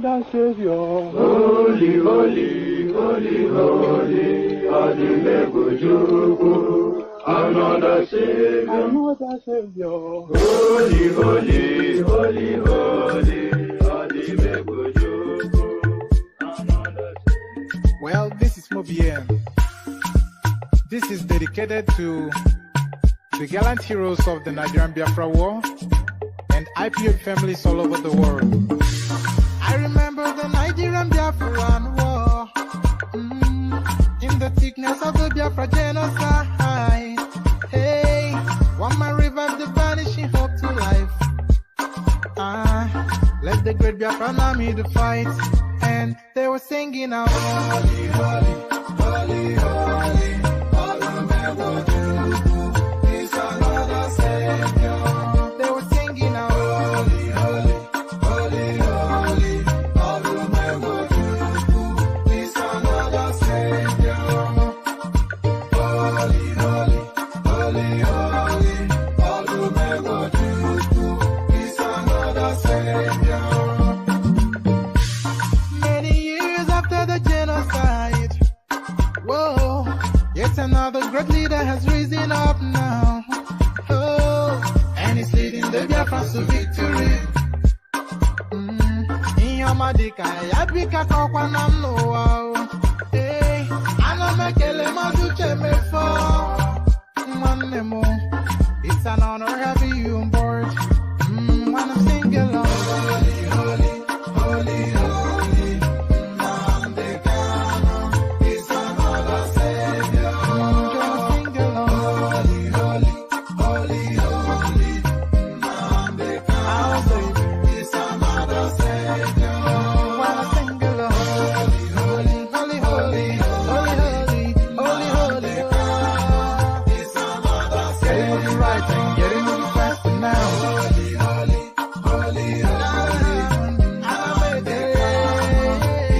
Another Savior. Holy, holy, holy, holy, Adimebujuku. Another Savior. Another Savior. Holy, holy, holy, holy, Adimebujuku. Another Savior. Well, this is Mobian. This is dedicated to the gallant heroes of the Nigerian Biafra War and IPO families all over the world. I remember the Nigerian Biafran War, in the thickness of the Biafra genocide. Hey, one man revived the vanishing hope to life. Let the great Biafran army to fight, and they were singing out, holy, holy, holy, holy, is another Savior. They were singing out, holy, holy, holy, holy, is another Savior. Holy, holy, holy, holy, is another Savior. Many years after the genocide, whoa, yet another great leader has risen up now. Oh, and he's leading the Biafrans to victory. Inyamadika yabika kwa namno wao. Hey, anamekele mazuche mefo. Mwanemo, it's an honor having you on board. When I'm singing along, holy, holy, holy, holy, Namdekano is another Savior. Just sing along, holy, holy, holy, holy, Namdekano is another Savior. When I sing along, holy, holy, holy, holy, holy, holy, holy, holy, is another Savior. Getting it right and getting it fast now. Holy, holy, holy, holy,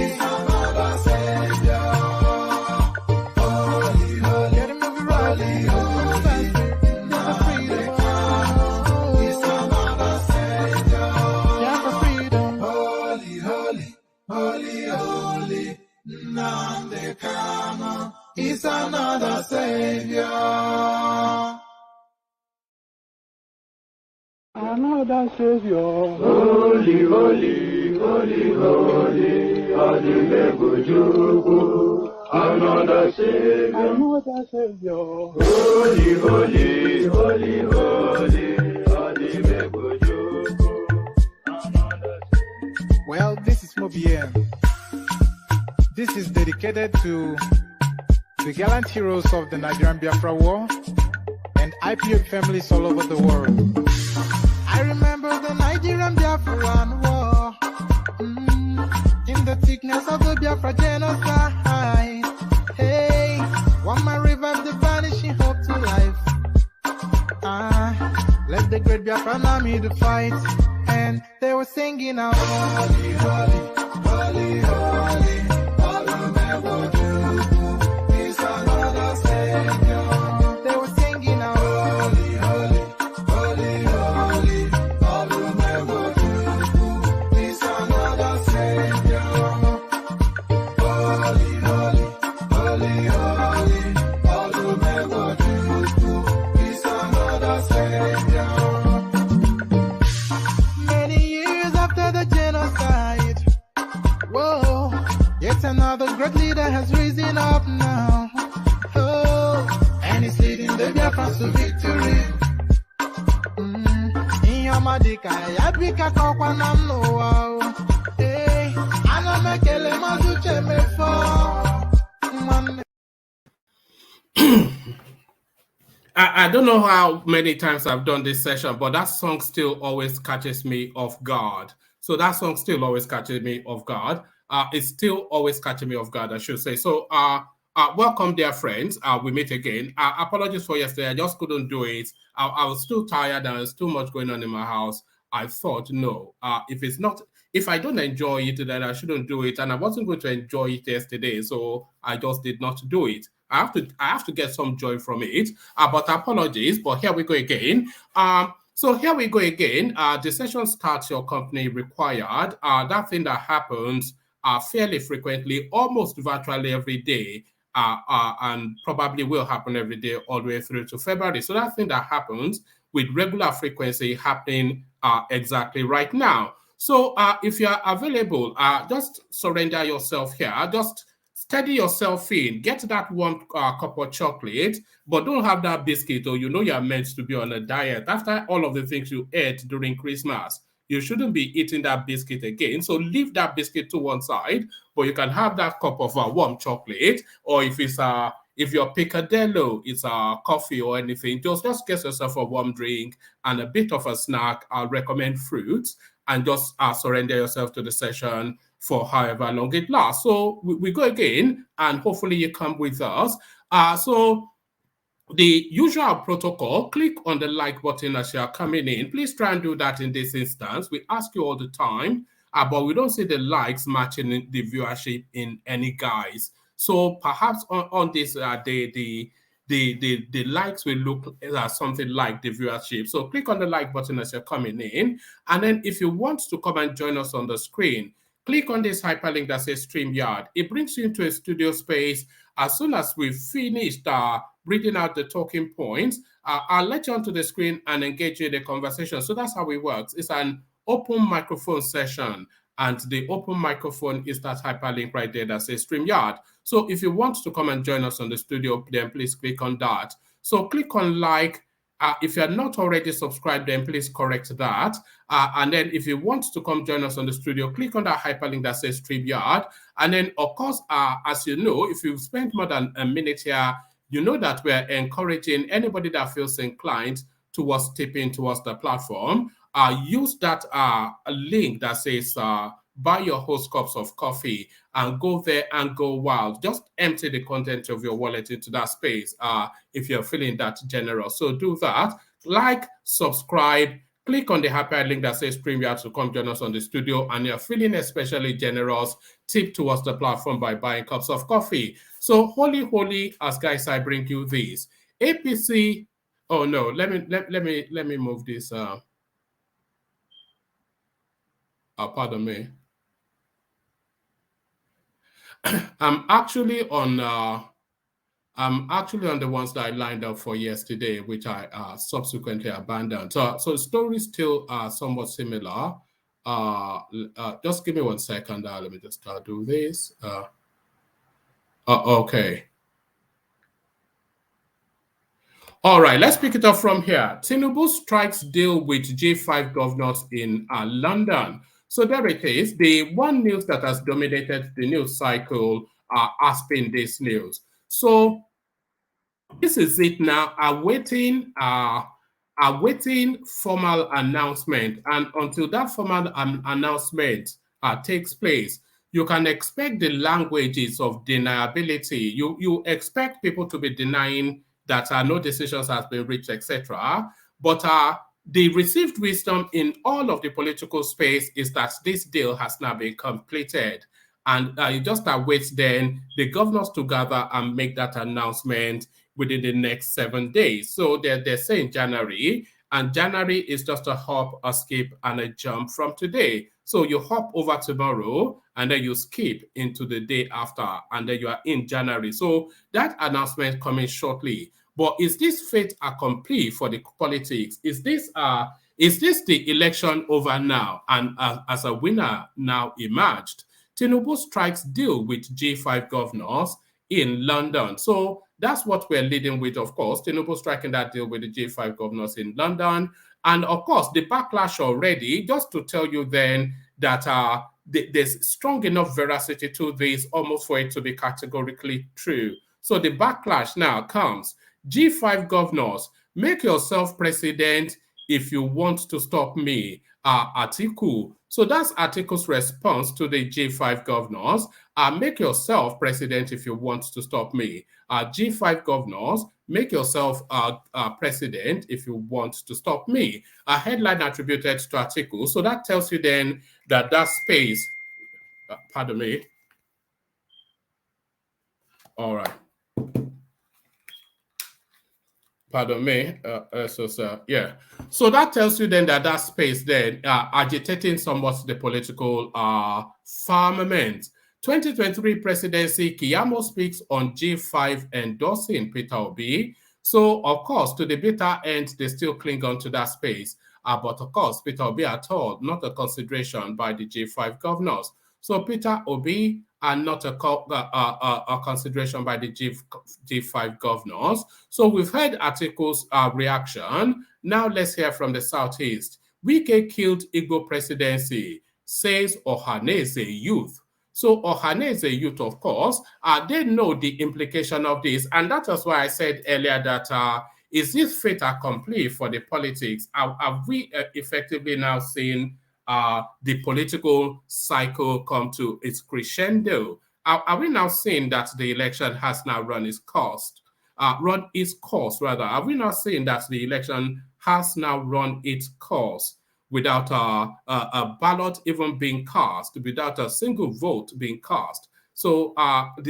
is another Savior. Holy, holy, getting it right, never freedom. Is another Savior. Never freedom. Holy, holy, holy, holy, Namdekano is another Savior. Another Savior. Holy, holy, holy, holy, Adimebujuku. Another Savior. Another Savior. Holy, holy, holy, holy, Adimebujuku. Another Savior. Well, this is Mobian. This is dedicated to the gallant heroes of the Nigerian Biafra War and IPO families all over the world. I remember the Nigerian Biafran War, in the thickness of the Biafra genocide. Hey, one man revived the vanishing hope to life. Let the great Biafran army to fight, and they were singing out, holy, holy, holy, holy, is another Savior. They were singing out, holy, holy, holy, holy, is another Savior. Holy, holy, holy, holy, is another Savior. Many years after the genocide, whoa, yet another great leader has risen up now. Oh, and he's leading the Biafrans to victory. Inyamadika yabika kwa namno wao. Hey, anamekele mazuche mefo. I don't know how many times I've done this session, but that song still always catches me off guard. So that song still always catches me off guard. It's still always catching me off guard, I should say. So welcome, dear friends. We meet again. Apologies for yesterday. I just couldn't do it. I was too tired and there's too much going on in my house. I thought, no, if I don't enjoy it, then I shouldn't do it. And I wasn't going to enjoy it yesterday, so I just did not do it. I have to get some joy from it. But apologies, but here we go again. So here we go again. The session starts your company required. That thing that happens fairly frequently, almost virtually every day, and probably will happen every day all the way through to February. So that thing that happens with regular frequency happening exactly right now. So if you're available, just surrender yourself here. Just steady yourself in. Get that one cup of chocolate, but don't have that biscuit, or you know you're meant to be on a diet. After all of the things you ate during Christmas, you shouldn't be eating that biscuit again. So leave that biscuit to one side, but you can have that cup of warm chocolate, or if it's if you're picadillo, it's a coffee or anything, just get yourself a warm drink and a bit of a snack. I'll recommend fruits, and just surrender yourself to the session for however long it lasts. So we go again, and hopefully you come with us. So the usual protocol, click on the like button as you are coming in. Please try and do that in this instance. We ask you all the time, but we don't see the likes matching the viewership in any guise. So perhaps on this day, the likes will look something like the viewership. So click on the like button as you're coming in. And then if you want to come and join us on the screen, click on this hyperlink that says StreamYard. It brings you into a studio space. As soon as we've finished reading out the talking points, I'll let you onto the screen and engage you in the conversation. So that's how it works. It's an open microphone session, and the open microphone is that hyperlink right there that says StreamYard. So if you want to come and join us on the studio, then please click on that. So click on like. If you're not already subscribed, then please correct that. And then if you want to come join us on the studio, click on that hyperlink that says StreamYard. And then, of course, as you know, if you've spent more than a minute here, you know that we're encouraging anybody that feels inclined towards tipping towards the platform. Use that link that says buy your host cups of coffee and go there and go wild. Just empty the content of your wallet into that space if you're feeling that generous. So do that. Like, subscribe, click on the hyperlink that says StreamYard to come join us on the studio, and you're feeling especially generous, tip towards the platform by buying cups of coffee. So holy, as guys, I bring you this. APC, oh no, let me move this. Pardon me. I'm actually on the ones that I lined up for yesterday, which I subsequently abandoned. So the stories still are somewhat similar. Just give me 1 second. Let me just do this. Okay. All right, let's pick it up from here. Tinubu strikes deal with G5 governors in London. So there it is. The one news that has dominated the news cycle has been this news. So this is it now. Awaiting formal announcement, and until that formal announcement takes place, you can expect the languages of deniability. You expect people to be denying that no decisions has been reached, etc. But the received wisdom in all of the political space is that this deal has now been completed. And you just await then the governors to gather and make that announcement within the next 7 days. So they're saying January, and January is just a hop, a skip, and a jump from today. So you hop over tomorrow, and then you skip into the day after, and then you are in January. So that announcement coming shortly. But is this fait accompli for the politics? Is this the election over now, and as a winner now emerged? Tinubu strikes deal with G5 governors in London. So that's what we're leading with, of course. Tinubu striking that deal with the G5 governors in London. And of course, the backlash already, just to tell you then that there's strong enough veracity to this almost for it to be categorically true. So the backlash now comes. G5 governors, make yourself president if you want to stop me, Atiku. So that's Atiku's response to the G5 governors. Make yourself president if you want to stop me. G5 governors, make yourself president if you want to stop me. A headline attributed to Atiku. So that tells you then that space, pardon me. All right. Pardon me. Yeah. So that tells you then that space then agitating somewhat the political firmament. 2023 presidency, Keyamo speaks on G5 endorsing Peter Obi. So, of course, to the bitter end, they still cling on to that space. But, of course, Peter Obi at all, not a consideration by the G5 governors. So, Peter Obi are not a consideration by the G5 governors. So we've heard Atiku's reaction. Now let's hear from the Southeast. Wike killed Igbo presidency, says Ohaneze youth. So Ohaneze youth, of course, they know the implication of this. And that is why I said earlier that is this fait accompli for the politics? Have we effectively now seen the political cycle come to its crescendo? Are we now seeing that the election has now run its course? Have we not seen that the election has now run its course without a ballot even being cast, without a single vote being cast? So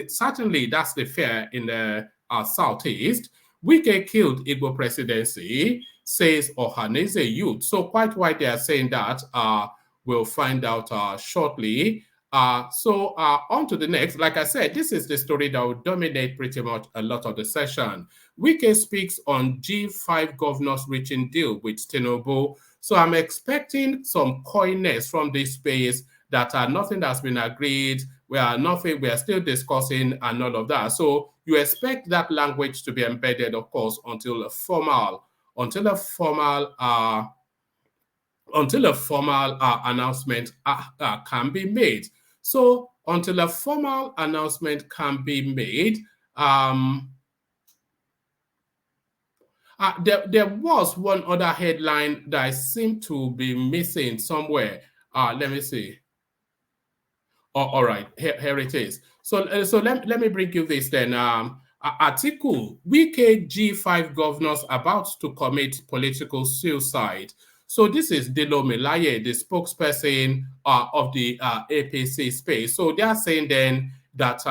certainly that's the fear in the Southeast. Wike killed Igbo presidency, says Ohaneze youth. So quite why they are saying that, we'll find out shortly. So on to the next. Like I said, this is the story that will dominate pretty much a lot of the session. Wike speaks on G5 governors reaching deal with Tinubu. So I'm expecting some coyness from this space that nothing has been agreed. We are still discussing and all of that. So you expect that language to be embedded, of course, until a formal announcement can be made. So until a formal announcement can be made, there was one other headline that I seem to be missing somewhere. Let me see. Oh, all right, here it is. So let me bring you this then. Article, Wike G5 governors about to commit political suicide. So this is Dilo Melaye, the spokesperson of the APC space. So they are saying then that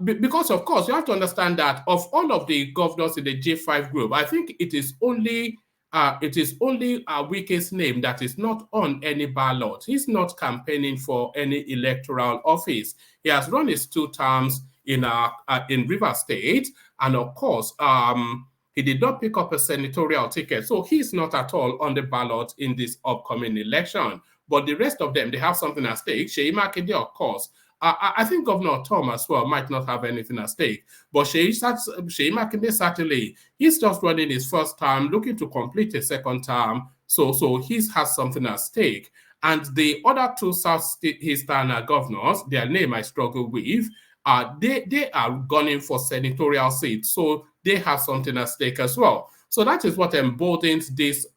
because of course you have to understand that of all of the governors in the G5 group, I think it is only Wike's name that is not on any ballot. He's not campaigning for any electoral office. He has run his 2 terms in River State, and of course, he did not pick up a senatorial ticket, so he's not at all on the ballot in this upcoming election. But the rest of them, they have something at stake. Seyi Makinde, of course. I think Governor Tom as well might not have anything at stake. But Seyi Makinde, certainly, he's just running his first term, looking to complete a second term. So he has something at stake. And the other 2 Southeastern governors, their name I struggle with, they are gunning for senatorial seats. So they have something at stake as well. So that is what emboldens this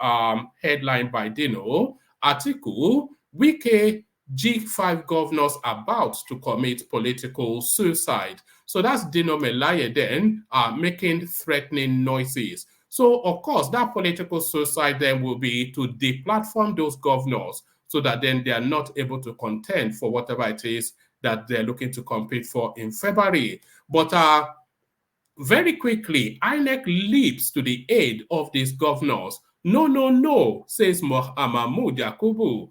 headline by Dino. Article, Wike G5 governors about to commit political suicide. So that's Dino Melaye then making threatening noises. So, of course, that political suicide then will be to deplatform those governors so that then they are not able to contend for whatever it is that they're looking to compete for in February. But very quickly, INEC leaps to the aid of these governors. No, says Mahmoud Yakubu.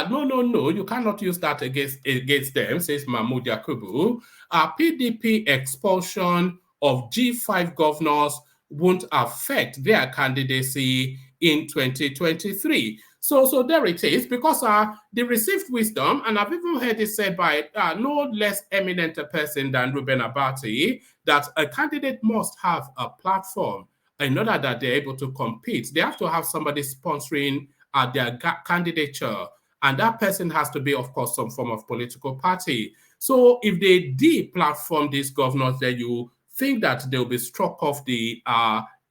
No, you cannot use that against them, says Mahmoud Yakubu. PDP expulsion of G5 governors won't affect their candidacy in 2023. So there it is, because they received wisdom, and I've even heard it said by no less eminent a person than Ruben Abati, that a candidate must have a platform in order that they're able to compete. They have to have somebody sponsoring their candidature, and that person has to be, of course, some form of political party. So if they de-platform these governors, then you think that they'll be struck off the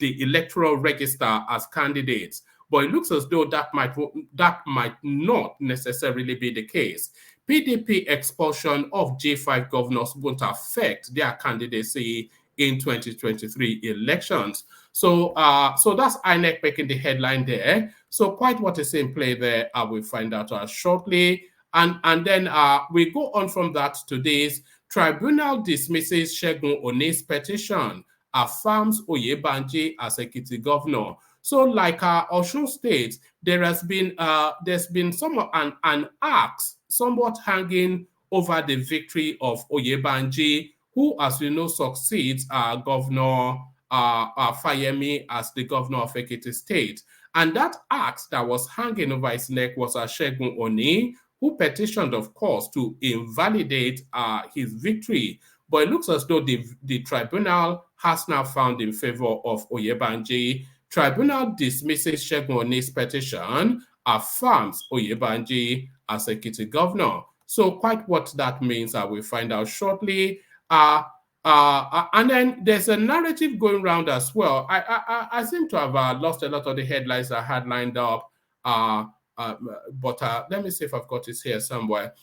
electoral register as candidates. But it looks as though that might not necessarily be the case. PDP expulsion of G5 governors won't affect their candidacy in 2023 elections. So that's INEC making the headline there. So quite what is in play there, I will find out shortly. And then we go on from that to this. Tribunal dismisses Segun Oni's petition affirms Oyebanji as Ekiti governor. So, like Osun State, there's been an axe somewhat hanging over the victory of Oyebanji, who, as we know, succeeds Governor Fayemi as the governor of Ekiti State. And that axe that was hanging over his neck was Segun Oni, who petitioned, of course, to invalidate his victory. But it looks as though the tribunal has now found in favor of Oyebanji. Tribunal dismisses Segun Oni's petition, affirms Oyebanji as Ekiti governor. So quite what that means, I will find out shortly. And then there's a narrative going around as well. I seem to have lost a lot of the headlines I had lined up, but let me see if I've got it here somewhere.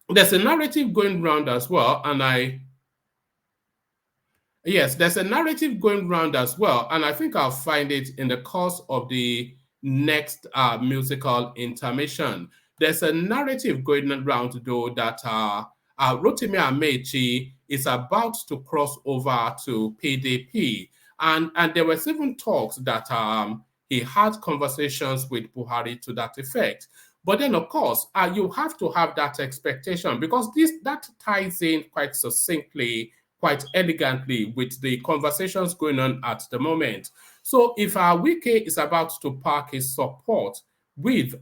There's a narrative going around as well, and yes, there's a narrative going around as well, and I think I'll find it in the course of the next musical intermission. There's a narrative going around, though, that Rotimi Amechi is about to cross over to PDP. And there was even talks that he had conversations with Buhari to that effect. But then, of course, you have to have that expectation, because that ties in quite succinctly, quite elegantly with the conversations going on at the moment. So if Wike is about to park his support with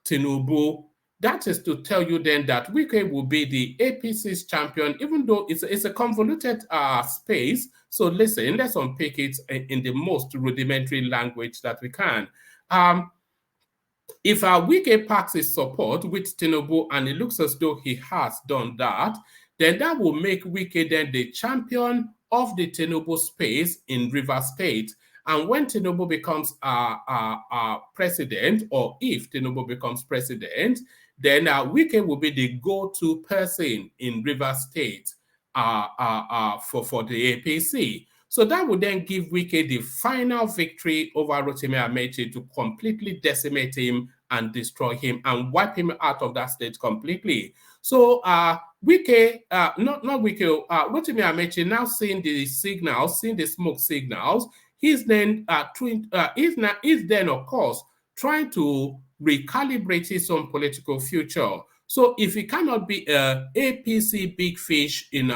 Tinubu, that is to tell you then that Wike will be the APC's champion, even though it's a convoluted space. So listen, let's unpick it in the most rudimentary language that we can. If Wike parks his support with Tinubu, and it looks as though he has done that, then that will make Wike then the champion of the Tinubu space in Rivers State. And when Tinubu becomes president, or if Tinubu becomes president, then Wike will be the go-to person in Rivers State for the APC. So that would then give Wike the final victory over Rotimi Amechi to completely decimate him and destroy him and wipe him out of that state completely. So Wike, not Wike, Rotimi Amechi, now seeing the signals, seeing the smoke signals, he's then of course trying to recalibrate his own political future. So if he cannot be a APC big fish in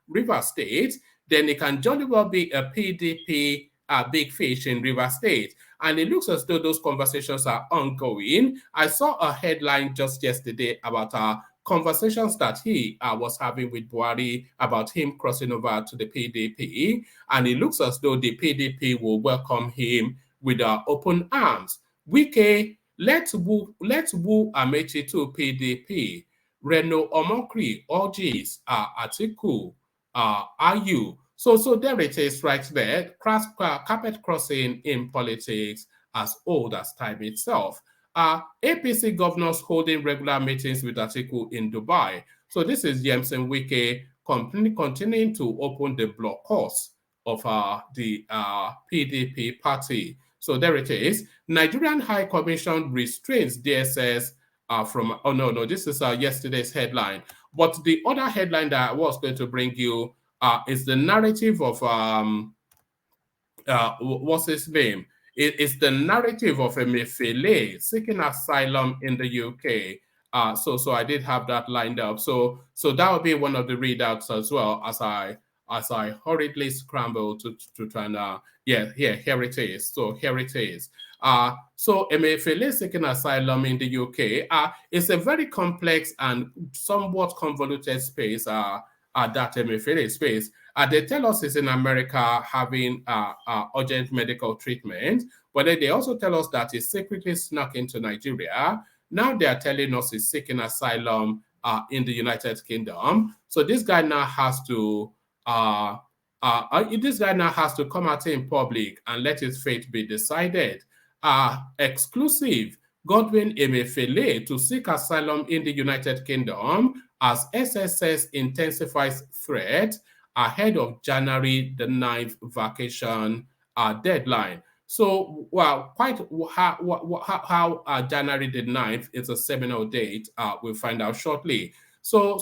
Rivers State, then it can jolly well be a PDP big fish in Rivers State. And it looks as though those conversations are ongoing. I saw a headline just yesterday about conversations that he was having with Buhari about him crossing over to the PDP. And it looks as though the PDP will welcome him with open arms. Wike, let's woo Amechi to PDP. Reno Omokri urges Atiku, are you? So there it is right there. Carpet crossing in politics as old as time itself. APC governors holding regular meetings with Atiku in Dubai. So this is Yemsen Wike continuing to open the block course of the PDP party. So there it is. Nigerian High Commission restrains DSS from, oh no, this is yesterday's headline. But the other headline that I was going to bring you is the narrative of, what's his name? It's the narrative of Emefiele seeking asylum in the UK. So I did have that lined up. So that would be one of the readouts as well, as I hurriedly scramble to try and here it is. So here it is. So Emefiele seeking asylum in the UK is a very complex and somewhat convoluted space. That Emefiele space. They tell us it's in America having urgent medical treatment, but then they also tell us that he's secretly snuck into Nigeria. Now they are telling us he's seeking asylum in the United Kingdom. So this guy now has to come out in public and let his fate be decided. Exclusive. Godwin Emefiele to seek asylum in the United Kingdom as SSS intensifies threat ahead of January the 9th vacation deadline. So, well, quite how January the 9th is a seminal date, we'll find out shortly. So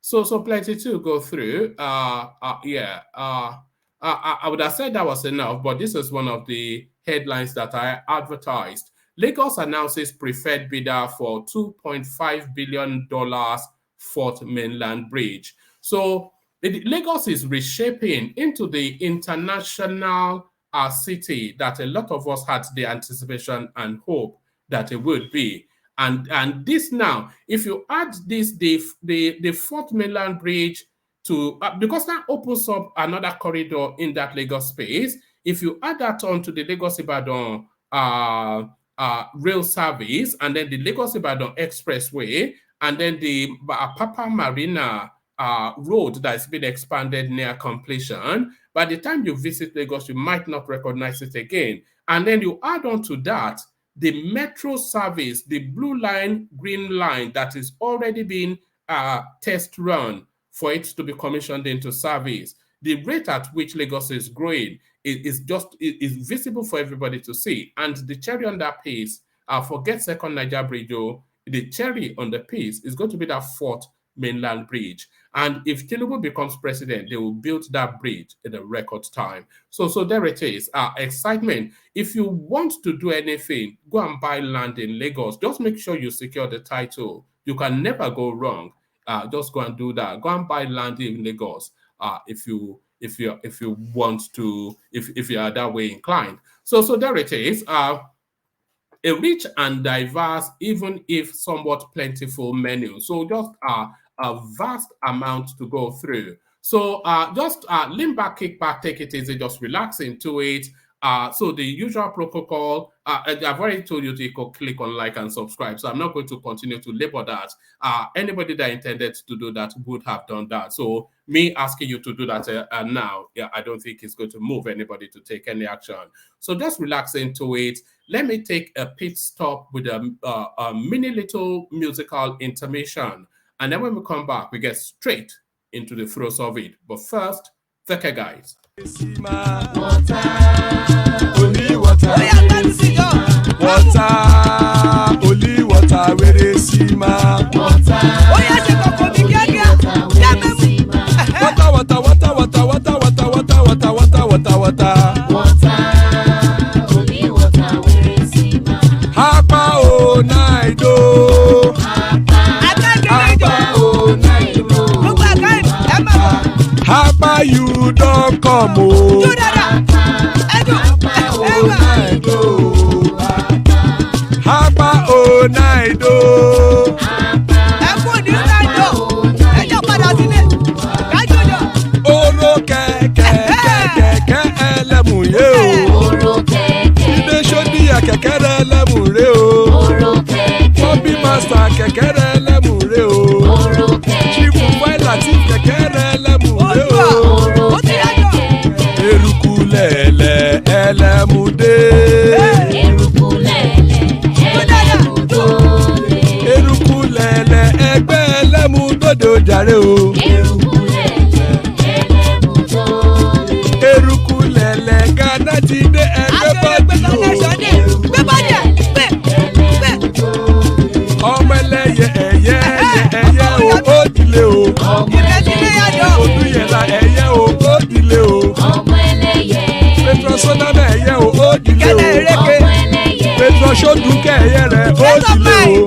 So plenty to go through. Yeah. I would have said that was enough, but this is one of the headlines that I advertised. Lagos announces preferred bidder for $2.5 billion Fourth Mainland Bridge. So Lagos is reshaping into the international city that a lot of us had the anticipation and hope that it would be. And this now, if you add this, the Fourth Mainland Bridge to, because that opens up another corridor in that Lagos space. If you add that on to the Lagos Ibadan rail service, and then the Lagos Ibadan Expressway, and then the Papa Marina road that's been expanded near completion, by the time you visit Lagos, you might not recognize it again. And then you add on to that the metro service, the blue line, green line that is already being test run for it to be commissioned into service. The rate at which Lagos is growing is visible for everybody to see. And the cherry on that piece, forget Second Niger Bridge, the cherry on the piece is going to be that Fourth Mainland Bridge. And if Tinubu becomes president, they will build that bridge in a record time. So there it is. Excitement. If you want to do anything, go and buy land in Lagos. Just make sure you secure the title. You can never go wrong. Just go and do that. Go and buy land in Lagos. If you want to, if you are that way inclined. So there it is. A rich and diverse, even if somewhat plentiful menu. So just a vast amount to go through. So just lean back, kick back, take it easy, just relax into it. So the usual protocol, I've already told you to click on like and subscribe. So I'm not going to continue to labor that. Anybody that intended to do that would have done that. So me asking you to do that now, I don't think it's going to move anybody to take any action. So just relax into it. Let me take a pit stop with a mini little musical intermission. And then when we come back, we get straight into the throes of it. But first, take care, guys. Only water, where they see ma. Hapa o naido. Hapa you don't come o. Hapa o naido. Oro kẹ̀kẹ́ ẹlẹ́mù yé o. Ilé sọ́dí àkẹ́kẹ́ rẹ̀ ẹlẹ́mù rẹ̀ o. Bobby master kẹ̀kẹ́ rẹ̀ ẹlẹ́mù rẹ̀ o. Chifu Wike ti kẹ̀kẹ́ rẹ̀ ẹlẹ́mù rẹ̀ o. Eruku lẹ̀lẹ̀ ẹlẹ́mù dé. Eruku lẹ̀lẹ̀ ẹgbẹ́ ẹlẹ́mù dòde ojàre o. Eruku lẹ̀lẹ̀ Ghana ti dé ẹgbẹ́ bọ́ọ̀dì o. Ọmọ ẹlẹ́yẹ ẹyẹ o ó dilé o. Odúyẹ̀lá ẹyẹ o ó dilé o. Petrosonama ẹyẹ o ó dilé o. Petrosodúnkẹ́ ẹyẹ rẹ̀ ó dilé o.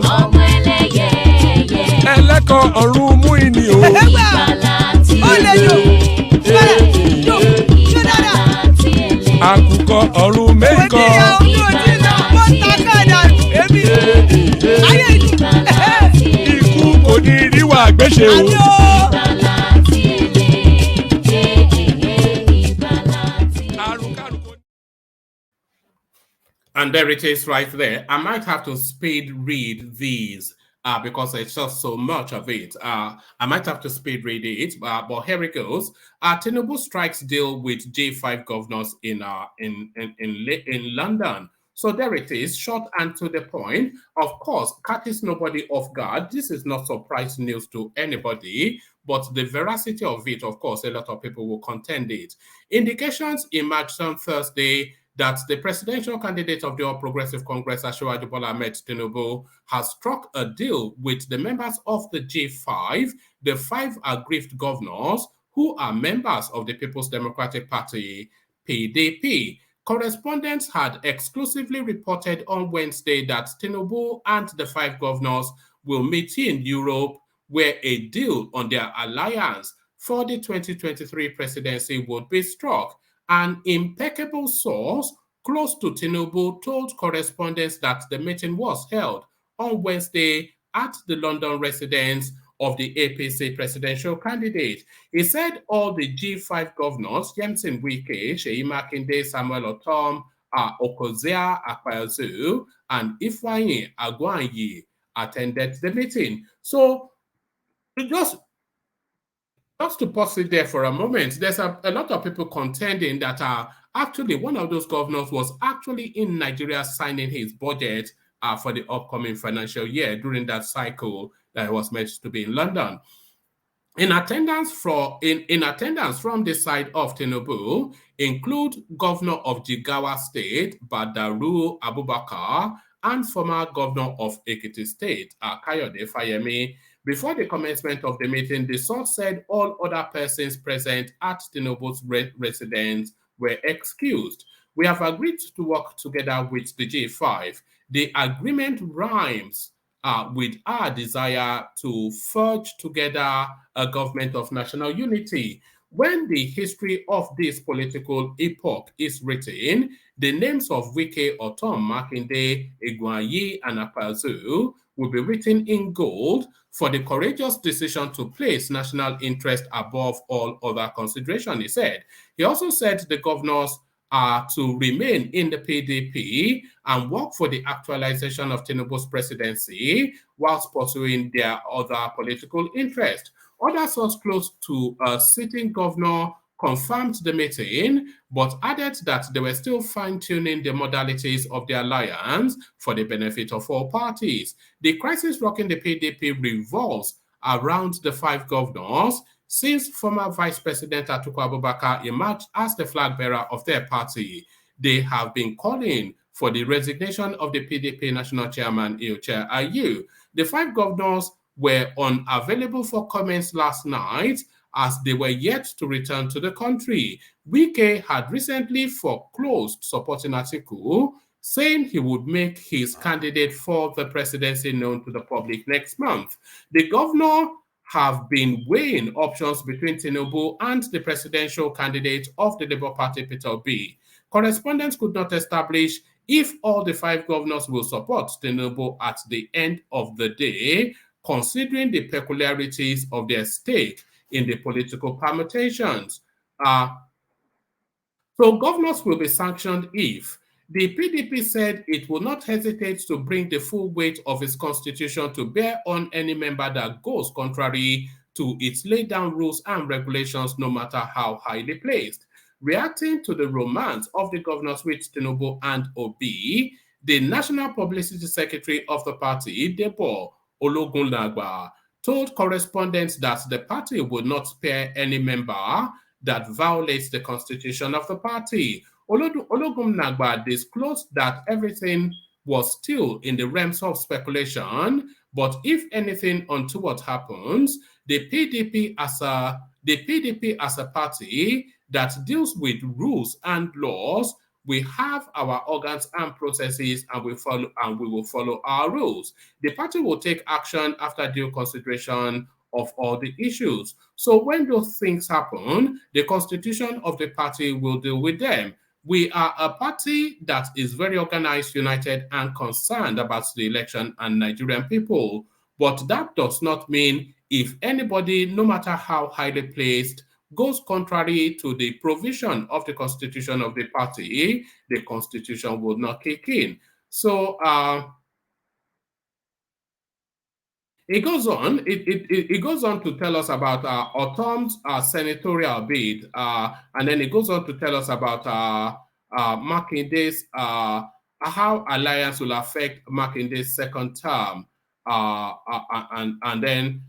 Ẹlẹ́kọ̀ ọ̀run mú ìní o. Àkùkọ ọ̀run mẹ́kọ̀. Ikú kò ní ríwà gbéṣe o. And there it is right there. I might have to speed read these because there's just so much of it. I might have to speed read it, but here it goes. Tinubu strikes deal with J5 governors in London. So there it is, short and to the point. Of course, catches nobody off guard. This is not surprise news to anybody, but the veracity of it, of course, a lot of people will contend it. Indications emerged on Thursday that the presidential candidate of the All Progressive Congress, Asiwaju Bola Ahmed Tinubu, has struck a deal with the members of the G5, the 5 aggrieved governors who are members of the People's Democratic Party, PDP. Correspondents had exclusively reported on Wednesday that Tinubu and the 5 governors will meet in Europe, where a deal on their alliance for the 2023 presidency would be struck. An impeccable source close to Tinubu told correspondents that the meeting was held on Wednesday at the London residence of the APC presidential candidate. He said all the G5 governors, Yemson Wike, Seyi Makinde, Samuel Otom, Okozia Akpabio, and Ifeanyi Agwanyi attended the meeting. So just to pause it there for a moment, there's a lot of people contending that actually one of those governors was actually in Nigeria signing his budget for the upcoming financial year during that cycle that was meant to be in London. In attendance from the side of Tinubu include Governor of Jigawa State, Badaru Abubakar, and former Governor of Ekiti State, Kayode Fayemi. Before the commencement of the meeting, the source said all other persons present at Tinubu's residence were excused. We have agreed to work together with the G5. The agreement rhymes with our desire to forge together a government of national unity. When the history of this political epoch is written, the names of Wike, Otom, Makinde, Egwanyi, and Akpabio will be written in gold for the courageous decision to place national interest above all other consideration, he said. He also said the governors are to remain in the PDP and work for the actualization of Tinubu's presidency whilst pursuing their other political interests. Other sources close to a sitting governor confirmed the meeting, but added that they were still fine-tuning the modalities of the alliance for the benefit of all parties. The crisis rocking the PDP revolves around the 5 governors since former Vice President Atiku Abubakar emerged as the flag bearer of their party. They have been calling for the resignation of the PDP National Chairman, Chair Ayu. The 5 governors were unavailable for comments last night as they were yet to return to the country. Wike had recently foreclosed supporting Atiku, saying he would make his candidate for the presidency known to the public next month. The governor have been weighing options between Tinubu and the presidential candidate of the Labour Party, Peter Obi. Correspondents could not establish if all the 5 governors will support Tinubu at the end of the day, considering the peculiarities of their stake in the political permutations. So governors will be sanctioned if the PDP said it will not hesitate to bring the full weight of its constitution to bear on any member that goes contrary to its laid down rules and regulations, no matter how highly placed. Reacting to the romance of the governors with Tinubu and Obi, the National Publicity Secretary of the party, Debo Ologunlagba, told correspondents that the party would not spare any member that violates the constitution of the party. Ologunlagba disclosed that everything was still in the realms of speculation, but if anything untoward happens, the PDP as a party that deals with rules and laws, we have our organs and processes, and we will follow our rules. The party will take action after due consideration of all the issues. So when those things happen, the constitution of the party will deal with them. We are a party that is very organized, united, and concerned about the election and Nigerian people. But that does not mean if anybody, no matter how highly placed, goes contrary to the provision of the constitution of the party, the constitution will not kick in. So it goes on. It goes on to tell us about Otom's senatorial bid, and then it goes on to tell us about Makinde's how alliance will affect Makinde's second term, and then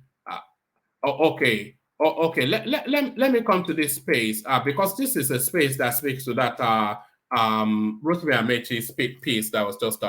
okay. Okay, let me come to this space because this is a space that speaks to that Rotimi Amechi's piece that was just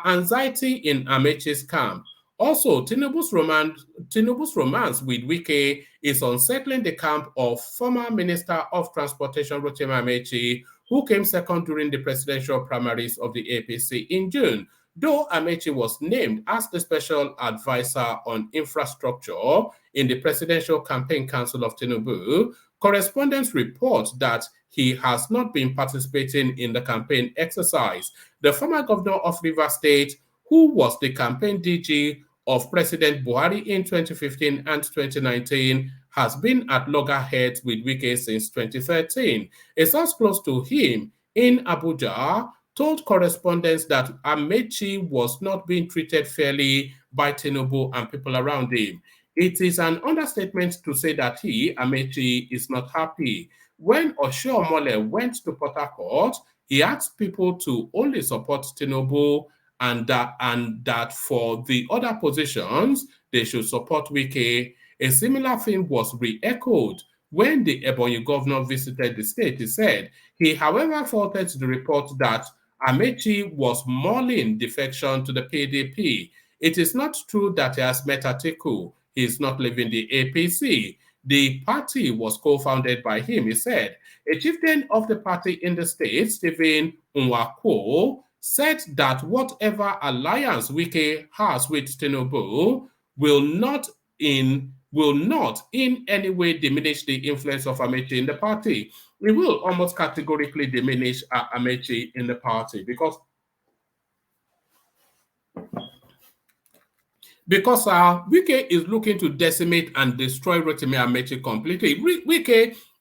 anxiety in Amechi's camp. Also, Tinubu's romance with Wike is unsettling the camp of former Minister of Transportation Rotimi Amechi, who came second during the presidential primaries of the APC in June. Though Amechi was named as the special advisor on infrastructure in the Presidential Campaign Council of Tinubu, correspondents report that he has not been participating in the campaign exercise. The former governor of Rivers State, who was the campaign DG of President Buhari in 2015 and 2019, has been at loggerheads with Wike since 2013. A source close to him in Abuja told correspondents that Amechi was not being treated fairly by Tinubu and people around him. It is an understatement to say that Amechi, is not happy. When Oshiomhole went to Port Harcourt, he asked people to only support Tinubu and that for the other positions, they should support Wike. A similar thing was re-echoed when the Ebonyi governor visited the state. He said he, however, faulted the report that Amechi was mulling defection to the PDP. It is not true that he has met Atiku. He is not leaving the APC. The party was co-founded by him, he said. A chieftain of the party in the state, Stephen Nwakwo, said that whatever alliance Wike has with Tinubu will not in any way diminish the influence of Amechi in the party. It will almost categorically diminish Amechi in the party because Wike is looking to decimate and destroy Rotimi Amechi completely.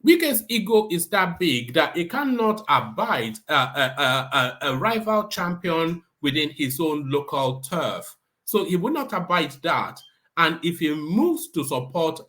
Wike's ego is that big that he cannot abide a rival champion within his own local turf. So he will not abide that. And if he moves to support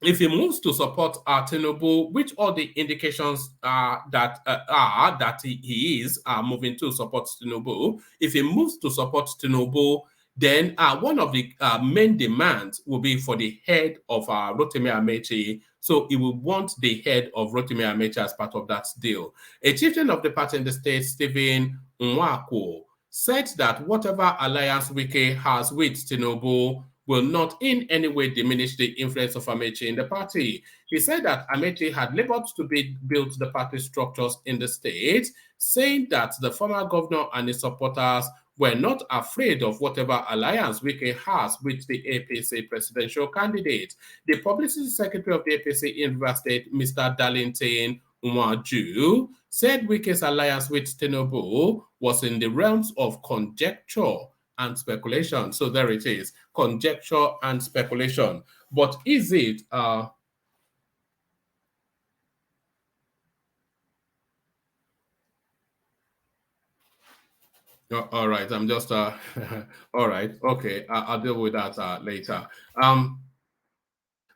Tinubu, which all the indications are that he is moving to support Tinubu, if he moves to support Tinubu, then one of the main demands will be for the head of Rotimi Amechi. So he will want the head of Rotimi Amechi as part of that deal. A chieftain of the party in the state, Stephen Nwakwo, said that whatever alliance Wike has with Tinubu will not in any way diminish the influence of Amechi in the party. He said that Amechi had labored to build the party structures in the state, saying that the former governor and his supporters were not afraid of whatever alliance Wike has with the APC presidential candidate. The publicity secretary of the APC in Rivers State, Mr. Darlington Umaju, said Wike's alliance with Tinubu was in the realms of conjecture and speculation. So there it is, conjecture and speculation. But is it all right, I'm just all right, okay, I'll deal with that later.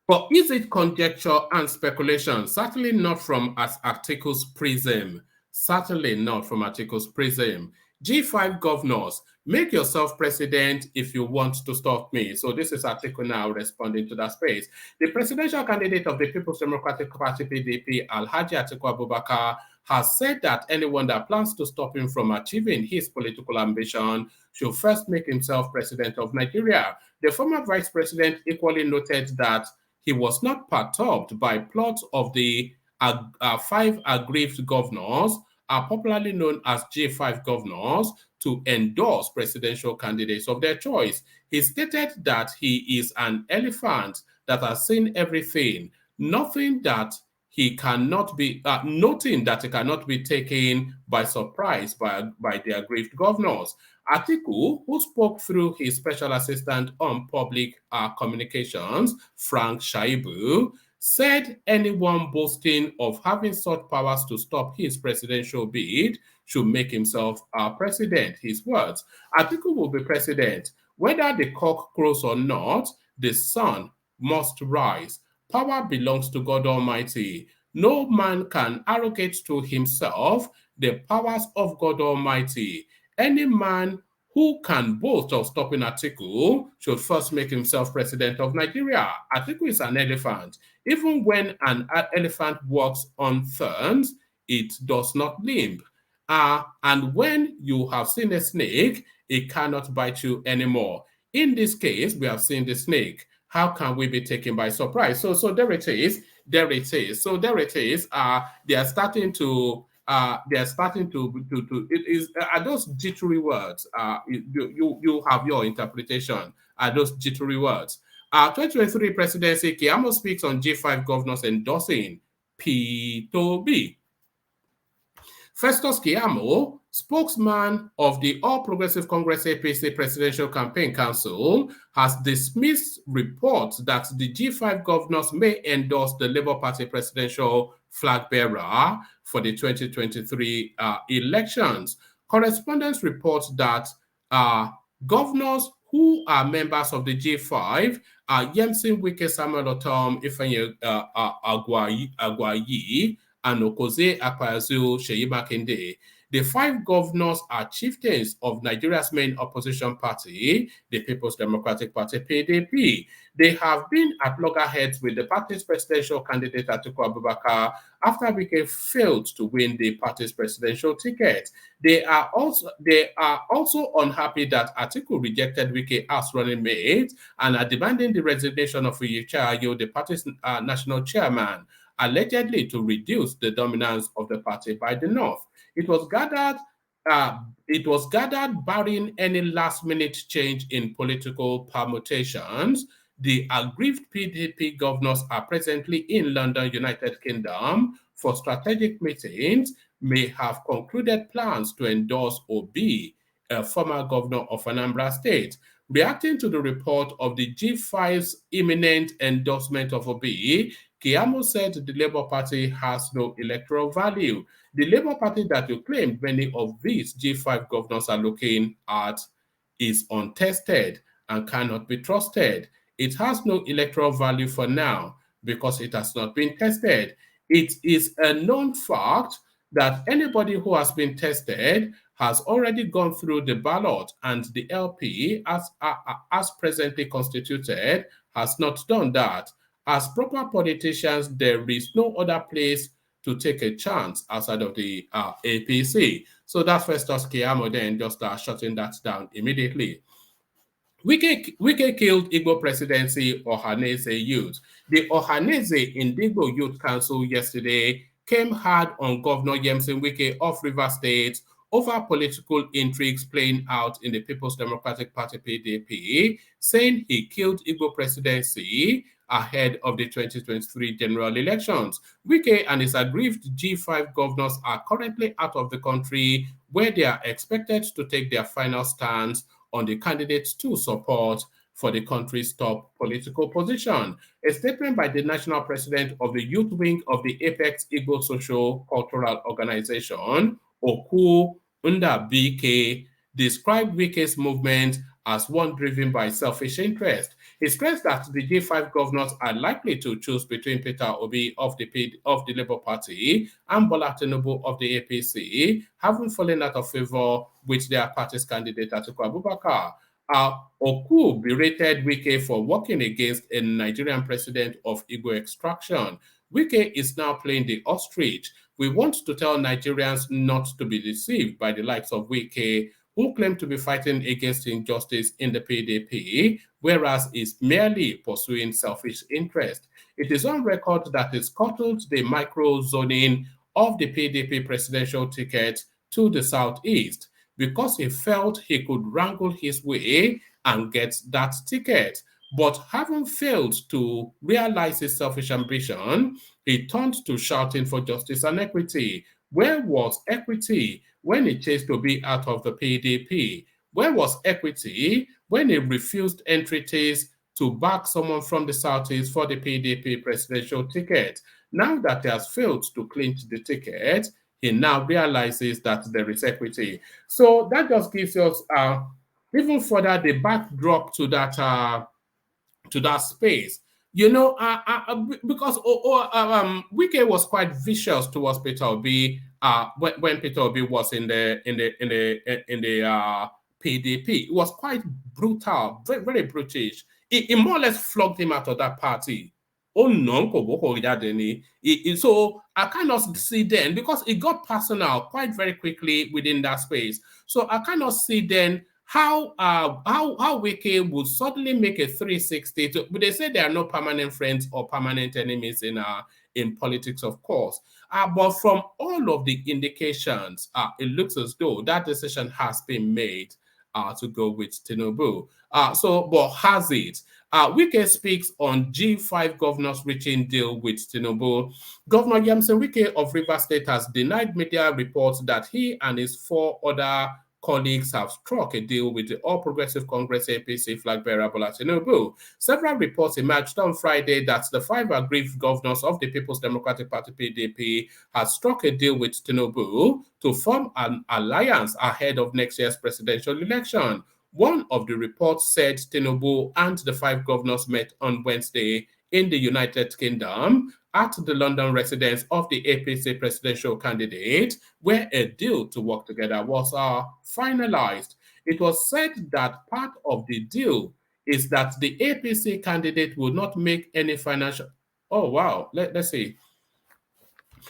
But is it conjecture and speculation? Certainly not from Atiku's prism. Certainly not from Atiku's prism. G5 governors, make yourself president if you want to stop me. So this is Atiku now responding to that space. The presidential candidate of the People's Democratic Party, PDP, Alhaji Atiku Abubakar, has said that anyone that plans to stop him from achieving his political ambition should first make himself president of Nigeria. The former vice president equally noted that he was not perturbed by plots of the 5 aggrieved governors, popularly known as J5 governors, to endorse presidential candidates of their choice. He stated that he is an elephant that has seen everything, noting that he cannot be taken by surprise by the aggrieved governors. Atiku, who spoke through his special assistant on public communications, Frank Shaibu, said anyone boasting of having such powers to stop his presidential bid should make himself president. His words, Atiku will be president. Whether the cock crows or not, the sun must rise. Power belongs to God Almighty. No man can arrogate to himself the powers of God Almighty. Any man who can boast of stopping Atiku should first make himself president of Nigeria. Atiku is an elephant. Even when an elephant walks on thorns, it does not limp. And when you have seen a snake, it cannot bite you anymore. In this case, we have seen the snake. How can we be taken by surprise? So there it is. There it is. So there it is. They are starting to. It is. Are those jittery words? You have your interpretation. Are those jittery words? 2023 presidency. Keyamo speaks on G5 governors endorsing P2B. Festus Keyamo, spokesman of the All Progressive Congress APC Presidential Campaign Council, has dismissed reports that the G5 governors may endorse the Labour Party presidential flag bearer for the 2023 elections. Correspondence reports that governors who are members of the G5 are Yemsin Wike, Samuel Otom, Ifeanyi Agwayi, and Okoze Akpazio Seyi Makinde. The 5 governors are chieftains of Nigeria's main opposition party, the People's Democratic Party, PDP. They have been at loggerheads with the party's presidential candidate, Atiku Abubakar, after Wike failed to win the party's presidential ticket. They are also unhappy that Atiku rejected Wike as running mate and are demanding the resignation of Uyicha Ayo, the party's national chairman, allegedly to reduce the dominance of the party by the North. It was gathered barring any last-minute change in political permutations. The aggrieved PDP governors are presently in London, United Kingdom, for strategic meetings, may have concluded plans to endorse Obi, a former governor of Anambra State. Reacting to the report of the G5's imminent endorsement of Obi, Keyamo said the Labour Party has no electoral value. The Labour Party that you claimed many of these G5 governors are looking at is untested and cannot be trusted. It has no electoral value for now because it has not been tested. It is a known fact that anybody who has been tested has already gone through the ballot, and the LP, as presently constituted, has not done that. As proper politicians, there is no other place to take a chance outside of the APC. So that's Festus Keyamo then just shutting that down immediately. Wike killed Igbo presidency Ohaneze youth. The Ohaneze Indigo Youth Council yesterday came hard on Governor Yemsin Wike of Rivers State over political intrigues playing out in the People's Democratic Party PDP, saying he killed Igbo presidency ahead of the 2023 general elections. Wike and his aggrieved G5 governors are currently out of the country, where they are expected to take their final stance on the candidates to support for the country's top political position. A statement by the national president of the youth wing of the Apex Igbo Social Cultural Organization, Oku Ndabike, described Wike's movement as one driven by selfish interest. He stressed that the G5 governors are likely to choose between Peter Obi of the Labour Party and Bola Tinubu of the APC, having fallen out of favor with their party's candidate Atiku Abubakar. Oku berated Wike for working against a Nigerian president of Igbo extraction. Wike is now playing the ostrich. We want to tell Nigerians not to be deceived by the likes of Wike, who claim to be fighting against injustice in the PDP, whereas is merely pursuing selfish interest. It is on record that he scuttled the micro-zoning of the PDP presidential ticket to the southeast because he felt he could wrangle his way and get that ticket. But having failed to realize his selfish ambition, he turned to shouting for justice and equity. Where was equity when he chased to be out of the PDP? Where was equity when he refused entreaties to back someone from the Southeast for the PDP presidential ticket? Now that he has failed to clinch the ticket, he now realizes that there is equity. So that just gives us even further the backdrop to that space. You know, because Wike was quite vicious towards Peter Obi when Peter Obi was in the PDP. It was quite brutal, very, very brutish. He more or less flogged him out of that party. Oh no, so I cannot see then, because it got personal quite very quickly within that space. So I cannot see then how Wike would suddenly make a 360. But they say there are no permanent friends or permanent enemies in politics, of course. But from all of the indications, it looks as though that decision has been made to go with Tinubu. But has it? Wike speaks on G5 governors reaching deal with Tinubu. Governor Yemson Wike of Rivers State has denied media reports that he and his 4 other colleagues have struck a deal with the All Progressive Congress APC flag bearer Bola Tinubu. Several reports emerged on Friday that the 5 aggrieved governors of the People's Democratic Party (PDP) had struck a deal with Tinubu to form an alliance ahead of next year's presidential election. One of the reports said Tinubu and the 5 governors met on Wednesday in the United Kingdom at the London residence of the APC presidential candidate, where a deal to work together was finalized. It was said that part of the deal is that the APC candidate will not make any financial... Oh, wow. Let's see.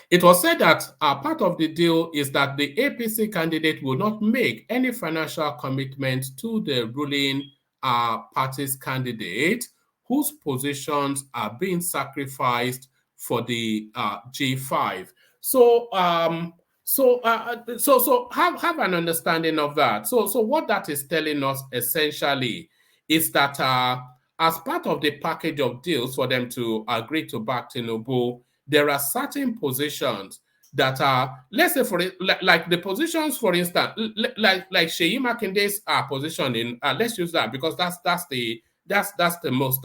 It was said that part of the deal is that the APC candidate will not make any financial commitment to the ruling party's candidate, whose positions are being sacrificed for the G5. So have an understanding of that. So what that is telling us essentially is that as part of the package of deals for them to agree to back Tinubu, there are certain positions that are, let's say, for it, like the positions, for instance, like Seyi Makinde's position in, let's use that because that's the most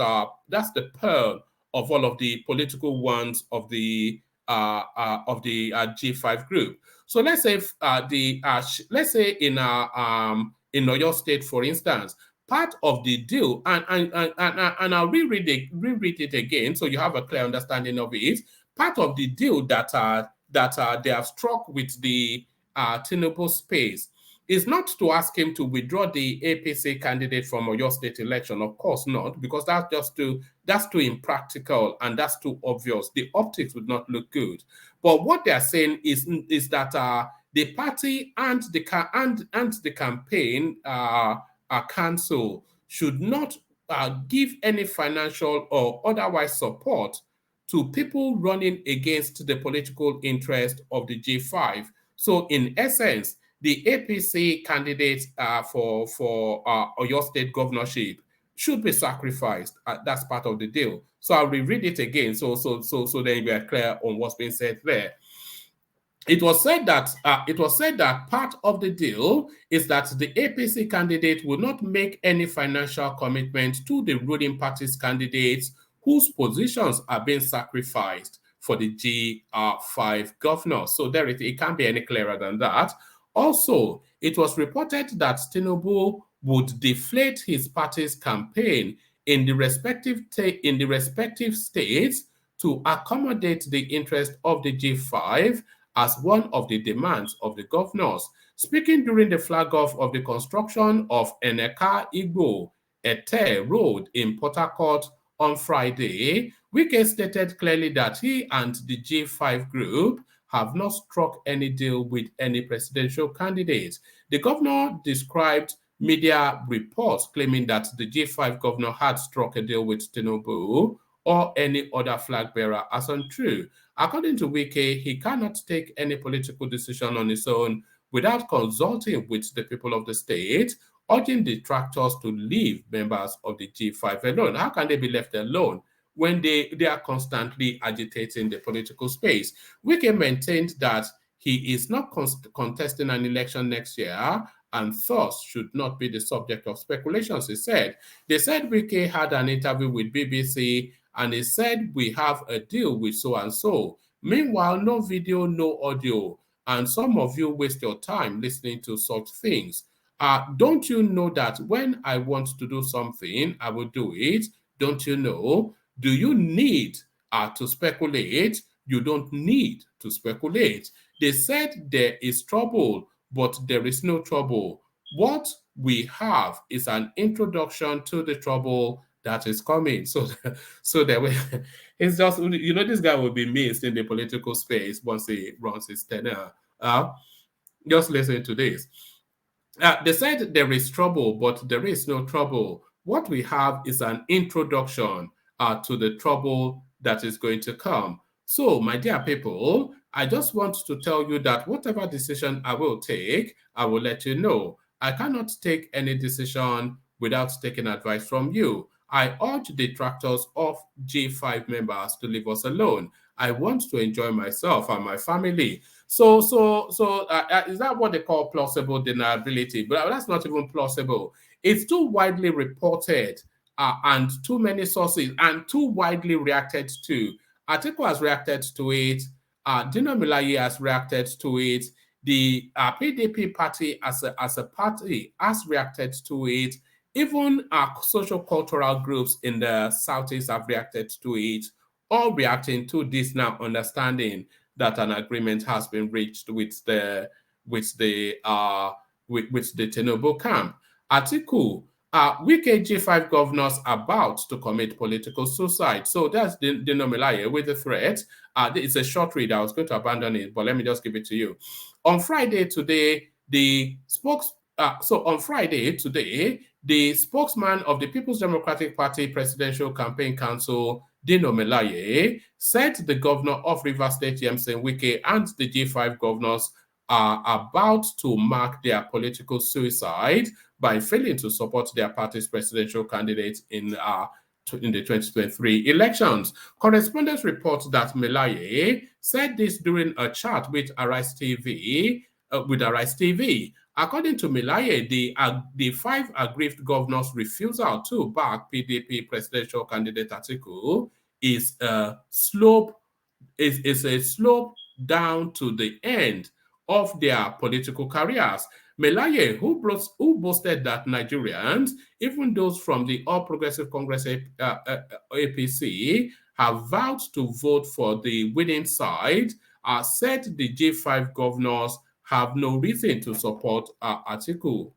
that's the pearl of all of the political ones of the G5 group. So let's say let's say in Oyo State, for instance, part of the deal, and I'll reread it again so you have a clear understanding of it. Part of the deal that they have struck with the Tinubu space is not to ask him to withdraw the APC candidate from Oyo State election. Of course not, because that's too impractical and that's too obvious. The optics would not look good. But what they are saying is that the party and the campaign council should not give any financial or otherwise support to people running against the political interest of the G5. So in essence, the APC candidates for Oyo State governorship should be sacrificed. That's part of the deal. So I'll reread it again so then we are clear on what's being said there. It was said that part of the deal is that the APC candidate will not make any financial commitment to the ruling party's candidates whose positions are being sacrificed for the G5 governors. So there it can't be any clearer than that. Also, it was reported that Tinubu would deflate his party's campaign in the respective states to accommodate the interest of the G5 as one of the demands of the governors. Speaking during the flag-off of the construction of Eneka Igbo Ete Road in Port Harcourt on Friday, Wike stated clearly that he and the G5 group have not struck any deal with any presidential candidates. The governor described media reports claiming that the G5 governor had struck a deal with Tinubu or any other flag bearer as untrue. According to Wike, he cannot take any political decision on his own without consulting with the people of the state, urging detractors to leave members of the G5 alone. How can they be left alone when they are constantly agitating the political space? Wike maintained that he is not contesting an election next year and thus should not be the subject of speculations, he said. They said Wike had an interview with BBC and he said, we have a deal with so-and-so. Meanwhile, no video, no audio. And some of you waste your time listening to such things. Don't you know that when I want to do something, I will do it? Don't you know? Do you need to speculate? You don't need to speculate. They said there is trouble, but there is no trouble. What we have is an introduction to the trouble that is coming. So, so that way, it's just, this guy will be missed in the political space once he runs his tenure. Just listen to this. They said there is trouble, but there is no trouble. What we have is an introduction to the trouble that is going to come. So, my dear people, I just want to tell you that whatever decision I will take, I will let you know. I cannot take any decision without taking advice from you. I urge the detractors of G5 members to leave us alone. I want to enjoy myself and my family. So is that what they call plausible deniability? But that's not even plausible. It's too widely reported and too many sources and too widely reacted to. Atiku has reacted to it. Dino Melaye has reacted to it. The PDP party as a party has reacted to it. Even social cultural groups in the Southeast have reacted to it, all reacting to this now, understanding that an agreement has been reached with the Tinubu camp. Atiku, Wike G5 governors about to commit political suicide. So that's Dino Melaye with the threat. It's a short read. I was going to abandon it, but let me just give it to you. On Friday today, the spokesman of the People's Democratic Party Presidential Campaign Council, Dino Melaye, said the governor of Rivers State, Yemsen Wike, and the G5 governors are about to mark their political suicide by failing to support their party's presidential candidate in the 2023 elections. Correspondents report that Melaye said this during a chat with Arise TV. According to Melaye, the 5 aggrieved governors' refusal to back PDP presidential candidate Atiku is a slope down to the end of their political careers. Melaye, who boasted that Nigerians, even those from the All Progressive Congress APC, have vowed to vote for the winning side, said the G5 governors have no reason to support Atiku.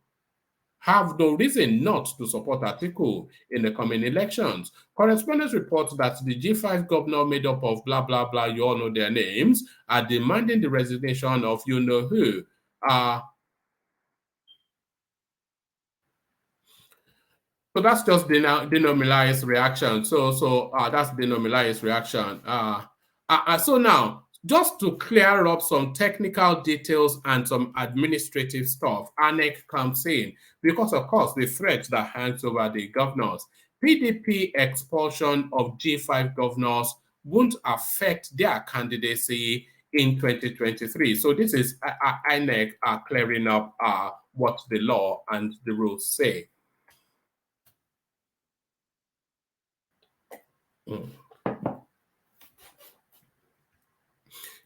Have no reason not to support Atiku in the coming elections. Correspondents report that the G5 governor made up of blah, blah, blah, you all know their names, are demanding the resignation of you-know-who. So that's just Dino Melaye's reaction. So that's Dino Melaye's reaction. So now, just to clear up some technical details and some administrative stuff, INEC comes in because, of course, the threat that hangs over the governors. PDP expulsion of G5 governors won't affect their candidacy in 2023. So this is INEC clearing up what the law and the rules say.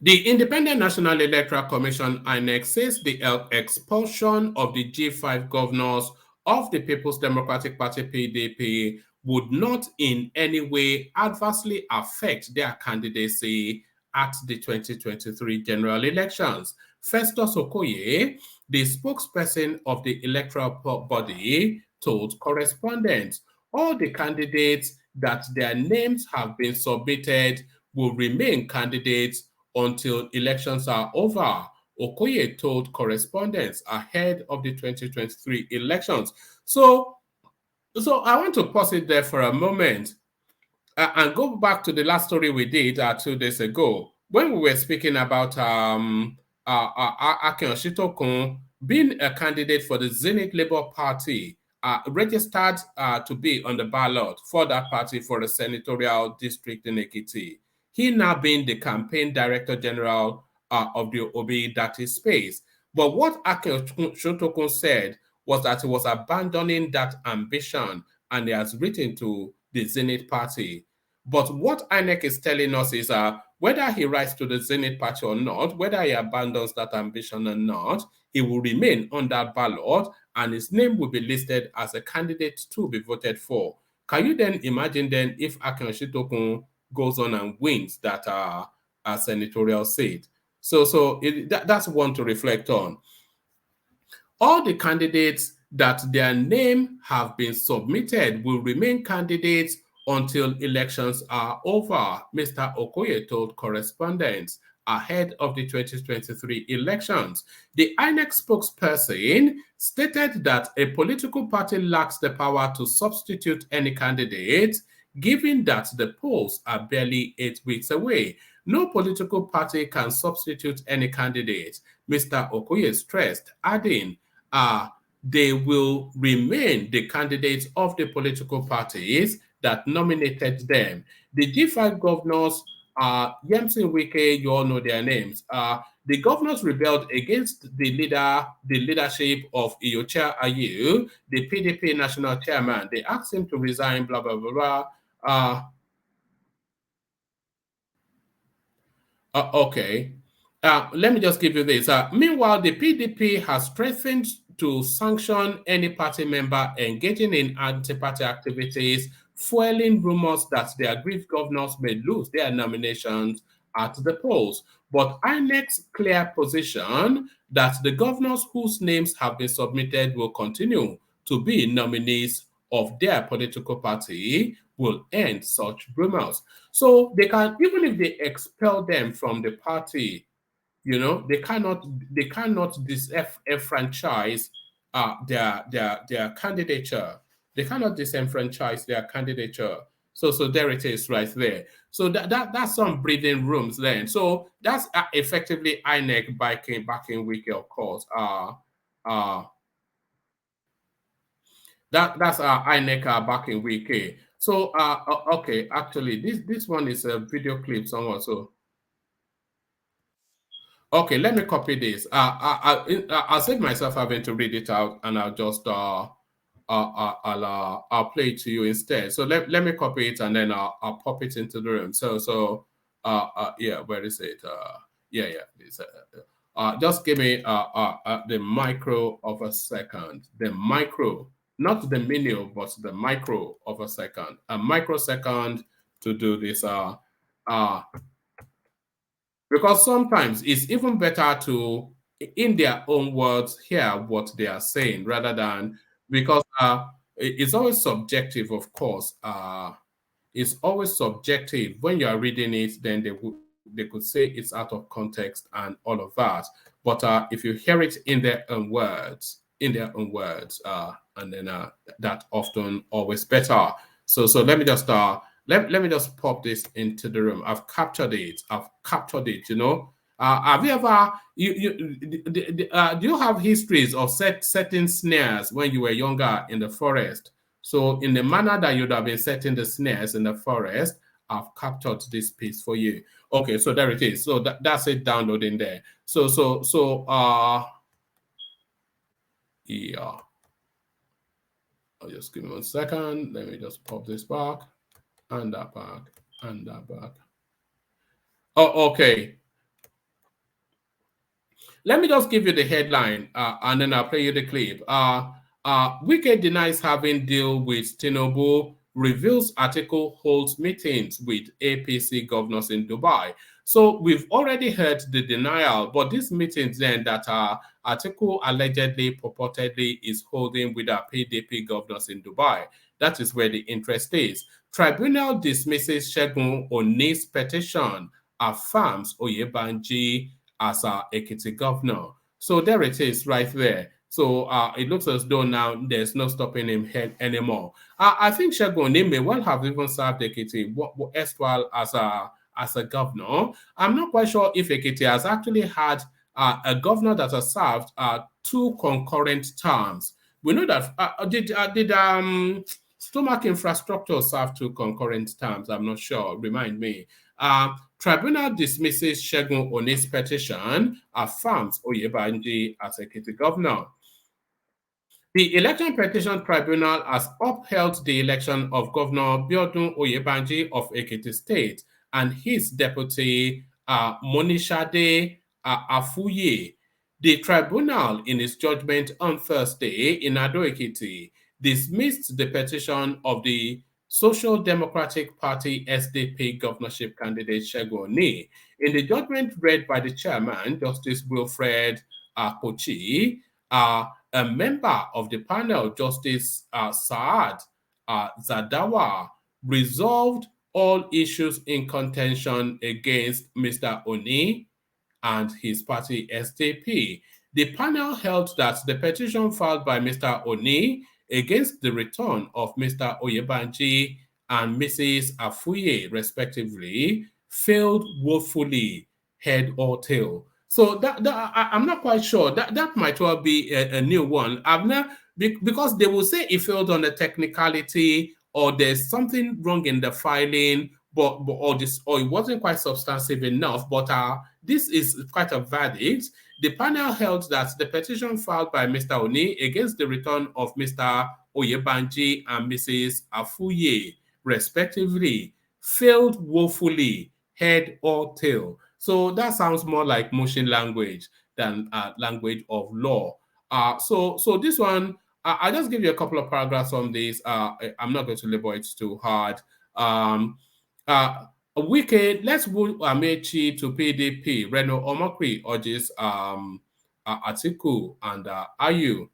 The Independent National Electoral Commission, INEC, says the expulsion of the G5 governors of the People's Democratic Party, PDP, would not in any way adversely affect their candidacy at the 2023 general elections. Festus Okoye, the spokesperson of the electoral body, told correspondents all the candidates that their names have been submitted will remain candidates until elections are over. Okoye told correspondents ahead of the 2023 elections. So I want to pause it there for a moment and go back to the last story we did 2 days ago when we were speaking about Akin Oshitokun being a candidate for the Zenith Labour Party, registered to be on the ballot for that party for the senatorial district in Ekiti. He now being the campaign director general of the Obi Dati space. But what Akin Oshitokun said was that he was abandoning that ambition and he has written to the Zenith Party. But what INEC is telling us is whether he writes to the Zenith Party or not, whether he abandons that ambition or not, he will remain on that ballot and his name will be listed as a candidate to be voted for. Can you then imagine then if Akin Oshitokun goes on and wins that senatorial seat? So that's one to reflect on. All the candidates that their name have been submitted will remain candidates until elections are over, Mr. Okoye told correspondents ahead of the 2023 elections. The INEC spokesperson stated that a political party lacks the power to substitute any candidate, given that the polls are barely 8 weeks away. No political party can substitute any candidate, Mr. Okoye stressed, adding, they will remain the candidates of the political parties that nominated them. The G5 governors, Yemsin Wike, you all know their names. The governors rebelled against the leadership of Iyocha Ayu, the PDP national chairman. They asked him to resign, blah, blah, blah, blah. Okay. Let me just give you this. Meanwhile, the PDP has threatened to sanction any party member engaging in anti-party activities, fueling rumors that the aggrieved governors may lose their nominations at the polls. But INEC's clear position that the governors whose names have been submitted will continue to be nominees of their political party will end such rumors. So they can, even if they expel them from the party, you know, they cannot disenfranchise their candidature. They cannot disenfranchise their candidature. So there it is right there. So that's some breathing rooms then. So that's effectively INEC backing Wike, of course. That's INEC backing Wike. So okay, actually this one is a video clip somewhere. So okay, let me copy this. I'll save myself having to read it out, and I'll just I'll play it to you instead. So let me copy it, and then I'll pop it into the room. So yeah, where is it? Yeah. It's, just give me the micro of a second. The micro, not the menu, but the micro of a second. A microsecond to do this. Because sometimes it's even better to, in their own words, hear what they are saying rather than, because it's always subjective, of course. It's always subjective. When you are reading it, then they could say it's out of context and all of that. But if you hear it in their own words, and then that often always better. So let me just let me just pop this into the room. I've captured it. You know. Have you ever do you have histories of setting snares when you were younger in the forest? So in the manner that you'd have been setting the snares in the forest, I've captured this piece for you. Okay, so there it is. So that's it downloading there. So yeah. I'll just give me 1 second. Let me just pop this back and that back and that back. Oh, okay. Let me just give you the headline and then I'll play you the clip. Wike denies having deal with Tinubu, reveals Atiku holds meetings with APC governors in Dubai. So we've already heard the denial, but this meetings then that Atiku allegedly, purportedly is holding with our PDP governors in Dubai. That is where the interest is. Tribunal dismisses Segun Oni's petition, affirms Oyebanji as our Ekiti governor. So there it is right there. So it looks as though now there's no stopping him anymore. I think Segun Oni may well have even served Ekiti erstwhile as a governor. I'm not quite sure if Ekiti has actually had a governor that has served 2 concurrent terms. We know that did Stomach Infrastructure serve 2 concurrent terms? I'm not sure. Remind me. Tribunal dismisses Segun Oni's petition, affirms Oyebanji as Ekiti governor. The Election Petition Tribunal has upheld the election of Governor Biodun Oyebanji of Ekiti State and his deputy Monishade Afuye. The tribunal, in its judgment on Thursday in Ado Ekiti, dismissed the petition of the Social Democratic Party SDP governorship candidate Segun Oni. In the judgment read by the chairman, Justice Wilfred Kochi, a member of the panel, Justice Saad Zadawa, resolved all issues in contention against Mr. Oni and his party SDP. The panel held that the petition filed by Mr. Oni against the return of Mr. Oyebanji and Mrs. Afuye, respectively, failed woefully, head or tail. So I'm not quite sure. That might well be a new one. I've not, because they will say it failed on the technicality, or there's something wrong in the filing, or it wasn't quite substantive enough. But this is quite a verdict. The panel held that the petition filed by Mr. Oni against the return of Mr. Oyebanji and Mrs. Afuye, respectively, failed woefully, head or tail. So that sounds more like motion language than language of law. So this one, I'll just give you a couple of paragraphs on this. I'm not going to labor it too hard. Wike, let's move Amechi to PDP. Reno Omokri urges Atiku and Ayu.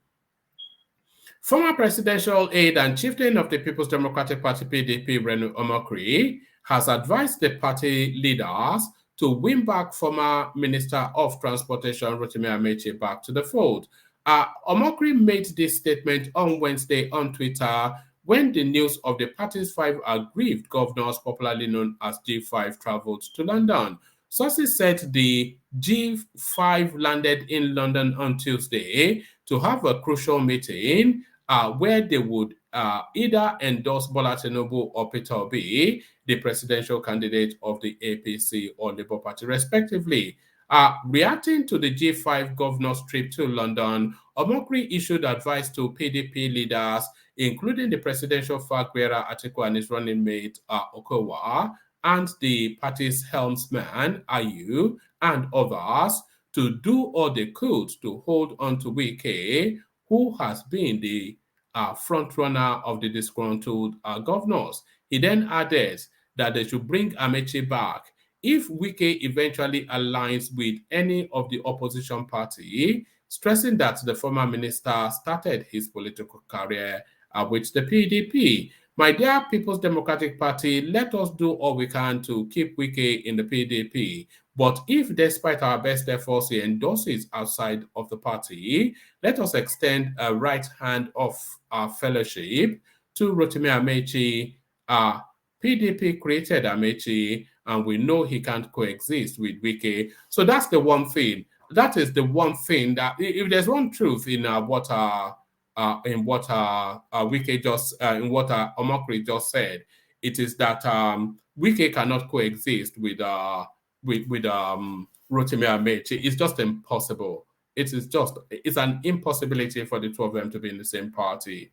Former presidential aide and chieftain of the People's Democratic Party PDP, Reno Omokri, has advised the party leaders to win back former Minister of Transportation Rotimi Amechi back to the fold. Omokri made this statement on Wednesday on Twitter when the news of the party's 5 aggrieved governors, popularly known as G5, traveled to London. Sources said the G5 landed in London on Tuesday to have a crucial meeting where they would either endorse Bola Tinubu or Peter Obi, the presidential candidate of the APC or Labour Party, respectively. Reacting to the G5 governor's trip to London, Omokri issued advice to PDP leaders, including the presidential flag bearer Atiku and his running mate Okowa, and the party's helmsman Ayu, and others, to do all they could to hold on to Wike, who has been the frontrunner of the disgruntled governors. He then added that they should bring Amechi back if Wike eventually aligns with any of the opposition party, stressing that the former minister started his political career with the PDP. My dear People's Democratic Party, let us do all we can to keep Wike in the PDP. But if, despite our best efforts, he endorses outside of the party, let us extend a right hand of fellowship to Rotimi Amechi. PDP created Amechi, and we know he can't coexist with Wike. So that's the one thing. That is the one thing that, if there's one truth in what Wike just, in what Omokri just said, it is that Wike cannot coexist with Rotimi Amechi. It's just impossible. It's an impossibility for the two of them to be in the same party.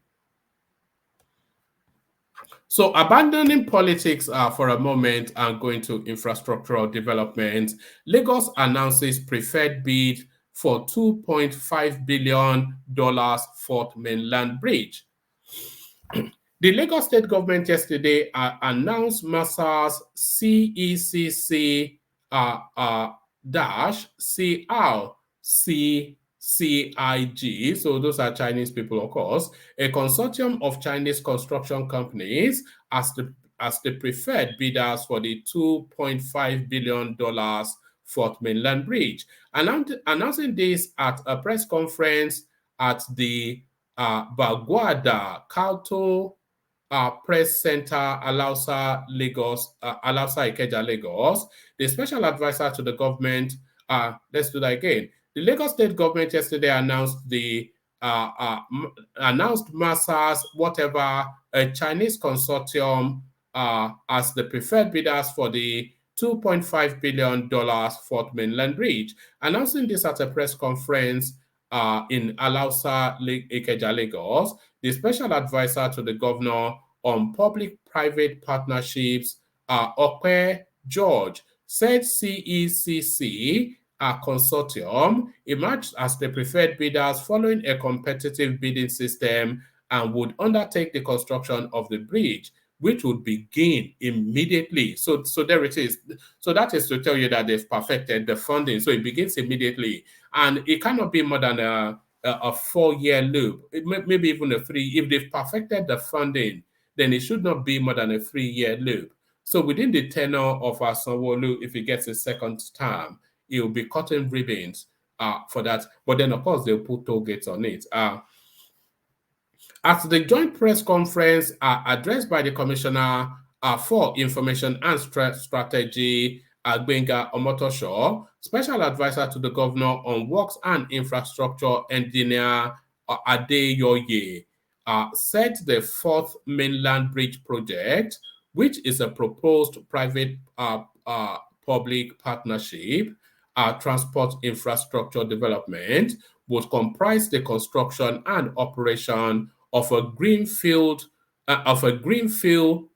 So abandoning politics for a moment and going to infrastructural development, Lagos announces preferred bid for $2.5 billion Fourth Mainland Bridge. The Lagos State government yesterday announced Massa's CECC CIG, so those are Chinese people, of course, a consortium of Chinese construction companies as the preferred bidders for the $2.5 billion Fourth Mainland Bridge. Announcing this at a press conference at the Baguada Kauto Press Center, Alausa, Ikeja, Lagos, the special advisor to the government, let's do that again. The Lagos State government yesterday announced announced Massa's a Chinese consortium as the preferred bidders for the $2.5 billion Fourth Mainland Bridge. Announcing this at a press conference in Alausa, Ikeja, Lagos, the special advisor to the governor on public-private partnerships, Okwe George, said CECC consortium emerged as the preferred bidders following a competitive bidding system and would undertake the construction of the bridge, which would begin immediately. So there it is. So that is to tell you that they've perfected the funding. So it begins immediately. And it cannot be more than a 4-year loop, maybe even a 3. If they've perfected the funding, then it should not be more than a 3-year loop. So within the tenure of Sanwo-Olu, if he gets a second term, he will be cutting ribbons for that. But then, of course, they'll put toll gates on it. At the joint press conference addressed by the Commissioner for Information and Strategy, Gbenga Omotosho, Special Advisor to the Governor on Works and Infrastructure, Engineer Adeyoye, said the fourth mainland bridge project, which is a proposed private-public partnership, transport infrastructure development, would comprise the construction and operation of a greenfield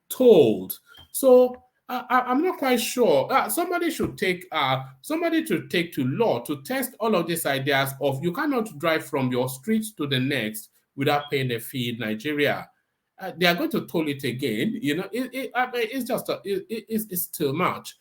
tolled. So I'm not quite sure. Somebody should take to law to test all of these ideas of you cannot drive from your street to the next without paying a fee in Nigeria. They are going to toll it again. You know, it's just it's too much.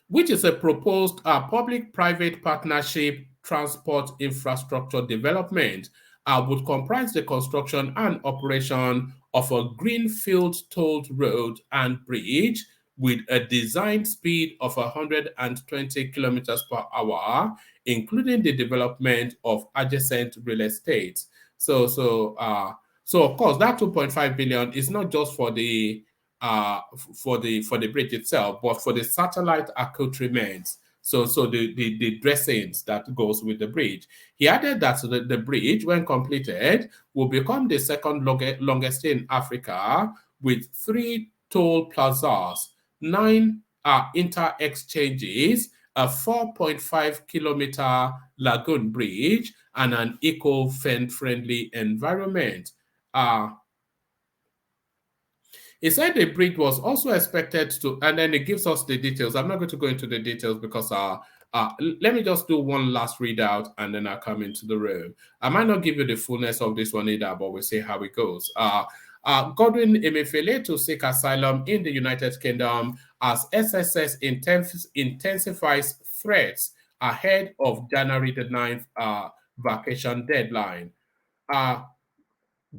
Which is a proposed public-private partnership transport infrastructure development, would comprise the construction and operation of a greenfield tolled road and bridge with a design speed of 120 kilometers per hour, including the development of adjacent real estate. So of course, that 2.5 billion is not just for the bridge itself, but for the satellite accoutrements. So the dressings that goes with the bridge. He added that the bridge, when completed, will become the second longest in Africa, with 3 toll plazas, 9 inter-exchanges, a 4.5-kilometer lagoon bridge, and an eco-friendly environment. He said the bridge was also expected to, and then it gives us the details. I'm not going to go into the details because let me just do one last readout and then I'll come into the room. I might not give you the fullness of this one either, but we'll see how it goes. Godwin Emefiele to seek asylum in the United Kingdom as SSS intensifies threats ahead of January the 9th vacation deadline.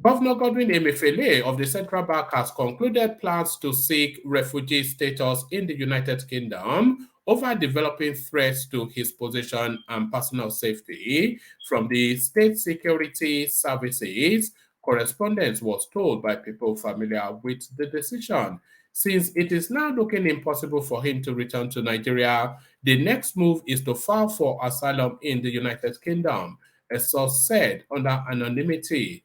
Governor Godwin Emefiele of the Central Bank has concluded plans to seek refugee status in the United Kingdom over developing threats to his position and personal safety from the state security services. Correspondence was told by people familiar with the decision. Since it is now looking impossible for him to return to Nigeria, the next move is to file for asylum in the United Kingdom, a source said under anonymity.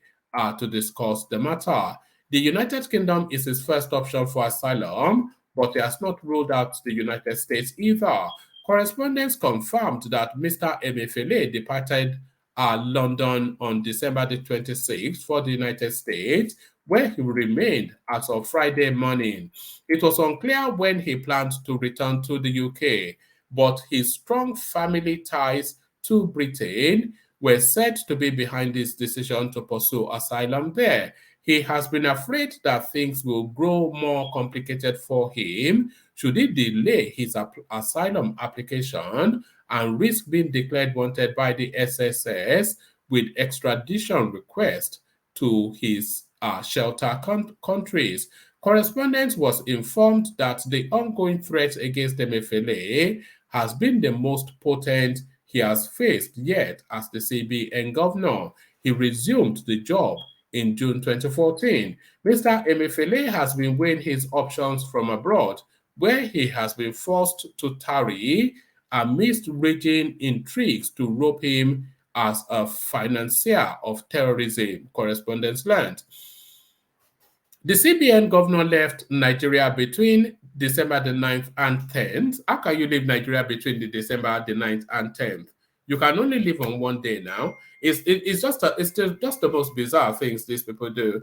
To discuss the matter. The United Kingdom is his first option for asylum, but he has not ruled out the United States either. Correspondents confirmed that Mr. Emefiele departed London on December the 26th for the United States, where he remained as of Friday morning. It was unclear when he planned to return to the UK, but his strong family ties to Britain were said to be behind his decision to pursue asylum there. He has been afraid that things will grow more complicated for him should he delay his asylum application and risk being declared wanted by the SSS with extradition request to his shelter countries. Correspondents was informed that the ongoing threat against Emefiele has been the most potent he has faced yet as the CBN governor. He resumed the job in June 2014. Mr. Emefiele has been weighing his options from abroad, where he has been forced to tarry amidst raging intrigues to rope him as a financier of terrorism, correspondents learned. The CBN governor left Nigeria between December the 9th and 10th. How can you leave Nigeria between the December the 9th and 10th? You can only leave on one day now. It's just the most bizarre things these people do.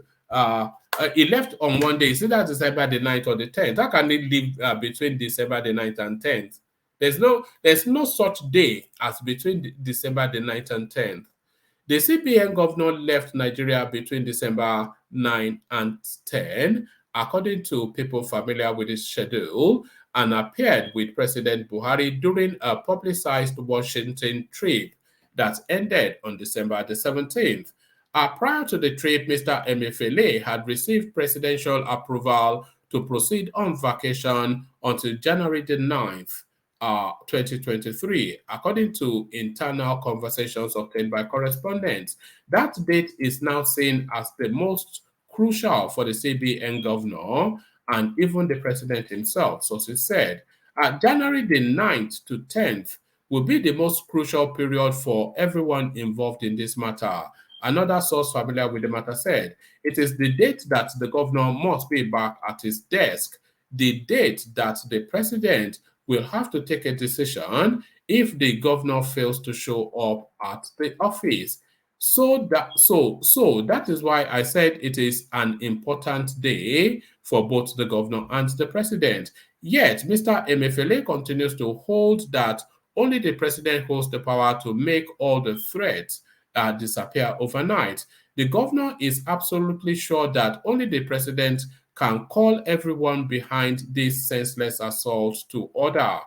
He left on one day. Is it that December the 9th or the 10th? How can he leave between December the 9th and 10th? There's no such day as between December the 9th and 10th. The CBN governor left Nigeria between December 9 and 10, according to people familiar with his schedule, and appeared with President Buhari during a publicized Washington trip. that ended on December the 17th. Prior to the trip, Mr. Emefiele had received presidential approval to proceed on vacation until January the 9th, 2023, according to internal conversations obtained by correspondents. That date is now seen as the most crucial for the CBN governor and even the president himself, sources said. January the 9th to 10th will be the most crucial period for everyone involved in this matter. Another source familiar with the matter said, it is the date that the governor must be back at his desk, the date that the president will have to take a decision if the governor fails to show up at the office. So that is why I said it is an important day for both the governor and the president. Yet, Mr. Emefiele continues to hold that only the president holds the power to make all the threats disappear overnight. The governor is absolutely sure that only the president can call everyone behind this senseless assault to order.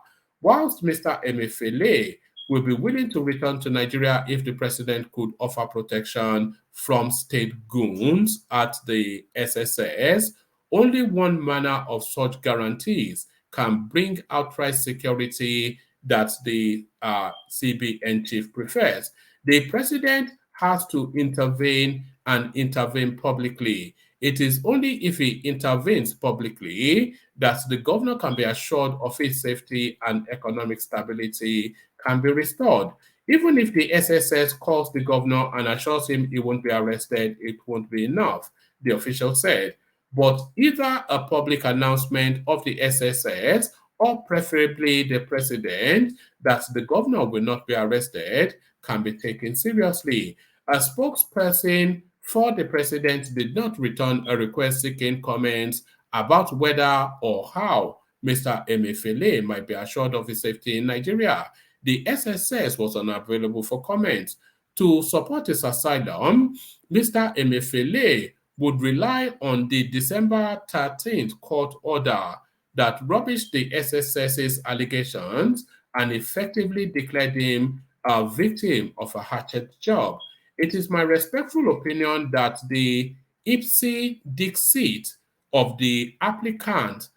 Whilst Mr. Emefiele will be willing to return to Nigeria if the president could offer protection from state goons at the SSS, only one manner of such guarantees can bring outright security that the CBN chief prefers. The president has to intervene and intervene publicly. It is only if he intervenes publicly that the governor can be assured of his safety and economic stability can be restored. Even if the SSS calls the governor and assures him he won't be arrested, it won't be enough, the official said. But either a public announcement of the SSS or preferably the president that the governor will not be arrested can be taken seriously. A spokesperson for the president did not return a request seeking comments about whether or how Mr. Emefiele might be assured of his safety in Nigeria. The SSS was unavailable for comment. To support his asylum, Mr. Emefiele would rely on the December 13th court order that rubbished the SSS's allegations and effectively declared him a victim of a hatchet job. It is my respectful opinion that the ipse dixit of the applicant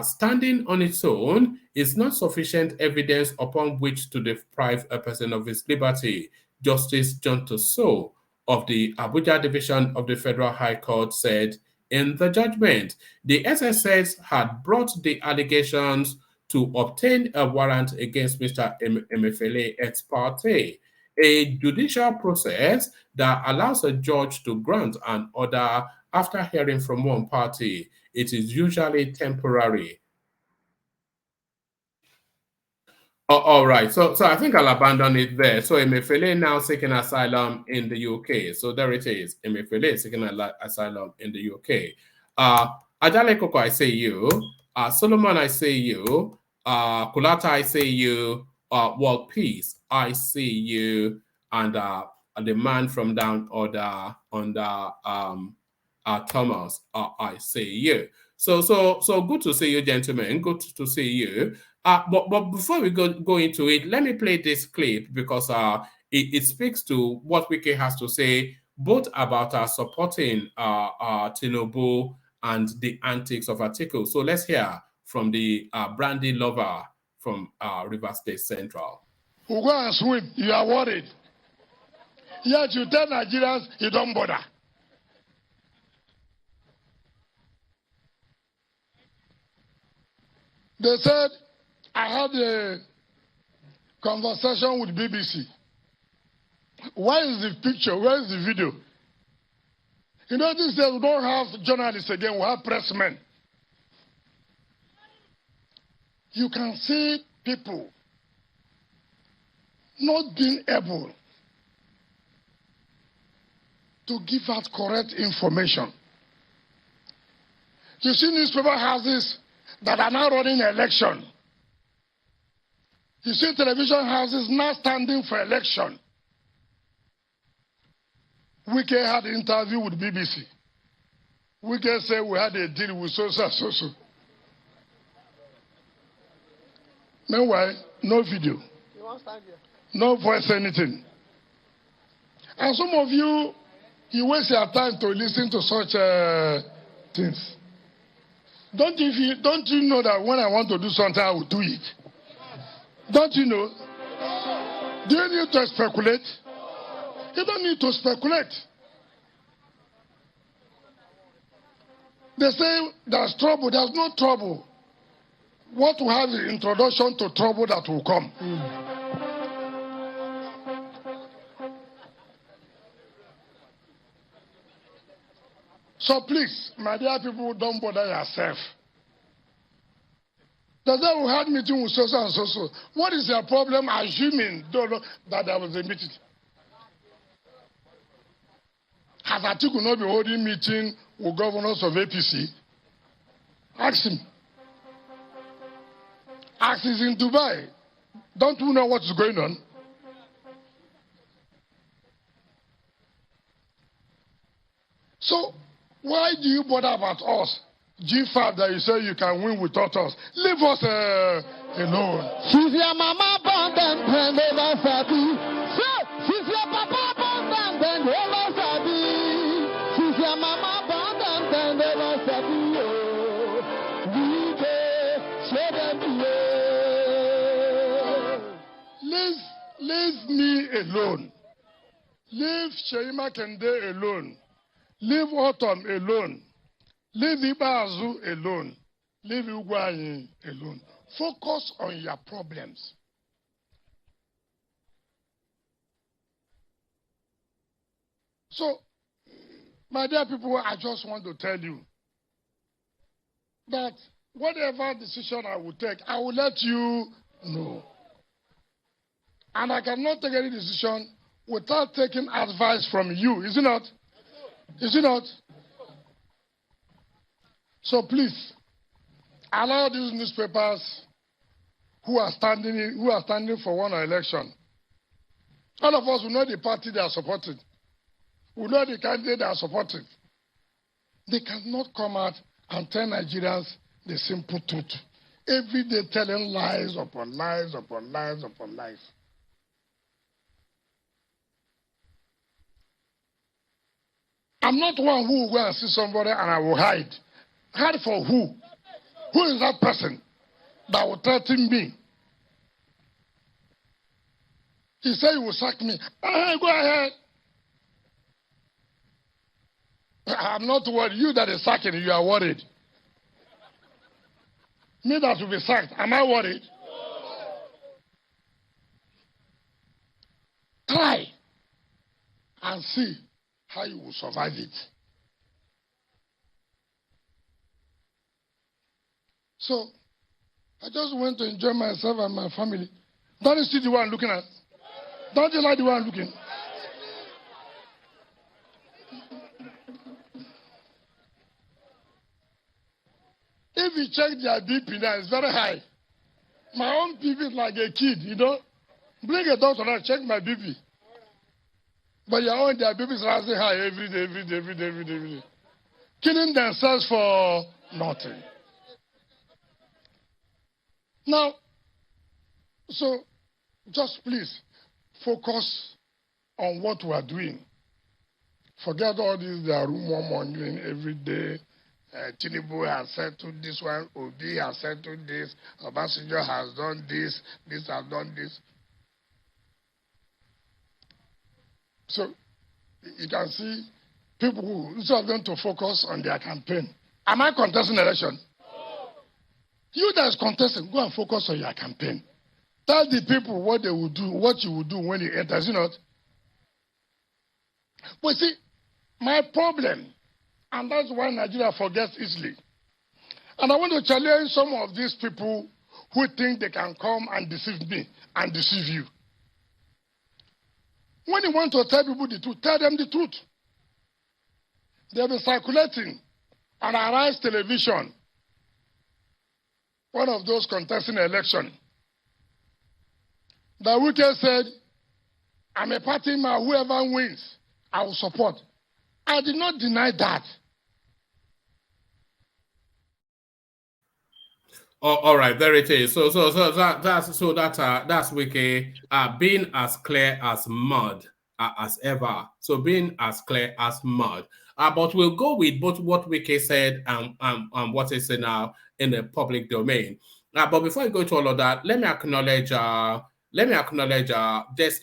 standing on its own is not sufficient evidence upon which to deprive a person of his liberty, Justice John Toso of the Abuja Division of the Federal High Court said in the judgment. The SSS had brought the allegations to obtain a warrant against Mr. Emefiele ex parte, a judicial process that allows a judge to grant an order after hearing from one party. It is usually temporary. All right, so I think I'll abandon it there. So Emefiele now seeking asylum in the UK. So there it is. Emefiele seeking asylum in the UK. Ajale Koko, I say you. Solomon, I say you. Kulata, I say you. World Peace, I see you. And the man from down under Thomas, I see you. So good to see you, gentlemen. Good to see you. But before we go into it, let me play this clip because it speaks to what Wike has to say, both about supporting Tinubu and the antics of Atiku. So let's hear from the brandy lover from River State Central. We'll go and swim. You are worried. Yet you tell Nigerians you don't bother. They said, I had a conversation with BBC. Where is the picture? Where is the video? You know, these days we don't have journalists again, we have pressmen. You can see people not being able to give out correct information. You see newspaper houses that are now running election. You see television houses now standing for election. Wike had an interview with BBC. Wike said we had a deal with so. Meanwhile, no video. No voice, anything. And some of you waste your time to listen to such things. Don't you know that when I want to do something, I will do it? Don't you know? Do you need to speculate? You don't need to speculate. They say there's trouble. There's no trouble. What we have is introduction to trouble that will come. So please, my dear people, don't bother yourself. The day we had meeting with so and so. What is your problem assuming that there was a meeting? Has Atiku not been holding meeting with governors of APC? Ask him. Ask he's in Dubai. Don't you know what is going on? So, why do you bother about us? G5 that you say you can win without us. Leave us alone. She's your mama born and never sabi. She's your papa born and never sabi. She's your mama born and never sabi. Leave me alone. Leave Sheima Kende alone. Leave Autumn alone. Leave Ibazu alone. Leave Ugwanyi alone. Focus on your problems. So, my dear people, I just want to tell you that whatever decision I will take, I will let you know. And I cannot take any decision without taking advice from you. Is it not? Is it not? So please, allow these newspapers who are standing for one election. All of us will know the party they are supporting. We know the candidate they are supporting. They cannot come out and tell Nigerians the simple truth. Every day telling lies upon lies upon lies upon lies. I'm not one who will go and see somebody and I will hide. Hide for who? Who is that person that will threaten me? He said he will sack me. Go ahead. I'm not worried. You that is sacking, you are worried. Me that will be sacked, am I worried? Try and see how you will survive it. So, I just went to enjoy myself and my family. Don't you see the one looking at? Don't you like the one looking? If you check their BP now, it's very high. My own BP is like a kid, you know. Bring a doctor and check my BP. But your own, their BP is rising high every day. Killing themselves for nothing. Now, so just please focus on what we are doing. Forget all this, they are rumor mongering every day. Tinubu has settled this one, Obi has settled this, Obasanjo has done this has done this. So you can see people who, instead of them to focus on their campaign. Am I contesting election? You that is contesting, go and focus on your campaign. Tell the people what they will do, what you will do when you enter, is it not? But see, my problem, and that's why Nigeria forgets easily. And I want to challenge some of these people who think they can come and deceive me and deceive you. When you want to tell people the truth, tell them the truth. They've been circulating on Arise Television, one of those contesting election. The Wike said, I'm a party man, whoever wins, I will support. I did not deny that. Oh, all right, there it is. So that's Wike being as clear as mud as ever. So being as clear as mud. But we'll go with both what Wike said and what is now in the public domain. But before I go to all of that, let me acknowledge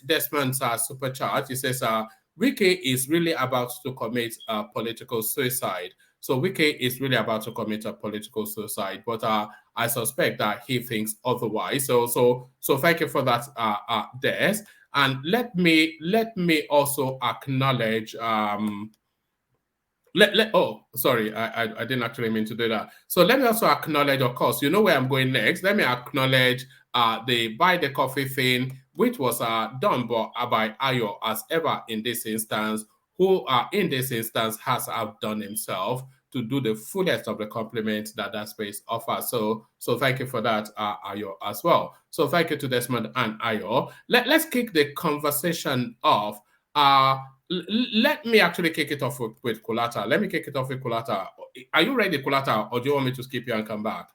Desmond's super chat. He says Wike is really about to commit political suicide. So Wike is really about to commit a political suicide, but I suspect that he thinks otherwise. So thank you for that, Des. And let me also acknowledge oh, sorry, I didn't actually mean to do that. So let me also acknowledge, of course, you know where I'm going next. Let me acknowledge the buy the coffee thing, which was done by Ayo as ever in this instance, who in this instance has outdone himself to do the fullest of the compliment that space offers. So thank you for that, Ayo, as well. So thank you to Desmond and Ayo. Let's kick the conversation off. Let me actually kick it off with Kulata. Let me kick it off with Kulata. Are you ready, Kulata, or do you want me to skip you and come back?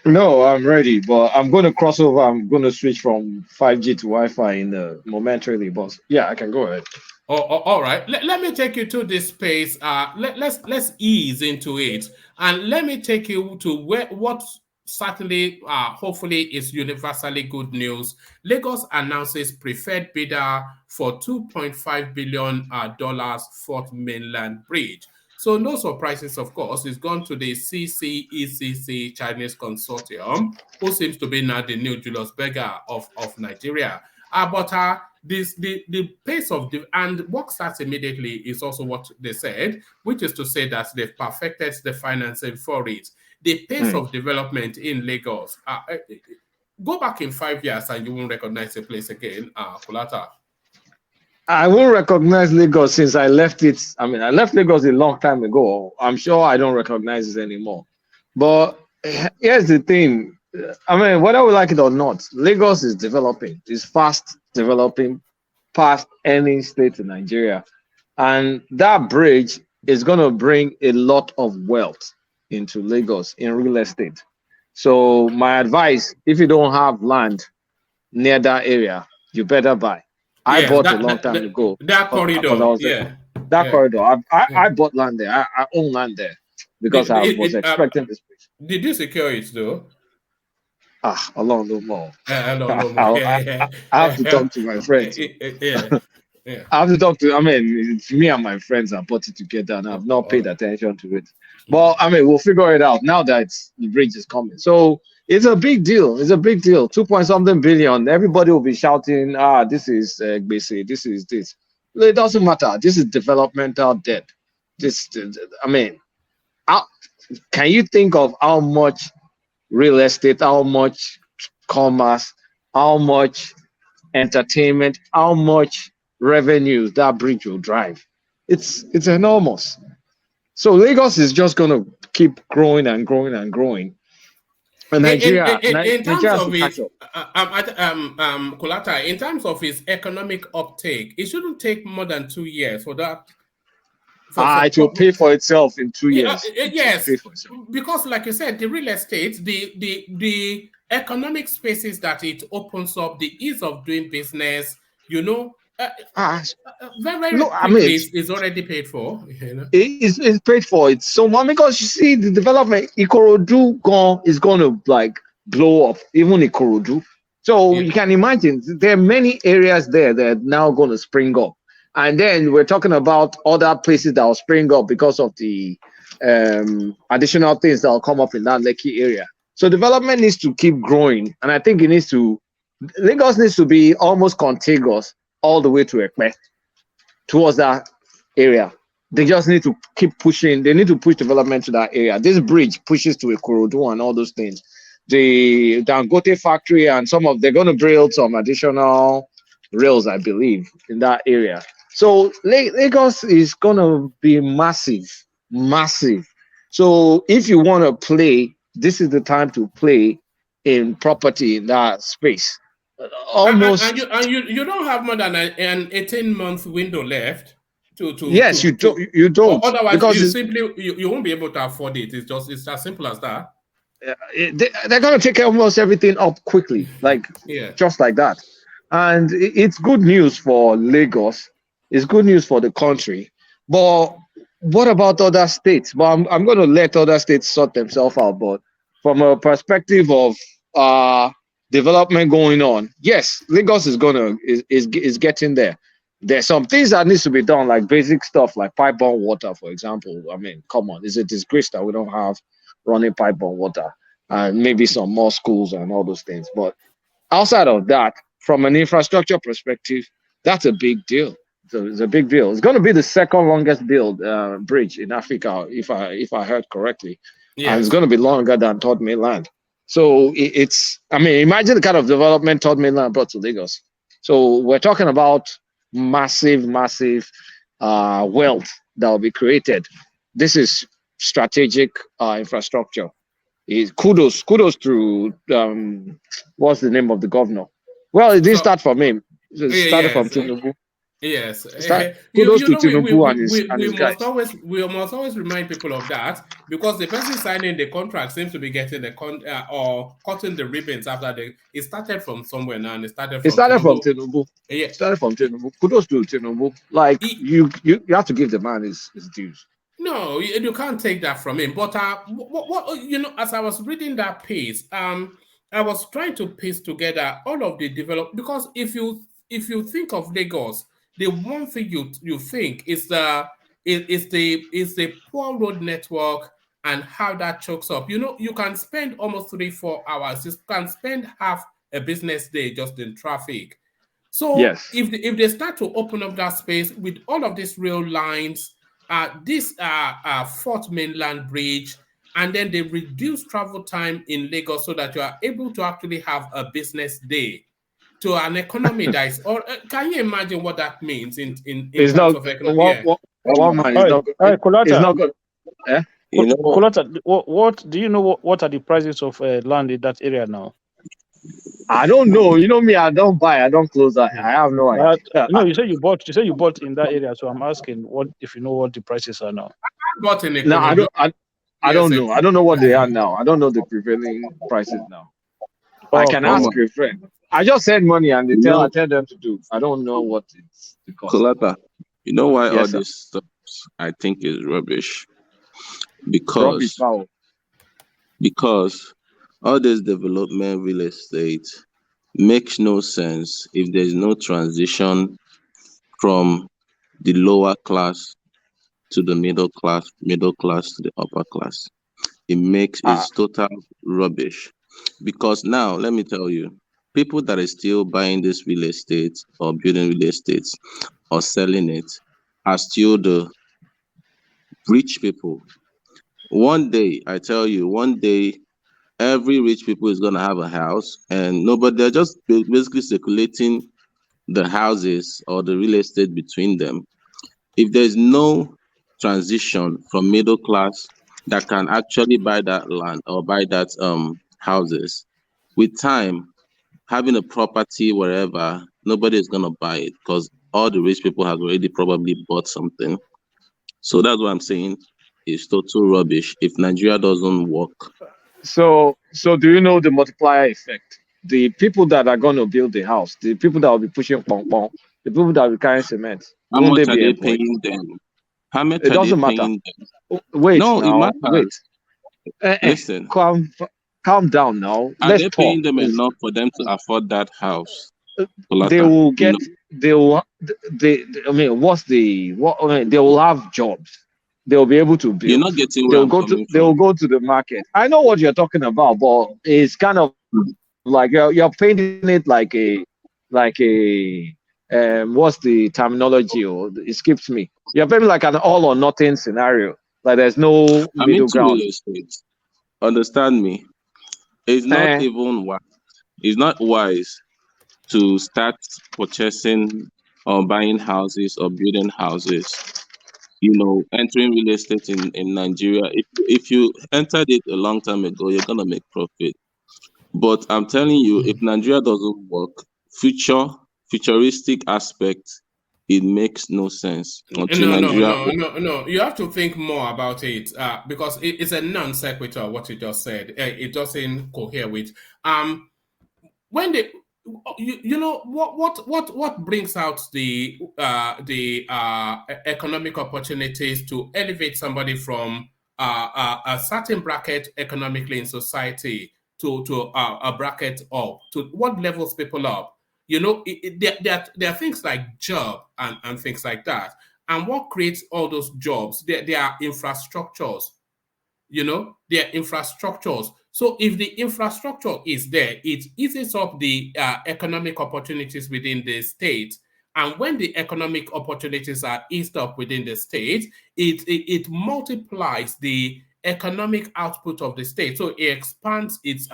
No, I'm ready, but I'm going to cross over. I'm going to switch from 5G to Wi-Fi momentarily, but yeah, I can go ahead. Oh, all right. Let me take you to this space. Let's ease into it, and let me take you to what certainly, hopefully, is universally good news. Lagos announces preferred bidder for $2.5 billion Fourth Mainland Bridge. So no surprises, of course. It's gone to the CCECC Chinese Consortium, who seems to be now the new Julius Berger of Nigeria. But the pace of and what starts immediately is also what they said, which is to say that they've perfected the financing for it. The pace of development in Lagos, go back in 5 years and you won't recognize the place again, Kulata. I won't recognize Lagos since I left it. I mean, I left Lagos a long time ago. I'm sure I don't recognize it anymore. But here's the thing. I mean, whether we like it or not, Lagos is developing. It's fast developing past any state in Nigeria. And that bridge is going to bring a lot of wealth into Lagos in real estate. So my advice, if you don't have land near that area, you better buy. I bought a long time ago. That corridor, That corridor. I bought land there. I own land there because I was expecting this place. Did you secure it though? Along no more. I have to talk to my friends. I have to talk to. I mean, it's me and my friends have bought it together, and I've not paid attention to it. But I mean, we'll figure it out now that the bridge is coming. So it's a big deal. It's a big deal. 2.something billion. Everybody will be shouting, this is basic. This is this. It doesn't matter. This is developmental debt. I mean, can you think of how much real estate, how much commerce, how much entertainment, how much revenue that bridge will drive? It's enormous. So Lagos is just going to keep growing and growing and growing. And Nigeria, in terms of its, Kulata, in terms of its economic uptake, it shouldn't take more than 2 years for that. It will pay for itself in 2 years. Yes, because like you said, the real estate, the economic spaces that it opens up, the ease of doing business, very quickly is already paid for. It's paid for. It's so much because you see the development. Ikorodu is going to like blow up, even Ikorodu. So you can imagine there are many areas there that are now going to spring up. And then we're talking about other places that will spring up because of the additional things that will come up in that Lekki area. So development needs to keep growing. And I think Lagos needs to be almost contiguous all the way to Ekpe, towards that area. They just need to keep pushing. They need to push development to that area. This bridge pushes to Ikorodu and all those things. The Dangote factory and they're going to build some additional rails, I believe, in that area. So Lagos is going to be massive. So if you want to play, this is the time to play in property in that space. Almost. And you don't have more than an 18-month window left to. Yes, you don't. Otherwise, because you won't be able to afford it. It's as simple as that. They're going to take almost everything up quickly, just like that. and it's good news for Lagos. It's good news for the country. But what about other states? But I'm going to let other states sort themselves out. But from a perspective of development going on, yes, Lagos is getting there. There's some things that needs to be done, like basic stuff, like pipe-borne water, for example. I mean, come on, it's a disgrace that we don't have running pipe-borne water, and maybe some more schools and all those things. But outside of that, from an infrastructure perspective, that's a big deal. So it's a big deal. It's going to be the second longest built bridge in Africa, if I heard correctly, and it's going to be longer than Third Mainland. So it's, I mean, imagine the kind of development Third Mainland brought to Lagos. So we're talking about massive wealth that will be created. This is strategic infrastructure. Kudos to what's the name of the governor? Well, it didn't start from him. It started from Tinubu. Yes. Kudos to Tinubu and his guys. We must always remind people of that, because the person signing the contract seems to be getting the or cutting the ribbons after it started from somewhere now, and it started from Tinubu. Yeah. It started from Tinubu. Kudos to Tinubu. Like you have to give the man his dues. No, you can't take that from him. But what you know, as I was reading that piece, I was trying to piece together all of the development, because if you think of Lagos, the one thing you think is the poor road network and how that chokes up. You know, you can spend almost 3-4 hours. You can spend half a business day just in traffic. So yes, if they start to open up that space with all of these rail lines, this Fourth Mainland Bridge, and then they reduce travel time in Lagos so that you are able to actually have a business day to an economy that is, or can you imagine what that means in terms of economy? It's not good. Eh? You know, Kolata, what do you know? What are the prices of land in that area now? I don't know. You know me, I don't buy. I don't close that. I have no idea. No, you say you bought. You say you bought in that area. So I'm asking, what if you know what the prices are now? Bought in no, I don't. I don't know. I don't know what they are now. I don't know the prevailing prices now. I can ask a friend. I just send money and I tell them to do. I don't know what it's the cost. Kolata, you know why all this stuff I think is rubbish? Because all this development real estate makes no sense if there's no transition from the lower class to the middle class to the upper class. It's total rubbish. Because now, let me tell you, people that are still buying this real estate or building real estate or selling it are still the rich people. One day, I tell you, every rich people is going to have a house, and they're just basically circulating the houses or the real estate between them. If there's no transition from middle class that can actually buy that land or buy that houses, with time, having a property wherever, nobody is going to buy it because all the rich people have already probably bought something. So that's what I'm saying. It's total rubbish if Nigeria doesn't work. So do you know the multiplier effect? The people that are going to build the house, the people that will be pushing pong pong, the people that will be carrying cement, how much are they paying them? How much it doesn't matter. Wait, no, it matters. Wait. Listen, calm down now. Are they paying them enough for them to afford that house? They will get. They will. They will have jobs. They will be able to build. You're not getting. They will go to the market. I know what you're talking about, but it's kind of like you're painting it like a what's the terminology? Or it skips me. You're painting like an all or nothing scenario. Like there's no middle ground. Understand me? It's not even wise. It's not wise to start purchasing or buying houses or building houses. Entering real estate in Nigeria. If you entered it a long time ago, you're gonna make profit. But I'm telling you, if Nigeria doesn't work, futuristic aspect, it makes no sense. No. You have to think more about it because it's a non sequitur. What you just said, it doesn't cohere with you know what brings out the economic opportunities to elevate somebody from a certain bracket economically in society to a bracket up, to what levels people up. You know, there are things like job and things like that. And what creates all those jobs? There are infrastructures. You know, their infrastructures. So if the infrastructure is there, it eases up the economic opportunities within the state. And when the economic opportunities are eased up within the state, it multiplies the economic output of the state. So it expands its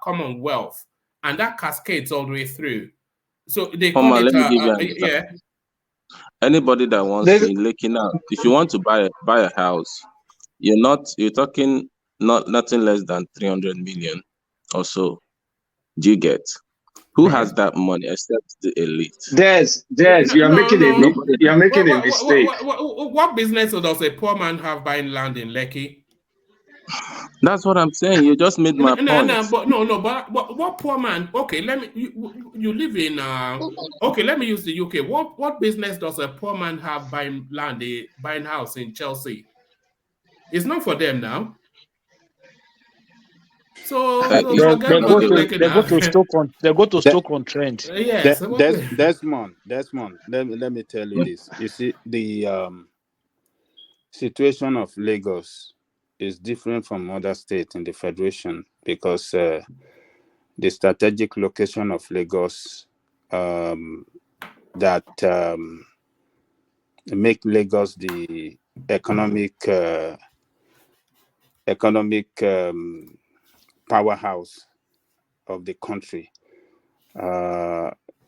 commonwealth, and that cascades all the way through. So they call Let me it, give you an yeah. example. Anybody that wants to looking out, if you want to buy a house, you're talking nothing less than 300 million or so. Do you get? Who has that money except the elite? You're making a mistake. What business does a poor man have buying land in Lekki? That's what I'm saying. You just made my point. But what poor man? Okay, you live in okay, let me use the UK. What business does a poor man have buying land, buying house in Chelsea? It's not for them now. So they go to Stoke-on-Trent. Yes, Desmond. Let me tell you this. You see, the situation of Lagos is different from other states in the Federation because the strategic location of Lagos that make Lagos the economic powerhouse of the country.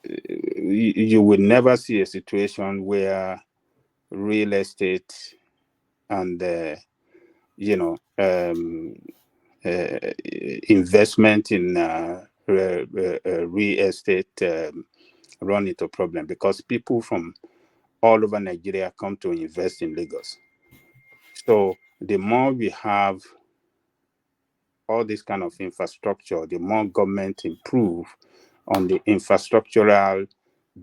You will never see a situation where real estate and investment in real estate run into problem because people from all over Nigeria come to invest in Lagos. So the more we have all this kind of infrastructure, the more government improve on the infrastructural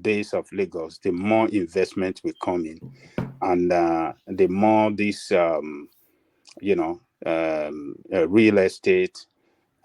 base of Lagos, the more investment will come in, and the more this real estate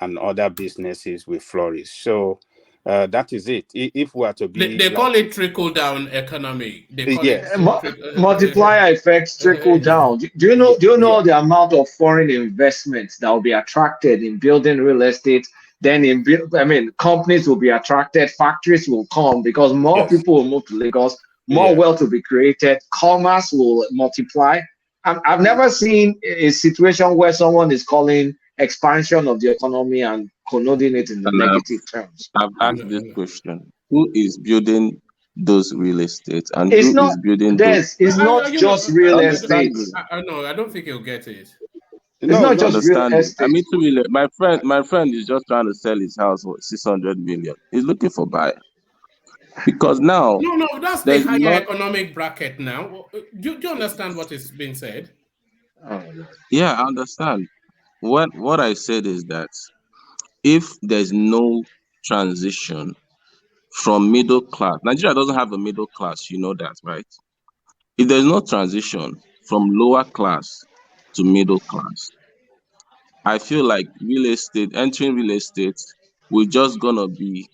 and other businesses will flourish. So that is it. If we are to be, they call it trickle down economy. They call it multiplier effects, trickle down. Do you know the amount of foreign investments that will be attracted in building real estate? Then companies will be attracted, factories will come because more people will move to Lagos, more wealth will be created, commerce will multiply. I've never seen a situation where someone is calling expansion of the economy and connoting it in the negative terms. I've asked this question: who is building those real estate, and it's who not, is building those? It's not just real estate. I don't think you'll get it. It's not just real estate. I mean, my friend is just trying to sell his house for 600 million. He's looking for buyer because now. No, that's the higher economic bracket now. Do you understand what is being said? Yeah, I understand. What I said is that if there's no transition from middle class, Nigeria doesn't have a middle class, you know that, right? If there's no transition from lower class to middle class, I feel like entering real estate, we're just gonna be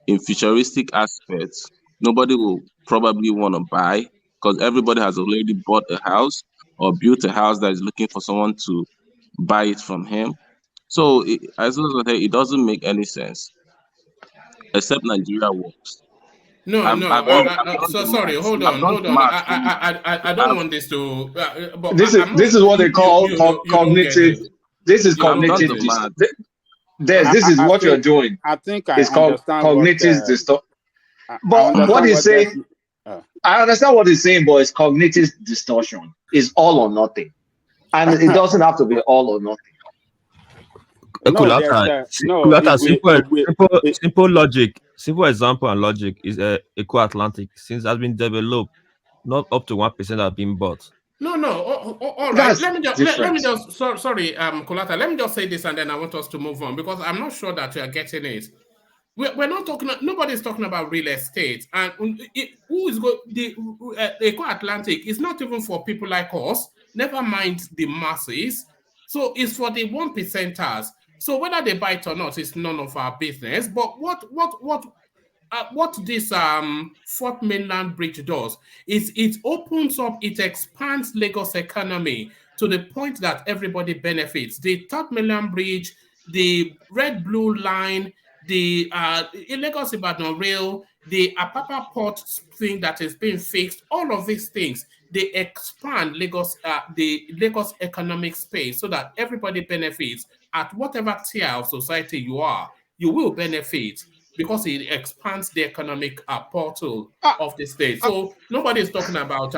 in futuristic aspects. Nobody will probably want to buy because everybody has already bought a house or built a house that is looking for someone to buy it from him. So as I say, it doesn't make any sense, except Nigeria works. Sorry, hold on. I don't want this to. But this is what they call cognitive. This is cognitive. This is what you're doing. I think it's called cognitive distortion. But what he's saying, I understand what he's saying, but it's cognitive distortion. It's all or nothing, and it doesn't have to be all or nothing. Simple logic. Simple example and logic is Eco Atlantic, since it has been developed, not up to 1% have been bought. No. All right. Let me just. Sorry, Kolata. Let me just say this, and then I want us to move on because I'm not sure that you are getting it. we're not talking. Nobody's talking about real estate, and who is going? The Eco Atlantic is not even for people like us. Never mind the masses. So it's for the 1%ers. So whether they buy it or not is none of our business. But what this Fourth Mainland Bridge does is it opens up, it expands Lagos economy to the point that everybody benefits. The Third Mainland Bridge, the Red Blue Line, the Lagos Ibadan Rail, the Apapa Port thing that is being fixed, all of these things, they expand Lagos, the Lagos economic space so that everybody benefits. At whatever tier of society you are, you will benefit because it expands the economic portal of the state. So nobody is talking about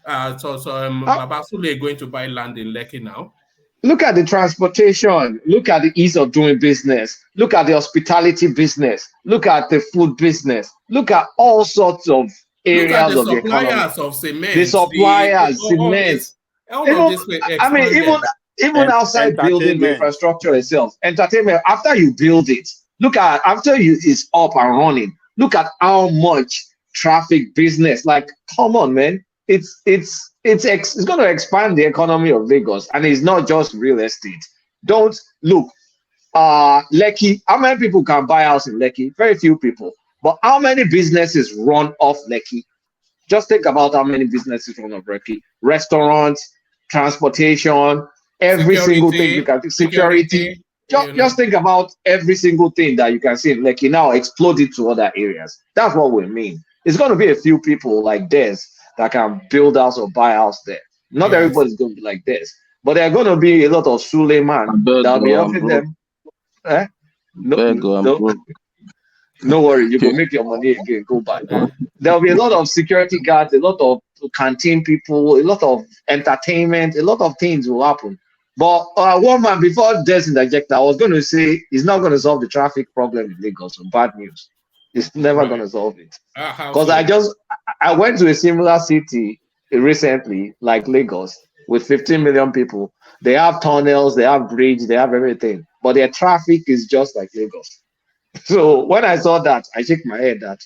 Babasule going to buy land in Lekki now. Look at the transportation. Look at the ease of doing business. Look at the hospitality business. Look at the food business. Look at all sorts of areas of the economy. Of cement. The suppliers, cement. Even outside building the infrastructure itself, entertainment. After you build it, it's up and running. Look at how much traffic, business. Like, come on, man. It's going to expand the economy of Lagos, and it's not just real estate. Don't look. Lekki. How many people can buy a house in Lekki? Very few people. But how many businesses run off Lekki? Just think about how many businesses run off Lekki. Restaurants, transportation, every single thing you can. Security. Just think about every single thing that you can see in Lekki now exploded to other areas. That's what we mean. It's going to be a few people like this that can build house or buy house there. Not everybody's going to be like this, but there are going to be a lot of Suleiman that'll be helping them. No worry, you can make your money again. Go back. There'll be a lot of security guards, a lot of canteen people, a lot of entertainment, a lot of things will happen. But one man, before this interject, I was going to say it's not going to solve the traffic problem in Lagos. So bad news. It's never going to solve it. Because I went to a similar city recently, like Lagos, with 15 million people. They have tunnels, they have bridge, they have everything. But their traffic is just like Lagos. So when I saw that, I shook my head that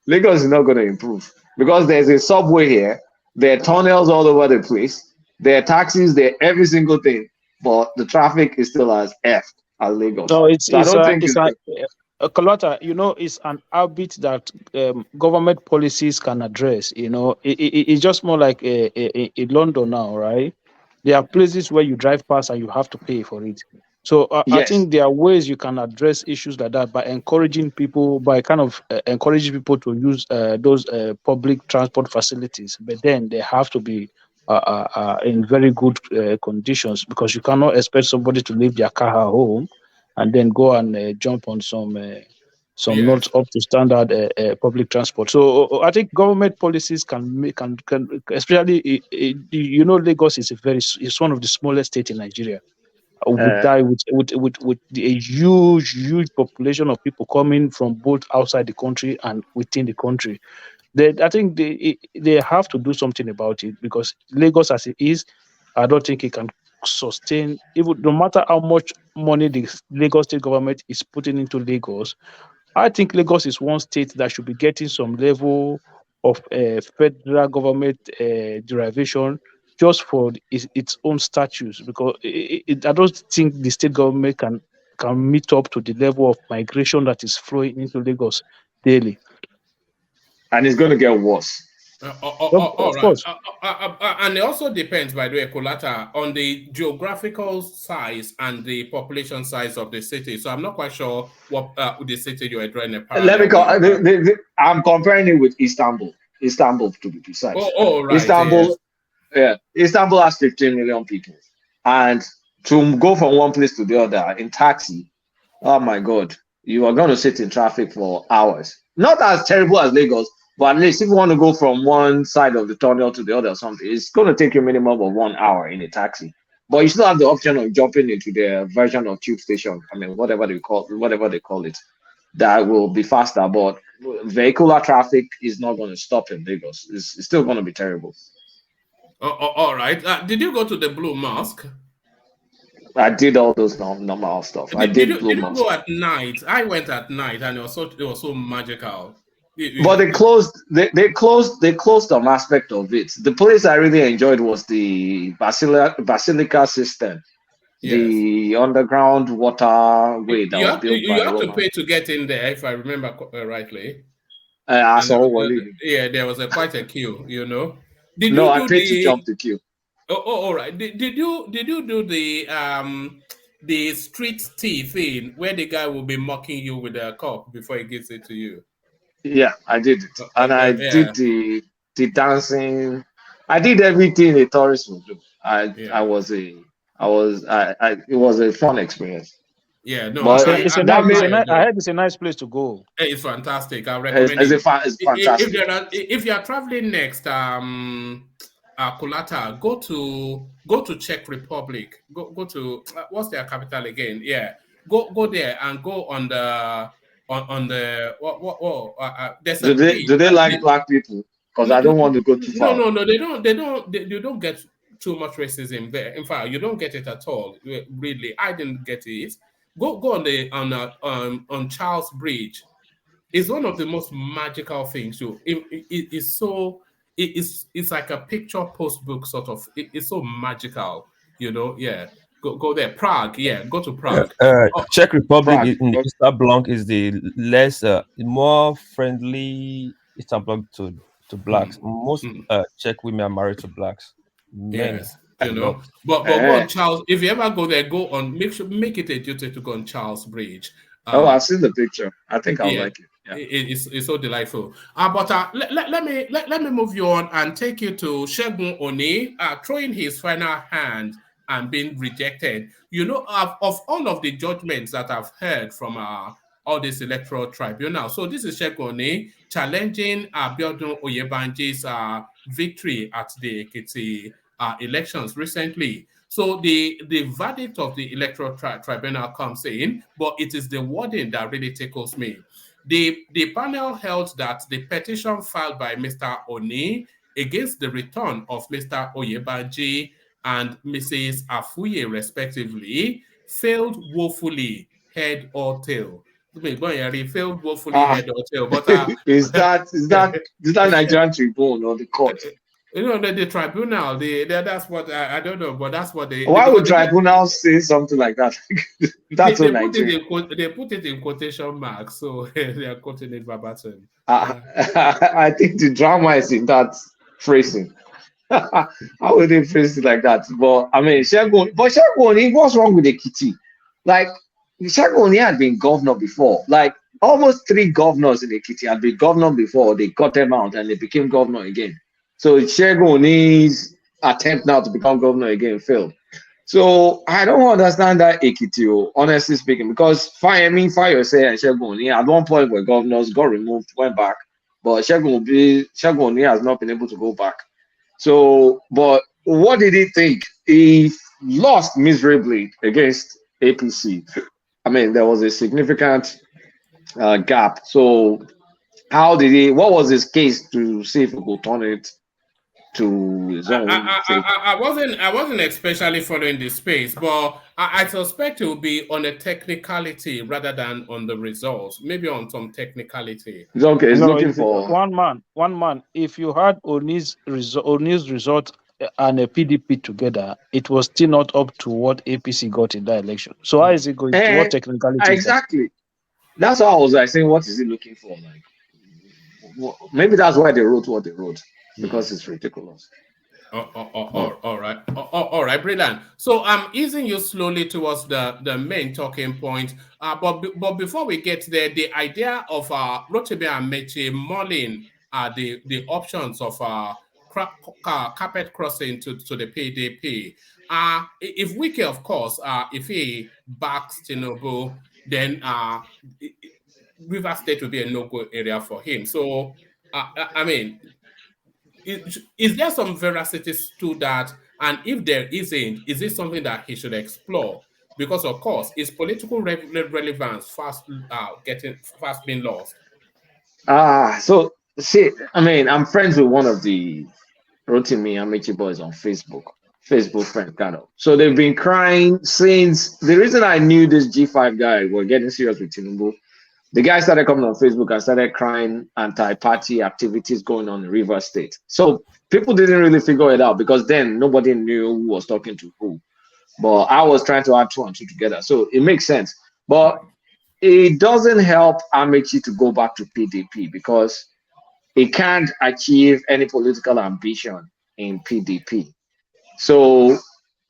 Lagos is not going to improve. Because there's a subway here, there are tunnels all over the place, there are taxis, there are every single thing. But the traffic is still as F as Lagos. No, Carlotta, it's an habit that government policies can address. It's just more like in London now, right? There are places where you drive past and you have to pay for it. So I think there are ways you can address issues like that by encouraging people, encouraging people to use those public transport facilities. But then they have to be in very good conditions, because you cannot expect somebody to leave their car at home and then go and jump on some not up to standard public transport. So I think government policies can especially Lagos is one of the smallest states in Nigeria. With a huge population of people coming from both outside the country and within the country. I think they have to do something about it, because Lagos as it is, I don't think it can sustain, even no matter how much money the Lagos state government is putting into Lagos. I think Lagos is one state that should be getting some level of federal government derivation just for its own statutes, because I don't think the state government can meet up to the level of migration that is flowing into Lagos daily. And it's going to get worse. Of course. And it also depends, by the way, Kolata, on the geographical size and the population size of the city. So I'm not quite sure what the city you are drawing a parallel. I'm comparing it with Istanbul. Istanbul, to be precise. Right. Istanbul, Istanbul has 15 million people. And to go from one place to the other in taxi, oh my God, you are going to sit in traffic for hours. Not as terrible as Lagos, but at least if you want to go from one side of the tunnel to the other or something, it's going to take you a minimum of 1 hour in a taxi. But you still have the option of jumping into their version of tube station. I mean, whatever they call it, that will be faster. But vehicular traffic is not going to stop in Lagos. It's still going to be terrible. All right. Did you go to the Blue Mosque? I did all those normal stuff. I did Did you most. go at night? I went at night, and it was so magical. But they closed. They closed some aspect of it. The place I really enjoyed was the Basilica system, the underground water way that was built by you have to Romans. pay to get in there, if I remember rightly. I saw there was quite a queue. You know. Did no, you I do paid to jump the queue. Oh, all right. Did you do the street tea thing where the guy will be mocking you with a cup before he gives it to you? Yeah, I did it, and I did the dancing. I did everything a tourist would do. It was a fun experience. Yeah, no, but I heard it's a nice place to go. It's fantastic. I recommend it. It's fantastic. If you are traveling next, Kulata, go to Czech Republic. Go to what's their capital again? Yeah, go there and go on the do they like black people? Because I don't want to go too far. No, they don't get too much racism there. In fact, you don't get it at all. Really, I didn't get it. Go on Charles Bridge. It's one of the most magical things. It's like a picture post book sort of. It's so magical, you know. Yeah, go there. Prague, yeah, go to Prague. Czech Republic Prague. in the Eastern Bloc is the more friendly Eastern Bloc to blacks. Most Czech women are married to blacks. Yes, you know. But go on Charles. If you ever go there, go on. Make it a duty to go on Charles Bridge. I've seen the picture. I think I'll like it. Yeah. It's so delightful. But let me move you on and take you to Segun Oni, throwing his final hand and being rejected. You know, of all of the judgments that I've heard from all this electoral tribunal. So this is Segun Oni challenging Abiodun Oyebanji's victory at the Ekiti elections recently. So the verdict of the electoral tribunal comes in, but it is the wording that really tickles me. The panel held that the petition filed by Mr. Oni against the return of Mr. Oyebanji and Mrs. Afuye, respectively, failed woefully, head or tail. Failed woefully, head or tail. But is that Nigerian Tribunal or the court? You know, the tribunal. That's what I don't know, but that's what they. Why would tribunal say something like that? That's they put it in quotation marks, so they are quoting it verbatim. I think the drama is in that phrasing. How would they phrase it like that? But I mean, Segun Oni, what's wrong with Ekiti? Like, Segun Oni had been governor before. Like, almost 3 governors in Ekiti had been governor before. They got them out and they became governor again. So Segun Oni's attempt now to become governor again failed. So I don't understand that Ekiti, honestly speaking, because Fayose and Segun Oni at one point were governors, got removed, went back, but Segun Oni has not been able to go back. So, but what did he think? He lost miserably against APC. I mean, there was a significant gap. So, what was his case to see if he could turn it to his own? I wasn't especially following the space, but I suspect it will be on a technicality rather than on the results. Maybe on some technicality. Okay, he's looking for one man. If you had Oni's result and a PDP together, it was still not up to what APC got in that election. So how is it going to what technicality? Exactly. That's how I was saying, what is he looking for? Like, maybe that's why they wrote what they wrote, because it's ridiculous. All right, brilliant. So I'm easing you slowly towards the main talking point. But before we get there, the idea of Rotimi Amechi mulling the options of carpet crossing to the PDP. If Wike, of course, if he backs Tinubu, then River State will be a no-go area for him. So, I mean, is there some veracity to that? And if there isn't, is it something that he should explore? Because, of course, is political relevance fast being lost? So, see, I mean, I'm friends with one of the Rotimi Amechi boys on Facebook. Facebook friend, kind of. So they've been crying since the reason I knew this G5 guy were getting serious with Tinubu. The guy started coming on Facebook and started crying anti-party activities going on in Rivers State. So people didn't really figure it out because then nobody knew who was talking to who. But I was trying to add 2 and 2 together. So it makes sense. But it doesn't help Amechi to go back to PDP because he can't achieve any political ambition in PDP. So,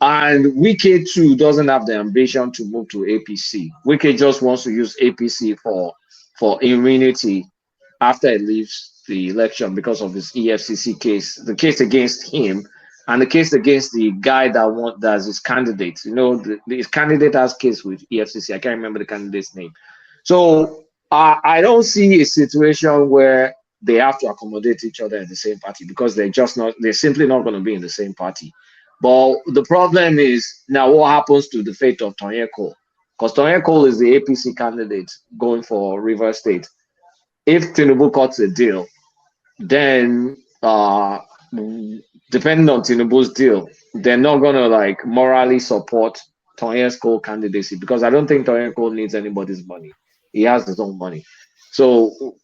and Wike too doesn't have the ambition to move to APC. Wike just wants to use APC for immunity after he leaves the election because of his EFCC case, the case against him, and the case against the guy that's his candidate. You know, his candidate has case with EFCC. I can't remember the candidate's name. So I don't see a situation where they have to accommodate each other in the same party because they're simply not going to be in the same party. But the problem is now what happens to the fate of Tonye Cole? Because Tonye Cole is the APC candidate going for Rivers State. If Tinubu cuts a deal, then depending on Tinubu's deal, they're not going to like morally support Tonye Cole candidacy because I don't think Tonye Cole needs anybody's money. He has his own money. So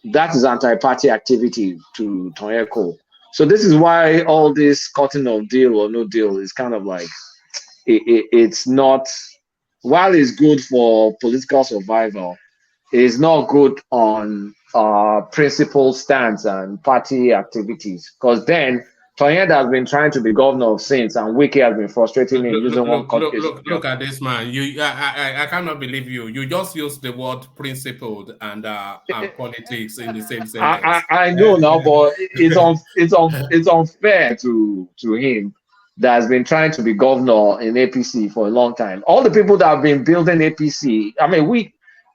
that is anti-party activity to Tonye Cole. So this is why all this cutting of deal or no deal is kind of like, it's not, while it's good for political survival, it's not good on principal stance and party activities. Because then Tonye has been trying to be governor of Saints and Wike has been frustrating him using one cut case. Look at this man. I cannot believe you. You just used the word principled and politics in the same sentence. I know now, but it's unfair to him that has been trying to be governor in APC for a long time. All the people that have been building APC, I mean,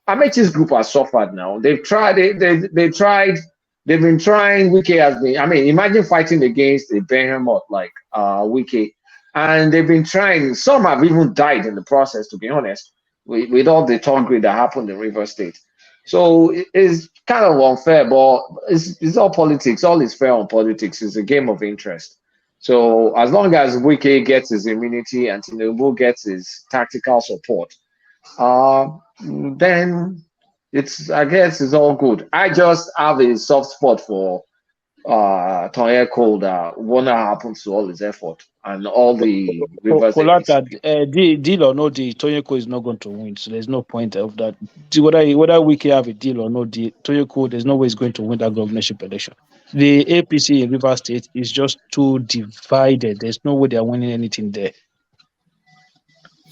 Amechi's group has suffered now. They've tried. They've been trying. Wike has been. I mean, imagine fighting against a behemoth like Wike, and they've been trying. Some have even died in the process. To be honest, with all the tongue that happened in Rivers State, so it's kind of unfair. But it's all politics. All is fair on politics. It's a game of interest. So as long as Wike gets his immunity and Tinubu gets his tactical support, then I guess it's all good. I just have a soft spot for Tonye Cole that wonder happens to all his effort and all the Rivers. Deal or no deal, Tonye Cole is not going to win. So there's no point of that. Whether Wike have a deal or no deal, Tonye Cole, there's no way he's going to win that governorship election. The APC in Rivers State is just too divided. There's no way they're winning anything there.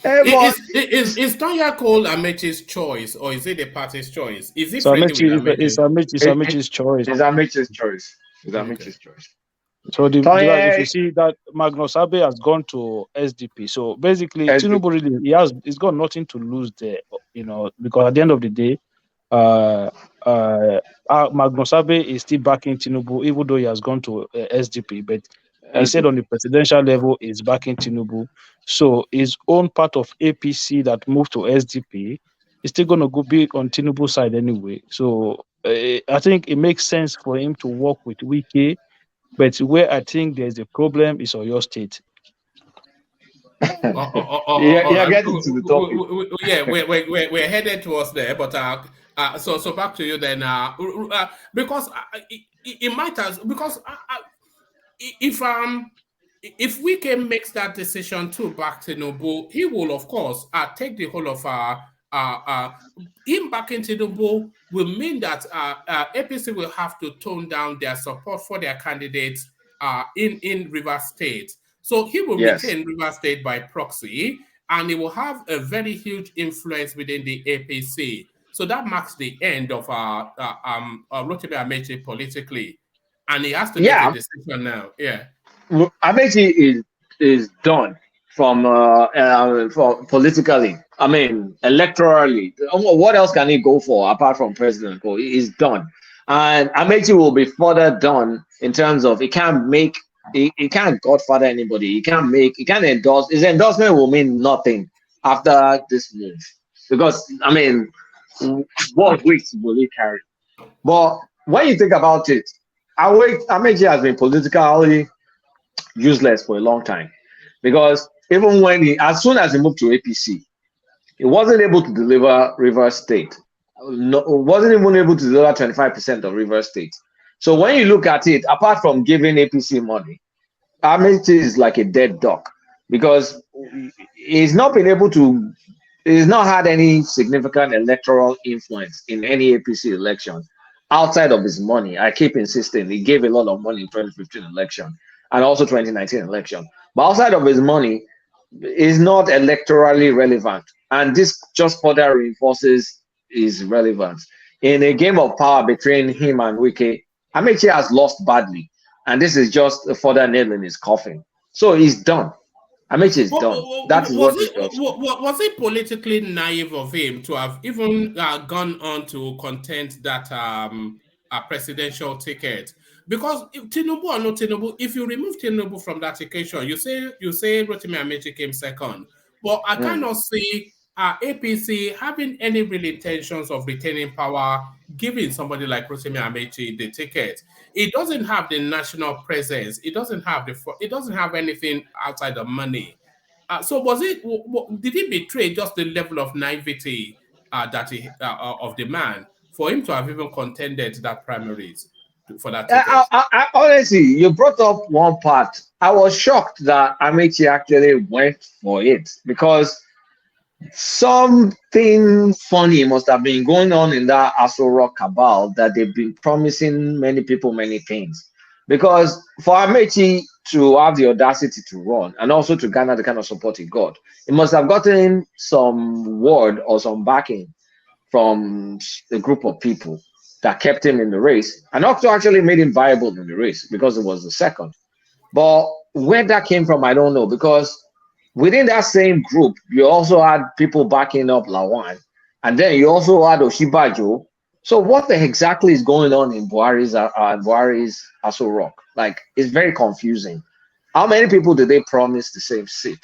Is Tonye Cole Amechi's choice or is it the party's choice? Is it It's Amechi's choice. It's Amechi's choice. It's Amechi's choice. So if you see that Magnus Abe has gone to SDP, so basically Tinubu really he's got nothing to lose there, you know, because at the end of the day, Magnus Abe is still backing Tinubu, even though he has gone to SDP, but he said on the presidential level is backing Tinubu. So his own part of APC that moved to SDP is still going to be on Tinubu's side anyway. So I think it makes sense for him to work with Wike, but where I think there's a problem is Oyo State. Getting to the topic. Yeah, we're headed towards there, but so back to you then, because it might as because if Wike makes that decision to back Tinubu, he will of course take the whole of him backing Tinubu will mean that APC will have to tone down their support for their candidates in Rivers State. So he will retain Rivers State by proxy, and he will have a very huge influence within the APC. So that marks the end of Rotimi Amechi politically, and he has to make a decision now. Yeah, Amechi is done from politically. I mean, electorally. What else can he go for apart from president? He's done, and Amechi will be further done in terms of he can't godfather anybody. He can't endorse. His endorsement will mean nothing after this move because I mean, what weight will he carry? But when you think about it, Amechi has been politically useless for a long time, because even when as soon as he moved to APC, he wasn't able to deliver Rivers State. No, wasn't even able to deliver 25% of Rivers State. So when you look at it, apart from giving APC money, Amechi is like a dead duck, because he's not been able to, he's not had any significant electoral influence in any APC election outside of his money. I keep insisting he gave a lot of money in 2015 election and also 2019 election, but outside of his money is not electorally relevant, and this just further reinforces his relevance. In a game of power between him and Wike, Amechi has lost badly, and this is just a further nail in his coffin. So he's done. Amechi is done. That is what it does. Was it politically naive of him to have even gone on to contend that presidential ticket? Because if Tinubu or no Tinubu, if you remove Tinubu from that equation, you say Rotimi Amechi came second, but I cannot see APC having any real intentions of retaining power, giving somebody like Rotimi Amechi the ticket. It doesn't have the national presence. It doesn't have anything outside of money. So did he betray just the level of naivety of the man for him to have even contended that primaries for that ticket? Honestly, you brought up one part. I was shocked that Amechi actually went for it, because something funny must have been going on in that Aso Rock cabal, that they've been promising many people many things. Because for Amechi to have the audacity to run and also to garner the kind of support he got, he must have gotten some word or some backing from a group of people that kept him in the race, and also actually made him viable in the race because it was the second. But where that came from, I don't know, because within that same group, you also had people backing up Lawan, and then you also had Oshibajo. So what exactly is going on in Buhari's Aso Rock? Like, it's very confusing. How many people did they promise the same seat?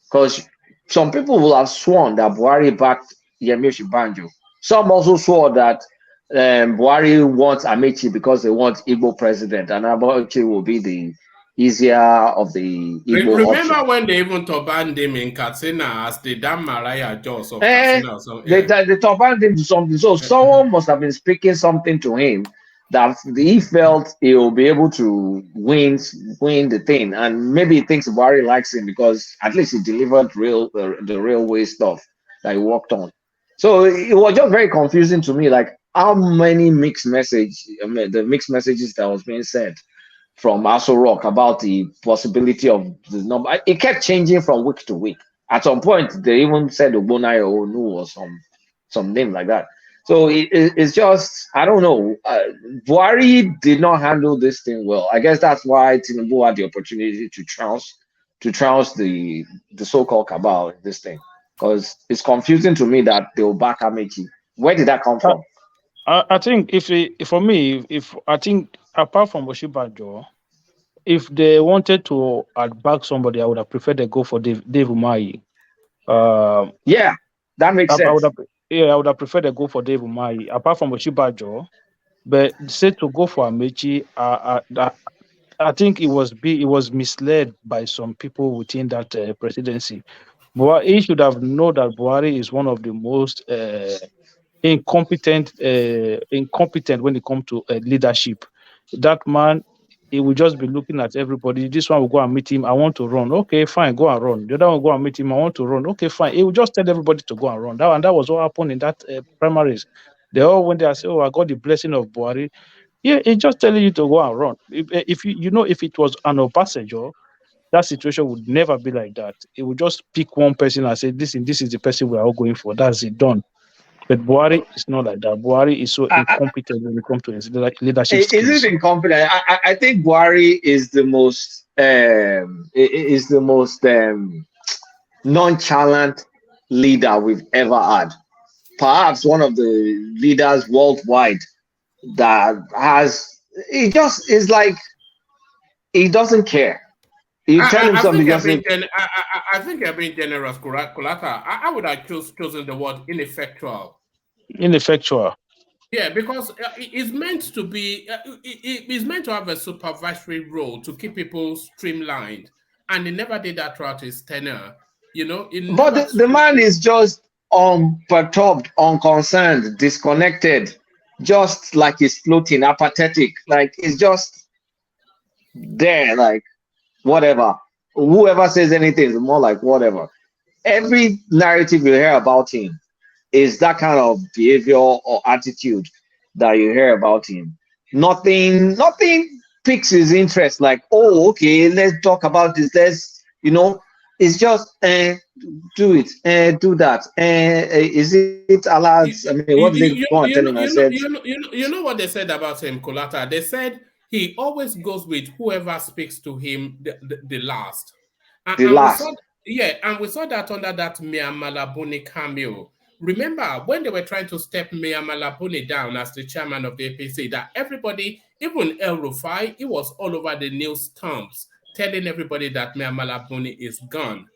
Because some people will have sworn that Buhari backed Yemi Oshibanjo. Some also swore that Buhari wants Amechi because they want Igbo president, and Amechi will be the easier of the Igbo Remember option. when they even banned him in Katsina as the damn Mariah Joss of Katsina or something? They banned him to something. So someone must have been speaking something to him that he felt he will be able to win the thing, and maybe he thinks Buhari likes him because at least he delivered the railway stuff that he worked on. So it was just very confusing to me, like how many the mixed messages that was being sent from Aso Rock about the possibility of the number. It kept changing from week to week. At some point, they even said Ogbonai or Onu or some name like that. So it's just, I don't know. Buhari did not handle this thing well. I guess that's why Tinubu had the opportunity to trounce the so-called cabal in this thing. Because it's confusing to me that they will back Amechi. Where did that come from? I think I think apart from Oshibajo, if they wanted to back somebody, I would have preferred they go for Dave Umahi. Yeah, that makes sense. I would have preferred they go for Dave Umahi, apart from Oshibajo. But say to go for Amechi, I think it was misled by some people within that presidency. But he should have known that Buhari is one of the most incompetent when it comes to leadership. That man, he will just be looking at everybody. This one will go and meet him. I want to run. Okay, fine, go and run. The other one will go and meet him. I want to run. Okay, fine. He will just tell everybody to go and run. That was what happened in that primaries. They all went there and said, "Oh, I got the blessing of Buhari." Yeah, he's just telling you to go and run. If if it was an Obasanjo, that situation would never be like that. It would just pick one person and say, this is the person we are all going for. That's it, done. But Buhari is not like that. Buhari is so incompetent when it comes to his leadership skills. Is it incompetent? I think Buhari is the most nonchalant leader we've ever had. Perhaps one of the leaders worldwide that he just is like, he doesn't care. You tell him something. I think you're being generous, Kulata. I would have chosen the word ineffectual. Ineffectual. Yeah, because it's meant to be, it's meant to have a supervisory role to keep people streamlined, and he never did that throughout his tenure. You know, it But never. the man is just unperturbed, unconcerned, disconnected, just like he's floating, apathetic. Like he's just there, like whatever. Whoever says anything is more like whatever. Every narrative you hear about him is that kind of behavior or attitude that you hear about him. Nothing piques his interest. Like, oh, okay, let's talk about this. It's just do it, do that. Is it allowed? I mean, what did they go and tell him? I said, You know what they said about him, Kolata? They said he always goes with whoever speaks to him the last. the And we last. saw, yeah, and we saw that under that Mia Malabuni cameo. Remember when they were trying to step Mia Malabuni down as the chairman of the APC, that everybody, even El Rufai, he was all over the news stumps telling everybody that Mia Malabuni is gone.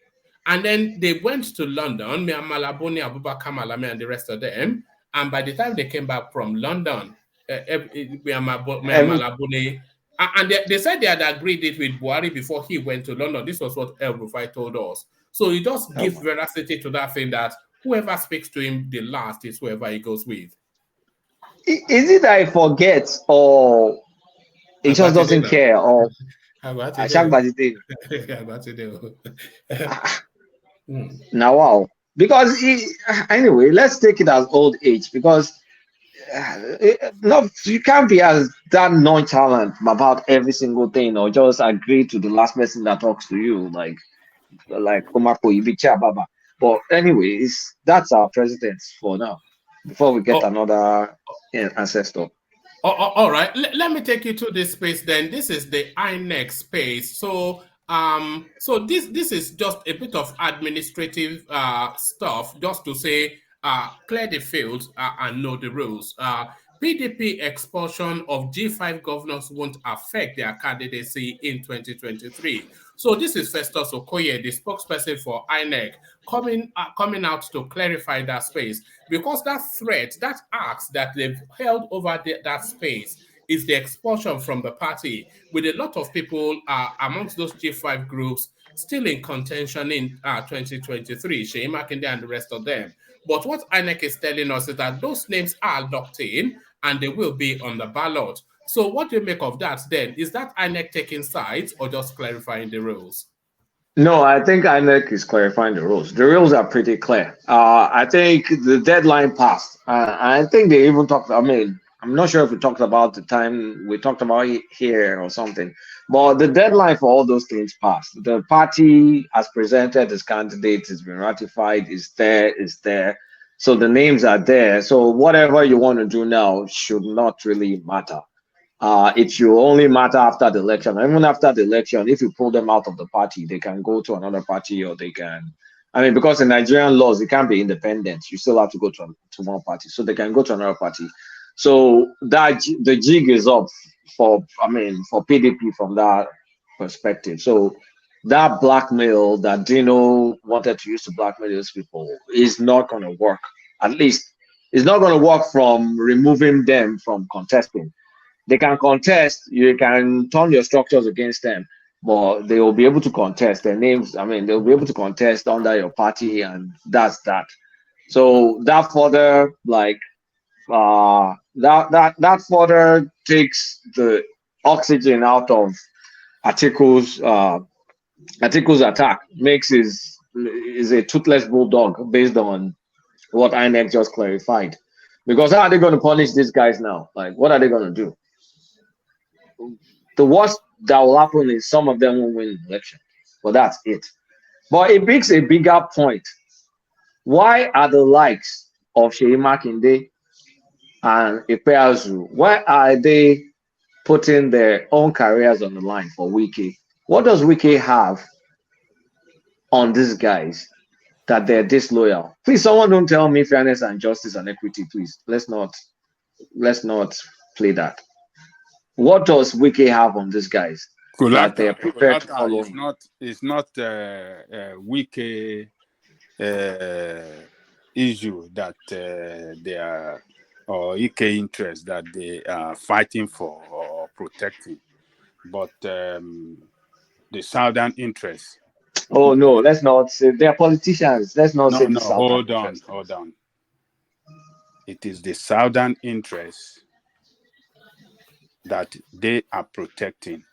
And then they went to London, Mia Malabuni, Abubakar Malami, and the rest of them. And by the time they came back from London, Mia Malabuni, and they said they had agreed it with Buhari before he went to London. This was what El Rufai told us. So it just gives veracity to that thing that whoever speaks to him the last is whoever he goes with. Is it that he forgets, or he just doesn't care, or now wow? Because anyway, let's take it as old age, because no, you can't be as that nonchalant about every single thing, or just agree to the last person that talks to you, like Omako Ibicha Baba. But anyways, that's our president for now. Before we get another ancestor. All right. Let me take you to this space then. This is the INEC space. So this is just a bit of administrative stuff, just to say clear the fields and know the rules. PDP expulsion of G5 governors won't affect their candidacy in 2023. So this is Festus Okoye, the spokesperson for INEC, coming out to clarify that space, because that threat, that axe that they've held over that space is the expulsion from the party, with a lot of people amongst those G5 groups still in contention in 2023, Sheyi Makinde and the rest of them. But what INEC is telling us is that those names are locked in and they will be on the ballot. So what do you make of that then? Is that INEC taking sides or just clarifying the rules? No, I think INEC is clarifying the rules. The rules are pretty clear. I think the deadline passed. I think they even talked, I mean, I'm not sure if we talked about the time we talked about it here or something, but the deadline for all those things passed. The party has presented its candidates, it's been ratified, is there. So the names are there. So whatever you want to do now should not really matter. It should only matter after the election. Even after the election, if you pull them out of the party, they can go to another party, or they can, I mean, because in Nigerian laws, it can't be independent. You still have to go to one party. So they can go to another party. So that the jig is up for PDP from that perspective. So that blackmail that Dino wanted to use to blackmail those people is not going to work. At least it's not going to work from removing them from contesting. They can contest, you can turn your structures against them, but they will be able to contest their names. I mean, they'll be able to contest under your party, and that's that. So that further, like, that further takes the oxygen out of Atiku's attack, makes is a toothless bulldog based on what INEC just clarified. Because how are they going to punish these guys now? Like, what are they going to do? The worst that will happen is some of them will win the election, but that's it. But it makes a bigger point. Why are the likes of Sheyi Makinde and Ipeazu, why are they putting their own careers on the line for Wike? What does Wike have on these guys that they're disloyal? Please, someone don't tell me fairness and justice and equity, please. Let's not play that. What does Wike have on these guys that they're prepared to follow him? It's not Wike issue that they are or Ike interest that they are fighting for or protecting, but the southern interest. Oh no, let's not say they are politicians. Let's not say No, the southern hold on. interest. It is the southern interest that they are protecting.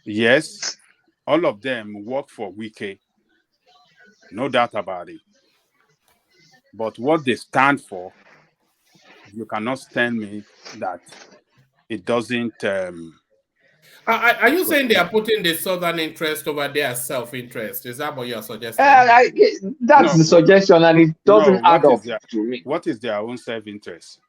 Yes, all of them work for Wike, no doubt about it. But what they stand for, you cannot stand me that it doesn't. Are you saying they are putting the southern interest over their self-interest? Is that what you're suggesting? That's the suggestion, and it doesn't add up to me. What is their own self-interest?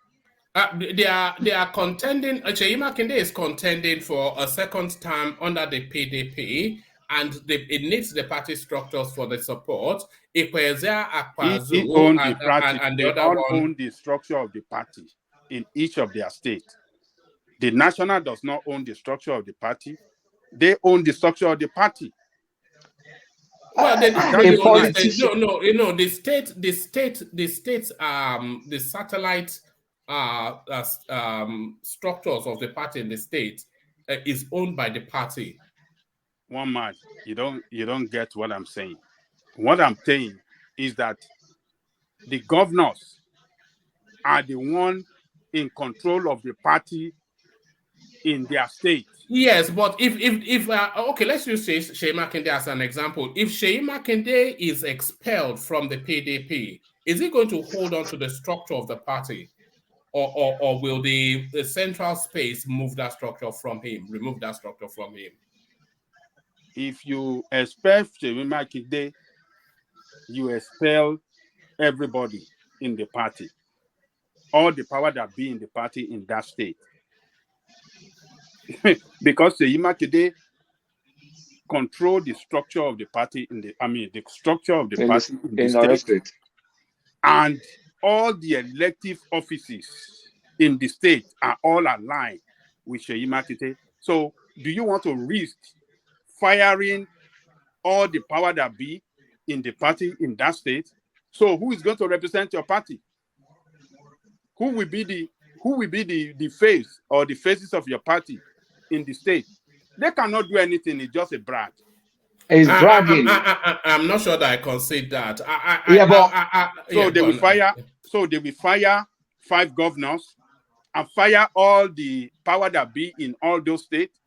They are contending. Seyi Makinde is contending for a second term under the PDP, and it needs the party structures for the support. Ikwezia Akpazu and the other one own the structure of the party in each of their states. The national does not own the structure of the party. They own the structure of the party. Well, they don't really own the state. No, the satellite structures of the party in the state is owned by the party. One man, you don't get what I'm saying. What I'm saying is that the governors are the one in control of the party in their state. Yes, but if okay, let's use Seyi Makinde as an example. If Seyi Makinde is expelled from the PDP, is he going to hold on to the structure of the party, or will the central space remove that structure from him? If you expel Seyi Makinde, you expel everybody in the party, all the power that be in the party in that state. Because Seyi Makinde control the structure of the party the structure of the party in the state. And all the elective offices in the state are all aligned with Seyi Makinde. So do you want to risk firing all the power that be in the party in that state? So who is going to represent your party? Who will be the face or the faces of your party in the state? They cannot do anything. It's just a brag. It's bragging. I'm not sure that I concede that. They will fire 5 governors and fire all the power that be in all those states.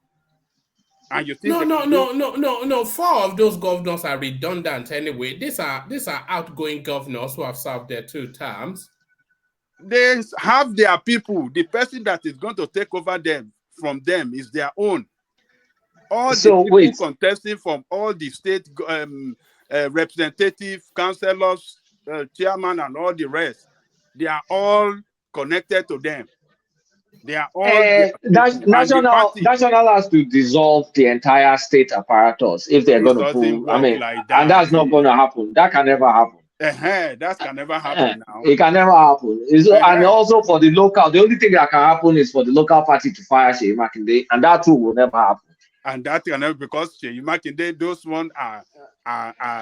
And you think no. 4 of those governors are redundant anyway. These are outgoing governors who have served their 2 terms. They have their people. The person that is going to take over them from them is their own. All the people contesting from all the state representative, councillors, chairman, and all the rest, they are all connected to them. They are all national has to dissolve the entire state apparatus if they're going to prove. And that's not going to happen. That can never happen. That can never happen now. It can never happen. And also for the local, the only thing that can happen is for the local party to fire Seyi Makinde, and that too will never happen. And that can never, because Seyi Makinde, those ones are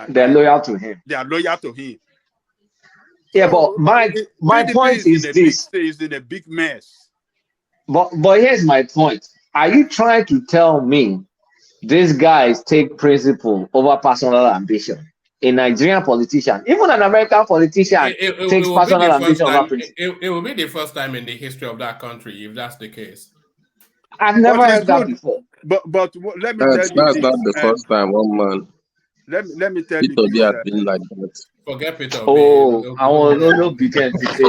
they're loyal to him. They are loyal to him. Yeah, but my point is this: is in a big mess. But here's my point. Are you trying to tell me these guys take principle over personal ambition? A Nigerian politician, even an American politician, takes personal ambition over principle. It will be the first time in the history of that country if that's the case. I've never heard that before. But let me tell you, that's not the first time, one man. Let me tell Peter you, has been like that. Forget Peter. Oh, I want no begin to say.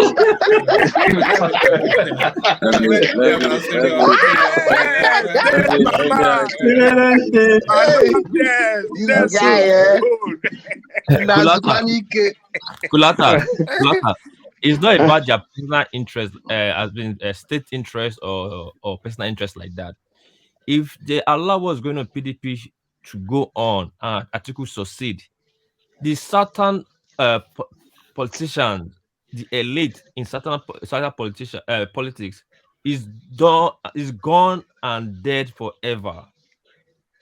Kulata, it's not about their personal interest, has been state interest or personal interest like that. If they allow what's going on PDP to go on and Atiku succeed, the certain politicians, the elite in certain politics is gone and dead forever.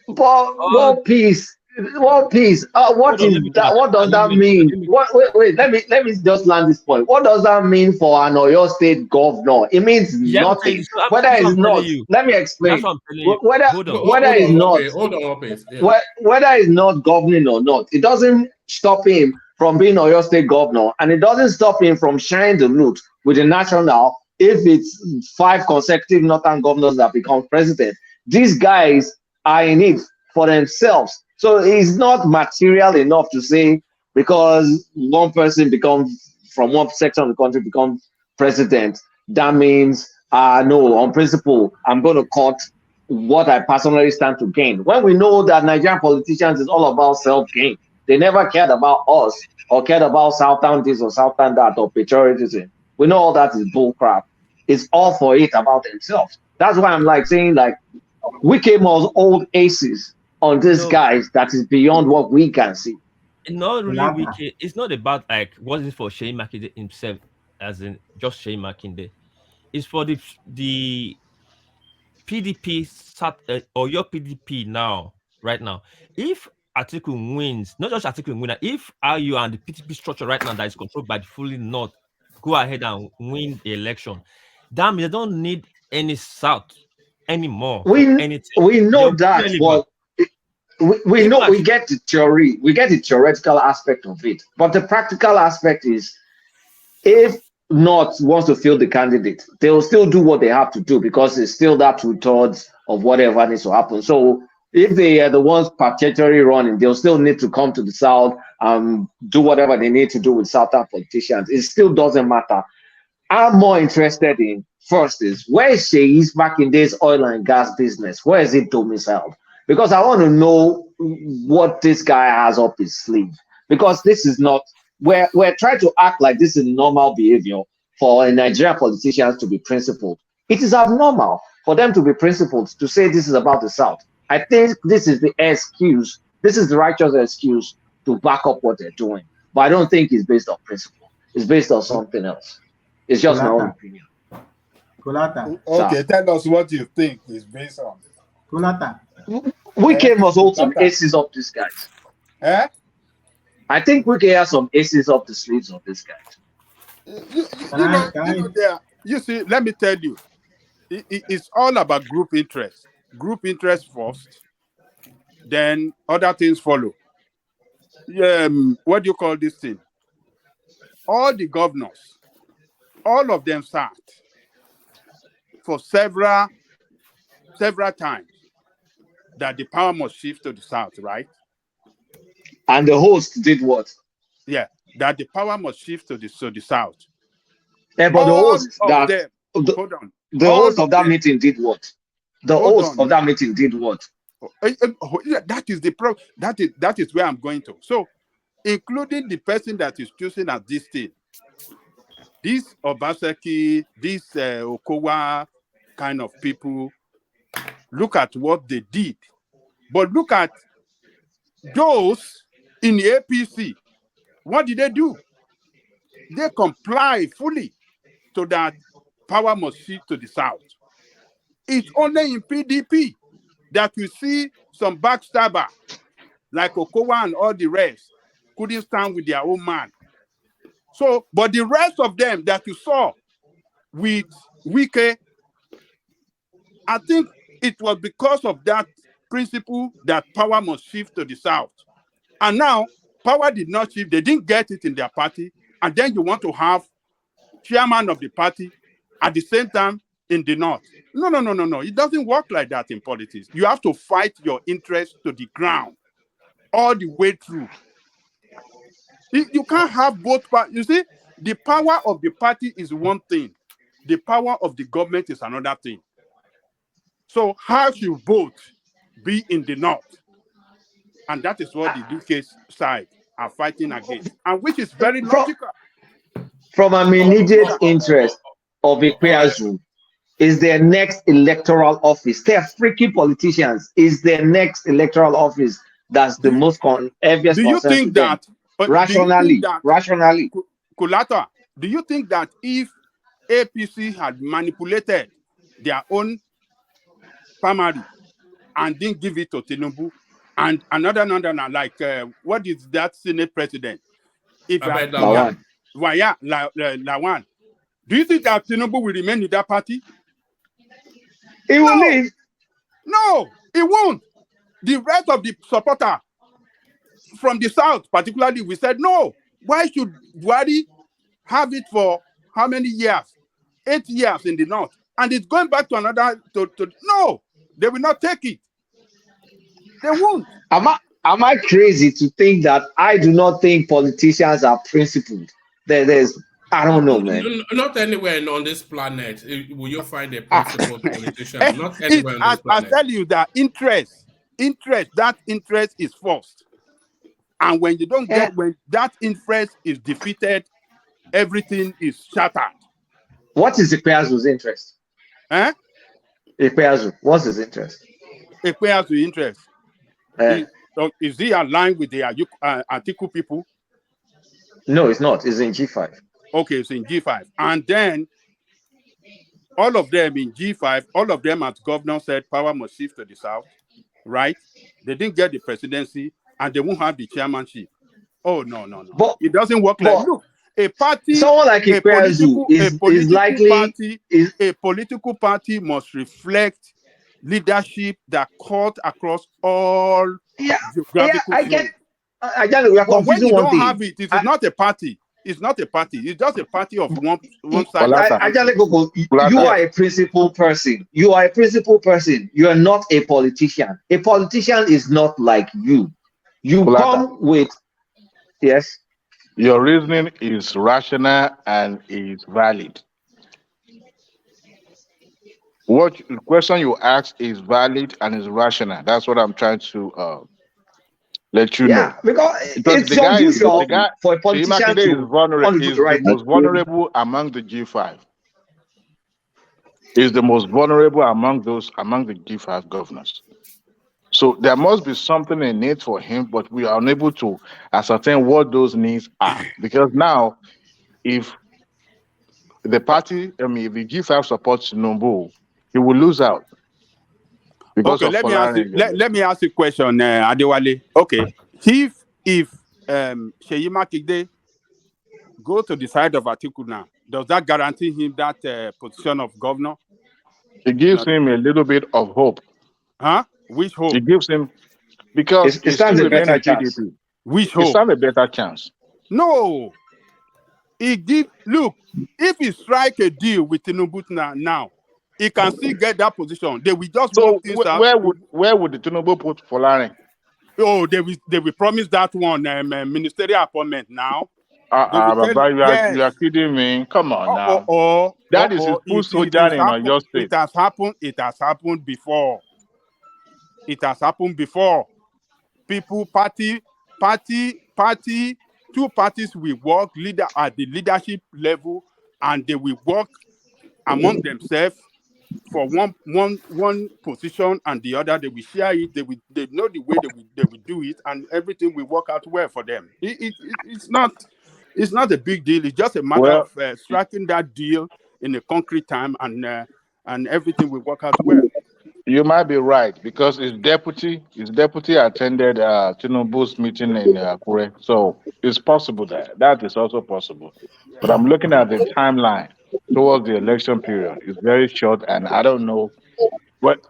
But peace. Well, please. What Hold on, is let me that? land. What does that Let mean? me What? Wait. Let me just land this point. What does that mean for an Oyo State governor? It means yeah, I'm saying, nothing. so I'm, Whether that's what it's I'm telling not. you. Let me That's explain. what I'm telling you. Whether Hold on. whether Hold it's on, not. Hold on, Opis. Yeah. Whether it's not governing or not, it doesn't stop him from being Oyo State governor, and it doesn't stop him from sharing the loot with the national. If it's 5 consecutive northern governors that become president, these guys are in it for themselves. So it's not material enough to say because one person becomes from one section of the country becomes president, that means no, on principle, I'm going to cut what I personally stand to gain. When we know that Nigerian politicians is all about self-gain, they never cared about us or cared about Southern this or Southern that or patriotism. We know all that is bullcrap. It's all for it about themselves. That's why I'm like saying like Wike must hold aces on these No, guys that is beyond what we can see. not really wicked. It's not about like what is it for Shane Makinde himself, as in just Shane Makinde. It's for the PDP or your PDP now, right now. If Atiku wins, not just Atiku win, if you and the PDP structure right now that is controlled by the fully North go ahead and win the election, that means they don't need any South anymore for We anything. we know They'll that, deliver. but we Even know like we get the theory, we get the theoretical aspect of it, but the practical aspect is if North wants to field the candidate, they will still do what they have to do because it's still that 2/3 of whatever needs to happen. So if they are the ones perpetually running, they'll still need to come to the South and do whatever they need to do with Southern politicians. It still doesn't matter. I'm more interested in first is where is Shei's back in this oil and gas business? Where is it domiciled? Because I want to know what this guy has up his sleeve. Because this is not we're trying to act like this is normal behavior for Nigerian politicians to be principled. It is abnormal for them to be principled to say this is about the South. I think this is the excuse. This is the righteous excuse to back up what they're doing. But I don't think it's based on principle. It's based on something else. It's just my own opinion. Okay, tell us what you think is based on. Wike must hold some aces up these guys. Eh? I think Wike has some aces up the sleeves of these guys. You see, let me tell you, it's all about group interest. Group interest first, then other things follow. What do you call this thing? All the governors, all of them sat for several times that the power must shift to the South, right? And the host did what? Yeah, that the power must shift to the South. Yeah, but Hold on. The host of that meeting did what? The host of that meeting did what? That is the problem. That is where I'm going to. So, including the person that is choosing as this thing, this Obaseki, this Okowa kind of people, look at what they did. But look at those in the APC. What did they do? They comply fully to that power must shift to the South. It's only in PDP that we see some backstabber like Okowa and all the rest couldn't stand with their own man. So, but the rest of them that you saw with Wike, I think it was because of that principle that power must shift to the South. And now, power did not shift. They didn't get it in their party. And then you want to have chairman of the party at the same time in the North. No. It doesn't work like that in politics. You have to fight your interests to the ground all the way through. You can't have both parties. You see, the power of the party is one thing. The power of the government is another thing. So how should both be in the North? And that is what the UK side are fighting against, and which is very logical. From an immediate interest of Ikpeazu is their next electoral office. They're freaky politicians. Is their next electoral office that's the most obvious Do you concern think to them. that Rationally, Kulata, do you think that if APC had manipulated their own primary and didn't give it to Tinubu, And another, like what is that Senate president? Lawan. Lawan. Do you think that Tinubu will remain in that party? He will leave. No, he won't. The rest of the supporter from the south, particularly, we said no. Why should Buhari have it for how many years? 8 years in the north, and it's going back to another. No, they will not take it. They won't. Am I crazy to think that I do not think politicians are principled? I don't know, man. Not anywhere on this planet will you find a principled politician. Not anywhere on this planet. I tell you that interest, that interest is forced. And when you don't get, when that interest is defeated, everything is shattered. What is Ekpeazu's interest? Ekpeazu, what's his interest? Ekpeazu's interest. Is he aligned with the Atiku people? No, it's not. It's in G5. Okay, it's in G5. And then all of them in G5, all of them as governor said power must shift to the south, right? They didn't get the presidency and they won't have the chairmanship. Oh, no. But, it doesn't work like, look, a party, someone like a political party must reflect leadership that cut across all geographical zones. I get it. We are confusing when you one don't thing. have it, it is not a party. It's not a party. It's just a party of one side. You are a principal person. You are a principal person. You are not a politician. A politician is not like you. You come with, yes. Your reasoning is rational and is valid. What the question you ask is valid and is rational. That's what I'm trying to let you know. Because it's unusual for a politician to is the most vulnerable among the G5. Is the most vulnerable among the G5 governors. So there must be something in it for him, but we are unable to ascertain what those needs are. Because now, if the party, if the G5 supports Tinubu, he will lose out. Because okay, let me ask you a question, Adewale. Okay, if Seyi Makinde go to the side of Atiku now, does that guarantee him that position of governor? It gives him a little bit of hope. Huh? Which hope? It gives him, because it stands a better chance. Which hope? It stands a better chance. No. Look, if he strike a deal with Tinubu now, he can still get that position. They will just work this out. Where would the Tinubu put Folarin? Oh, they will promise that one ministerial appointment now. You are kidding me. Come on now. That is his full soldier in your state. It has happened before. It has happened before. People, party, two parties will work at the leadership level, and they will work among themselves for one position and the other. They will share it. They know the way they will do it, and everything will work out well for them. It's not a big deal. It's just a matter of striking that deal in a concrete time, and everything will work out well. You might be right, because his deputy attended Tinubu's meeting in Akure, so it's possible that is also possible. But I'm looking at the timeline towards the election period. It's very short, and I don't know. But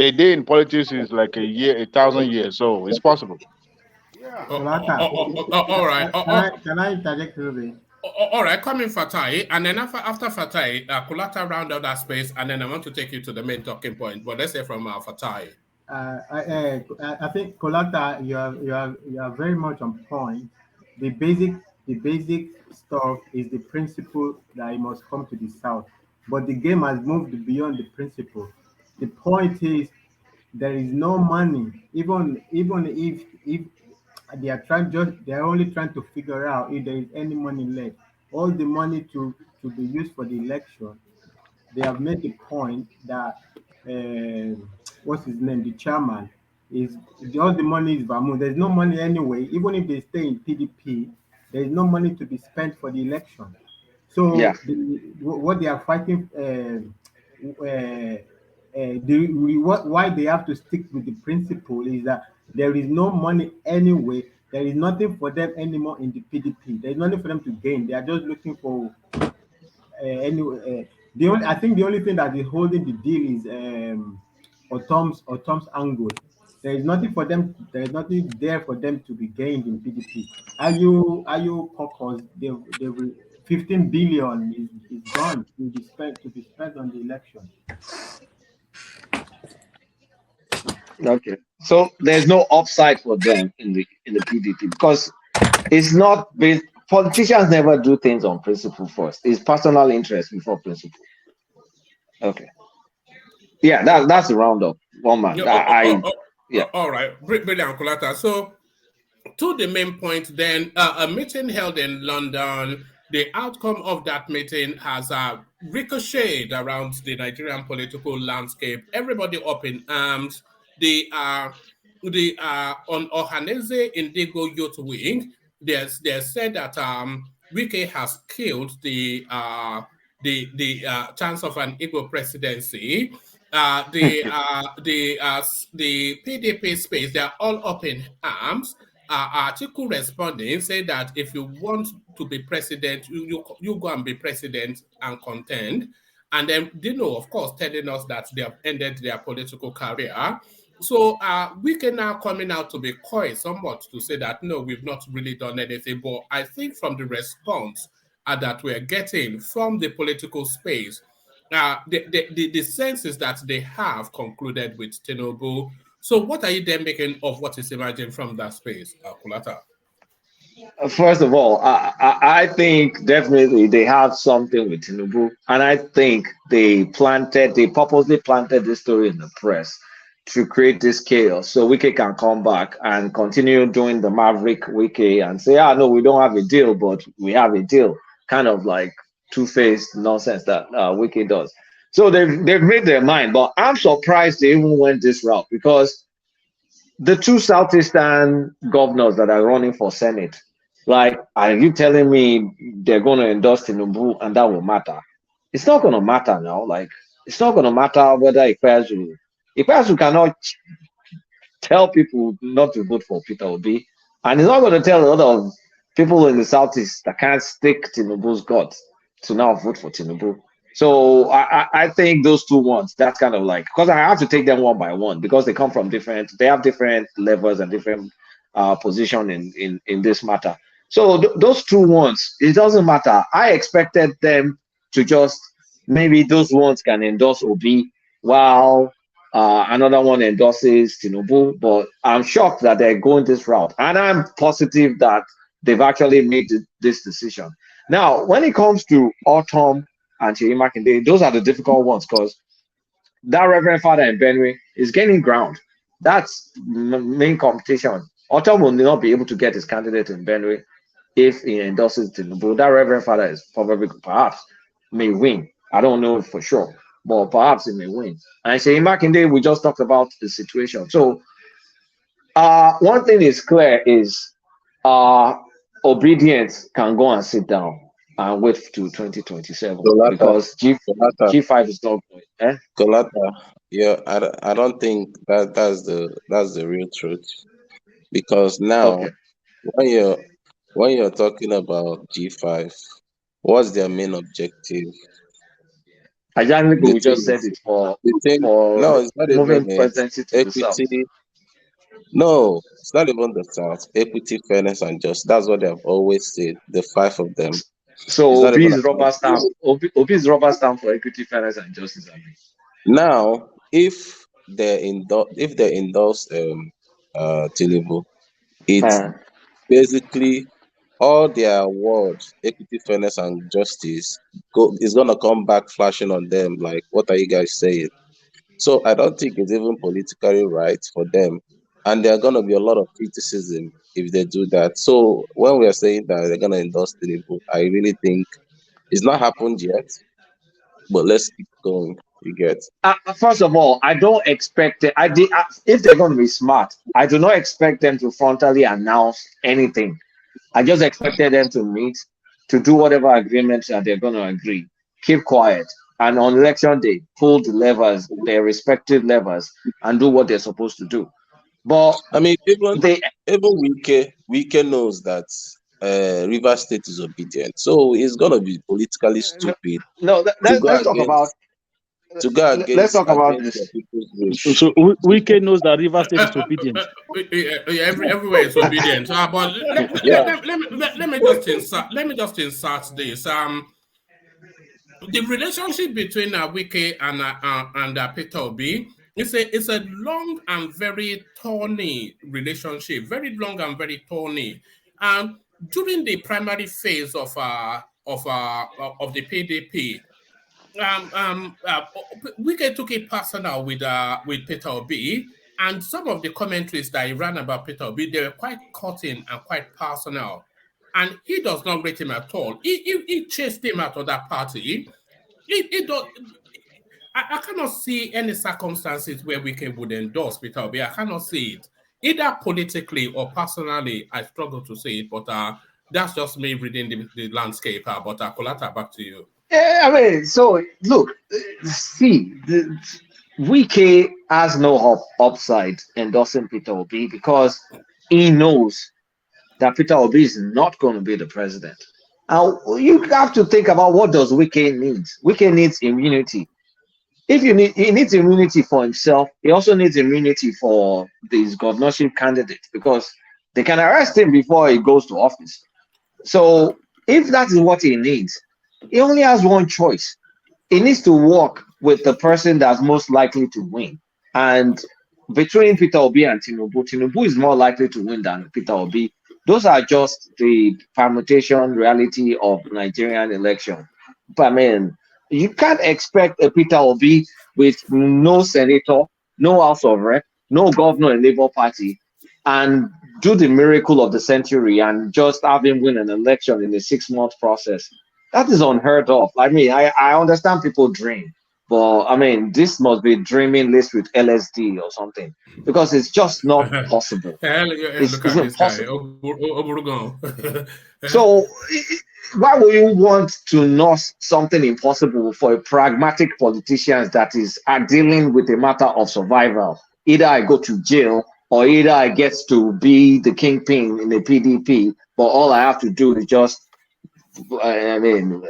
a day in politics is like a year, 1,000 years, so it's possible. Yeah. All right. Can I interject a little bit? All right, come in Fatai, and then after Fatai, Kulata round out that space, and then I want to take you to the main talking point. But let's say from Fatai. I think Kulata, you are very much on point. The basic stuff is the principle that it must come to the south, but the game has moved beyond the principle. The point is there is no money, even if they're only trying to figure out if there is any money left. All the money to be used for the election, they have made the point that what's his name, the chairman, is all the money is Bamu. There's no money anyway. Even if they stay in PDP, there is no money to be spent for the election. So what they are fighting why they have to stick with the principle is that there is no money anyway. There is nothing for them anymore in the PDP. There is nothing for them to gain. They are just looking for I think the only thing that is holding the deal is Otom's angle. There is nothing for them. There is nothing there for them to be gained in PDP. Are you caucus? They will 15 billion is gone to be spent on the election. Okay. So there's no upside for them in the PDP because it's not based. Politicians never do things on principle first. It's personal interest before principle. Okay. Yeah, that's the roundup. One man. Yeah, all right. Brilliant, Kulata. So to the main point, then a meeting held in London. The outcome of that meeting has ricocheted around the Nigerian political landscape. Everybody up in arms. The on Ohaneze Indigo Youth Wing, they said that Wike has killed the chance of an Igbo presidency. The PDP space, they are all up in arms. Atiku responding said that if you want to be president, you go and be president and contend. And then Dino, of course, telling us that they have ended their political career. So we can now coming out to be coy somewhat to say that no, we've not really done anything. But I think from the response that we're getting from the political space, the sense is that they have concluded with Tinubu. So what are you then making of what is emerging from that space, Kulata? First of all, I think definitely they have something with Tinubu, and I think they purposely planted this story in the press to create this chaos so Wike can come back and continue doing the Maverick Wike and say, no, we don't have a deal, but we have a deal. Kind of like two-faced nonsense that Wike does. So they've made their mind, but I'm surprised they even went this route because the two Southeastern governors that are running for Senate, like, are you telling me they're going to endorse Tinubu and that will matter? It's not going to matter now. Like, it's not going to matter whether Ikpeazu cannot tell people not to vote for Peter Obi, and he's not going to tell a lot of people in the Southeast that can't stick Tinubu's guts to now vote for Tinubu. So I think those two ones, that's kind of like, because I have to take them one by one because they come from they have different levels and different position in this matter. So those two ones, it doesn't matter. I expected them to just, maybe those ones can endorse Obi while another one endorses Tinubu, but I'm shocked that they're going this route. And I'm positive that they've actually made this decision. Now, when it comes to Autumn and Seyi Makinde, those are the difficult ones because that Reverend Father in Benue is gaining ground. That's main competition. Autumn will not be able to get his candidate in Benue if he endorses Tinubu. That Reverend Father is probably, perhaps, may win. I don't know for sure, but perhaps he may win. And Seyi Makinde, we just talked about the situation. So one thing is clear is obedience can go and sit down and wait to 2027 because G5 is not going. Colata, yeah, I don't think that's the real truth, because now when you're talking about G5, what's their main objective? I think we just said it for no, it's not moving even presidency to the south. No, it's not even the south. Equity, fairness, and justice. That's what they have always said. The five of them. So Obi's rubber stamp. Obi's rubber stamp for equity, fairness, and justice. Now, if they endorse Tinubu, it's basically all their words, equity, fairness, and justice, is gonna come back flashing on them. Like, what are you guys saying? So I don't think it's even politically right for them, and there are gonna be a lot of criticism if they do that. So when we are saying that they're gonna endorse Tinubu, I really think it's not happened yet, but let's keep going. You get. First of all, I don't expect it. If they're going to be smart, I do not expect them to frontally announce anything. I just expected them to meet, to do whatever agreements that they're going to agree. Keep quiet. and on election day pull the levers, their respective levers, and do what they're supposed to do. But I mean, even they Wike knows that River State is obedient, so it's gonna be politically stupid no. to go Let's talk about let's talk about against the this. people's So wish. Wike knows that River State is obedient. Everywhere is obedient. But Yeah. let me just insert this. The relationship between Wike and Peter Obi, it's a long and very thorny relationship, very long and very thorny. During the primary phase of the PDP, Wike took it personal with Peter Obi, and some of the commentaries that he ran about Peter Obi, they were quite cutting and quite personal. And he does not rate him at all. He chased him out of that party. I cannot see any circumstances where Wike would endorse Peter Obi. I cannot see it. Either politically or personally, I struggle to see it, but that's just me reading the landscape. But Kolata, back to you. Yeah, I mean, so look, see, Wike has no upside endorsing Peter Obi because he knows that Peter Obi is not going to be the president. Now you have to think about what does Wike needs. Wike needs immunity. He needs immunity for himself. He also needs immunity for these governorship candidates because they can arrest him before he goes to office. So if that is what he needs, he only has one choice. He needs to work with the person that's most likely to win. And between Peter Obi and Tinubu is more likely to win than Peter Obi. Those are just the permutation reality of Nigerian election. But I mean, you can't expect a Peter Obi with no senator, no House of Rep, no governor in Labour Party, and do the miracle of the century and just have him win an election in a 6-month process. That is unheard of. I mean, I understand people dream, but I mean, this must be dreaming list with LSD or something because it's just not possible. It's Look at this guy. impossible. So why would you want to nurse something impossible for a pragmatic politician that is dealing with a matter of survival? Either I go to jail or either I get to be the kingpin in the PDP, but all I have to do is just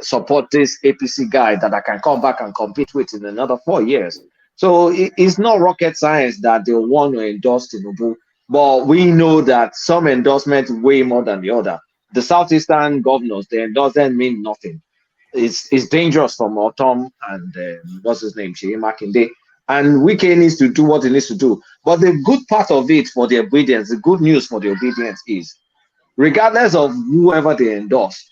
support this APC guy that I can come back and compete with in another 4 years. So it's not rocket science that they want to endorse Tinubu, but we know that some endorsements weigh more than the other. The Southeastern governors, they endorse them mean nothing. It's dangerous for Motom and what's his name, Sheyi Makinde. And Wike needs to do what he needs to do. But the good part of it for the obedience, the good news for the obedience is, regardless of whoever they endorse,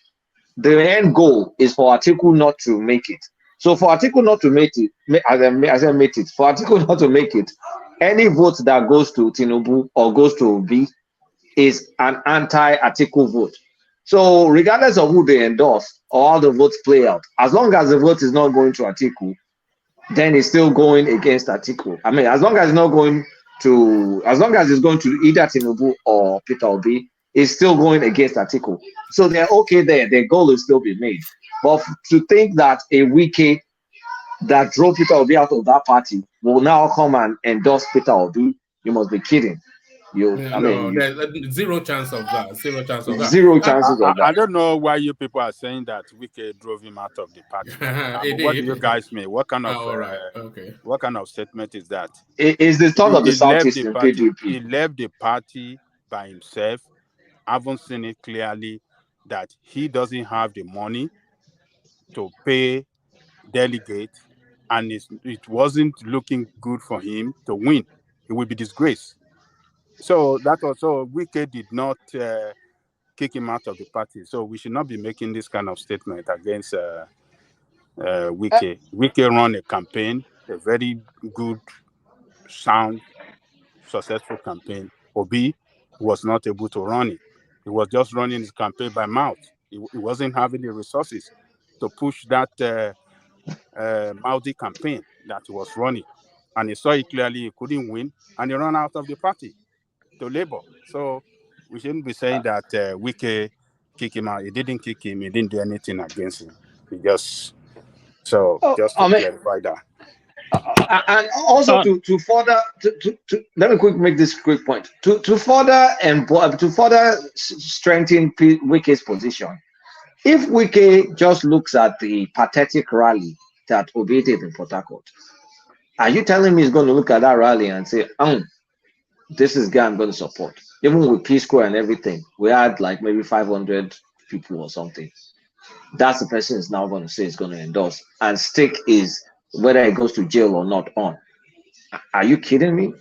the end goal is for Atiku not to make it. So for Atiku not to make it, for Atiku not to make it, any vote that goes to Tinubu or goes to Obi is an anti-Atiku vote. So regardless of who they endorse or how the votes play out, as long as the vote is not going to Atiku, then it's still going against Atiku. I mean, as long as it's going to either Tinubu or Peter Obi, it's still going against Atiku. So they're okay there. Their goal will still be made. But to think that a Wike that drove Peter Obi out of that party will now come and endorse Peter Obi, you must be kidding. There's zero chance of that. Zero chance of that. Zero chances of that. I don't know why you people are saying that Wike drove him out of the party. What do you guys mean? What kind of what kind of statement is that? It's the turn of the Southeast in PDP. He left the party by himself. I haven't seen it clearly that he doesn't have the money to pay delegates, and it wasn't looking good for him to win. It would be disgrace. So that also Wike did not kick him out of the party. So we should not be making this kind of statement against Wike. Wike ran a campaign, a very good, sound, successful campaign. Obi was not able to run it. He was just running his campaign by mouth. He wasn't having the resources to push that mouthy campaign that he was running. And he saw it clearly, he couldn't win, and he ran out of the party to Labour. So we shouldn't be saying that Wike kicked him out. He didn't kick him. He didn't do anything against him. He just So just to clarify that. And also to further to let me make this quick point to further strengthen Wike's position. If Wike just looks at the pathetic rally that Obi did in Port Harcourt, are you telling me he's going to look at that rally and say, this is guy I'm going to support? Even with P Square and everything, we had like maybe 500 people or something. That's the person is now going to say is going to endorse, and stake is whether it goes to jail or not on. Are you kidding me?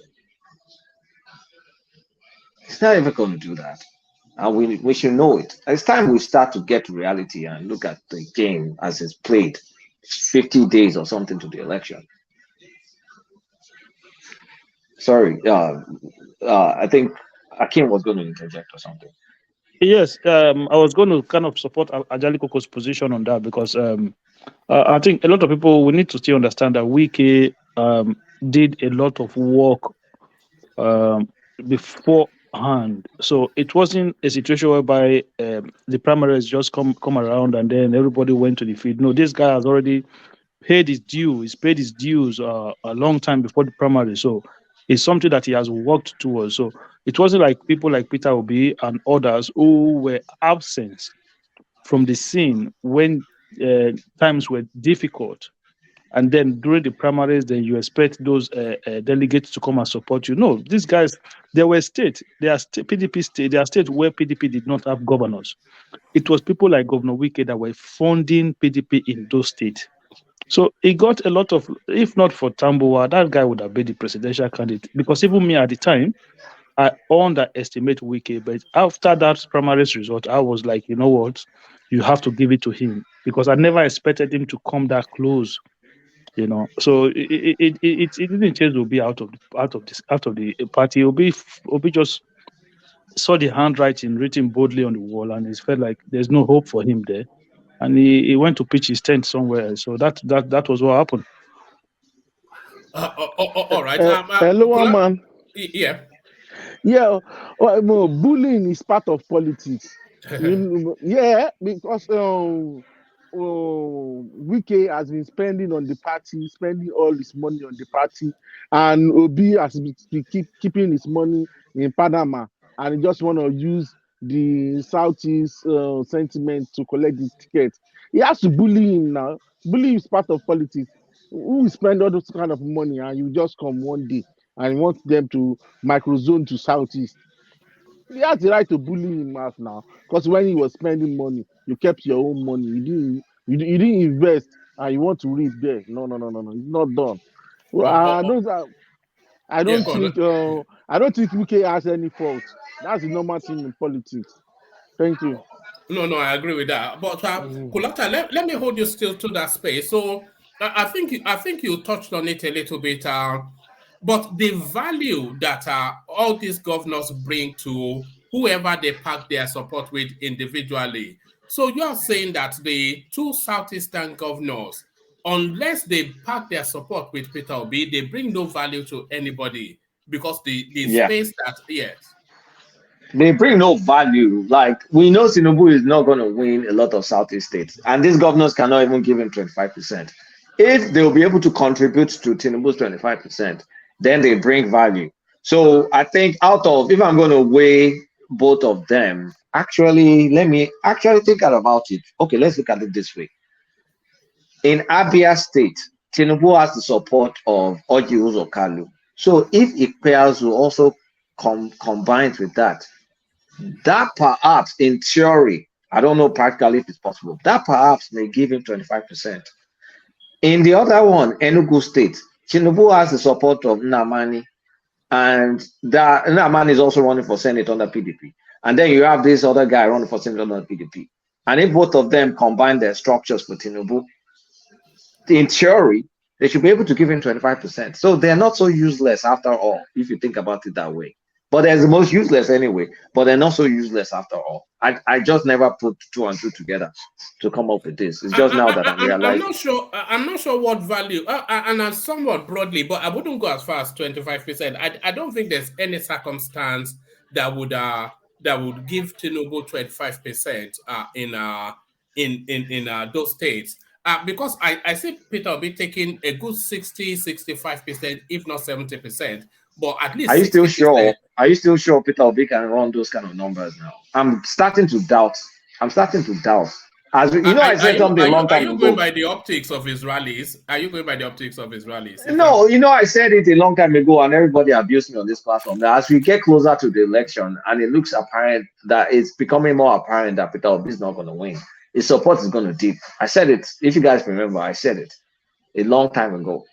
It's not even going to do that. And we should know it. It's time we start to get to reality and look at the game as it's played. 50 days or something to the election. Sorry, I think Akim was going to interject or something. Yes, I was going to kind of support Ajali Koko's position on that because I think a lot of people, we need to still understand that Wike did a lot of work beforehand. So it wasn't a situation whereby the primaries just come around and then everybody went to the field. No, this guy has already paid his due. He's paid his dues a long time before the primary. So it's something that he has worked towards. So it wasn't like people like Peter Obi and others who were absent from the scene when times were difficult. And then during the primaries, then you expect those delegates to come and support you. No, these guys, they were state. They are PDP state. They are state where PDP did not have governors. It was people like Governor Wike that were funding PDP in those states. So he got a lot of, if not for Tambuwa, that guy would have been the presidential candidate. Because even me at the time, I underestimate Wike. But after that primaries result, I was like, you know what? You have to give it to him. Because I never expected him to come that close. You know, so it didn't change Obi out of the party. Obi just saw the handwriting written boldly on the wall, and it felt like there's no hope for him there, and he went to pitch his tent somewhere else. So that was what happened. All right. Hello, man. Yeah. Yeah, well, bullying is part of politics. Yeah, because Wike has been spending on the party, spending all his money on the party, and Obi has been keeping his money in Panama, and he just want to use the Southeast sentiment to collect the ticket. He has to bully him now. Bullying is part of politics. Who will spend all those kind of money and you just come one day and want them to microzone to Southeast? He has the right to bully him out now, because when he was spending money, you kept your own money. You didn't invest, and you want to read there. No. It's not done. Well, I don't think Wike has any fault. That's the normal thing in politics. Thank you. No, I agree with that. But Kulata, let me hold you still to that space. So I think you touched on it a little bit. But the value that all these governors bring to whoever they pack their support with individually. So you are saying that the two Southeastern governors, unless they pack their support with Peter Obi, they bring no value to anybody because the space that, yes. They bring no value. Like, we know Tinubu is not going to win a lot of Southeast states, and these governors cannot even give him 25%. If they'll be able to contribute to Tinubu's 25%, then they bring value. So I think if I'm going to weigh both of them, actually, let me think about it. Okay, let's look at it this way. In Abia State, Tinubu has the support of Orji Uzor Kalu. So if Ikpeazu also combines with that perhaps in theory, I don't know practically if it's possible, that perhaps may give him 25%. In the other one, Enugu State, Tinubu has the support of Nnamani, and Nnamani is also running for Senate under PDP. And then you have this other guy running for Senate under PDP. And if both of them combine their structures for Tinubu, in theory, they should be able to give him 25%. So they're not so useless after all, if you think about it that way. But they're the most useless anyway, but they're not so useless after all. I just never put 2 and 2 together to come up with this. It's just now that I'm realizing. I'm not sure what value, and I'm somewhat broadly, but I wouldn't go as far as 25%. I don't think there's any circumstance that would give Tinubu 25% in those states. because I see Peter Obi taking a good 60-65%, if not 70%, but at least Are you still 60%. sure? Are you still sure Peter Obi can run those kind of numbers now? I'm starting to doubt. As you know, I said something a long time Are you ago. going by the optics of his rallies? Are you going by the optics of his rallies? No, you know, I said it a long time ago, and everybody abused me on this platform. That as we get closer to the election, and it looks apparent that it's becoming more apparent that Peter Obi is not going to win, his support is going to dip. I said it. If you guys remember, I said it a long time ago.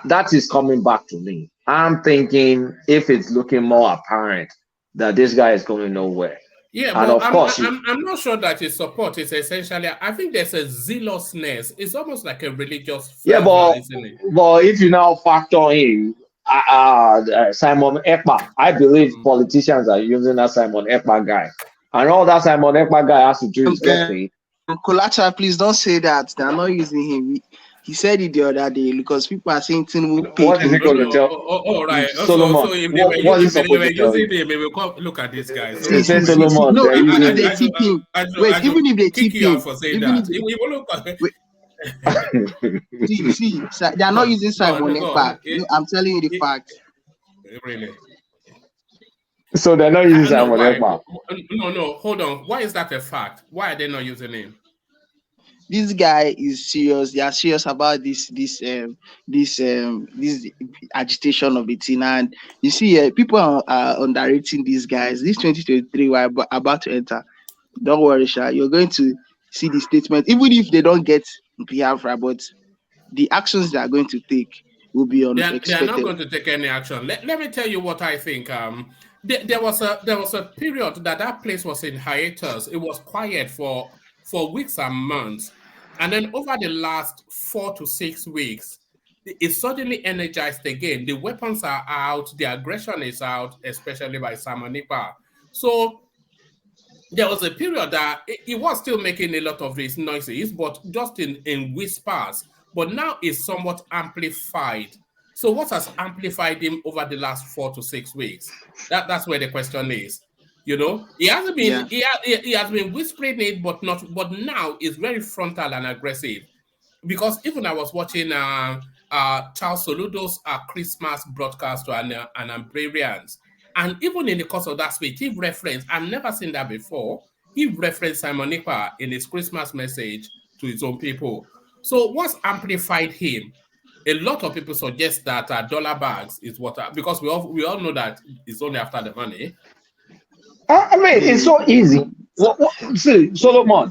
That is coming back to me. I'm thinking if it's looking more apparent that this guy is going nowhere. Yeah, and but of course, I'm not sure that his support is essentially. I think there's a zealousness. It's almost like a religious fervor, isn't it? But if you now factor in Simon Ekpa, I believe politicians are using that Simon Ekpa guy, and all that Simon Ekpa guy has to do is get paid. Collateral, please don't say that. They're not using him. He said it the other day because people are saying Tinubu paid. What is he going to tell? Oh, right. Solomon, so if they were using him, we will come look at this guy. So, Solomon, no, even if they tip him. Wait, even if they tip him. For saying that. He will look at See, they are not using Simon Ekpa. I'm telling you the fact. Really? So they're not using Simon Ekpa? No, hold on. Why is that a fact? Why are they not using him? This guy is serious. They are serious about this agitation of the thing. And you see, people are underrating these guys. This 2023 we're about to enter. Don't worry, Sha. You're going to see the statement, even if they don't get Biafra, but the actions they are going to take will be unexpected. They are not going to take any action. Let me tell you what I think. There was a period that place was in hiatus. It was quiet for weeks and months. And then over the last 4 to 6 weeks, it suddenly energized again. The weapons are out, the aggression is out, especially by Simon Ekpa. So there was a period that it was still making a lot of these noises, but just in whispers. But now it's somewhat amplified. So what has amplified him over the last 4 to 6 weeks? That's where the question is. You know, he hasn't been he has been whispering it, but now it's very frontal and aggressive. Because even I was watching Charles Soludo's Christmas broadcast to an Ambrarians, and even in the course of that speech, he referenced, I've never seen that before, he referenced Simon Ekpa in his Christmas message to his own people. So what's amplified him? A lot of people suggest that dollar bags is what, because we all know that it's only after the money. I mean, it's so easy. See, Solomon.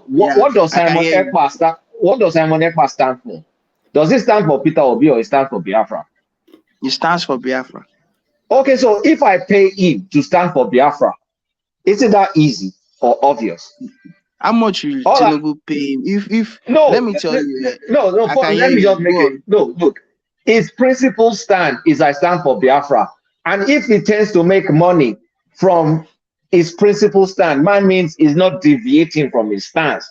What does Simon Ekpa stand? What does Simon Ekpa stand for? Does it stand for Peter Obi or it stands for Biafra? It stands for Biafra. Okay, so if I pay him to stand for Biafra, isn't that easy or obvious? How much will Tinubu pay him? If no, let me tell you. Let me just make it. No, look, his principal stand is I stand for Biafra, and if he tends to make money from his principal stand, man means he's not deviating from his stance.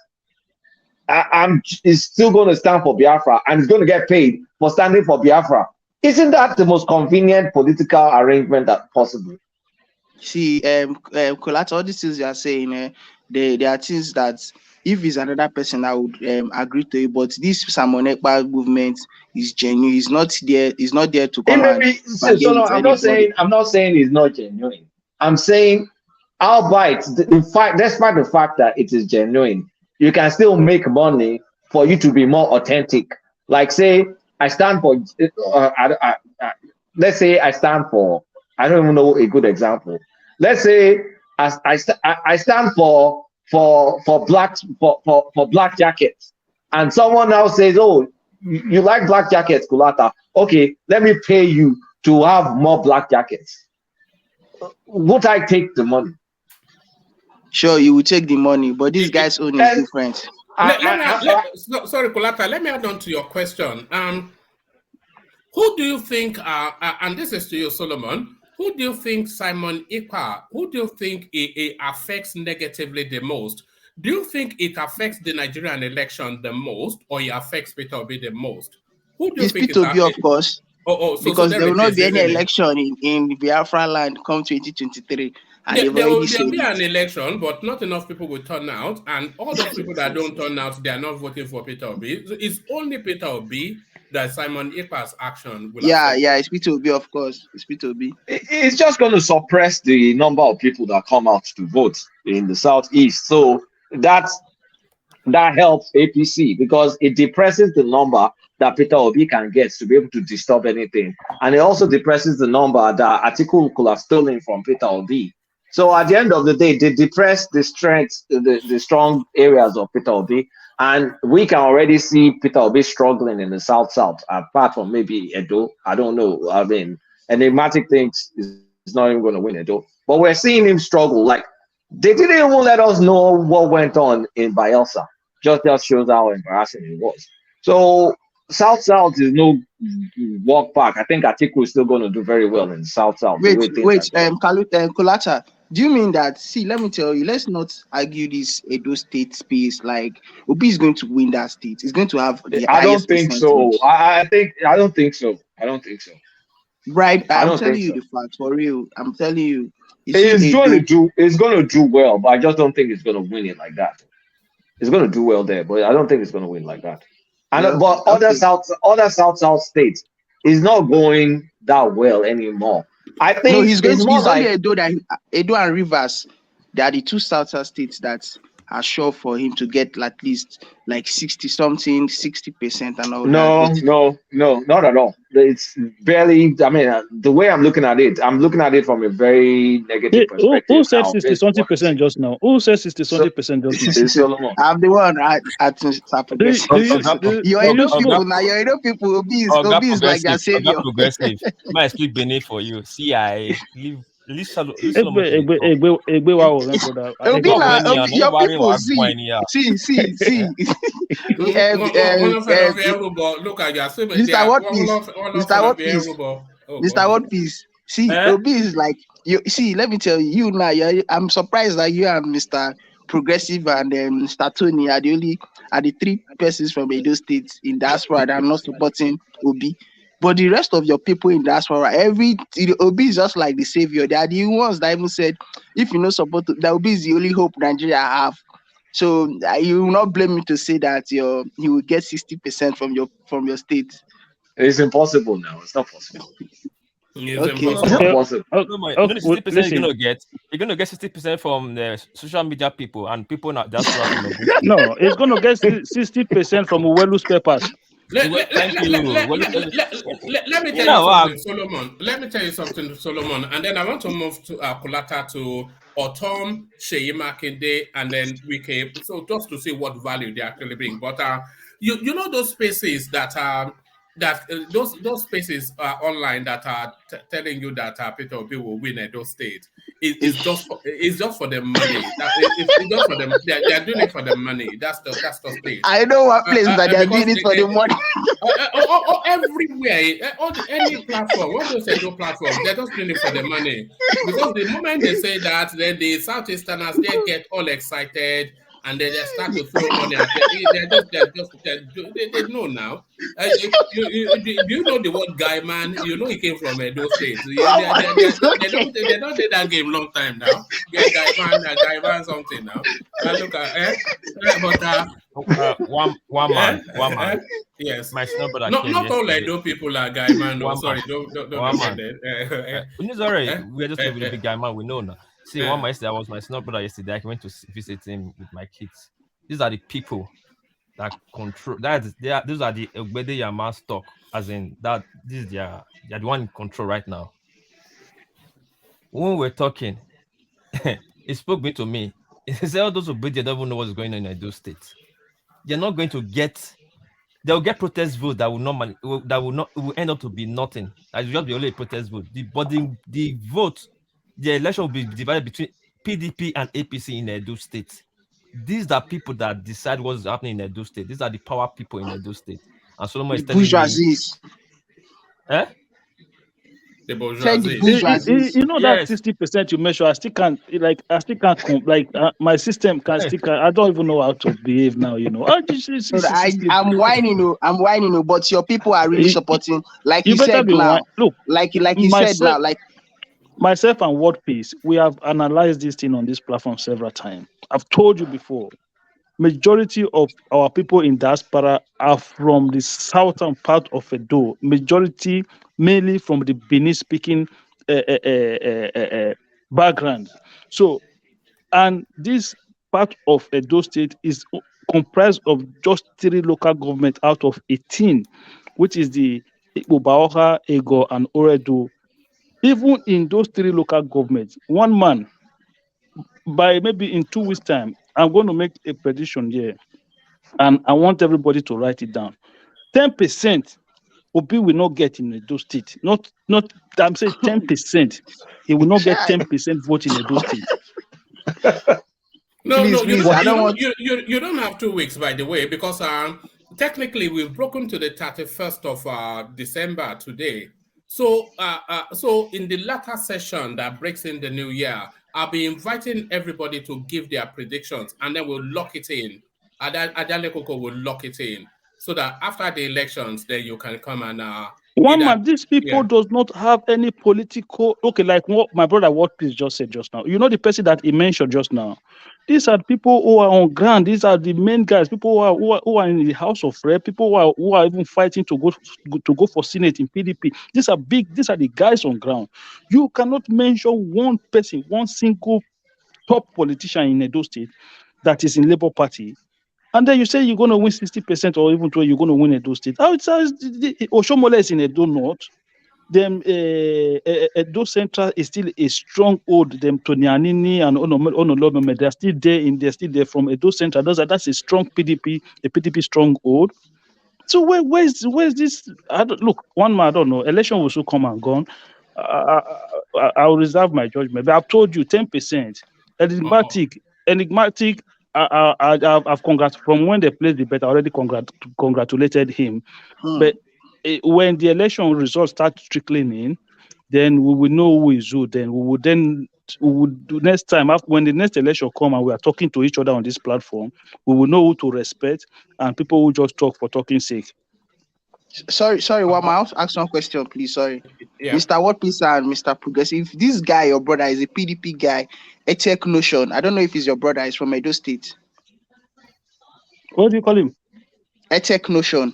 He's still going to stand for Biafra and he's going to get paid for standing for Biafra. Isn't that the most convenient political arrangement that possible? See, Collateral, all these things you are saying, there are things that if it's another person that would agree to it, but this Simon Ekpa movement is genuine. He's not there to come I'm not saying it's not genuine. I'm saying, albeit, despite the fact that it is genuine, you can still make money for you to be more authentic. Like, say, I stand for, let's say I stand for, I don't even know a good example. Let's say I stand for black jackets, and someone now says, "Oh, you like black jackets, Kulata? Okay, let me pay you to have more black jackets." Would I take the money? Sure, you will take the money, but this guy's own is different. Sorry, Kulata, let me add on to your question. Who do you think, and this is to you, Solomon, who do you think Simon Ekpa, who do you think it affects negatively the most? Do you think it affects the Nigerian election the most, or it affects Peter Obi the most? Who do you think Peter Obi, of course. So because there will not be any election in Biafra land come 2023. and they've There'll already said be it. an election, but not enough people will turn out. And all those people that don't turn out, they are not voting for Peter Obi. So it's only Peter Obi that Simon Ekpa's action will affect. Yeah, it's P2B, of course. It's P2B. It's just going to suppress the number of people that come out to vote in the southeast. So that helps APC because it depresses the number that Peter Obi can get to be able to disturb anything, and it also depresses the number that Atiku could have stolen from Peter Obi. So at the end of the day, they depress the strength, the strong areas of Peter Obi, and we can already see Peter Obi struggling in the south, apart from maybe Edo. I don't know. I mean, enigmatic things is not even going to win Edo, but we're seeing him struggle. Like they didn't even let us know what went on in Bayelsa. Just shows how embarrassing it was. So South is no walk back. I think Atiku is still going to do very well in South. Wait, Kolata, do you mean that? See, let me tell you. Let's not argue this Edo State space. Like Obi is going to win that state. It's going to have the I don't highest think so. I don't think so. I don't think so. Right, I'm telling you the facts for real. I'm telling you. It's going to do well, but I just don't think it's going to win it like that. It's going to do well there, but I don't think it's going to win like that. And but other South states is not going that well anymore. I think no, he's more only Edo and Rivers. They are the two South states that are sure for him to get at least like 60% and all that. No, not at all. It's barely. I mean, the way I'm looking at it from a very negative perspective. Who said 60-something% just now? Who said 60-something% just now? I'm the one at You're Edo people. Obi is like their savior. Progressive. I speak Benin for you. See, I live. Your people see. Mr. What Peace. See, Obi is like you. See, let me tell you now. I'm surprised that you and Mr. Progressive and Mr. Tony are the three persons from Edo State in diaspora that are not supporting Obi. But the rest of your people in diaspora, Obi is just like the savior. They are the ones that even said, if you not support, that Obi is the only hope Nigeria have. So you will not blame me to say that you will get 60% from your state. It's impossible now. It's not possible. It's impossible. The 60% you're gonna get 60% from the social media people and people not that's no, it's gonna get 60% from Uwelu's papers. Let me tell you something, Solomon. Let me tell you something, Solomon, and then I want to move to Kolata to Otom, Sheyi Makinde, and then Wike. So just to see what value they actually bring. But you know those spaces that those spaces online that are telling you that Peter Obi will win at those states. It's just for the money. It's just for them. They're doing it for the money. That's the state. I know what place that they're doing it for the money. Everywhere, any platform. What do they say? No platform. They're just doing it for the money. Because the moment they say that, then the Southeasterners they get all excited. And then they start to throw money at they know now. Do you know the word guy man? You know he came from Edo State. They don't play that game long time now. Guy man something now. Look at but one man. Yes. My snowboard. Not all Edo people are guy man. No, sorry, don't say that. Sorry, we're just a big guy man. We know now. See, one yesterday, I was my snub brother yesterday. I went to visit him with my kids. These are the people that control. These are the Ogbede Yama stock, as in that. This is they're the one in control right now. When we're talking, he spoke to me. He said, "All those Ogbede don't even know what's going on in those states. They're not going to get. They'll get protest votes that will end up to be nothing. That will just be only a protest vote. The vote." The election will be divided between PDP and APC in Edo State. These are people that decide what's happening in Edo State. These are the power people in Edo State. And Solomon is telling me... The bourgeoisie. You know that 60% you measure, I still can't my system can still can't, I don't even know how to behave now, you know. I'm whining, but your people are really supporting, like you said now. Look, like you said now, myself and World Peace, we have analyzed this thing on this platform several times. I've told you before, majority of our people in diaspora are from the southern part of Edo. Majority mainly from the Benin-speaking background. So, and this part of Edo State is comprised of just 3 local governments out of 18, which is the Ikpobaoha, Ego, and Oredo. Even in those 3 local governments, one man, by maybe in 2 weeks' time, I'm going to make a prediction here, and I want everybody to write it down. 10% Obi will not get in Edo State. Not. I'm saying 10%. He will not get 10% vote in Edo State. No, Please, you please, don't, I don't want. you don't have 2 weeks, by the way, because technically we've broken to the 31st of December today. So so in the latter session that breaks in the new year, I'll be inviting everybody to give their predictions, and then we'll lock it in. Adale Koko will lock it in, so that after the elections, then you can come and One either, man, these people does not have any political. Okay, like what my brother What Peace just said just now. You know the person that he mentioned just now. These are people who are on ground. These are the main guys. People who are in the House of Rep. People who are even fighting to go for Senate in PDP. These are big. These are the guys on ground. You cannot mention one person, one single top politician in Edo State that is in Labour Party, and then you say you're going to win 60% or even 20%, you're going to win Edo State. How it's Oshomole is in Edo North. Them Edo Central is still a stronghold. Them Tony Anini and Onolobeme, they're still there from Edo Central. That's a strong PDP, a PDP stronghold. So where's this? Look, one man, I don't know. Election will soon come and gone. I'll reserve my judgment. But I've told you 10%. Enigmatic. I've from when they played the bet, I already congratulated him. But when the election results start trickling in, then we will know who is who. Then we would do next time when the next election come and we are talking to each other on this platform, we will know who to respect and people who just talk for talking sake. Sorry, one more. Ask one question, please. Sorry. Yeah. Mr. What Peace and Mr. Progressive. This guy, your brother, is a PDP guy, a tech notion. I don't know if he's your brother, he's from Edo State. What do you call him? A tech notion.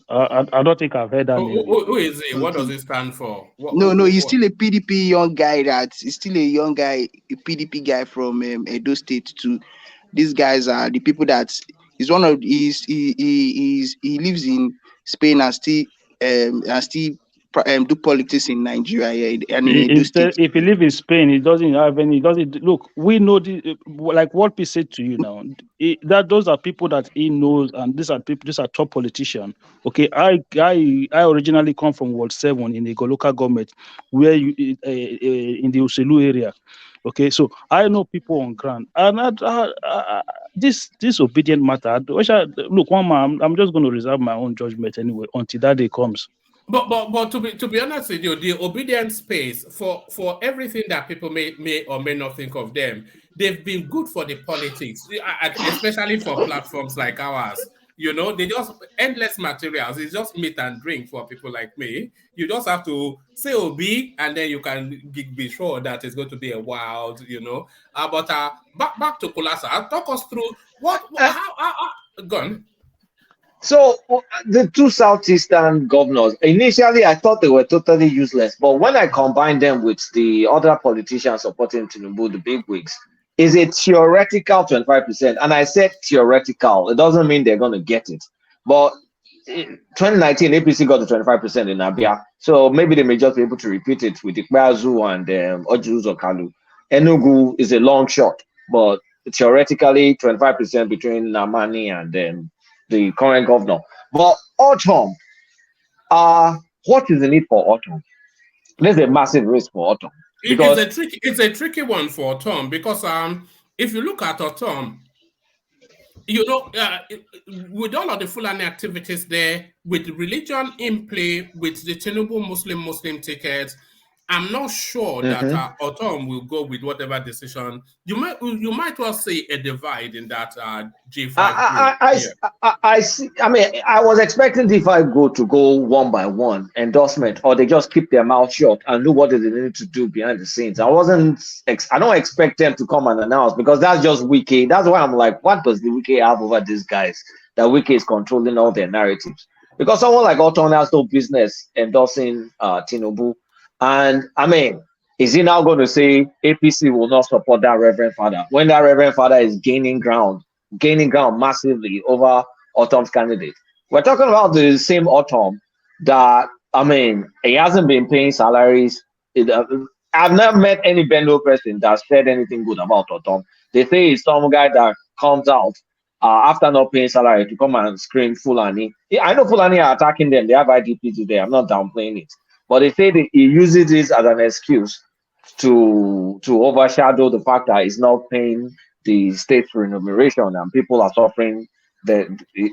I don't think I've heard that name. Who is he? What does it stand for? He's still a PDP young guy. He's still a young guy, a PDP guy from Edo State too. These guys are the people that he's one of. He lives in Spain and still do politics in Nigeria and in Edo State. If he live in Spain, he doesn't have any. Look, we know like what we said to you now. That those are people that he knows, and these are people. These are top politicians. Okay, I originally come from Ward 7 in the local government, where you in the Uselu area. Okay, so I know people on ground, and this obedient matter. Look, one man, I'm just going to reserve my own judgment anyway until that day comes. But to be honest with you, the obedience space for everything that people may or may not think of them, they've been good for the politics, especially for platforms like ours. You know, they just endless materials. It's just meat and drink for people like me. You just have to say OB, and then you can be sure that it's going to be a wild, you know. But back to Kulasa. Talk us through how gone. So the 2 southeastern governors, initially I thought they were totally useless, but when I combined them with the other politicians supporting Tinubu, the big wigs, is a theoretical 25%. And I said theoretical. It doesn't mean they're going to get it. But in 2019, APC got the 25% in Abia. So maybe they may just be able to repeat it with Ikpeazu and Ojuzo Kalu. Enugu is a long shot, but theoretically 25% between Namani and the current governor. But autumn, what is the need for autumn? There's a massive risk for autumn. It's a tricky one for autumn because if you look at autumn, you know, with all of the Fulani activities there, with religion in play, with the Tinubu Muslim tickets, I'm not sure that Autumn will go with whatever decision. You might well see a divide in that G5 group. I see. I mean, I was expecting D5 to go one by one endorsement, or they just keep their mouth shut and do what they need to do behind the scenes. I don't expect them to come and announce, because that's just Wike. That's why I'm like, what does the Wike have over these guys? That Wike is controlling all their narratives. Because someone like Autumn has no business endorsing Tinubu. And I mean, is he now going to say APC will not support that Reverend Father when that Reverend Father is gaining ground massively over Autumn's candidate? We're talking about the same Autumn that, I mean, he hasn't been paying salaries. I've never met any Benue person that said anything good about Autumn. They say he's some guy that comes out after not paying salary to come and scream Fulani. I know Fulani are attacking them. They have IDP today. I'm not downplaying it. But they say that he uses this as an excuse to overshadow the fact that he's not paying the state remuneration and people are suffering, that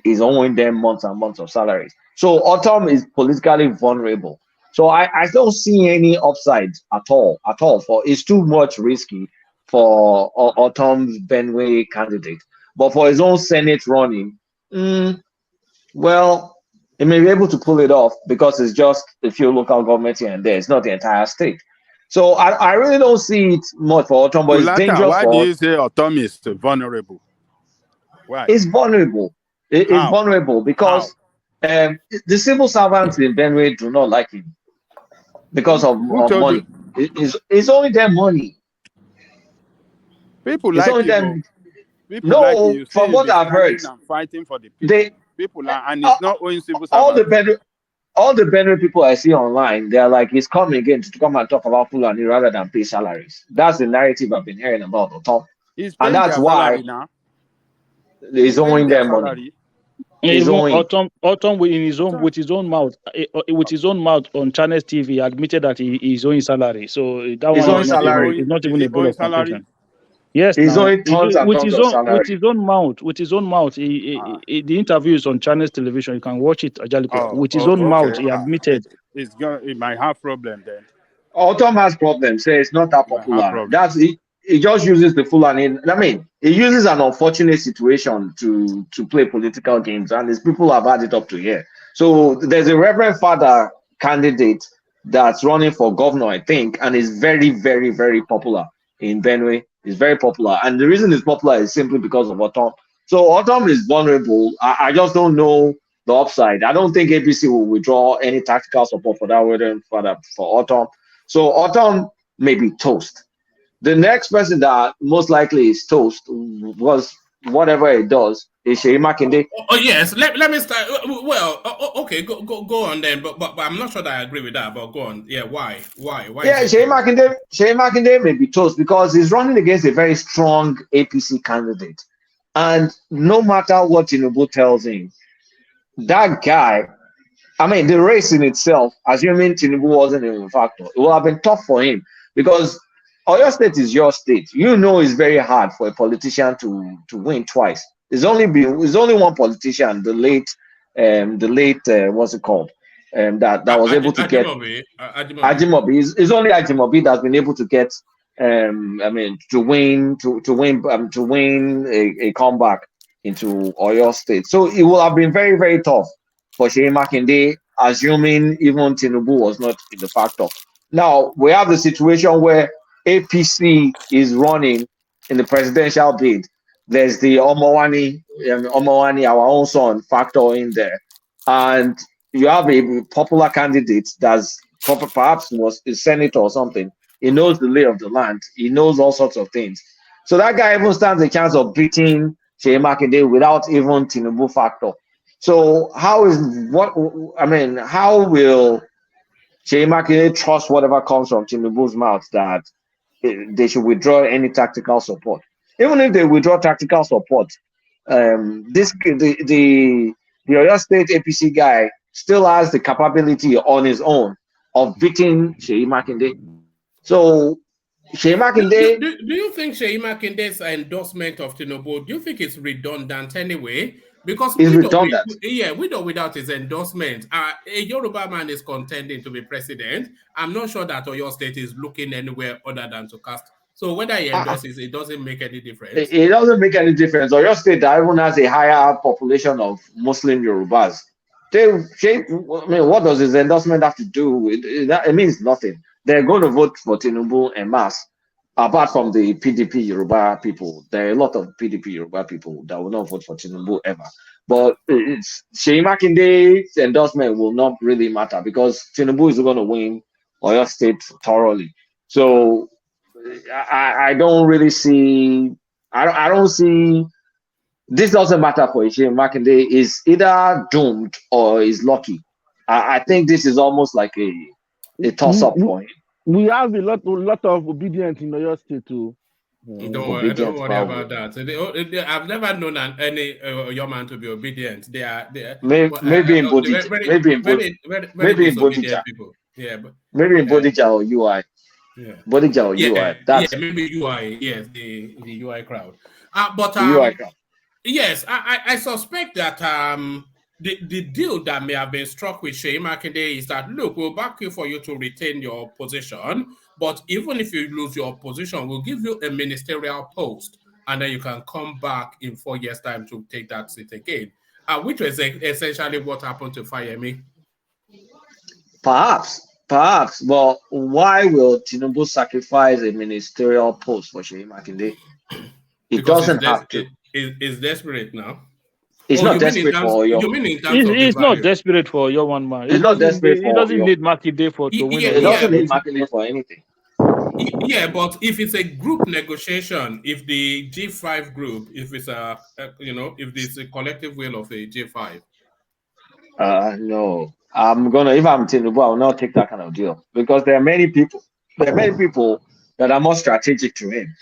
he's owing them months and months of salaries. So Autumn is politically vulnerable. So I don't see any upside at all. For it's too much risky for Autumn's Benue candidate. But for his own Senate running, well, he may be able to pull it off because it's just a few local governments here and there. It's not the entire state. So I really don't see it much for Autumn, but it's dangerous. Why do you say Autumn is vulnerable? Why? It's vulnerable. It's vulnerable because the civil servants in Benue do not like him because of money. It's only their money. People like him. No, from what I've heard, fighting for the people. People are, and it's not owing civil servants. All the Benue people I see online, they're like, he's coming again to come and talk about Fulani rather than pay salaries. That's the narrative I've been hearing about Autumn. And that's why he's owing them money. Autumn with his own mouth on Channels TV admitted that he's owing salary. So that he's one is not even a bill of contention. Yes, he's owing tons and tons of salary. With his own mouth. The interview is on Channels Television. You can watch it. With his own mouth, he admitted. It might have problem then. Autumn has problems. Say it's not that popular. That's it. He just uses the Fulani. I mean, he uses an unfortunate situation to play political games, and his people have had it up to here. So there's a Reverend Father candidate that's running for governor, I think, and is very, very, very popular in Benue. Is very popular, and the reason it's popular is simply because of Autumn. So Autumn is vulnerable. I just don't know the upside. I don't think APC will withdraw any tactical support for that Reverend Father for Autumn. So Autumn may be toast. The next person that most likely is toast was whatever it does is Seyi Makinde. Oh yes, let me start. Well, okay, go on then. But I'm not sure that I agree with that. But go on. Yeah, why? Yeah, Seyi Makinde may be toast because he's running against a very strong APC candidate, and no matter what Tinubu tells him, that guy. I mean, the race in itself, assuming Tinubu wasn't a factor, it would have been tough for him because Oyo State is your state. You know it's very hard for a politician to win twice. There's only one politician, the late what's it called? That was able to get Ajimobi. It's only Ajimobi that's been able to get to win a comeback into Oyo State. So it will have been very, very tough for Seyi Makinde, assuming even Tinubu was not in the factor. Now we have the situation where APC is running in the presidential bid. There's the Omowani, our own son, factor in there. And you have a popular candidate that's perhaps was a senator or something. He knows the lay of the land. He knows all sorts of things. So that guy even stands a chance of beating Seyi Makinde without even Tinubu factor. So how will Seyi Makinde trust whatever comes from Tinubu's mouth that they should withdraw any tactical support? Even if they withdraw tactical support, the Oyo State APC guy still has the capability on his own of beating Seyi Makinde. So Seyi Makinde. Do you think Seyi Makinde's endorsement of Tinubu, do you think it's redundant anyway? Because It's we know, redundant. we know without his endorsement, a Yoruba man is contending to be president. I'm not sure that Oyo State is looking anywhere other than to cast. So whether he endorses, it doesn't make any difference. It doesn't make any difference. Oyo State that even has a higher population of Muslim Yorubas. I mean, what does his endorsement have to do with it? It means nothing. They're going to vote for Tinubu en masse. Apart from the PDP Yoruba people, there are a lot of PDP Yoruba people that will not vote for Tinubu ever. But it's Seyi Makinde's endorsement will not really matter because Tinubu is going to win Oyo State thoroughly. So I don't really see. I don't see. This doesn't matter for Seyi Makinde. Is either doomed or is lucky. I think this is almost like a toss-up for him. We have a lot of obedience in Oyo State too. Don't worry about that. I've never known any young man to be obedient. They are maybe in Bodija, maybe in Bodija people. Yeah, but maybe in Bodija or UI. Yeah, Bodija or UI. That's maybe UI. Yes, the UI crowd. But UI crowd. Yes, I suspect that the deal that may have been struck with Seyi Makinde is that, look, we'll back you for you to retain your position, but even if you lose your position, we'll give you a ministerial post, and then you can come back in 4 years' time to take that seat again, which was essentially what happened to Fayemi. Perhaps. But why will Tinubu sacrifice a ministerial post for Seyi Makinde? It doesn't have to. It's desperate now. It's not desperate for Oyo. He's not desperate for Oyo one man. He's not desperate for He doesn't need Makinde to win. He doesn't need Makinde for anything. Yeah, but if it's a group negotiation, if the G5 group, if it's if there's a collective will of a G5. No. If I'm Tinubu, I will not take that kind of deal because there are many people that are more strategic to him,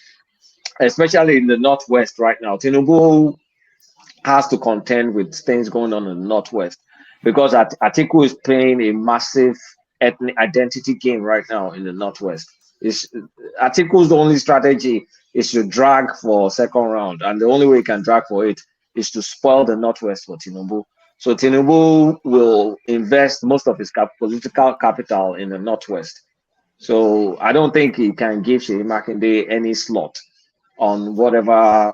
especially in the Northwest right now. Tinubu has to contend with things going on in the Northwest because Atiku is playing a massive ethnic identity game right now in the Northwest. Atiku's the only strategy is to drag for second round, and the only way he can drag for it is to spoil the Northwest for Tinubu. So Tinubu will invest most of his political capital in the Northwest. So I don't think he can give Seyi Makinde any slot on whatever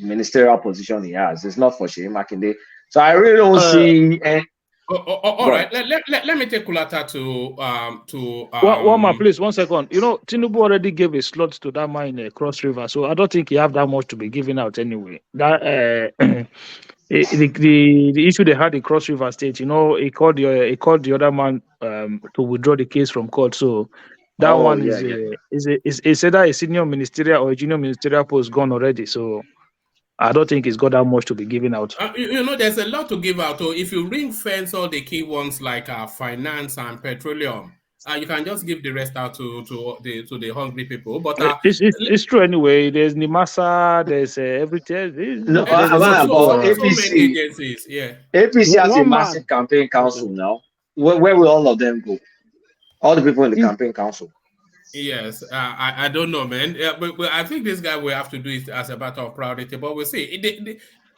ministerial position he has. It's not for Seyi Makinde. So I really don't see. All right. Let me take Kulata to one more, please. 1 second. Tinubu already gave a slot to that man in Cross River, so I don't think he have that much to be giving out anyway. That the issue they had in Cross River State, he called the other man to withdraw the case from court. So that is either a senior ministerial or a junior ministerial post gone already. So I don't think he's got that much to be giving out. There's a lot to give out. So if you ring fence all the key ones like finance and petroleum, you can just give the rest out to the hungry people. But it's true anyway. There's NIMASA, there's everything. No, so many agencies. Yeah, APC has a massive campaign council now. Where will all of them go? All the people in the campaign council. Yes, I don't know, man. But I think this guy will have to do it as a matter of priority. But we'll see.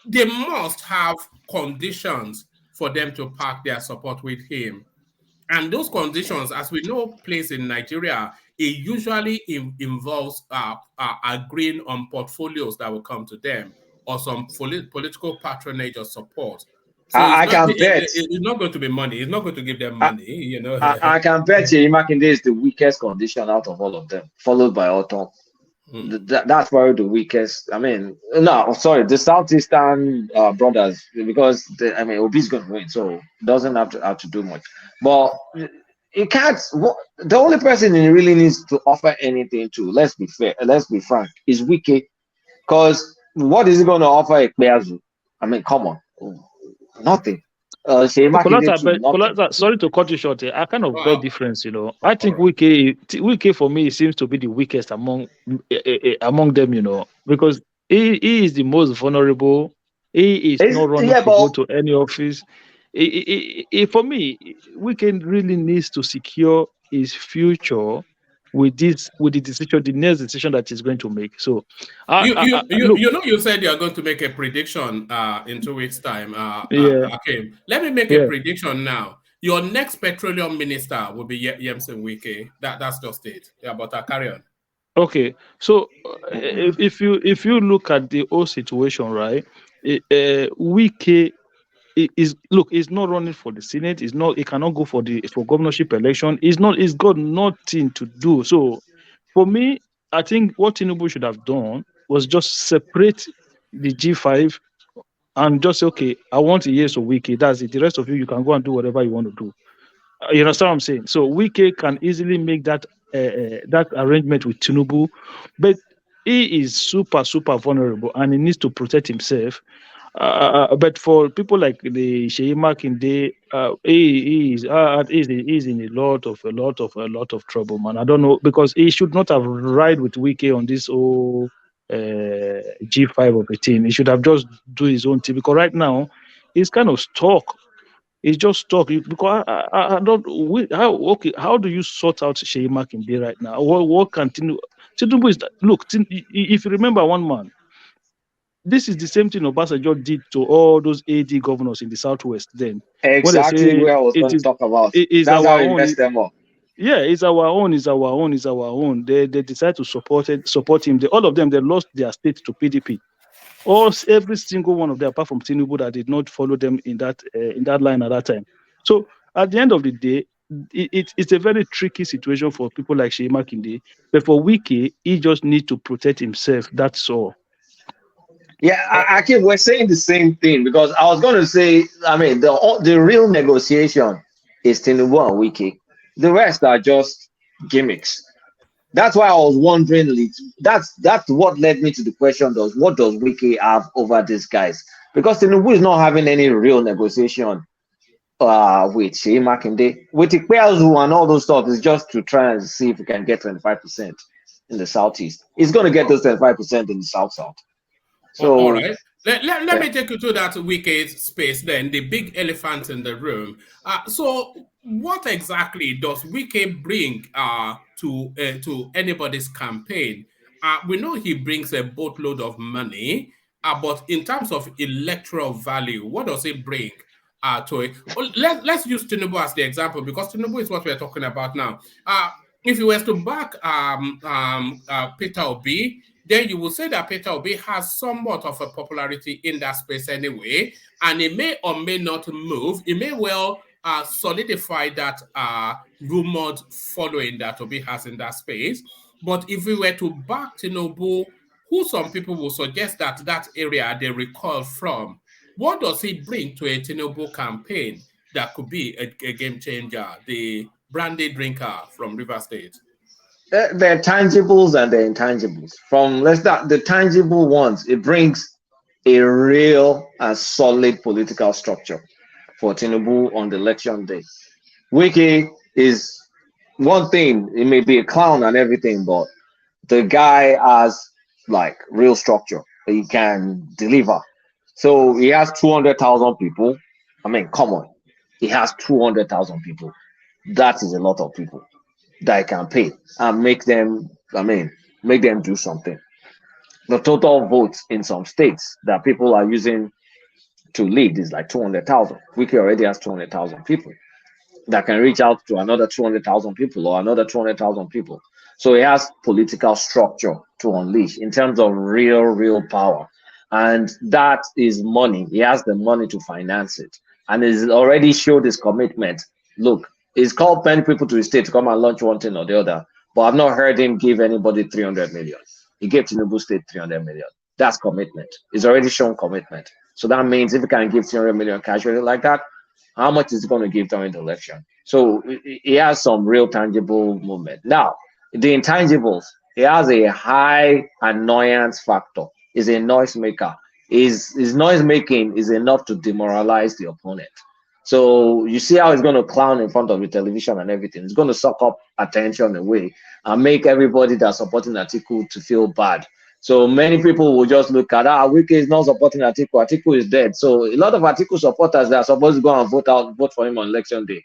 They must have conditions for them to pack their support with him. And those conditions, as we know, place in Nigeria, it usually involves agreeing on portfolios that will come to them or some political patronage or support. So it's not going to be money. It's not going to give them money, I can bet Seyi Makinde is the weakest condition out of all of them, followed by Oton. That's probably the weakest. I mean, no, sorry, the Southeastern brothers, because Obi's going to win, so doesn't have to do much. But it can't. The only person he really needs to offer anything to, let's be fair, let's be frank, is Wike. Because what is he going to offer Ekpeazu? I mean, come on. Nothing. Kolata, sorry to cut you short here. I kind of bet difference, I think Wike for me seems to be the weakest among them, because he is the most vulnerable. He is not running to go to any office. For me, Wike really needs to secure his future with the decision, the next decision that he's going to make. So, look, you said you are going to make a prediction in 2 weeks' time. Okay, let me make a prediction now. Your next petroleum minister will be Yemsen Wike. That's just it. Yeah, but carry on. Okay, so if you look at the whole situation, right? Wike is not running for the Senate. He cannot go for governorship election. He's got nothing to do. So for me, I think what Tinubu should have done was just separate the G5 and just say, okay, I want a yes or Wike. That's it. The rest of you can go and do whatever you want to do. You understand what I'm saying? So Wike can easily make that arrangement with Tinubu, but he is super vulnerable and he needs to protect himself. But for people like the Sheyi Makinde, he is in a lot of trouble, man. I don't know, because he should not have ride with Wike on this whole G5 of a team. He should have just do his own thing, because right now he's kind of stuck. He's just stuck because I don't. How do you sort out Sheyi Makinde right now? What can Tinubu is? Look, if you remember one man, this is the same thing Obasanjo did to all those AD governors in the Southwest then. Exactly where I was going to talk about. That's how he messed them up. Yeah, it's our own. They decided to support him. All of them, they lost their state to PDP. Every single one of them, apart from Tinubu, that did not follow them in that line at that time. So at the end of the day, it's a very tricky situation for people like Sheyi Makinde. But for Wike, he just needs to protect himself. That's all. Yeah, we're saying the same thing, because I was going to say, I mean, the real negotiation is Tinubu and Wike. The rest are just gimmicks. That's why I was wondering. That's what led me to the question: what does Wike have over these guys? Because Tinubu is not having any real negotiation with Sheyi Makinde. With Ikpeazu and all those stuff is just to try and see if we can get 25% in the southeast. He's going to get those 25% in the south. So, all right. Let me take you to that Wike space then, the big elephant in the room. So what exactly does Wike bring to anybody's campaign? We know he brings a boatload of money, but in terms of electoral value, what does he bring to it? Well, let's use Tinubu as the example, because Tinubu is what we're talking about now. If you were to back Peter Obi, then you will say that Peter Obi has somewhat of a popularity in that space anyway, and it may or may not move. It may well solidify that rumored following that Obi has in that space. But if we were to back Tinubu, who some people will suggest that area they recoil from, what does he bring to a Tinubu campaign that could be a game changer, the brandy drinker from River State? They're tangibles and they're intangibles. Let's start the tangible ones. It brings a real and solid political structure for Tinubu on the election day. Wike is one thing. It may be a clown and everything, but the guy has like real structure. He can deliver. So he has 200,000 people. I mean, come on. He has 200,000 people. That is a lot of people that I can pay and make them do something. The total votes in some states that people are using to lead is like 200,000. Wike already has 200,000 people that can reach out to another 200,000 people or another 200,000 people. So he has political structure to unleash in terms of real power. And that is money. He has the money to finance it. And he's already showed his commitment. Look, he's called many people to his state to come and launch one thing or the other, but I've not heard him give anybody 300 million. He gave Tinubu State 300 million. That's commitment. He's already shown commitment. So that means if he can give 300 million casually like that, how much is he going to give during the election? So he has some real tangible movement. Now, the intangibles, he has a high annoyance factor. He's a noisemaker. His noise making is enough to demoralize the opponent. So you see how he's going to clown in front of the television and everything. He's going to suck up attention away and make everybody that's supporting Atiku to feel bad. So many people will just look at, Wike is not supporting Atiku. Atiku is dead. So a lot of Atiku supporters that are supposed to go and vote for him on election day,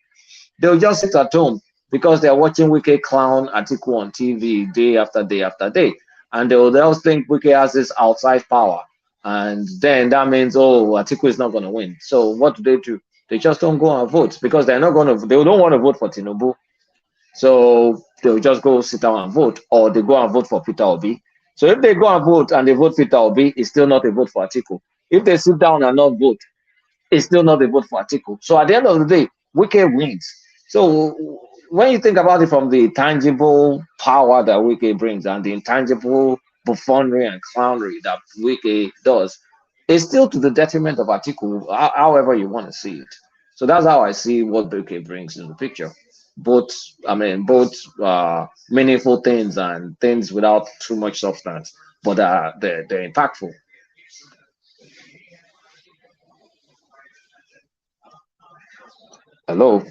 they'll just sit at home. because they're watching Wike clown Atiku on TV day after day after day. And they'll think Wike has this outside power. And then that means, oh, Atiku is not going to win. So what do? They just don't go and vote because they don't want to vote for Tinubu. So they'll just go sit down and vote, or they go and vote for Peter Obi. So if they go and vote and they vote Peter Obi, it's still not a vote for Atiku. If they sit down and not vote, it's still not a vote for Atiku. So at the end of the day, Wike wins. So when you think about it from the tangible power that Wike brings and the intangible buffoonery and clownery that Wike does, it's still to the detriment of Atiku, however you want to see it. So that's how I see what Wike brings in the picture. Both meaningful things and things without too much substance, but they're impactful. Hello.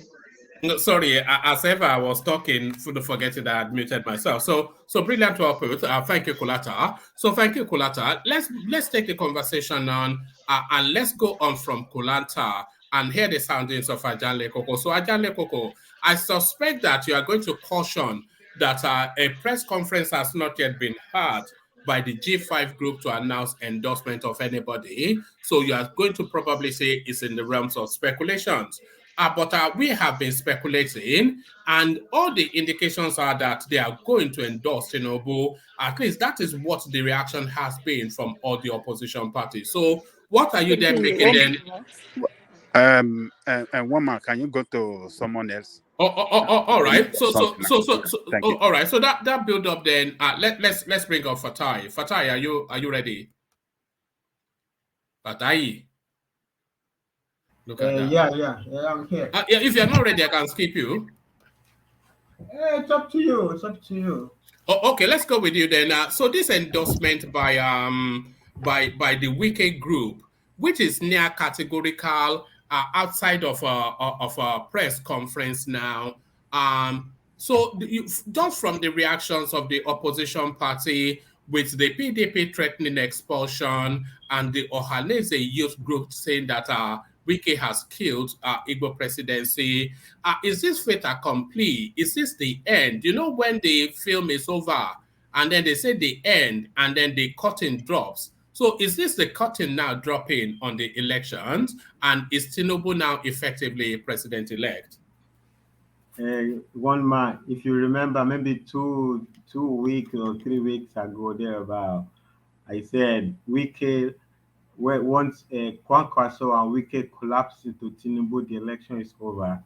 No, sorry, as ever, I was talking, forgetting that I had muted myself. So brilliant to output. Thank you, Kulata. So thank you, Kulata. Let's take the conversation on, and let's go on from Kulata and hear the soundings of Ajanle Koko. So Ajanle Koko, I suspect that you are going to caution that a press conference has not yet been had by the G5 group to announce endorsement of anybody. So you are going to probably say it's in the realms of speculations. But we have been speculating, and all the indications are that they are going to endorse Tinubu. At least that is what the reaction has been from all the opposition parties. So what are you then making then? And one man, can you go to someone else? All right. So Thank you. all right. So that build up then. Let's bring up Fatai. Fatai, are you ready? Fatai. Look at that. Yeah, I'm here. If you're not ready, I can skip you. It's up to you. It's up to you. Okay, let's go with you then. So this endorsement by the Wike group, which is near categorical, outside of a press conference now. So just from the reactions of the opposition party, with the PDP threatening expulsion and the Ohanese youth group saying that Wike has killed Igbo presidency. Is this fait accompli? Is this the end? You know, when the film is over and then they say the end and then the curtain drops. So is this the curtain now dropping on the elections? And is Tinubu now effectively president-elect? One man, if you remember, maybe two weeks or 3 weeks ago, thereabout, I said Wike, once Kwankwaso and Wike collapse into Tinubu, the election is over,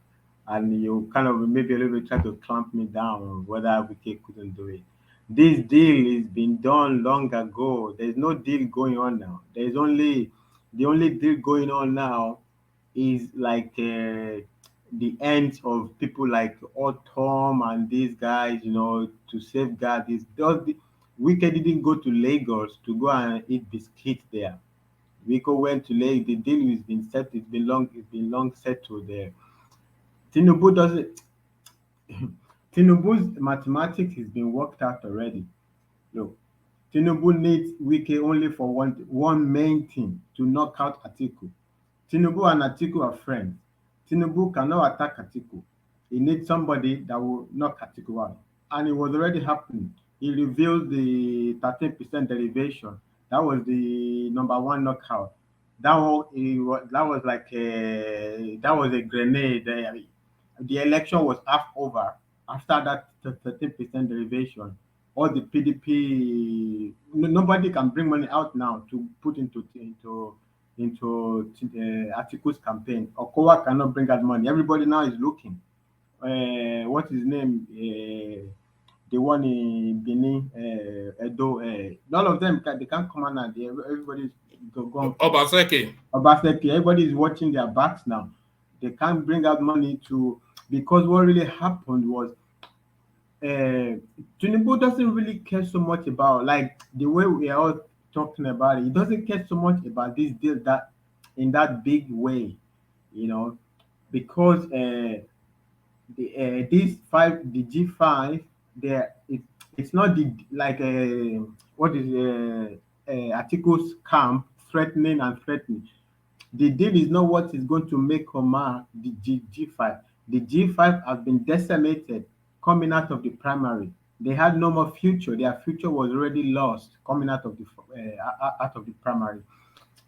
and you kind of maybe a little bit try to clamp me down whether Wike couldn't do it. This deal has been done long ago. There's no deal going on now. The only deal going on now is like the end of people like Autumn and these guys, you know, to safeguard this. Wike didn't go to Lagos to go and eat biscuits there. Wike went to Lagos. The deal has been set. It's been long settled there. Tinubu doesn't. Tinubu's mathematics has been worked out already. Look, Tinubu needs Wike only for one main thing, to knock out Atiku. Tinubu and Atiku are friends. Tinubu cannot attack Atiku. He needs somebody that will knock Atiku out. And it was already happening. He revealed the 13% derivation. That was the number one knockout. That was a grenade. The election was half over after that 13% derivation. All the PDP, nobody can bring money out now to put into Atiku's campaign. Okowa cannot bring out money. Everybody now is looking. What is his name? The one in Benin, Edo. None of them they can't come out now. Everybody's going. Obaseki. Everybody is watching their backs now. They can't bring out money because what really happened was Tinubu doesn't really care so much about, like, the way we are all talking about it. He doesn't care so much about this deal that in that big way, you know, because the G5, it's not what is Atiku's camp threatening. The deal is not what is going to make or mark the G5. The G5 have been decimated coming out of the primary. They had no more future. Their future was already lost coming out of the primary.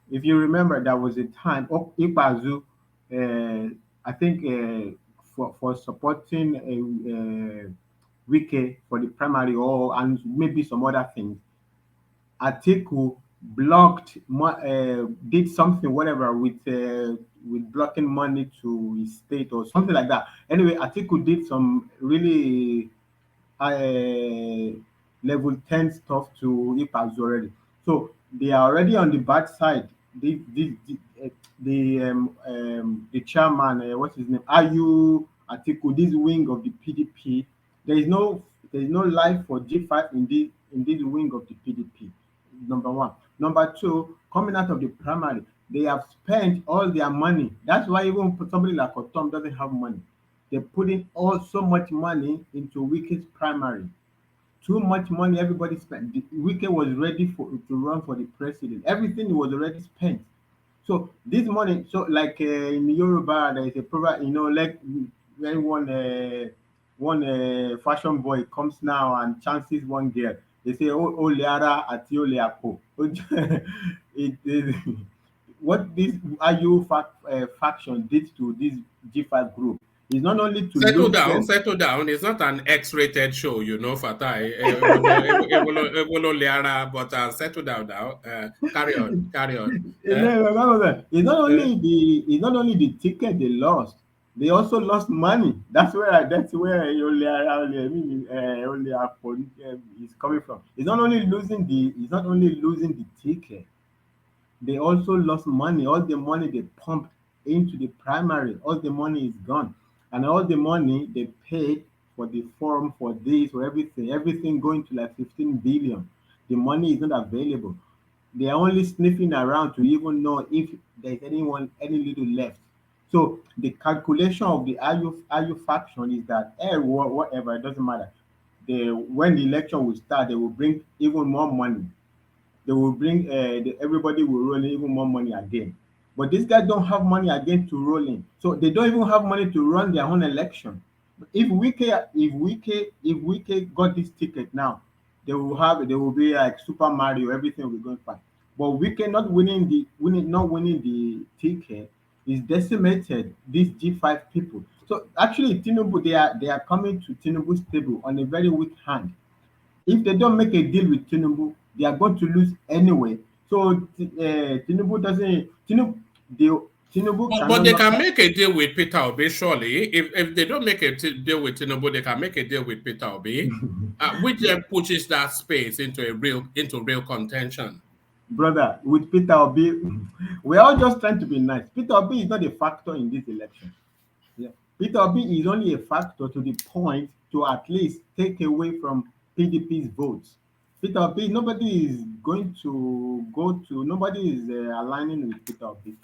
If you remember, there was a time Ipazu, I think, for supporting Wike for the primary, or and maybe some other things. Atiku did something whatever with blocking money to his state or something like that. Anyway, Atiku did some really level 10 stuff to IPAS already. So they are already on the bad side. The chairman, what's his name, Ayu Atiku, this wing of the PDP, there is no life for G5 in this wing of the PDP. Number one. Number two, coming out of the primary, they have spent all their money. That's why even somebody like Otom doesn't have money. They put in so much money into Wike's primary. Too much money everybody spent. Wike was ready to run for the president. Everything was already spent. So this money, so like in Yoruba, there is a proverb, like when one fashion boy comes now and chances one girl, they say, "Oh, Oleara ati Oleapo." It is what this faction did to this G5 group is not only to Settle lose down, them. settle down. It's not an X-rated show, Fatai. But settle down now. Carry on, carry on. It's not only the ticket they lost, they also lost money. That's where is coming from. It's not only losing the ticket, they also lost money. All the money they pumped into the primary, all the money is gone. And all the money they paid for the form, for this, for everything going to like 15 billion. The money is not available. They are only sniffing around to even know if there's any little left. So the calculation of the IU faction is that whatever, it doesn't matter. When the election will start, they will bring even more money. They will bring everybody will roll in even more money again. But these guys don't have money again to roll in, so they don't even have money to run their own election. If Wike got this ticket now, they will be like Super Mario, everything will be going fine. But Wike not winning the ticket is decimated these G5 people. So actually, Tinubu, they are coming to Tinubu's table on a very weak hand. If they don't make a deal with Tinubu, they are going to lose anyway. So Tinubu doesn't. Tinubu But cannot they knock can out. make a deal with Peter Obi, surely. If they don't make a deal with Tinubu, they can make a deal with Peter Obi, which then pushes that space into real contention. Brother, with Peter Obi, we're all just trying to be nice. Peter Obi is not a factor in this election. Yeah. Peter Obi is only a factor to the point to at least take away from PDP's votes. Peter Obi, nobody is aligning with Peter Obi.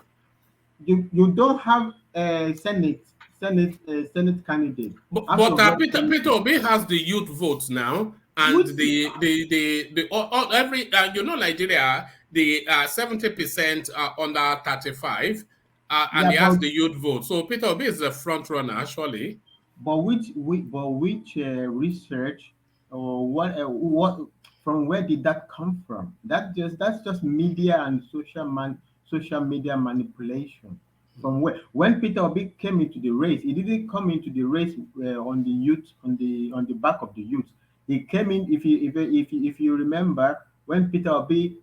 You don't have a Senate candidate. Out But of Rep Peter Senate. Obi has the youth votes now, and Which every Nigeria, the 70% are under 35, and yeah, he has but the youth vote. So Peter Obi is the front runner, actually. which research or what from where did that come from? That's just media and social media manipulation. From where when Peter Obi came into the race, he didn't come into the race on the youth on the back of the youth. He came in, if you remember, when Peter Obi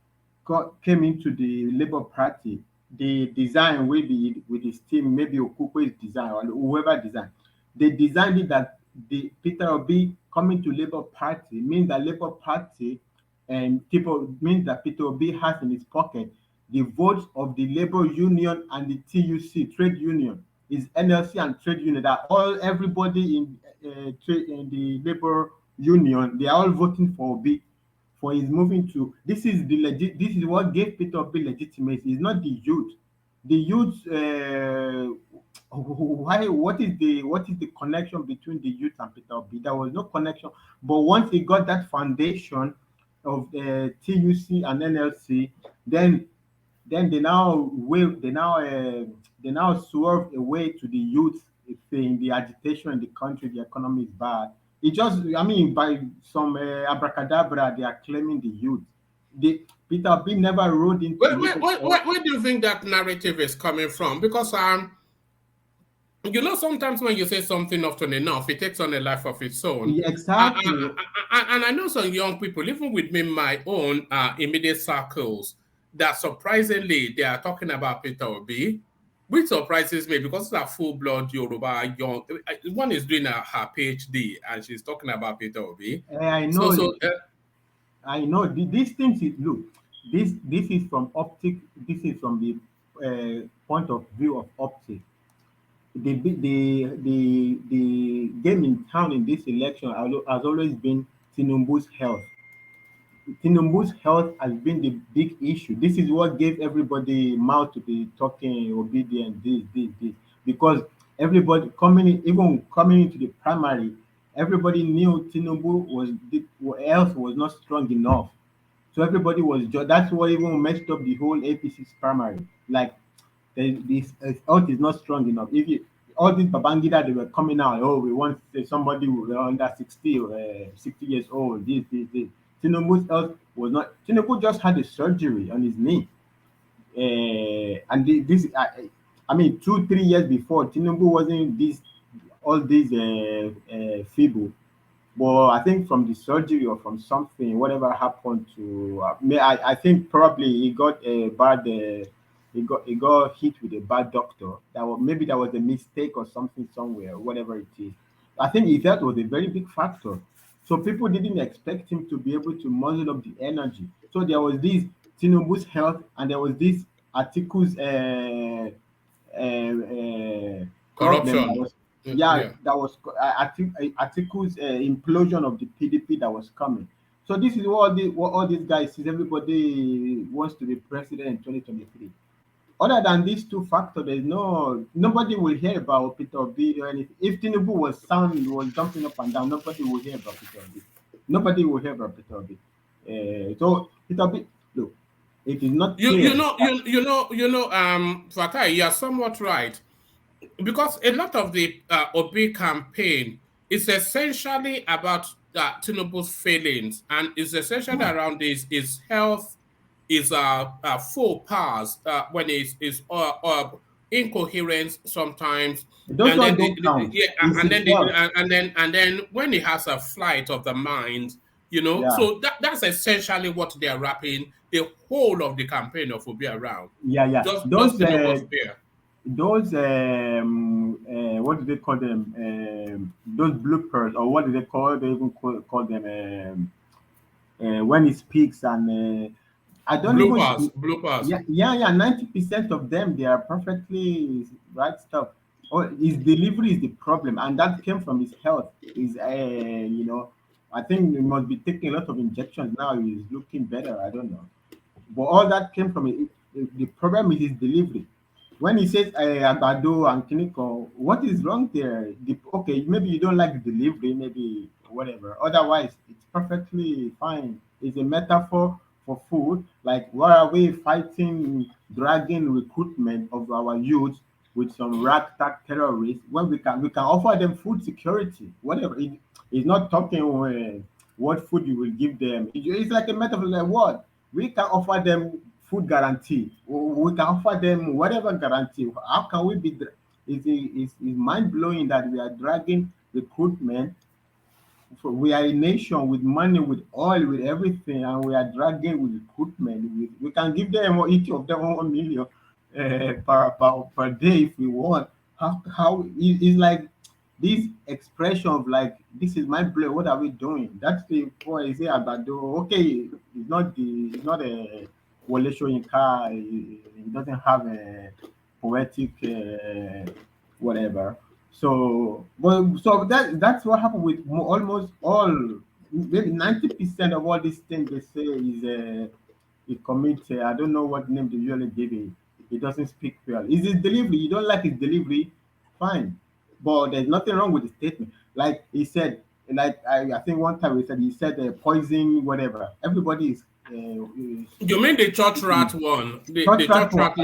came into the Labour Party, the design will be with his team, maybe Okupe's design or whoever designed. They designed it that the Peter Obi coming to Labour Party means that Labour Party and people means that Peter Obi has in his pocket the votes of the Labour Union and the TUC trade union, is NLC and trade union, that everybody in the Labour Union, they are all voting for Obi, for his moving to. This is what gave Peter Obi legitimacy. It's not the youth. The youth. Why? What is the connection between the youth and Peter Obi? There was no connection. But once he got that foundation of TUC and NLC, then they now swerve away to the youth thing, the agitation in the country, the economy is bad. It just, I mean, by some abracadabra, they are claiming the youth. Peter Obi never rode into Where do you think that narrative is coming from? Because you know, sometimes when you say something often enough, it takes on a life of its own. Yeah, exactly. And I know some young people, even within my own immediate circles, that surprisingly they are talking about Peter Obi, which surprises me because it's a full-blood Yoruba young. One is doing her PhD and she's talking about Peter Obi. I know. I know these things. Look, this is from optic. This is from the point of view of optics. The game in town in this election has always been Tinubu's health. Tinubu's health has been the big issue. This is what gave everybody mouth to be talking, obedient, this. Because everybody even coming into the primary, everybody knew Tinubu health was not strong enough. So everybody was that's what even messed up the whole APC's primary. Like this health is not strong enough. If you all these Babangida, they were coming out. Oh, we want somebody who under 60 60 years old. This. Tinubu's health was not. Tinubu just had a surgery on his knee, and this. I mean, 2-3 years before, Tinubu wasn't all these feeble. But I think from the surgery or from something, whatever happened to, I think probably he got a bad. He got hit with a bad doctor. Maybe that was a mistake or something somewhere, whatever it is. I think that was a very big factor. So people didn't expect him to be able to muzzle up the energy. So there was this Tinubu's health, and there was this Atiku's corruption. That was Atiku's implosion of the PDP that was coming. So this is what all these guys see. Everybody wants to be president in 2023. Other than these two factors, there's nobody will hear about Peter Obi or anything. If Tinubu was jumping up and down, nobody will hear about Peter Obi. Nobody will hear about Peter Obi. So Peter Obi, look, it is not clear. Fatai, you are somewhat right. Because a lot of the Obi campaign is essentially about Tinubu's failings, and is essentially around his health, his full powers when it's incoherent sometimes. Those and then when he has a flight of the mind, so that's essentially what they are wrapping the whole of the campaign of Obi around. Just Tinubu's fear. Those what do they call them? Those bloopers, or what do they call? They even call them when he speaks, and I don't bloopers. Yeah. 90% of them, they are perfectly right stuff. His delivery is the problem, and that came from his health. I think he must be taking a lot of injections now. He's looking better. I don't know, but all that came from it. The problem is his delivery. When he says Agbado and Kiniko, what is wrong there? Okay, maybe you don't like the delivery, maybe whatever. Otherwise, it's perfectly fine. It's a metaphor for food. Like, why are we fighting, dragging recruitment of our youth with some ragtag terrorists when we can offer them food security, whatever. It's not talking what food you will give them. It's like a metaphor. Like what? We can offer them food guarantee. We can offer them whatever guarantee. How can we be? It's mind blowing that we are dragging recruitment. So we are a nation with money, with oil, with everything, and we are dragging with recruitment. We can give them each of them 1 million per day if we want. How it's like this expression of like, this is my blood. What are we doing? That's the point. I say about okay, it's not a Wole Soyinka. It doesn't have a poetic whatever. So that's what happened with almost all, maybe 90% of all these things they say is he commits. I don't know what name they usually give it. He doesn't speak well. Is his delivery? You don't like his delivery? Fine, but there's nothing wrong with the statement. Like he said, like I think one time he said poison whatever. Everybody is. You mean the church rat one? The church rat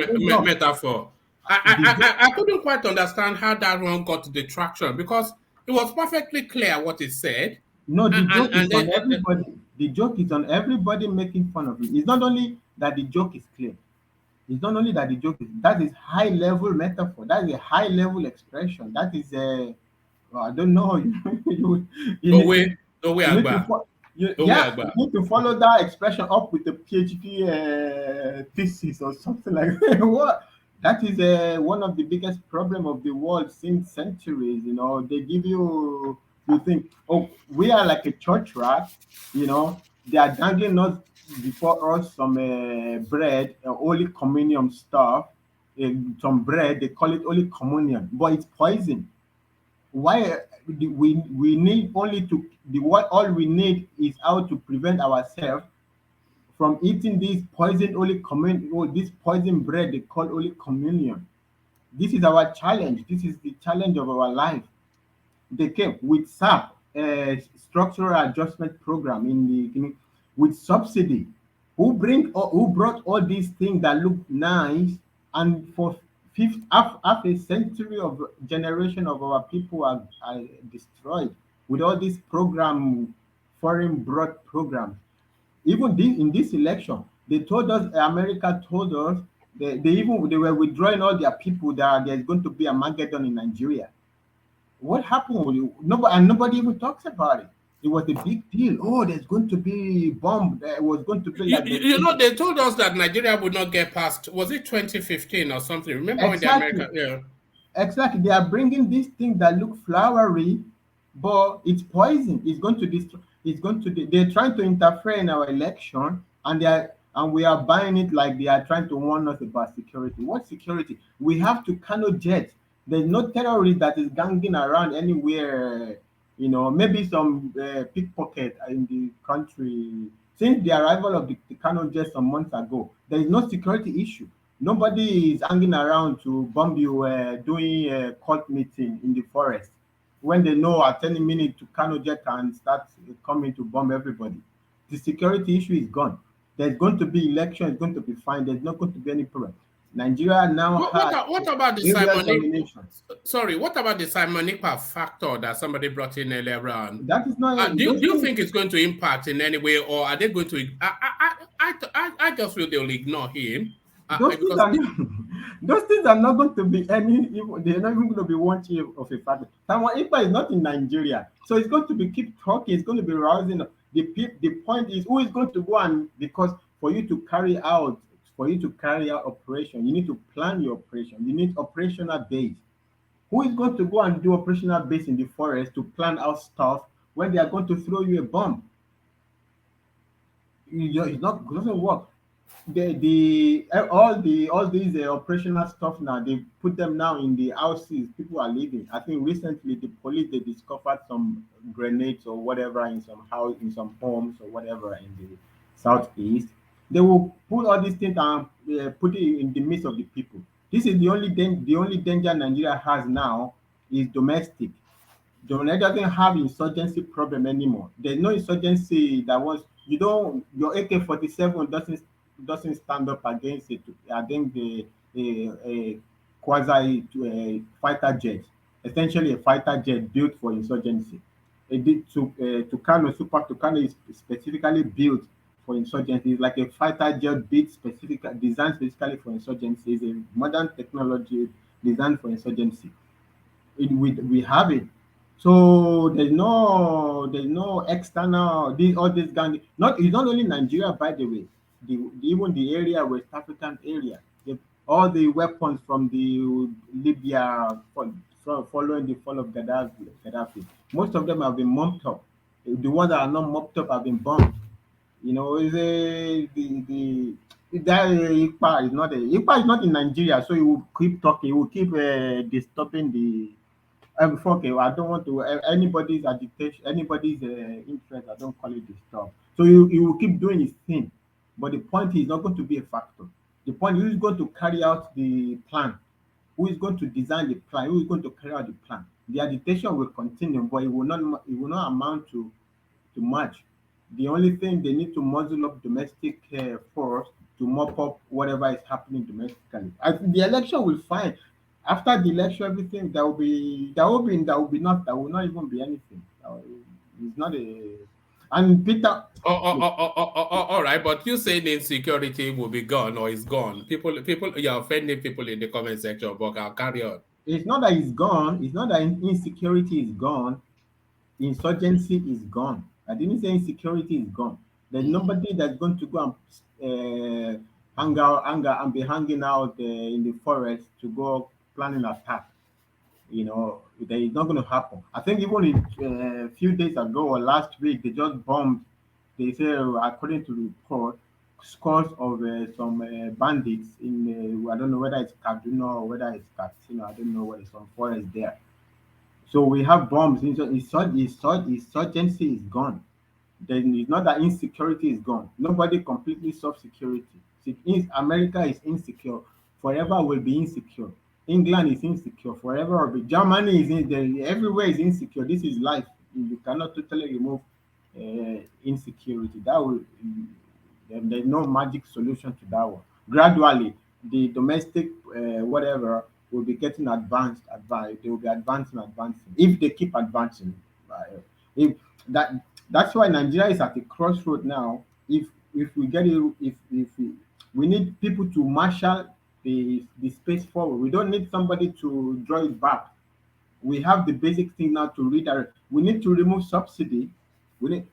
metaphor? I couldn't quite understand how that one got the traction because it was perfectly clear what it said. No, the joke is And on everybody. The joke is on everybody making fun of it. It's not only that the joke is clear. It's not only that the joke is that is high level metaphor. That is a high level expression. That is a I don't know. You no need way, to no way, you need to Agba. No way, yeah, Agba. you need to follow that expression up with the PhD thesis or something like that. What? That is one of the biggest problem of the world since centuries. You know, they give you think, oh, we are like a church rat. You know, they are dangling us before us some bread, holy communion stuff, some bread. They call it holy communion, but it's poison. Why we need only to the what all we need is how to prevent ourselves from eating this poison holy communion or this poison bread they call holy communion. This is our challenge. This is the challenge of our life. They came with SAP, structural adjustment program with subsidy. Who brought all these things that look nice and for half a century of generation of our people are destroyed with all these program, foreign brought programs. Even this in this election, they told us America told us they were withdrawing all their people that there's going to be a Armageddon in Nigeria. What happened with you? Nobody even talks about it. It was a big deal. Oh, there's going to be bomb. There was going to be like the You know, they told us that Nigeria would not get past, was it 2015 or something? Remember when the exactly. America, yeah. Exactly. They are bringing these things that look flowery, but it's poison. It's going to destroy. It's going to. They're trying to interfere in our election, and we are buying it like they are trying to warn us about security. What security? We have to cannot jet. There's no terrorist that is ganging around anywhere. You know, maybe some pickpocket in the country. Since the arrival of the Kano jet some months ago, there is no security issue. Nobody is hanging around to bomb you doing a court meeting in the forest when they know at any minute to Kano jet can start coming to bomb everybody. The security issue is gone. There's going to be election, it's going to be fine. There's not going to be any problem. Nigeria now has What about the area Simon? domination. Sorry, what about the Simonipa factor that somebody brought in earlier on? That is not. Do you think it's going to impact in any way, or are they going to? I just feel they'll ignore him. Those things are not, those things are not going to be any. They're not even going to be one year of a factor. Someone Ipa is not in Nigeria, so it's going to be keep talking. It's going to be rousing the point is who is going to go and because for you to carry out operation, you need to plan your operation. You need operational base. Who is going to go and do operational base in the forest to plan out stuff when they are going to throw you a bomb? It's not it doesn't work. All these operational stuff now they put them now in the houses people are living. I think recently the police they discovered some grenades or whatever in some house in some homes or whatever in the southeast. They will put all these things and put it in the midst of the people. This is the only danger Nigeria has now is domestic. Jonah doesn't have insurgency problem anymore. There's no insurgency that was you don't your AK-47 doesn't stand up against it. I think a quasi a fighter jet, essentially a fighter jet built for insurgency. It did Tucano Super Tucano is specifically built for insurgency. It's like a fighter jet built designed specifically for insurgency. It's a modern technology designed for insurgency. We have it. So there's no external all this gang. It's not only Nigeria by the way. Even the area West African area, all the weapons from the Libya following the fall of Gaddafi. Most of them have been mopped up. The ones that are not mopped up have been bombed. You know, is a the that Ipa is not in Nigeria, so he will keep talking. He will keep disturbing the okay, well, I don't want to anybody's agitation, anybody's interest. I don't call it disturb. So he will keep doing his thing, but the point is not going to be a factor. The point is who is going to carry out the plan, who is going to design the plan, who is going to carry out the plan. The agitation will continue, but it will not amount to much. The only thing they need to muzzle up domestic force mop up whatever is happening domestically. I think the election will find. After the election, everything there will not even be anything. It's not a. And Peter, All right, but you saying insecurity will be gone or is gone. People, you're offending people in the comment section, but I'll carry on. it's not that it's gone. It's not that insecurity is gone. Insurgency is gone. I didn't say insecurity is gone. There's nobody that's going to go and and be hanging out in the forest to go planning attack. That is not going to happen. I think even a few days ago or last week, they just bombed. They say, according to the report, scores of some bandits in I don't know whether it's Kaduna or whether it's Katsina. I don't know whether it's some forest there. So we have bombs. Insurgency is gone. Then it's not that insecurity is gone. Nobody completely solves security. America is insecure. Forever will be insecure. England is insecure. Forever will be. Germany is in there. Everywhere is insecure. This is life. You cannot totally remove insecurity. That will. There's no magic solution to that one. Gradually, the domestic whatever will be getting advanced. They will be advancing. If they keep advancing, if that that's why Nigeria is at a crossroad now. If we get it, if we need people to marshal the space forward. We don't need somebody to draw it back. We have the basic thing now to redirect. We need to remove subsidy. We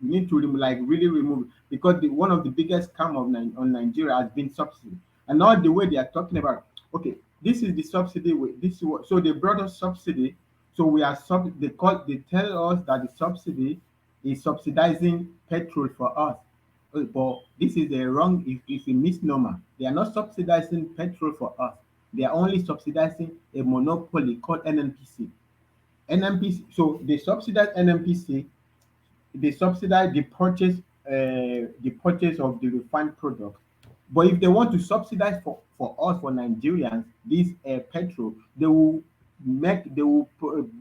need to really remove because one of the biggest scam on Nigeria has been subsidy, and now the way they are talking about. Okay, this is the subsidy. This is what. So they brought us subsidy. So we are They tell us that the subsidy is subsidizing petrol for us. But this is a wrong. It's a misnomer. They are not subsidizing petrol for us. They are only subsidizing a monopoly called NNPC. NNPC. So they subsidize NNPC. They subsidize the purchase of the refined product. But if they want to subsidize for us, for Nigerians, this petrol, they will do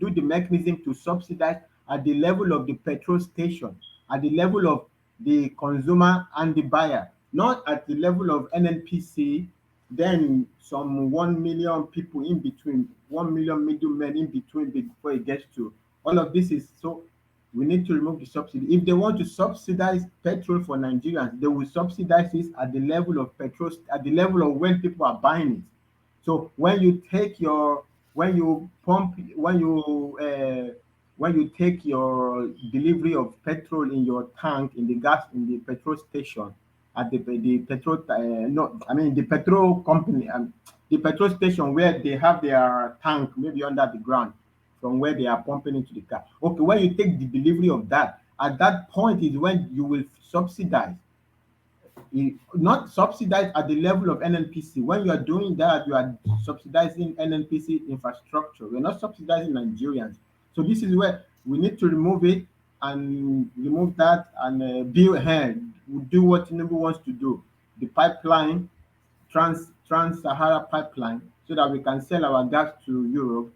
the mechanism to subsidize at the level of the petrol station, at the level of the consumer and the buyer, not at the level of NNPC. Then some 1 million people in between, 1 million middlemen in between before it gets to all of this is so. We need to remove the subsidy. If they want to subsidize petrol for Nigerians, they will subsidize it at the level of petrol, at the level of when people are buying it. So when you take your delivery of petrol in your tank in the petrol station at the petrol the petrol company and the petrol station where they have their tank maybe under the ground from where they are pumping into the car. Okay, when you take the delivery of that, at that point is when you will subsidize. Not subsidize at the level of NNPC. When you are doing that, you are subsidizing NNPC infrastructure. We're not subsidizing Nigerians. So this is where we need to remove it and remove that and build ahead. We do what Tinubu wants to do. The pipeline, Trans-Sahara pipeline, so that we can sell our gas to Europe.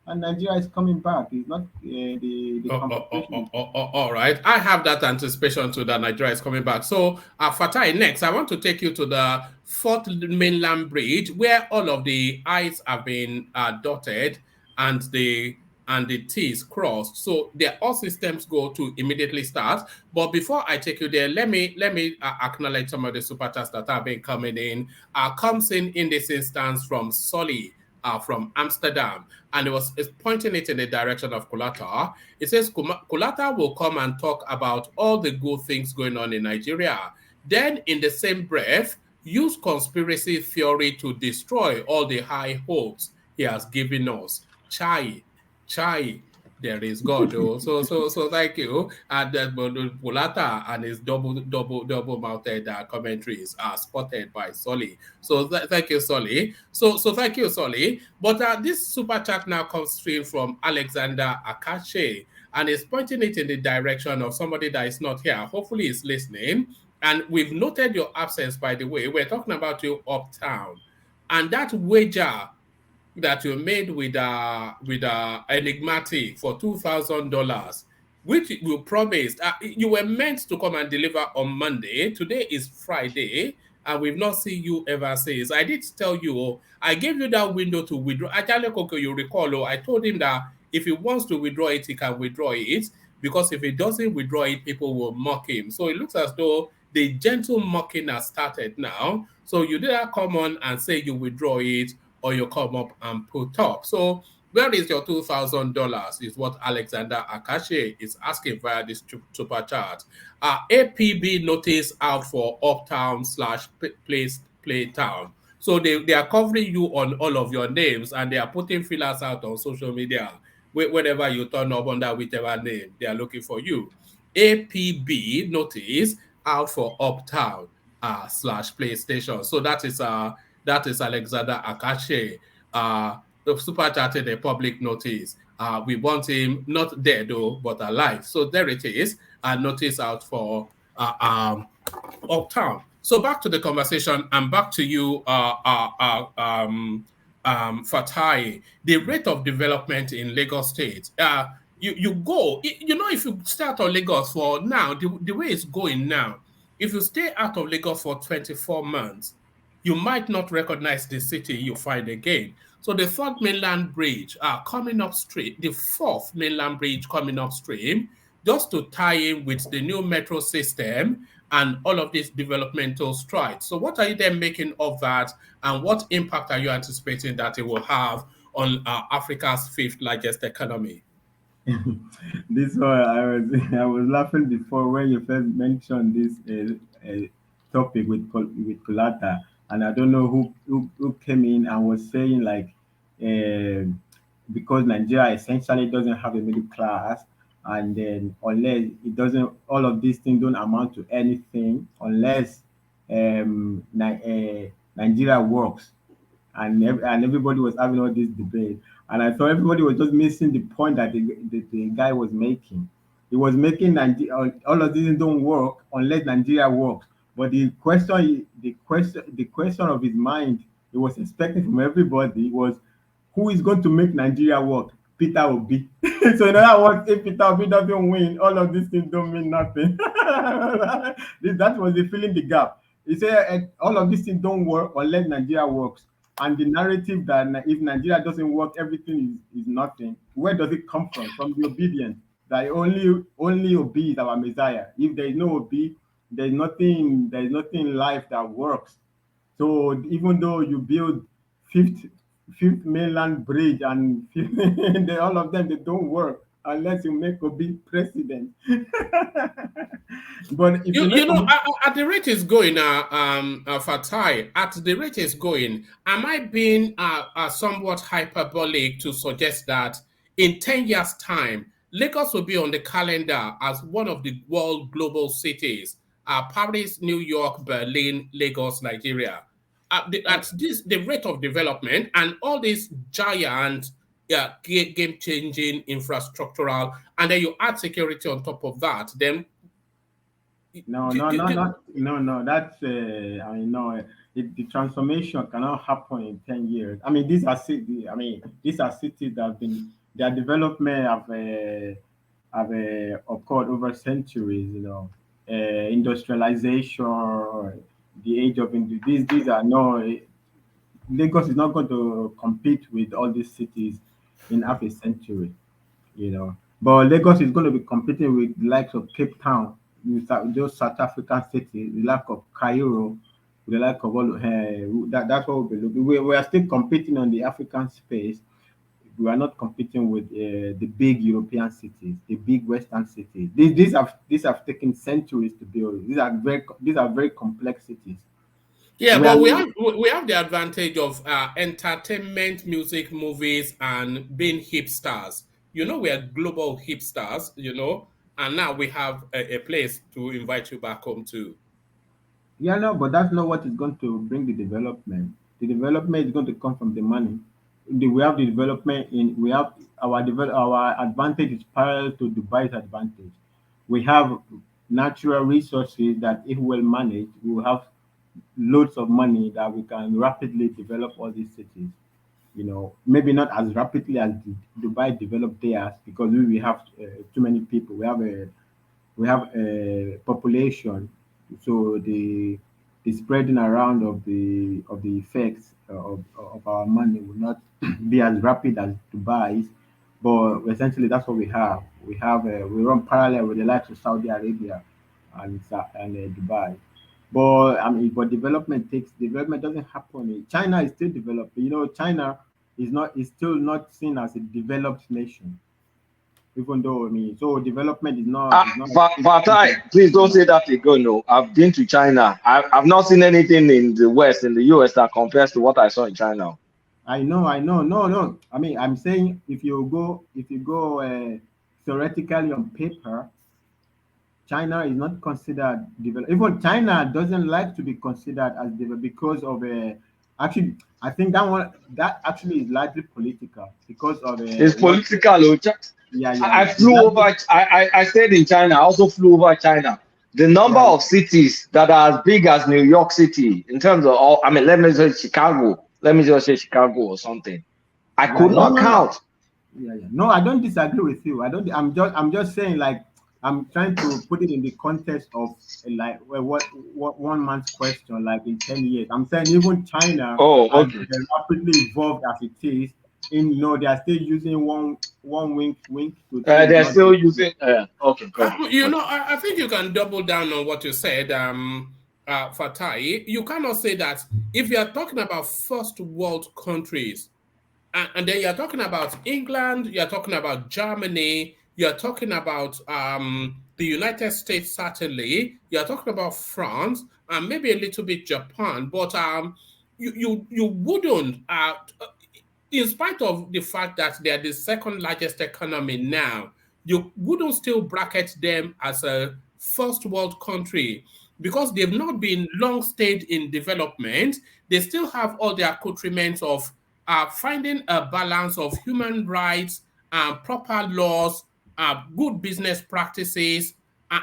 And Nigeria is coming back. It's not the competition. All right. I have that anticipation too that Nigeria is coming back. So, Fatai, next, I want to take you to the Fourth Mainland Bridge where all of the I's have been dotted and the T's crossed. So, all systems go to immediately start. But before I take you there, let me acknowledge some of the super chats that have been coming in. Comes in this instance from Solly. From Amsterdam, and it's pointing it in the direction of Kulata. It says Kulata will come and talk about all the good things going on in Nigeria. Then, in the same breath, use conspiracy theory to destroy all the high hopes he has given us. Chai, there is God. So thank you. And Bulata and his double-mouthed commentaries are spotted by Solly. So thank you, Solly. So thank you, Solly. But this super chat now comes straight from Alexander Akache, and is pointing it in the direction of somebody that is not here. Hopefully, he's listening. And we've noted your absence, by the way. We're talking about you uptown, and that wager that you made with Enigmatic for $2,000, which you promised. You were meant to come and deliver on Monday. Today is Friday, and we've not seen you ever since. I did tell you, I gave you that window to withdraw. Ajale Koko, you recall, I told him that if he wants to withdraw it, he can withdraw it, because if he doesn't withdraw it, people will mock him. So it looks as though the gentle mocking has started now. So you either come on and say you withdraw it, or you come up and put up. So where is your $2,000? Is what Alexander Akache is asking via this super chat. APB notice out for Uptown / Playtown. So they are covering you on all of your names, and they are putting fillers out on social media. Whenever you turn up under whichever name, they are looking for you. APB notice out for Uptown / PlayStation. So that is Alexander Akache. The super chatted a public notice. We want him not dead though, but alive. So there it is. Notice out for Uptown. So back to the conversation and back to you, Fatai. The rate of development in Lagos State. You go, if you start on Lagos for now, the way it's going now, if you stay out of Lagos for 24 months, you might not recognize the city you find again. So the third mainland bridge coming upstream, the fourth mainland bridge coming upstream, just to tie in with the new metro system and all of these developmental strides. So what are you then making of that, and what impact are you anticipating that it will have on Africa's fifth largest economy? This one, I was laughing before when you first mentioned this topic with Kulata, and I don't know who came in and was saying like because Nigeria essentially doesn't have a middle class, and then unless it doesn't, all of these things don't amount to anything unless Nigeria works, and everybody was having all this debate, and I thought everybody was just missing the point that the guy was making. He was making all of these don't work unless Nigeria works. But the question of his mind, he was expecting from everybody was, who is going to make Nigeria work? Peter Obi. So in other words, if Peter Obi doesn't win, all of these things don't mean nothing. That was the filling the gap. He said all of these things don't work unless Nigeria works. And the narrative that if Nigeria doesn't work, everything is nothing. Where does it come from? From the obedience. That only Obi is our Messiah. If there is no Obi, there's nothing in life that works. So even though you build fifth mainland bridge and all of them, they don't work unless you make Obi president. But if at the rate it's going, Fatai, at the rate it's going, am I being somewhat hyperbolic to suggest that in 10 years' time, Lagos will be on the calendar as one of the world global cities? Paris, New York, Berlin, Lagos, Nigeria. At the rate of development and all these giant game-changing infrastructural, and then you add security on top of that, then no. That's the transformation cannot happen in 10 years. I mean, these are cities that have been, their development have occurred over centuries. Industrialization, the age of these are no. Lagos is not going to compete with all these cities in half a century. But Lagos is going to be competing with the likes of Cape Town, those South African cities, the like of Cairo, the like of all that's what we'll be looking. We are still competing on the African space. We are not competing with the big European cities, the big Western cities. These have taken centuries to build. These are very complex cities. Yeah, but we have the advantage of entertainment, music, movies, and being hipsters. We are global hipsters, and now we have a place to invite you back home to. Yeah, no, but that's not what is going to bring the development. The development is going to come from the money. We have the development we have our advantage is parallel to Dubai's advantage. We have natural resources that, if well managed, we will have loads of money that we can rapidly develop all these cities. Maybe not as rapidly as Dubai developed theirs, because we have too many people. We have a population, so the the spreading around of the effects of our money will not be as rapid as Dubai's. But essentially, that's what we have. We run parallel with the likes of Saudi Arabia and Dubai. But I mean, but development doesn't happen. China is still developing. You know, China is still not seen as a developed nation, even though I mean, so development is not. Fatai, please don't say that again. No, I've been to China. I've not seen anything in the West, in the US, that compares to what I saw in China. I know. No. I mean, I'm saying if you go theoretically on paper, China is not considered developed. Even China doesn't like to be considered as developed because of actually, I think that actually is largely political because of It's what. political. Oh, I It's flew over. I stayed in China. I also flew over China. The number right. of cities that are as big as New York City, in terms of all, I mean, let me say Chicago. Let me just say Chicago or something. I could No, not count. Yeah. No, I don't disagree with you. I don't. I'm just saying, like, I'm trying to put it in the context of like what 1 month's question, like in 10 years. I'm saying even China, Oh, as okay. rapidly evolved as it is, they are still using one wink to say it's They're not. still using. Okay, good. You know, I think you can double down on what you said, Fatai. You cannot say that if you are talking about first world countries, and then you're talking about England, you're talking about Germany, you're talking about the United States, certainly, you're talking about France, and maybe a little bit Japan, but you wouldn't, in spite of the fact that they're the second largest economy now, you wouldn't still bracket them as a first world country because they've not been long stayed in development. They still have all the accoutrements of finding a balance of human rights, proper laws, good business practices,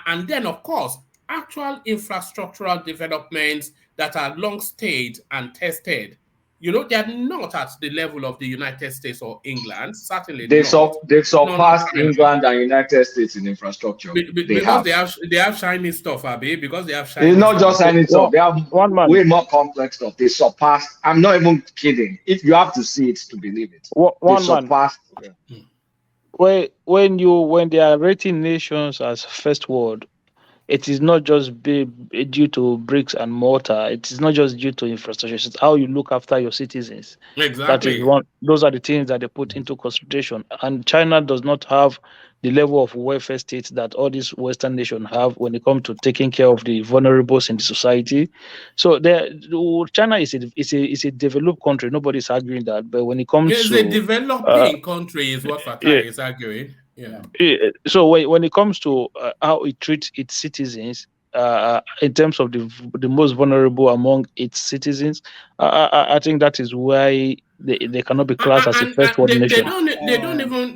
and then, of course, actual infrastructural developments that are long stayed and tested. You know, they're not at the level of the United States or England, certainly not. They've Not surpassed currently. England and United States in infrastructure. They Because have. they have shiny stuff, Abi. Because they have It's shiny not stuff. just any stuff. They have One man. way more complex stuff. They surpassed. I'm not even kidding. If you have to see it to believe it, they One man. surpassed. When they are rating nations as first world, it is not just due to bricks and mortar. It is not just due to infrastructure. It's how you look after your citizens. That is Exactly. one. Those are the things that they put into consideration. And China does not have the level of welfare state that all these Western nations have when it comes to taking care of the vulnerables in the society. So China is a developed country. Nobody's arguing that. But when it comes It's a to developing country, is what yeah, Fatai is arguing. Yeah. so when it comes to how it treats its citizens, in terms of the most vulnerable among its citizens, I think that is why they cannot be classed as a And first world nation.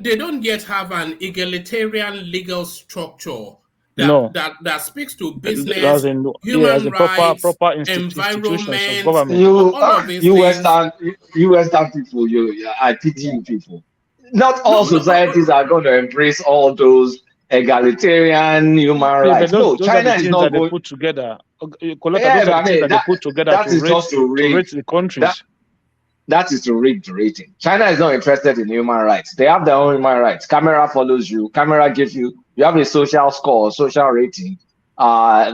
they don't yet have an egalitarian legal structure No, that speaks to as business, in as human in rights, institutions of environment, government. all of these things. You Western people, I pity you people. Not No, all societies are going to embrace all those egalitarian human Yeah, but rights. those No, those are China the is things not that they going. put together. Coletta, Yeah, those are but the I things mean that they put together that is just to to rig rate the countries. that is to rig the rating. China is not interested in human rights. They have their own human rights. Camera follows you. Camera gives you have a social score, social rating. I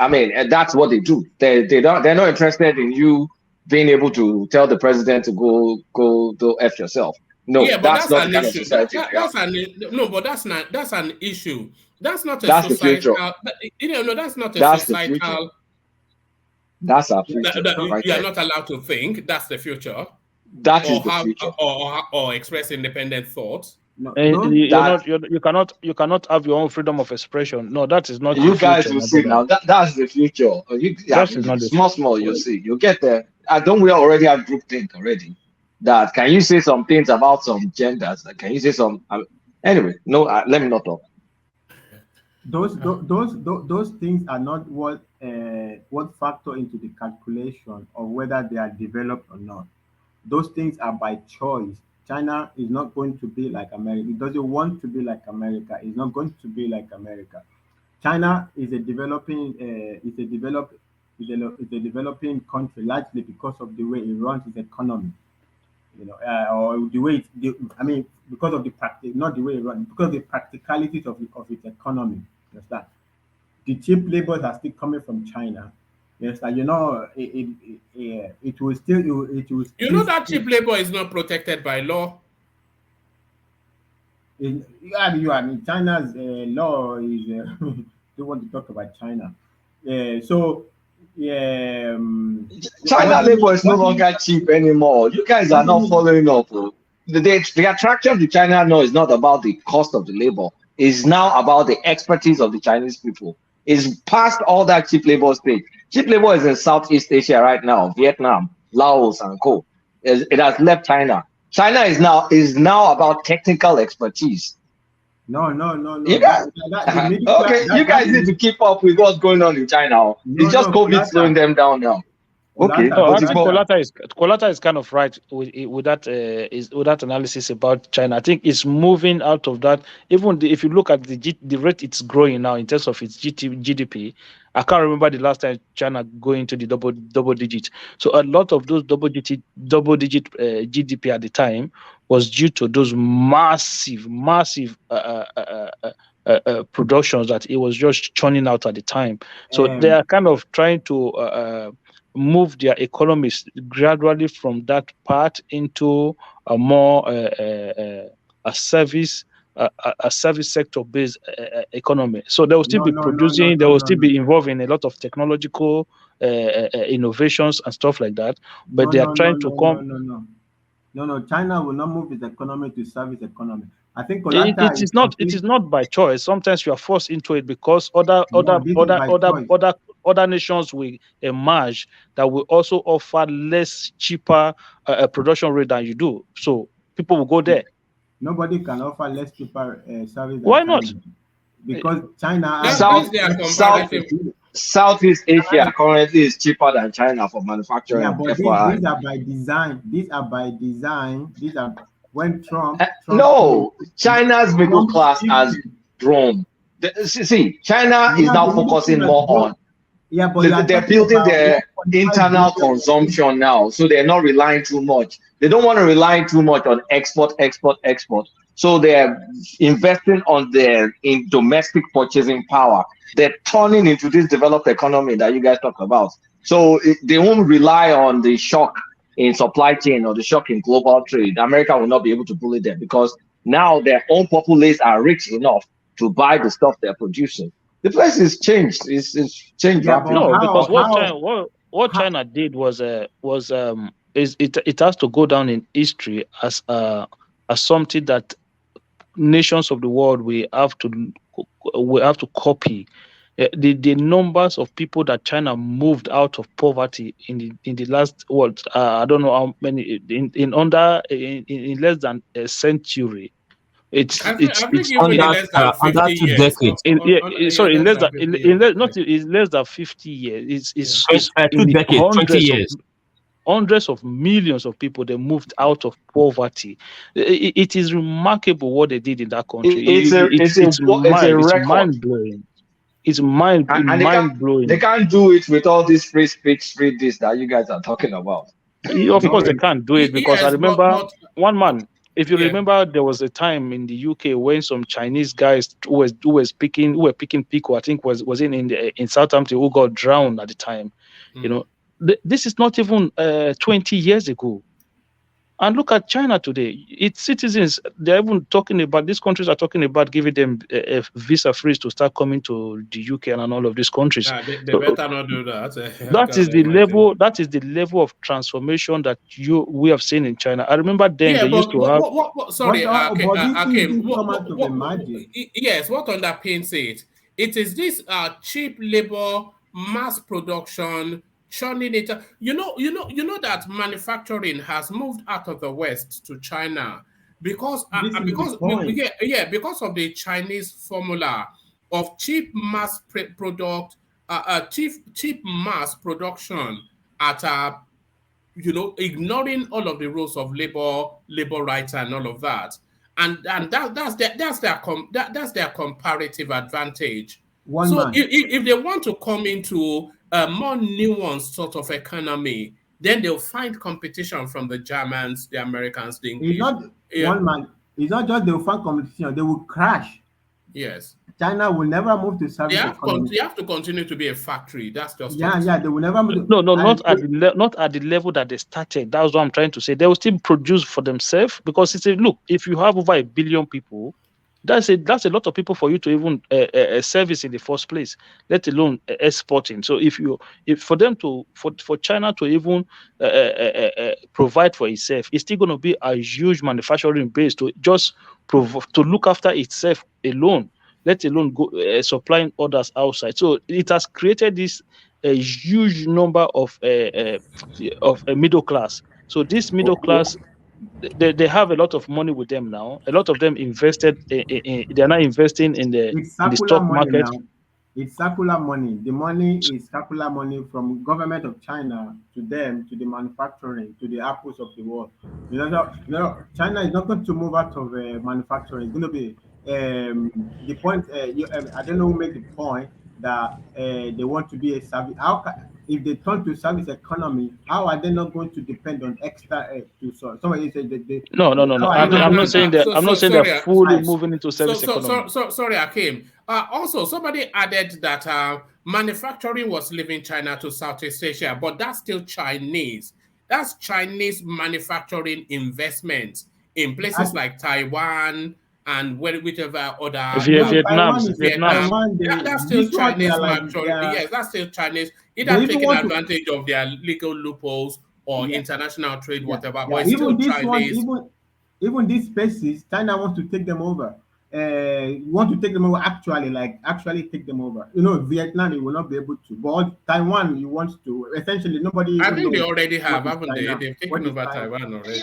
mean, and that's what they do. They're not interested in you being able to tell the president to go F yourself. No, Yeah, but that's that's not the an kind of issue. society they have. No, but that's an issue. That's not a That's the future. societal. No, that's not a That's the future. societal. That's our future right You are there. not allowed to think that's the future, That is or the have future. or express independent thoughts. No, You cannot have your own freedom of expression. No, that is not the You guys future, will my see brother. now. That's the future. That is not the Small. You see. You get there. Don't we already have groupthink already? That can you say some things about some genders? Can you say some? Anyway, no. Let me not talk. Those things are not what factor into the calculation of whether they are developed or not. Those things are by choice. China is not going to be like America. It doesn't want to be like America. It's not going to be like America. China is a developing, is a developed is a developing country largely because of the way it runs its economy. Or the way because of the practice, not the way it runs, because of the practicalities of its economy. You understand? The cheap labors are still coming from China. Yes, it will still. It will. You know that cheap labor is not protected by law. China's law is. Don't want to talk about China. China labor is no longer cheap anymore. You guys are not following up. The attraction to China now is not about the cost of the labor. It's now about the expertise of the Chinese people. It's past all that cheap labor stage. Cheap labor is in Southeast Asia right now, Vietnam, Laos, and co. It has left China. China is now about technical expertise. No. You guys, you guys need to keep up with what's going on in China. It's just COVID slowing them down now. Okay, no, I think Kolata is kind of right with that analysis about China. I think it's moving out of that. Even if you look at the rate it's growing now in terms of its GDP, I can't remember the last time China going to the double digit. So a lot of those double digit GDP at the time was due to those massive productions that it was just churning out at the time. So they are kind of trying to move their economies gradually from that part into a more a service sector based economy. So they will still be producing. They will still be involved in a lot of technological innovations and stuff like that. But they are trying to come. No. China will not move its economy to service economy. I think it is not by choice. Sometimes you are forced into it because other nations will emerge that will also offer less cheaper production rate than you do. So people will go there. Nobody can offer less cheaper service. Why not? Because China Southeast Asia currently is cheaper than China for manufacturing. Yeah, but these are by design. These are when Trump no, China's middle class has grown. See, China is now focusing more on. Yeah, but they're building their internal consumption now, so they're not relying too much. They don't want to rely too much on export. So they're investing in domestic purchasing power. They're turning into this developed economy that you guys talk about. So they won't rely on the shock in supply chain or the shock in global trade. America will not be able to bully them because now their own populace are rich enough to buy the stuff they're producing. The place is changed. It's changed rapidly. No, because what China did was it has to go down in history as something that nations of the world we have to copy. The numbers of people that China moved out of poverty in the last I don't know how many in less than a century. It's under 2 decades. In less than 50 years. It's 2 decades, 20 years. Hundreds of millions of people they moved out of poverty. It is remarkable what they did in that country. It's mind blowing. It's mind blowing. They can't do it with all this free speech, free this that you guys are talking about. Of course, they can't do it because I remember one man. If you remember, there was a time in the UK when some Chinese guys who were picking pico, I think was in Southampton, who got drowned at the time. You know, this is not even 20 years ago. And look at China today. Its citizens, they're even talking about, these countries are talking about giving them a visa free to start coming to the UK and all of these countries. They better not do that. That is the level of transformation that we have seen in China. I remember then used to have. Yes, what underpins it? It is this cheap labor, mass production, churning it. You know that manufacturing has moved out of the West to China because of the Chinese formula of cheap mass cheap mass production at ignoring all of the rules of labor rights and all of that, and that's their comparative advantage. If they want to come into a more nuanced sort of economy, then they'll find competition from the Germans, the Americans, the It's English. not Yeah. one man. It's not just they will find competition. They will crash. Yes. China will never move to service economy. They have to continue to be a factory. That's just Yeah, it. yeah. They will never move. No, not at the level that they started. That's what I'm trying to say. They will still produce for themselves because it's a look. If you have over 1 billion people, that's a lot of people for you to even service in the first place, let alone exporting. So if for China to even provide for itself, it's still going to be a huge manufacturing base to just to look after itself alone, let alone go supplying others outside. So it has created this a huge number of a middle class. So this middle class, they have a lot of money with them now. A lot of them invested. They're now investing in the circular stock money market. now. It's circular money. The money is circular money from government of China to them, to the manufacturing, to the apples of the world. China is not going to move out of manufacturing. It's going to be the point. I don't know who made the point that they want to be a service. If they turn to service economy, how are they not going to depend on extra to somebody said that No. I'm not saying that. I'm not saying they're fully moving into service economy. Sorry, Akim. Also, somebody added that manufacturing was leaving China to Southeast Asia, but that's still Chinese. That's Chinese manufacturing investments in places like Taiwan and whichever other Vietnam. That's still Chinese manufacturing. Yes, that's still Chinese. Either taking advantage of their legal loopholes or international trade, whatever. But it's still Chinese. Even these spaces, China wants to take them over. Want to take them over actually take them over. Vietnam, he will not be able to. But Taiwan, he wants to. Essentially, nobody. I think they already have, haven't they? They've taken over Taiwan already.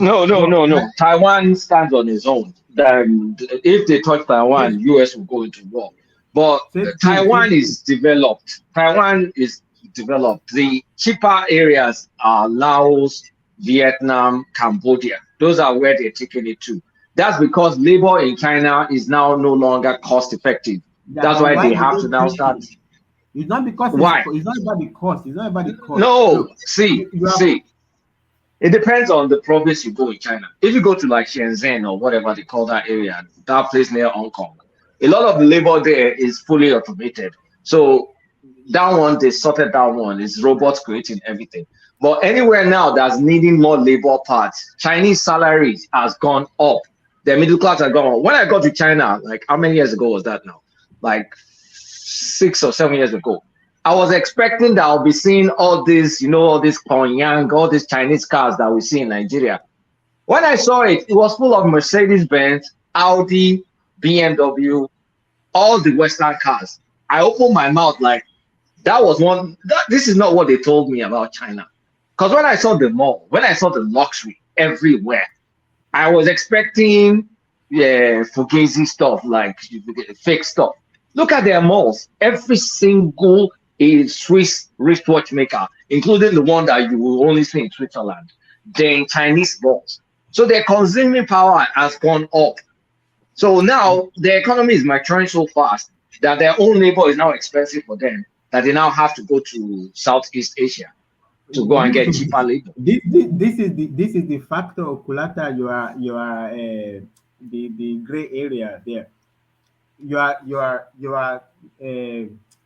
No. Taiwan stands on its own. If they touch Taiwan, US will go into war. But Taiwan is developed. The cheaper areas are Laos, Vietnam, Cambodia. Those are where they're taking it to. That's because labor in China is now no longer cost effective. That's why they have to now start. It's not because Why? It's not about the cost. It's not about the cost. No, see. It depends on the province you go in China. If you go to like Shenzhen or whatever they call that area, that place near Hong Kong, a lot of the labor there is fully automated. So that one, they sorted that one. It's robots creating everything. But anywhere now that's needing more labor parts, Chinese salaries has gone up. The middle class has gone up. When I got to China, like how many years ago was that now? Like 6 or 7 years ago. I was expecting that I'll be seeing all this, all this Pyongyang, all these Chinese cars that we see in Nigeria. When I saw it, it was full of Mercedes-Benz, Audi, BMW, all the Western cars. I opened my mouth like, this is not what they told me about China. Because when I saw the mall, when I saw the luxury everywhere, I was expecting fugazi stuff, like fake stuff. Look at their malls. Every single Swiss wristwatch maker, including the one that you will only see in Switzerland, they're in Chinese malls. So their consuming power has gone up. So now the economy is maturing so fast that their own labor is now expensive for them, that they now have to go to Southeast Asia to go and get cheaper labor. This is the factor of Kulata. You are the gray area there. You are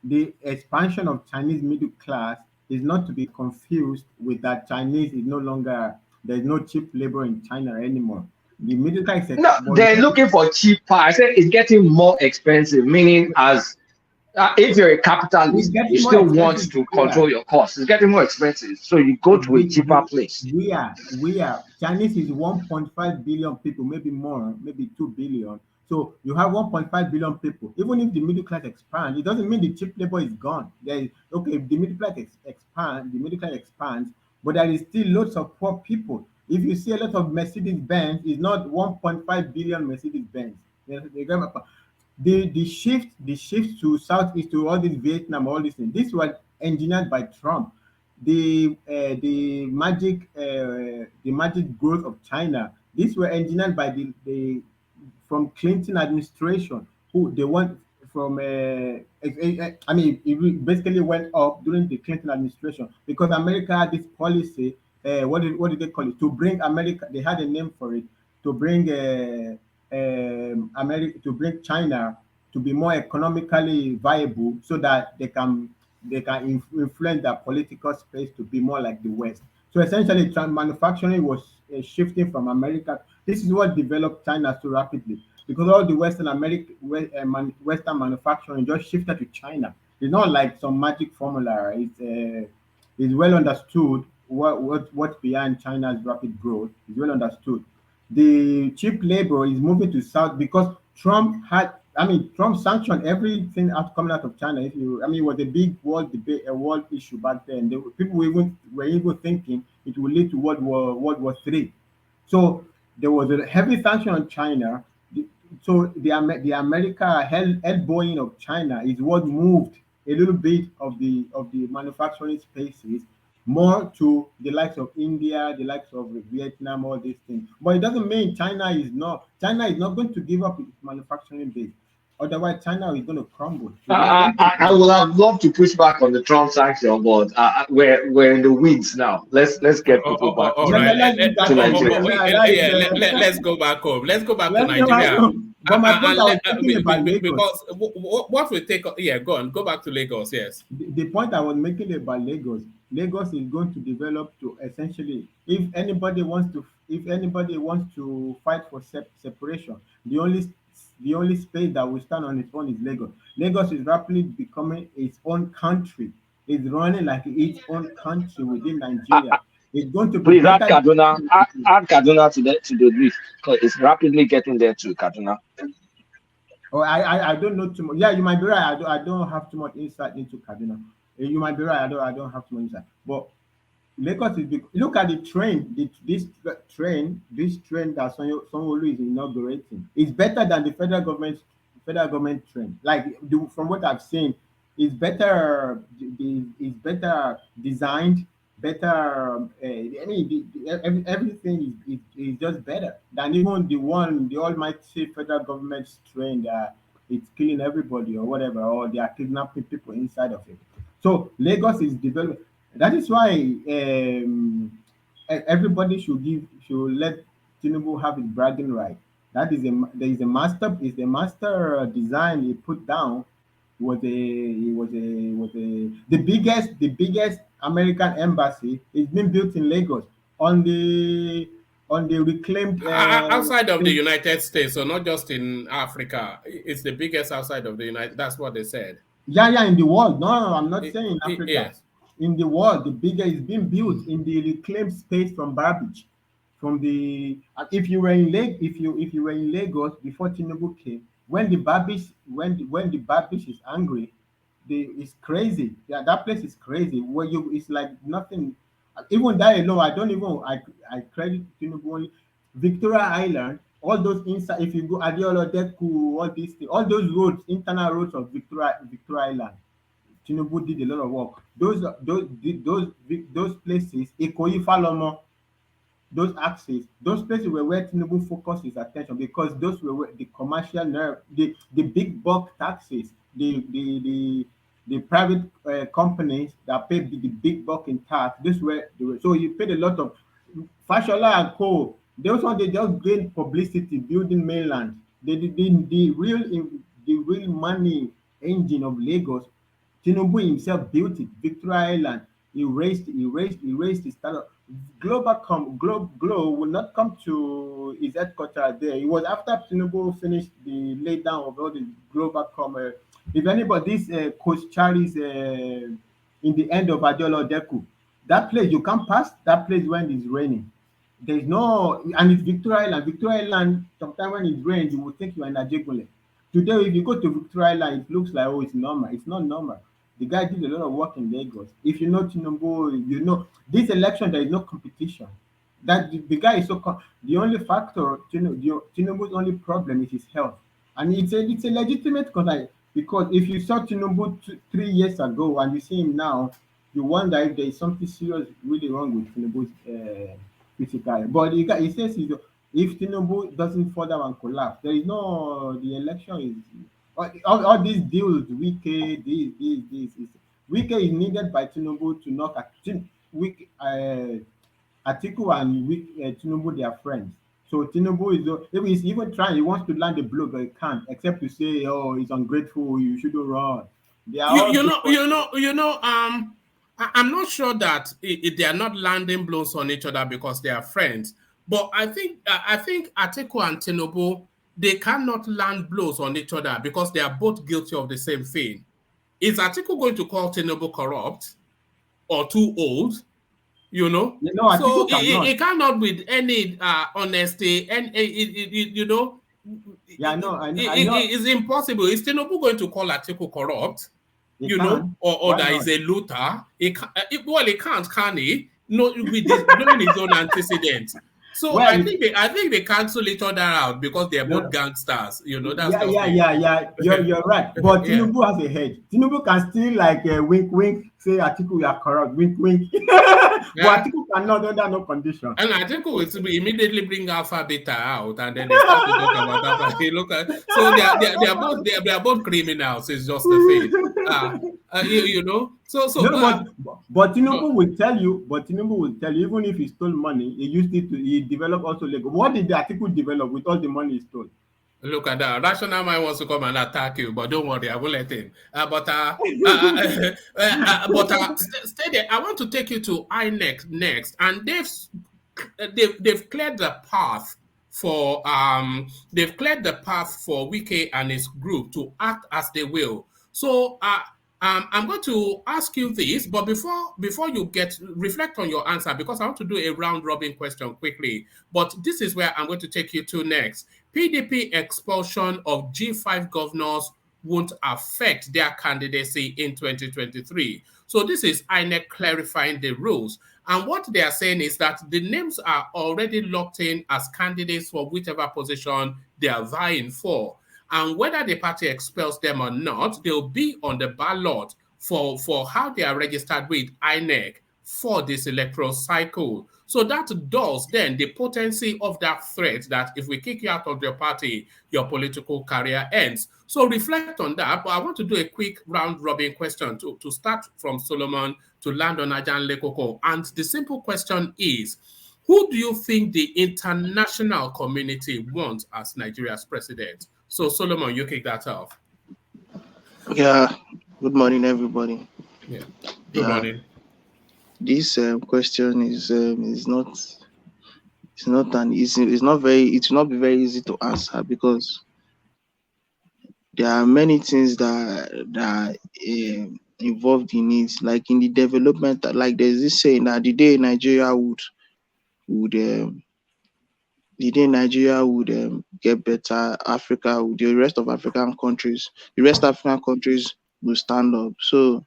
the expansion of Chinese middle class is not to be confused with that Chinese is no longer, there's no cheap labor in China anymore. The middle class is they're looking for cheaper. I said it's getting more expensive, meaning as if you're a capitalist, you still want to control your costs. It's getting more expensive, so you go to a cheaper place. We are Chinese is 1.5 billion people, maybe more, maybe 2 billion. So you have 1.5 billion people. Even if the middle class expands, it doesn't mean the cheap labor is gone. If the middle class expands, but there is still lots of poor people. If you see a lot of Mercedes-Benz, it's not 1.5 billion Mercedes-Benz. The shift to Southeast, to all this Vietnam, all these things, this was engineered by Trump. The magic growth of China, these were engineered by the from Clinton administration, who they want from I mean, it basically went up during the Clinton administration because America had this policy. What did they call it? To bring America, they had a name for it. To bring America, to bring China to be more economically viable, so that they can influence their political space to be more like the West. So essentially, manufacturing was shifting from America. This is what developed China so rapidly because all the Western manufacturing just shifted to China. It's not like some magic formula. It's well understood what's behind China's rapid growth. It's well understood. The cheap labor is moving to South because Trump sanctioned everything coming out of China. It was a big world debate, a world issue back then. People were even thinking it would lead to World War III. So there was a heavy sanction on China. So the America elbowing of China is what moved a little bit of the manufacturing spaces more to the likes of India, the likes of Vietnam, all these things. But it doesn't mean China is not going to give up its manufacturing base. Otherwise, China is going to crumble. I would have loved to push back on the Trump sanction, but we're in the weeds now. Let's get people back All to, right. to Nigeria. Let's go back home. Let's go back to Let's go back Nigeria. home. But my point I was making about Lagos. Because what we take, go on, go back to Lagos, yes. The point I was making about Lagos is going to develop to essentially, if anybody wants to fight for separation, the only space that will stand on its own is Lagos. Lagos is rapidly becoming its own country. It's running like its own country within Nigeria. It's going to be Please add Kaduna. Add Kaduna to the list because it's rapidly getting there to Kaduna. Oh, I don't know too much. Yeah, you might be right. I don't have too much insight into Kaduna. You might be right. I don't have too much insight. But Lagos is big. Look at the train. This train that Sanwo-Olu is inaugurating is better than the federal government train. From what I've seen, it's better. It's better designed. Better. Everything is just better than even the almighty federal government train that it's killing everybody or whatever, or they are kidnapping people inside of it. So Lagos is developed. That is why everybody should let Tinubu have his bragging right. There is a master design he put down. The biggest American embassy is being built in Lagos on the reclaimed outside of the United States, so not just in Africa. It's the biggest outside of the United. That's what they said. Yeah, in the world. No, I'm not saying in Africa. Yes. In the world, the biggest is being built in the reclaimed space from Barbage. If you were in Lagos before Tinubu came, when the Barbage is angry, it's crazy. Yeah, that place is crazy. It's like nothing. Even that alone, I credit Tinubu only. Victoria Island, all those inside. If you go Adiola Deku, all these things, all those roads, internal roads of Victoria Island, Tinubu did a lot of work. Those places, Ikoyi Falomo, those axes, those places were where Tinubu focused his attention because those were the commercial nerve, the big bulk taxes, the private companies that paid the big bulk in tax. So you paid a lot of Fashola and Co. Those ones they just gained publicity building mainland. The real money engine of Lagos. Tinubu himself built it. Victoria Island. He raised his startup. Globe will not come to his headquarters there. It was after Tinubu finished the lay down of all the Globalcom. If anybody, this Coach Charlie's in the end of Adiola Deku, that place you can't pass that place when it's raining. There's no, and it's Victoria Island. Victoria Island, sometimes when it rains, you will think you are in Ajegule. Today, if you go to Victoria Island, it looks like, oh, it's normal. It's not normal. The guy did a lot of work in Lagos. If you know Tinubu, you know this election there is no competition. That the guy is the only factor. Tinubu's only problem is his health, and it's a legitimate concern because if you saw Tinubu 3 years ago and you see him now, you wonder if there is something serious really wrong with Tinubu's physical. But he says if Tinubu doesn't fall down and collapse, there is no the election is all these deals, Wike, this. Wike is needed by Tinubu to knock at Wike, Atiku and Tinubu, they are friends. So Tinubu is, if he's even trying, he wants to land a blow, but he can't, except to say, "Oh, he's ungrateful. You shouldn't run." They are all I'm not sure that they are not landing blows on each other because they are friends. But I think Atiku and Tinubu, they cannot land blows on each other because they are both guilty of the same thing. Is Atiku going to call Tinubu corrupt or too old? You know, so it cannot with any honesty, and you know, yeah, I know. It's impossible. Is Tinubu going to call Atiku corrupt? You know, or that is a looter? He can't, can he? No, with knowing his own antecedents. So I think they cancel each other out because they are both gangsters. You know, that's yeah. You're right. But Tinubu has a hedge. Tinubu can still like wink, say Atiku, you are corrupt, wink. But Atiku cannot under no condition. And Atiku will immediately bring Alpha Beta out, and then they start to talk about Alpha. So they are both criminals. It's just the thing. You know. But Tinubu will tell you. Even if he stole money, he used it to. He developed also Lego. What did the Atiku develop with all the money he stole? Look at that. Rational mind wants to come and attack you, but don't worry, I will let him. Stay there. I want to take you to INEC next, and they've cleared the path for Wike and his group to act as they will. So I'm going to ask you this, but before you reflect on your answer, because I want to do a round robin question quickly. But this is where I'm going to take you to next. PDP expulsion of G5 governors won't affect their candidacy in 2023. So this is INEC clarifying the rules. And what they are saying is that the names are already locked in as candidates for whichever position they are vying for. And whether the party expels them or not, they'll be on the ballot for how they are registered with INEC for this electoral cycle. So that does then the potency of that threat that if we kick you out of your party, your political career ends. So reflect on that. But I want to do a quick round robin question to start from Solomon to land on Ajan Lekoko. And the simple question is, who do you think the international community wants as Nigeria's president? So Solomon, you kick that off. Yeah. Good morning, everybody. Yeah. Good morning. This question is not be very easy to answer because there are many things that are involved in it, like in the development. Like there's this saying that the day Nigeria would get better, the rest of African countries will stand up. So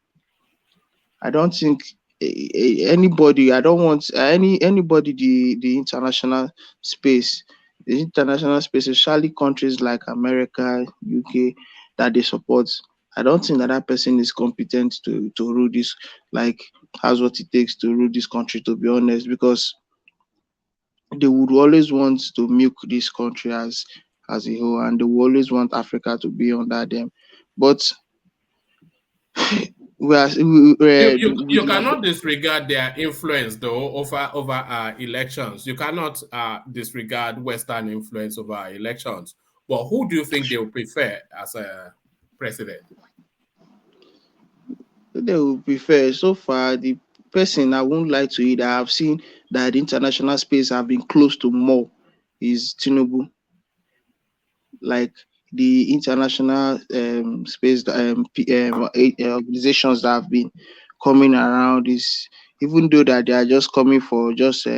I don't think anybody. I don't want anybody. The international space, especially countries like America, UK, that they support. I don't think that person is competent to rule this. Like has what it takes to rule this country. To be honest, because they would always want to milk this country as a whole, and they will always want Africa to be under them. But you cannot disregard their influence though over our elections. You cannot disregard Western influence over our elections. But who do you think they will prefer as a president? They will prefer. So far, the person I won't lie to you that I've seen that the international space have been close to more is Tinubu. Like the international space, organizations that have been coming around is, even though that they are just coming for just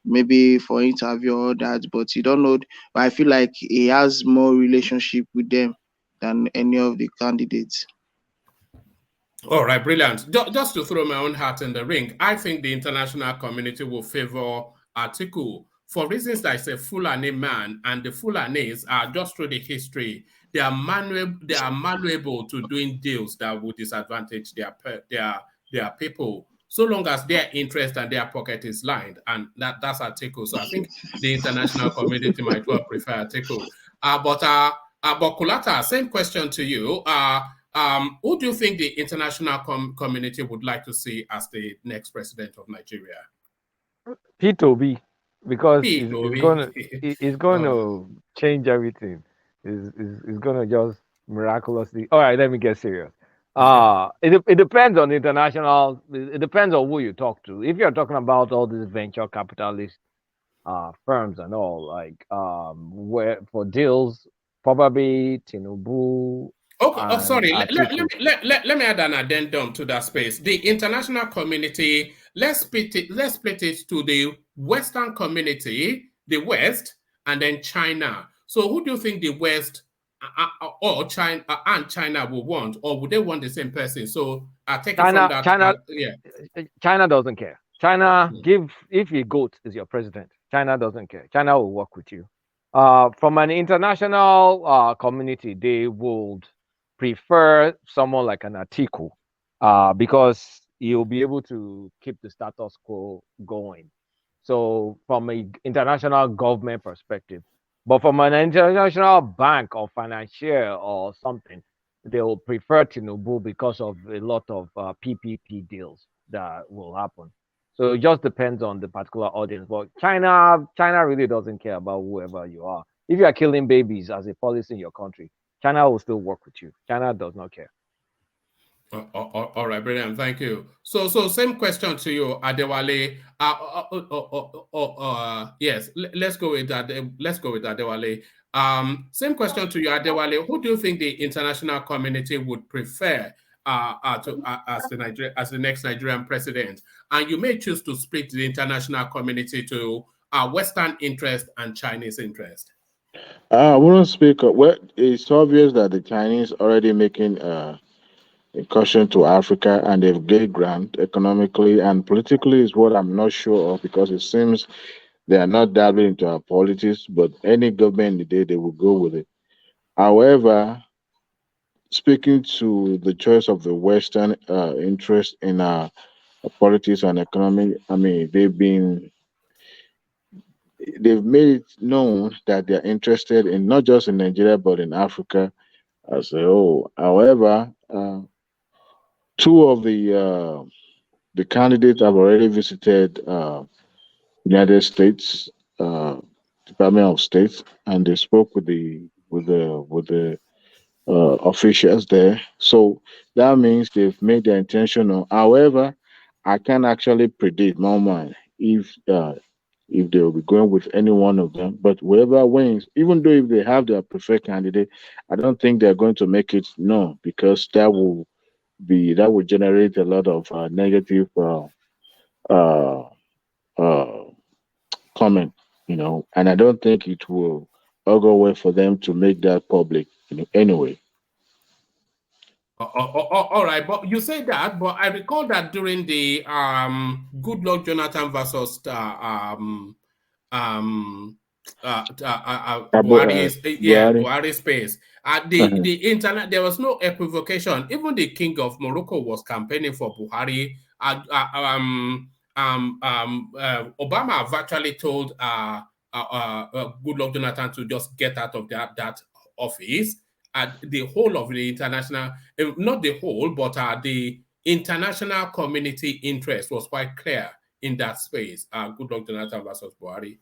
maybe for interview or that, but you don't know. But I feel like he has more relationship with them than any of the candidates. All right, brilliant. Just to throw my own hat in the ring, I think the international community will favor Atiku for reasons that it's a Fulani man, and the Fulanis are just through the history. They are malleable to doing deals that would disadvantage their people, so long as their interest and their pocket is lined, and that's Atiku. So I think the international community might well prefer Atiku. But But Kulata, same question to you. Who do you think the international community would like to see as the next president of Nigeria? P2B, because Pete it's going to change everything. It's going to just miraculously. All right, let me get serious. It depends on international. It depends on who you talk to. If you're talking about all these venture capitalist firms and all, like where for deals, probably Tinubu. Okay, sorry. Atiku. Let me add an addendum to that space. The international community, let's split it to the Western community, the West, and then China. So who do you think the West or China and China will want, or would they want the same person? So I take it from that. China doesn't care. China, if a goat is your president, China doesn't care. China will work with you. From an international community, they would prefer someone like an Atiku, because he'll be able to keep the status quo going. So from an international government perspective, but from an international bank or financier or something, they will prefer Tinubu because of a lot of PPP deals that will happen. So it just depends on the particular audience. But China really doesn't care about whoever you are. If you are killing babies as a policy in your country, China will still work with you. China does not care. All right, brilliant. Thank you. So same question to you, Adewale. Yes, let's go with that. Let's go with Adewale. Same question to you, Adewale. Who do you think the international community would prefer as the next Nigerian president? And you may choose to split the international community to Western interest and Chinese interest. I wouldn't speak. Well, it's obvious that the Chinese already making incursion to Africa, and they've gained ground economically and politically is what I'm not sure of, because it seems they are not dabbling into our politics, but any government in the day, they will go with it. However, speaking to the choice of the Western interest in our politics and economy, I mean, they've made it known that they're interested in not just in Nigeria, but in Africa as a whole. However, two of the candidates have already visited United States Department of State, and they spoke with the officials there. So that means they've made their intention known. However, I can't actually predict my mind if they will be going with any one of them. But whoever wins, even though if they have their preferred candidate, I don't think they're going to make it known, because that will generate a lot of negative comment, and I don't think it will go well for them to make that public, anyway. All right, but you say that, but I recall that during the Goodluck Jonathan versus Buhari space. The internet, there was no equivocation. Even the king of Morocco was campaigning for Buhari. Obama have actually told Goodluck Jonathan to just get out of that office. The whole of the international, not the whole, but the international community interest was quite clear in that space. Goodluck Jonathan versus Buhari.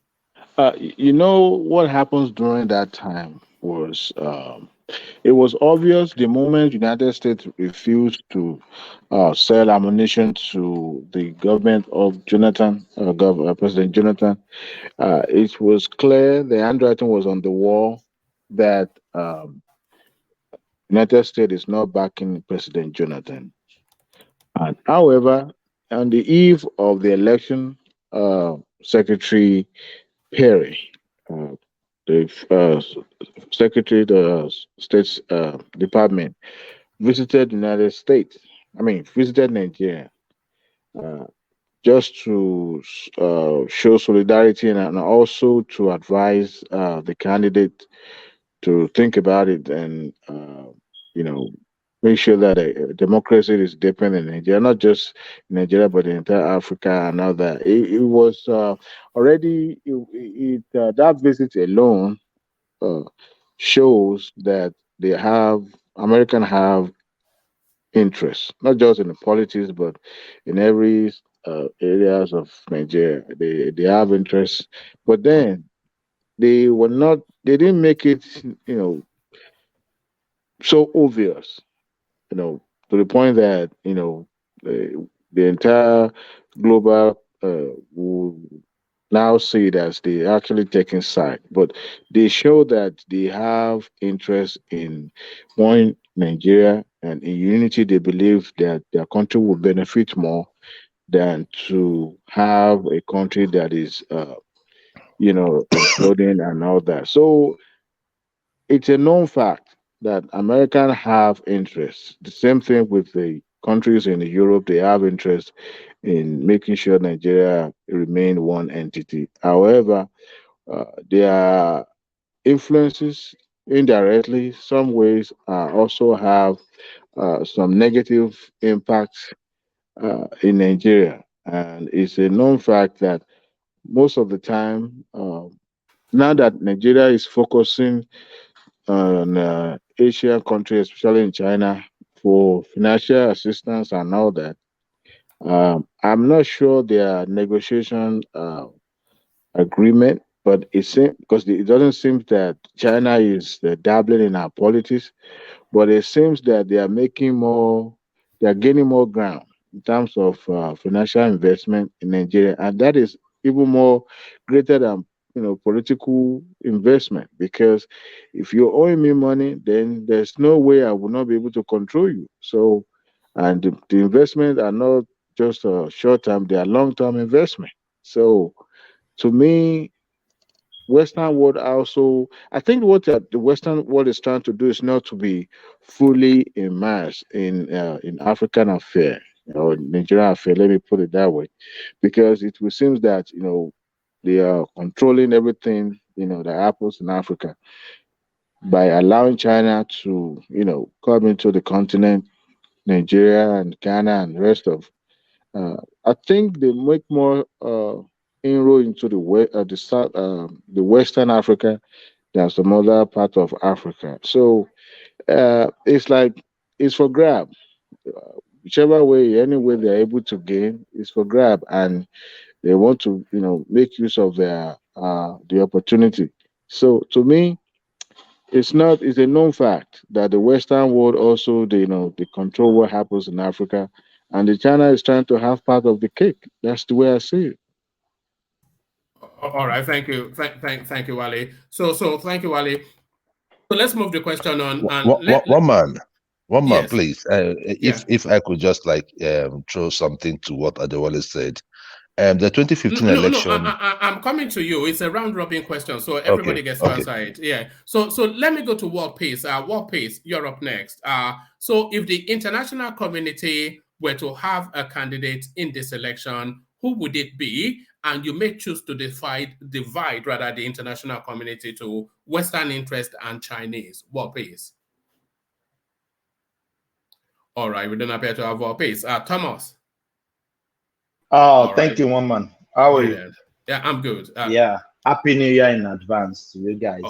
What happens during that time was it was obvious the moment United States refused to sell ammunition to the government of Jonathan, President Jonathan. It was clear, the handwriting was on the wall, that United States is not backing President Jonathan. And however, on the eve of the election, Secretary Perry, the Secretary of the State's Department, visited visited Nigeria, just to show solidarity and also to advise the candidate to think about it and make sure that democracy is deepened in Nigeria, not just Nigeria, but in entire Africa and other. It was already that visit alone shows that American have interest, not just in the politics, but in every areas of Nigeria. They have interest, but then they didn't make it, so obvious, to the point that the entire global will now see it as they actually taking side. But they show that they have interest in one Nigeria, and in unity they believe that their country will benefit more than to have a country that is imploding and all that. So it's a known fact that Americans have interest. The same thing with the countries in Europe, they have interest in making sure Nigeria remain one entity. However, their influences indirectly, some ways, also have some negative impacts in Nigeria. And it's a known fact that most of the time, now that Nigeria is focusing on Asian countries, especially in China, for financial assistance and all that, I'm not sure their negotiation agreement, but it seems because it doesn't seem that China is dabbling in our politics, but it seems that they are gaining more ground in terms of financial investment in Nigeria, and that is even more greater than political investment. Because if you're owing me money, then there's no way I will not be able to control you. So, and the investment are not just short term; they are long term investment. So, to me, Western world also, I think what the Western world is trying to do is not to be fully immersed in African affair or Nigerian affair. Let me put it that way, because it will seem that they are controlling everything that happens in Africa by allowing China to come into the continent, Nigeria and Ghana and the rest of. I think they make more inroad into the south, the Western Africa than some other part of Africa. So it's like it's for grab. Whichever way, any way they're able to gain is for grab, and they want to make use of the opportunity. So to me, it's a known fact that the Western world also they control what happens in Africa, and the China is trying to have part of the cake. That's the way I see it. All right, thank you, thank you, Wale. So thank you, Wale. So let's move the question on. And one man, yes, please. If I could just throw something to what Adewale said. The 2015 no, election. I'm coming to you. It's a round robin question, so everybody gets to answer it. Yeah. So let me go to World Peace. World Peace, you're up next. So if the international community were to have a candidate in this election, who would it be? And you may choose to divide rather the international community to Western interest and Chinese. World Peace. All right, we don't appear to have World Peace. Thomas. Thank you, one man. How are you? Yeah, I'm good. Yeah, happy New Year in advance to you guys.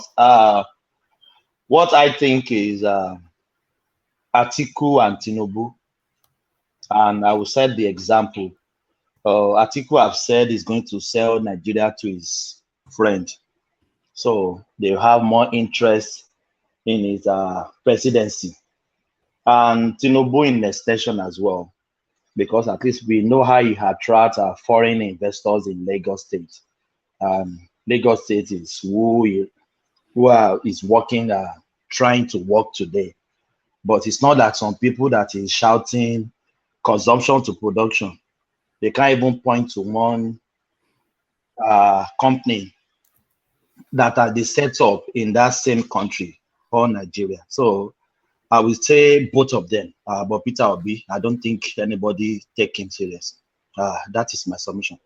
What I think is Atiku and Tinubu, and I will set the example. Atiku have said he's going to sell Nigeria to his friend, so they have more interest in his presidency, and Tinubu in extension as well, because at least we know how he attracts foreign investors in Lagos State. Lagos State is who is working, trying to work today. But it's not that some people that is shouting consumption to production. They can't even point to one company that are the set up in that same country or Nigeria. So I would say both of them. But Peter Obi, I don't think anybody take him serious. That is my submission.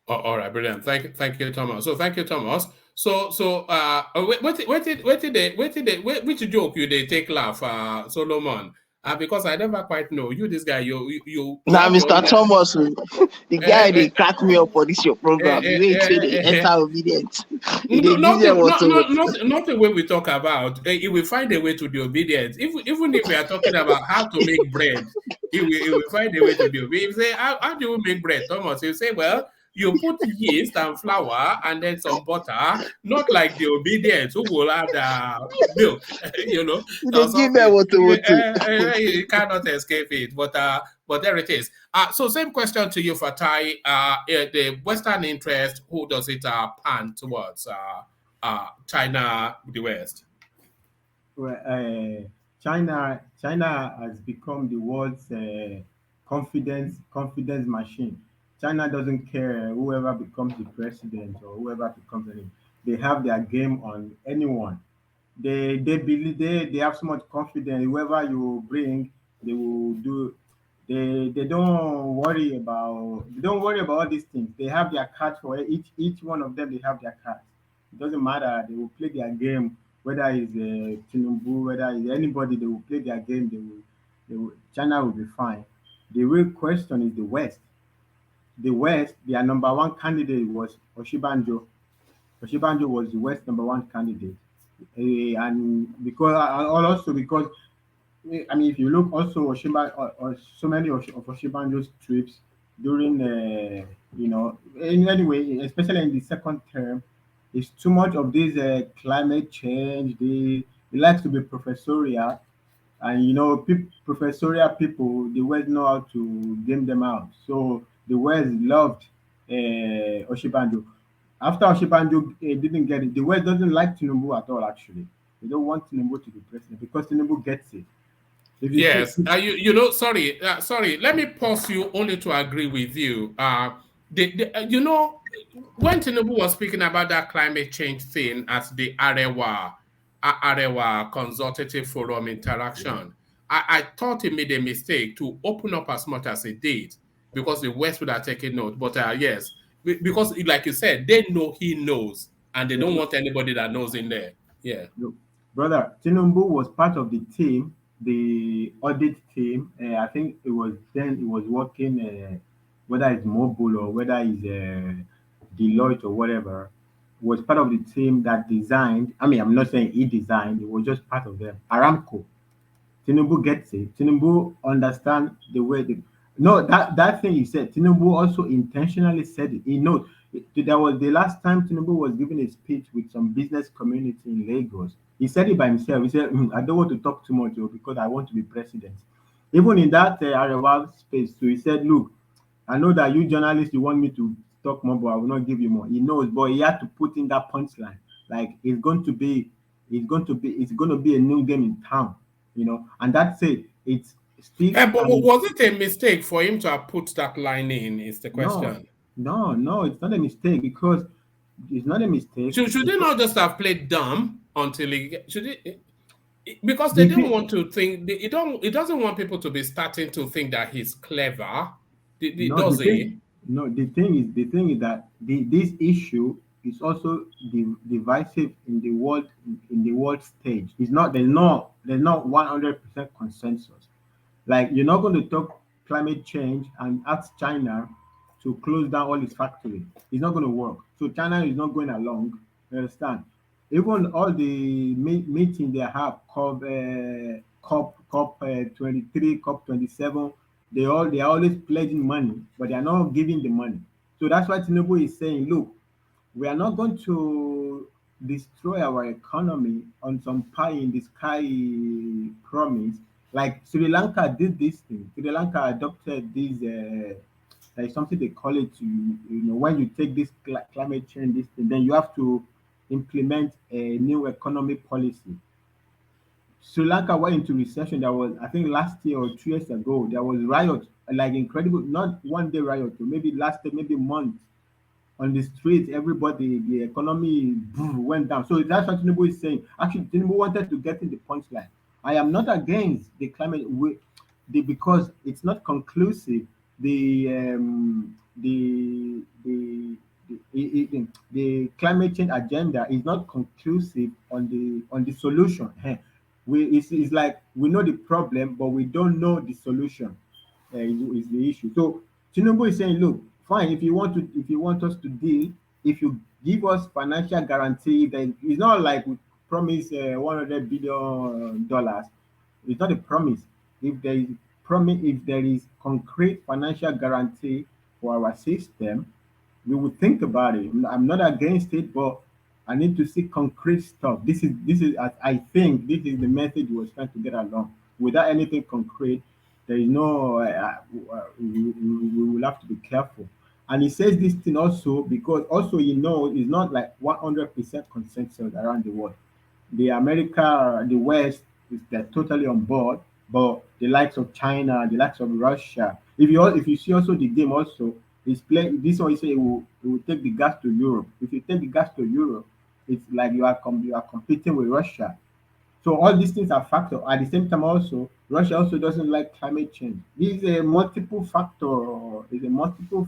All right, brilliant. Thank you, Thomas. So thank you, Thomas. So which joke you they take laugh, Solomon? Because I never quite know you. This guy, you Now, have your Mr. own. Thomas, the guy they crack me up for this your program. The way they eh, enter obedient, No, they give them what not the way we talk about. He will find a way to be obedient. Even if we are talking about how to make bread, he will find a way to be obedient. If you say, how do you make bread, Thomas? He'll say, well, you put yeast and flour and then some butter, not like the obedient who will add milk, they or give them something. what You cannot escape it. But there it is. So same question to you, Fatai. The Western interest, who does it pan towards? China, the West. Well, China has become the world's confidence machine. China doesn't care whoever becomes the president or whoever becomes any. They have their game on anyone. They believe they have so much confidence. Whoever you bring, they will do. They don't worry about all these things. They have their cards for each one of them. They have their cards. It doesn't matter. They will play their game. Whether it's Tinubu, whether it's anybody, they will play their game. China will be fine. The real question is the West. The West, their number one candidate was Oshibanjo. Oshibanjo was the West number one candidate. And because also because I mean, if you look also or so many of Oshibanjo's trips during anyway, especially in the second term, it's too much of this climate change. They like to be professorial, and professorial people, the West know how to game them out. So the West loved Oshibanjo. After Oshibanjo didn't get it, the West doesn't like Tinubu at all. Actually, they don't want Tinubu to be president because Tinubu gets it. If you Yes, sorry. Let me pause you only to agree with you. When Tinubu was speaking about that climate change thing at the Arewa Consultative Forum interaction, I thought he made a mistake to open up as much as he did because the West would have taken note. But yes, because like you said, they know he knows, and they don't want anybody that knows in there. Yeah. Look, brother, Tinubu was part of the team, the audit team. I think it was working, whether it's Mobile or whether it's Deloitte or whatever, was part of the team that designed. I mean, I'm not saying he designed, it was just part of them. Aramco. Tinubu gets it. Tinubu understand the way the no that thing you said. Tinubu also intentionally said it. He knows. There was the last time Tinubu was giving a speech with some business community in Lagos. He said it by himself. He said, I don't want to talk too much because I want to be president. Even in that Arewa space, so he said, look, I know that you journalists, you want me to talk more, but I will not give you more. He knows, but he had to put in that punchline. Like it's going to be a new game in town, and that's it. It's still. But was it a mistake for him to have put that line in? Is the question. No, it's not a mistake because it's not a mistake. Should they not just have played dumb until because they don't want to think. It doesn't want people to be starting to think that he's clever. Does he? No, the thing is that this issue is also divisive in the world stage. It's not there's not 100% consensus. Like you're not going to talk climate change and ask China to close down all its factories. It's not going to work. So China is not going along. You understand? Even all the meeting they have COP 23, COP 27, they are always pledging money, but they are not giving the money. So that's why Tinubu is saying, look, we are not going to destroy our economy on some pie in the sky promise. Like Sri Lanka did this thing. Sri Lanka adopted this. There's something they call it. When you take this climate change, this thing, then you have to implement a new economic policy. Sri Lanka went into recession. That was, I think, last year or 2 years ago. There was riot, like incredible, not one day riot, maybe last day, maybe month on the streets. Everybody, the economy went down. So that's what Tinubu is saying. Actually, Tinubu wanted to get in the punchline. I am not against the climate because it's not conclusive. The climate change agenda is not conclusive on the solution. it's like we know the problem, but we don't know the solution. Is the issue. So Tinubu is saying, look, fine, if you want us to deal, if you give us financial guarantee, then it's not like we promise $100 billion. It's not a promise. If there is if there is concrete financial guarantee for our system, we would think about it. I'm not against it, but I need to see concrete stuff. This is I think this is the message he was trying to get along. Without anything concrete, there is no. We will have to be careful. And he says this thing also because also it's not like 100% consensus around the world. The America, the West, they're totally on board, but the likes of China, the likes of Russia. If you see also the game also, it's playing this one. You say it will take the gas to Europe. If you take the gas to Europe, it's like you are competing with Russia. So all these things are factors. At the same time, also Russia also doesn't like climate change. This is a multiple factor. Is a multiple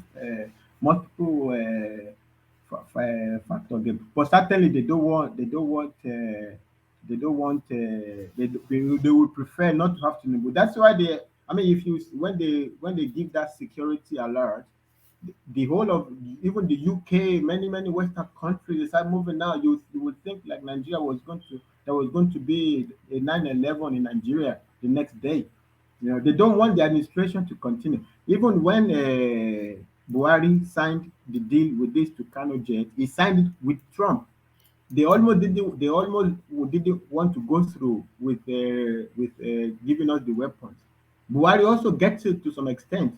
factor game. But certainly they would prefer not to have to negotiate. That's why I mean, if you when they give that security alert, the whole of even the UK, many Western countries, they start moving now. You would think like Nigeria was going to there was going to be a 9/11 in Nigeria the next day. They don't want the administration to continue. Even when Buhari signed the deal with this Tucano jet, he signed it with Trump. They almost didn't want to go through with giving us the weapons. Buhari also gets it to some extent,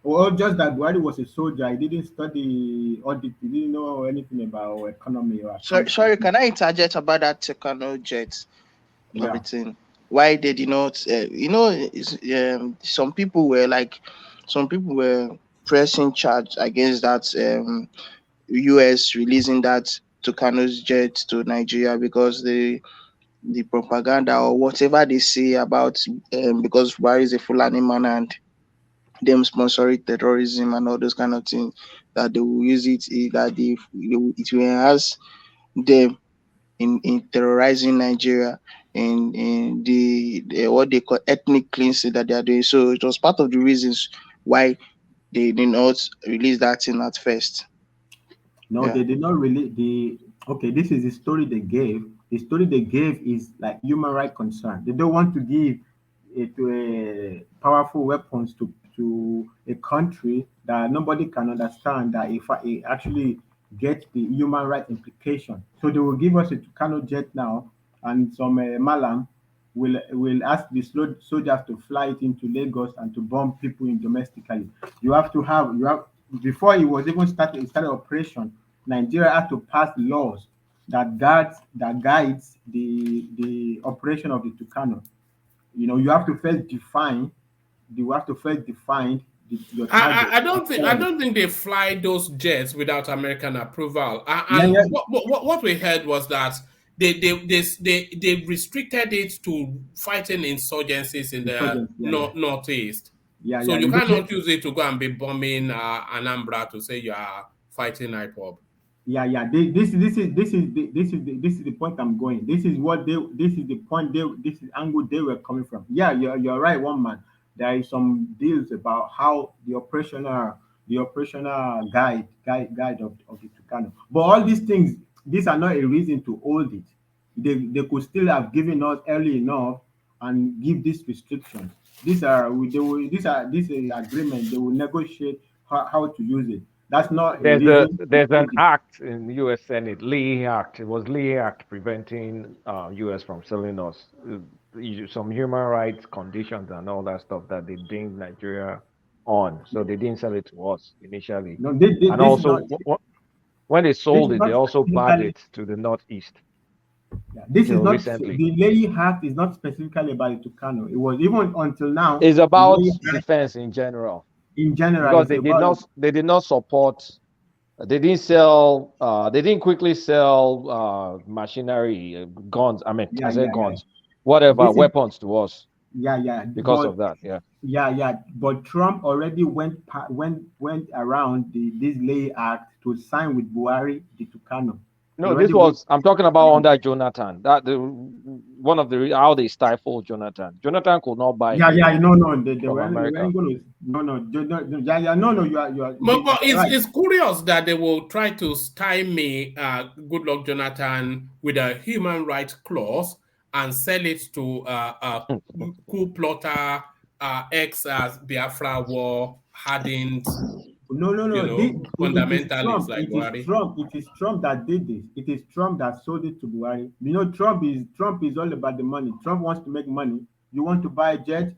or just that Buhari was a soldier. He didn't study audit. He didn't know anything about economy or Sorry, can I interject about that Tekano jet? Yeah. Everything. Why they did not? Some people were pressing charge against that U.S. releasing that Tucano's jet to Nigeria because the propaganda or whatever they say about because Buhari is a Fulani man and them sponsoring terrorism and all those kind of things, that they will use it, it will enhance them in terrorizing Nigeria and in the what they call ethnic cleansing that they are doing. So it was part of the reasons why they did not release that thing at first. No, Yeah. they did not really. Okay, this is the story they gave. The story they gave is like human rights concern. They don't want to give it to a powerful weapons to a country that nobody can understand that if it actually get the human rights implication. So they will give us a Tucano jet now and some Malam will ask the soldiers to fly it into Lagos and to bomb people in domestically. You have before it was even started operation. Nigeria had to pass laws that guides the operation of the Tucano. You have to first define. You have to first define your target. I don't think they fly those jets without American approval. Yeah. What we heard was that they restricted it to fighting insurgencies in the northeast. Yeah, so you cannot use it to go and be bombing Anambra to say you are fighting IPOB. Yeah. This is the point I'm going. This is the point this is angle they were coming from. Yeah, you're right, one man. There is some deals about how the operational guide of the Tucano. But all these are not a reason to hold it. They could still have given us early enough and give these restrictions. This is agreement. They will negotiate how to use it. That's not there's an act in the U.S. Senate, Lee Act. It was Lee Act preventing U.S. from selling us some human rights conditions and all that stuff that they deemed Nigeria on. So they didn't sell it to us initially. No, and also when they sold it, they also barred it to the northeast. Yeah, this is not recently. The Lee Act is not specifically about the Tucano. It was even until now. It's about defense in general. In general, because they did not support. They didn't sell. They didn't quickly sell machinery, guns. I mean, guns, whatever weapons to us. Yeah. Because of that, yeah. Yeah. But Trump already went around this Lee Act to sign with Buhari the Tucano. No, this was I'm talking about under Jonathan. That one of the how they stifled Jonathan. Jonathan could not buy. Yeah, no, they from weren't America. going to. No, you are. But Right. it's curious that they will try to stymie Goodluck Jonathan with a human rights clause and sell it to coup plotter, ex Biafra war hardened. No. Fundamentalists like Buhari. It is Trump that did this. It is Trump that sold it to Buhari. You know, Trump is all about the money. Trump wants to make money. You want to buy a jet?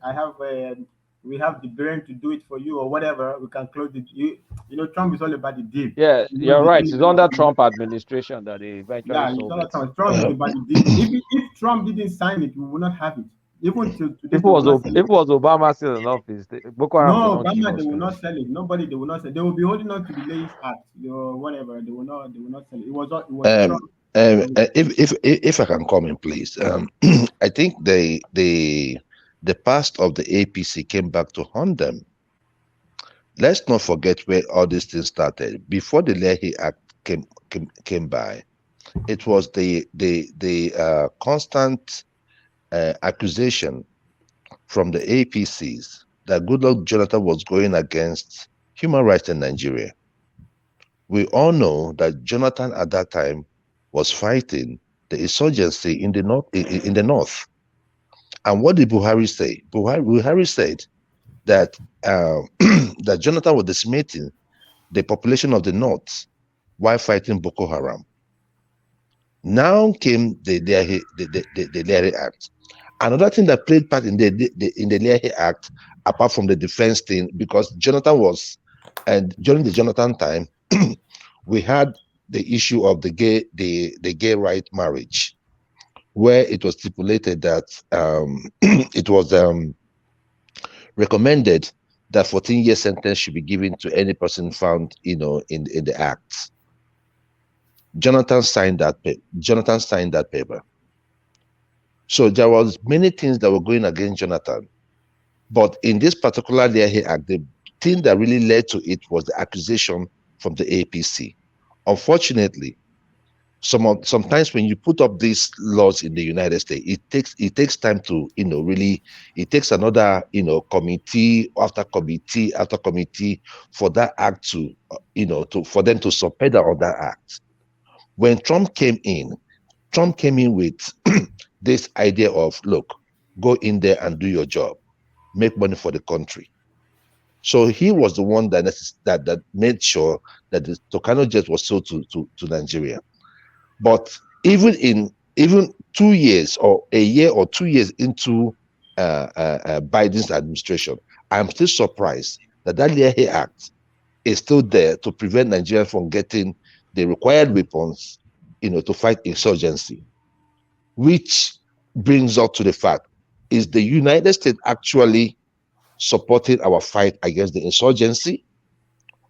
We have the brain to do it for you or whatever. We can close it. You know, Trump is all about the deal. Yeah, you're right. It's under Trump administration that they eventually sold it. Trump is about the deal. If Trump didn't sign it, we would not have it. Even to if it was Obama still in office, Boko Haram no, will not Obama, they will not sell it. Nobody, they will not sell it. They will be holding on to the Lay's Act, whatever. They will not sell it. It was Trump. If I can come in, please. I think the past of the APC came back to haunt them. Let's not forget where all these things started. Before the Leahy Act came by, it was the constant accusation from the APCs that Goodluck Jonathan was going against human rights in Nigeria. We all know that Jonathan at that time was fighting the insurgency in the north. And what did Buhari say? Buhari said that that Jonathan was decimating the population of the north while fighting Boko Haram. Now came the Leahy Act. Another thing that played part in the Leahy Act, apart from the defense thing, because Jonathan was, and during the Jonathan time, we had the issue of the gay right marriage, where it was stipulated that it was recommended that 14-year sentence should be given to any person found, in the acts. Jonathan signed that paper. So there was many things that were going against Jonathan, but in this particular Leahy Act, the thing that really led to it was the accusation from the APC. Unfortunately, sometimes when you put up these laws in the United States, it takes time to it takes another committee after committee after committee for that act to for them to subpoena on that act. When Trump came in with this idea of, look, go in there and do your job, make money for the country. So he was the one that made sure that the Tucano jet was sold to Nigeria. But even 2 years or a year or 2 years into Biden's administration, I'm still surprised that Leahy Act is still there to prevent Nigeria from getting the required weapons, to fight insurgency. Which brings us to the fact: is the United States actually supporting our fight against the insurgency,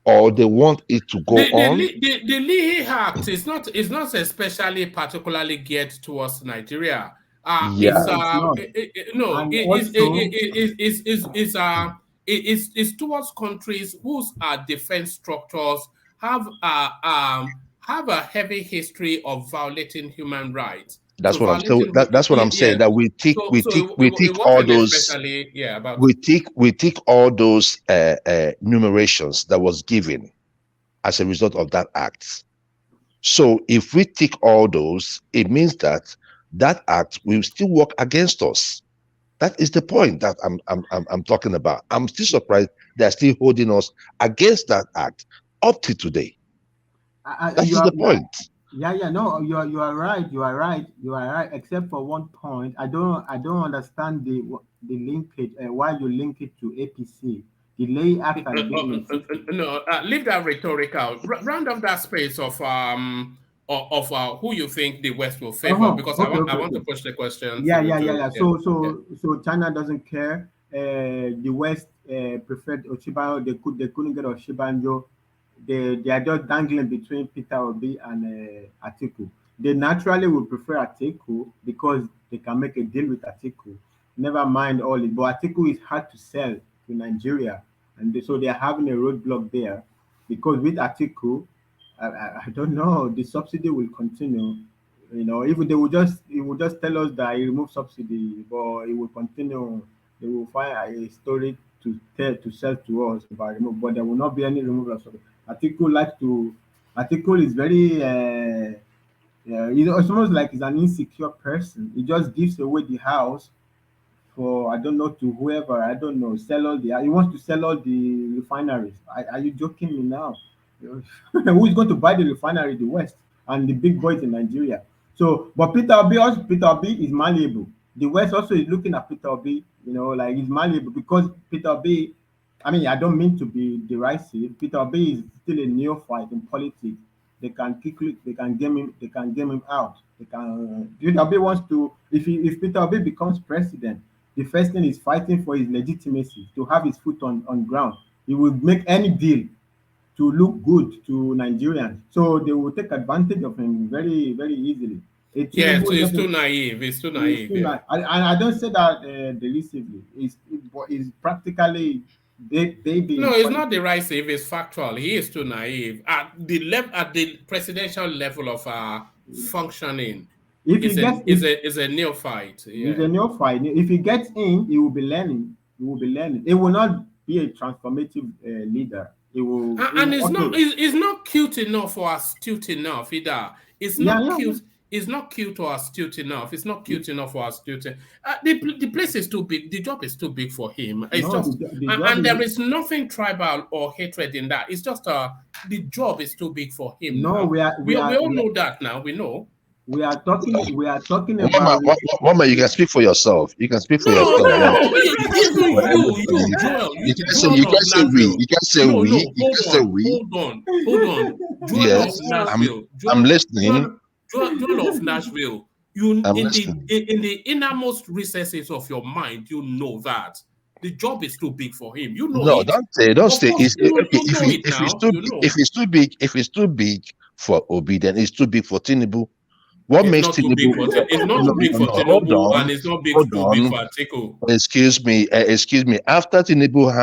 or they want it to go on? The Leahy Act is not especially particularly geared towards Nigeria. It's towards countries whose defense structures have a heavy history of violating human rights. That's what I'm saying. That's what I'm saying. That we tick all those. We tick all those numerations that was given as a result of that act. So if we tick all those, it means that act will still work against us. That is the point that I'm talking about. I'm still surprised they're still holding us against that act up to today. That is the point. No, you are right. Except for one point, I don't understand the linkage. Why you link it to APC? The Leahy Act has been leave that rhetoric out. Round up that space of who you think the West will favor, because I want to push the question. So China doesn't care. The West preferred Ochibanjo. They couldn't get Ochibanjo. They are just dangling between Peter Obi and Atiku. They naturally would prefer Atiku because they can make a deal with Atiku. Never mind all it. But Atiku is hard to sell to Nigeria, and so they are having a roadblock there because with Atiku, I don't know. The subsidy will continue. You know, even it will just tell us that he removed subsidy, but it will continue. They will find a story to tell to sell to us about remove, but there will not be any removal of subsidy. Atiku like to. Atiku is very. Yeah, it's almost like he's an insecure person. He just gives away the house for I don't know to whoever I don't know sell all the he wants to sell all the refineries. Are you joking me now? Who is going to buy the refinery? The West and the big boys in Nigeria. So, but Peter Obi is malleable. The West also is looking at Peter Obi, you know, like he's malleable because Peter Obi. I mean, I don't mean to be derisive. Peter Obi is still a neophyte in politics. They can game him out. They can. Peter Obi wants to. If Peter Obi becomes president, the first thing is fighting for his legitimacy to have his foot on ground. He will make any deal to look good to Nigerians. So they will take advantage of him very, very easily. Yeah, so it's too naive. It's too naive. Yeah. I don't say that derisively. It's practically baby. No, it's not derisive. It's factual. He is too naive at the presidential level of functioning. If he gets is a neophyte. Yeah. He's a neophyte. If he gets in, he will be learning. He will be learning. It will not be a transformative leader. It will. And it's not. It's not cute enough or astute enough either. It's not cute. Yeah. It's not cute or astute enough. It's not cute enough or astute. The place is too big. The job is too big for him. It's just, and there is nothing tribal or hatred in that. It's just the job is too big for him. No, we all know that now. We know. We are talking about. Mama, you can speak for yourself. You can speak for yourself. You can say we. You can say we. You can say we. Hold on. Yes, I'm listening. Joel of Nashville, in the innermost recesses of your mind, you know that the job is too big for him. You know. No, it. don't say. If it's too big for Obi, then it's too big for Tinubu. What makes Tinubu? It's not too big for Tinubu, and it's not too big for Atiku. Excuse me. After Tinubu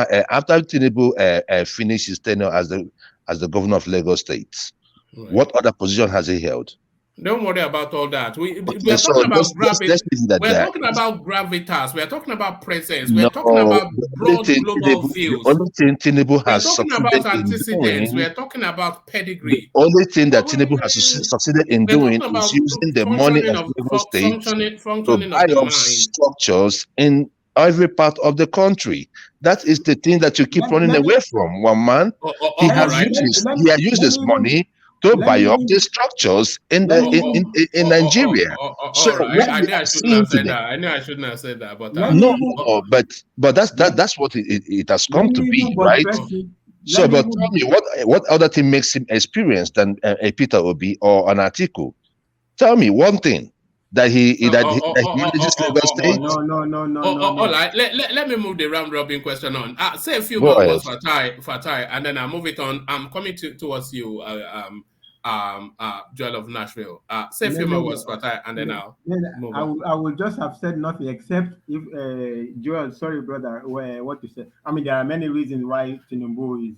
finished his tenure as the governor of Lagos State, right. What other position has he held? Don't worry about all that. We're talking about gravitas. We're talking about gravitas. We're talking about presence. We're talking about broad global views. The only thing Tinubu has succeeded in antecedents. We're talking about pedigree. The only thing that Tinubu has succeeded in doing is using the money of Lagos State to buy up structures in every part of the country. That is the thing that you keep running away from. One man, he has used this money to buy up the structures in Nigeria. I knew I shouldn't have said that. But but that's what it has come to be, right? So, but tell me, what other thing makes him experienced than a Peter Obi or an Atiku? Tell me one thing that he manages Lagos State. No. All right, let me move the round robin question on. Say a few more words for Tai, and then I'll move it on. I'm coming towards you. Joel of Nashville. Say a few more words, and then I'll move on. I would just have said nothing except if Joel, sorry brother, what you said. I mean, there are many reasons why Tinubu is,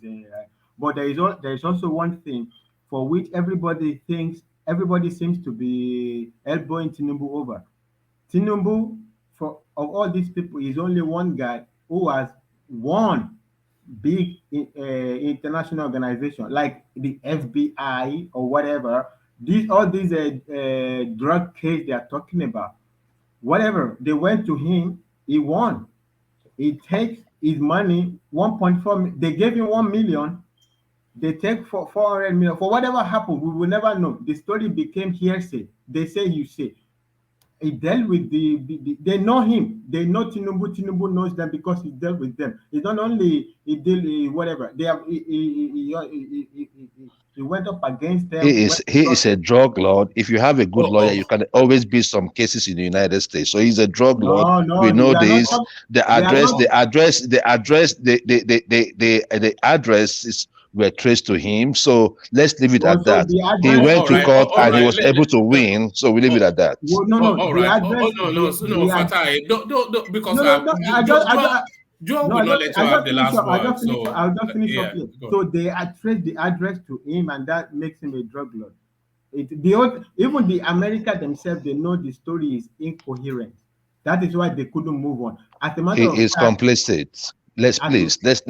but there is also one thing for which everybody seems to be elbowing Tinubu over. Tinubu, of all these people, is only one guy who has won big international organization like the FBI or whatever. All these drug case they are talking about, whatever they went to him, he won. He takes his money, 1.4. They gave him 1 million. They take for 400 million. For whatever happened, we will never know. The story became hearsay. They say you say. He dealt with they know him. They know Tinubu. Tinubu knows them because he dealt with them. It's not only he deal whatever. They have he went up against them. He is a drug lord. If you have a good lawyer, you can always beat some cases in the United States. So he's a drug lord. We know this. The address were traced to him. So let's leave it at that. He went to court and he was able to win. So we leave it at that. Fatai. Don't because Joe No, will not let you have the last word. So I'll just finish yeah, up here. go on. So they trace the address to him, and that makes him a drug lord. Even the America themselves, they know the story is incoherent. That is why they couldn't move on. As a matter He of is fact, complicit. Let's as a, please let's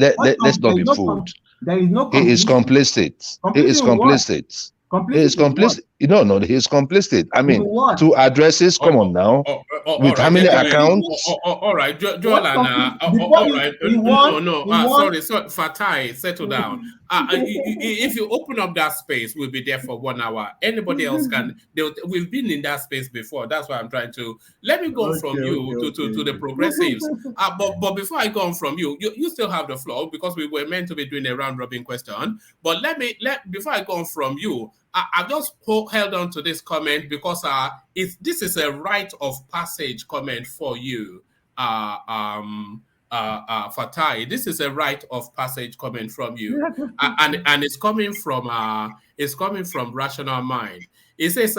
not be fooled. there is no He is complicity. complicit. He is Complicity in what? complicit. He is Complicity in what? complicit. No, he is complicit. I In mean, what? 2 addresses. Come on now. All With how right, many anyway, accounts? all right, Joel What and before all right, he won, sorry, Fatai, settle down. If you open up that space, we'll be there for 1 hour. Anybody else can. We've been in that space before. That's why I'm trying to let me go from you to the progressives. But before I go on from you still have the floor because we were meant to be doing a round robin question. But before I go on from you, I've just held on to this comment because this is a rite of passage comment for you, Fatai. This is a rite of passage comment from you, and it's coming from Rational Mind. It says,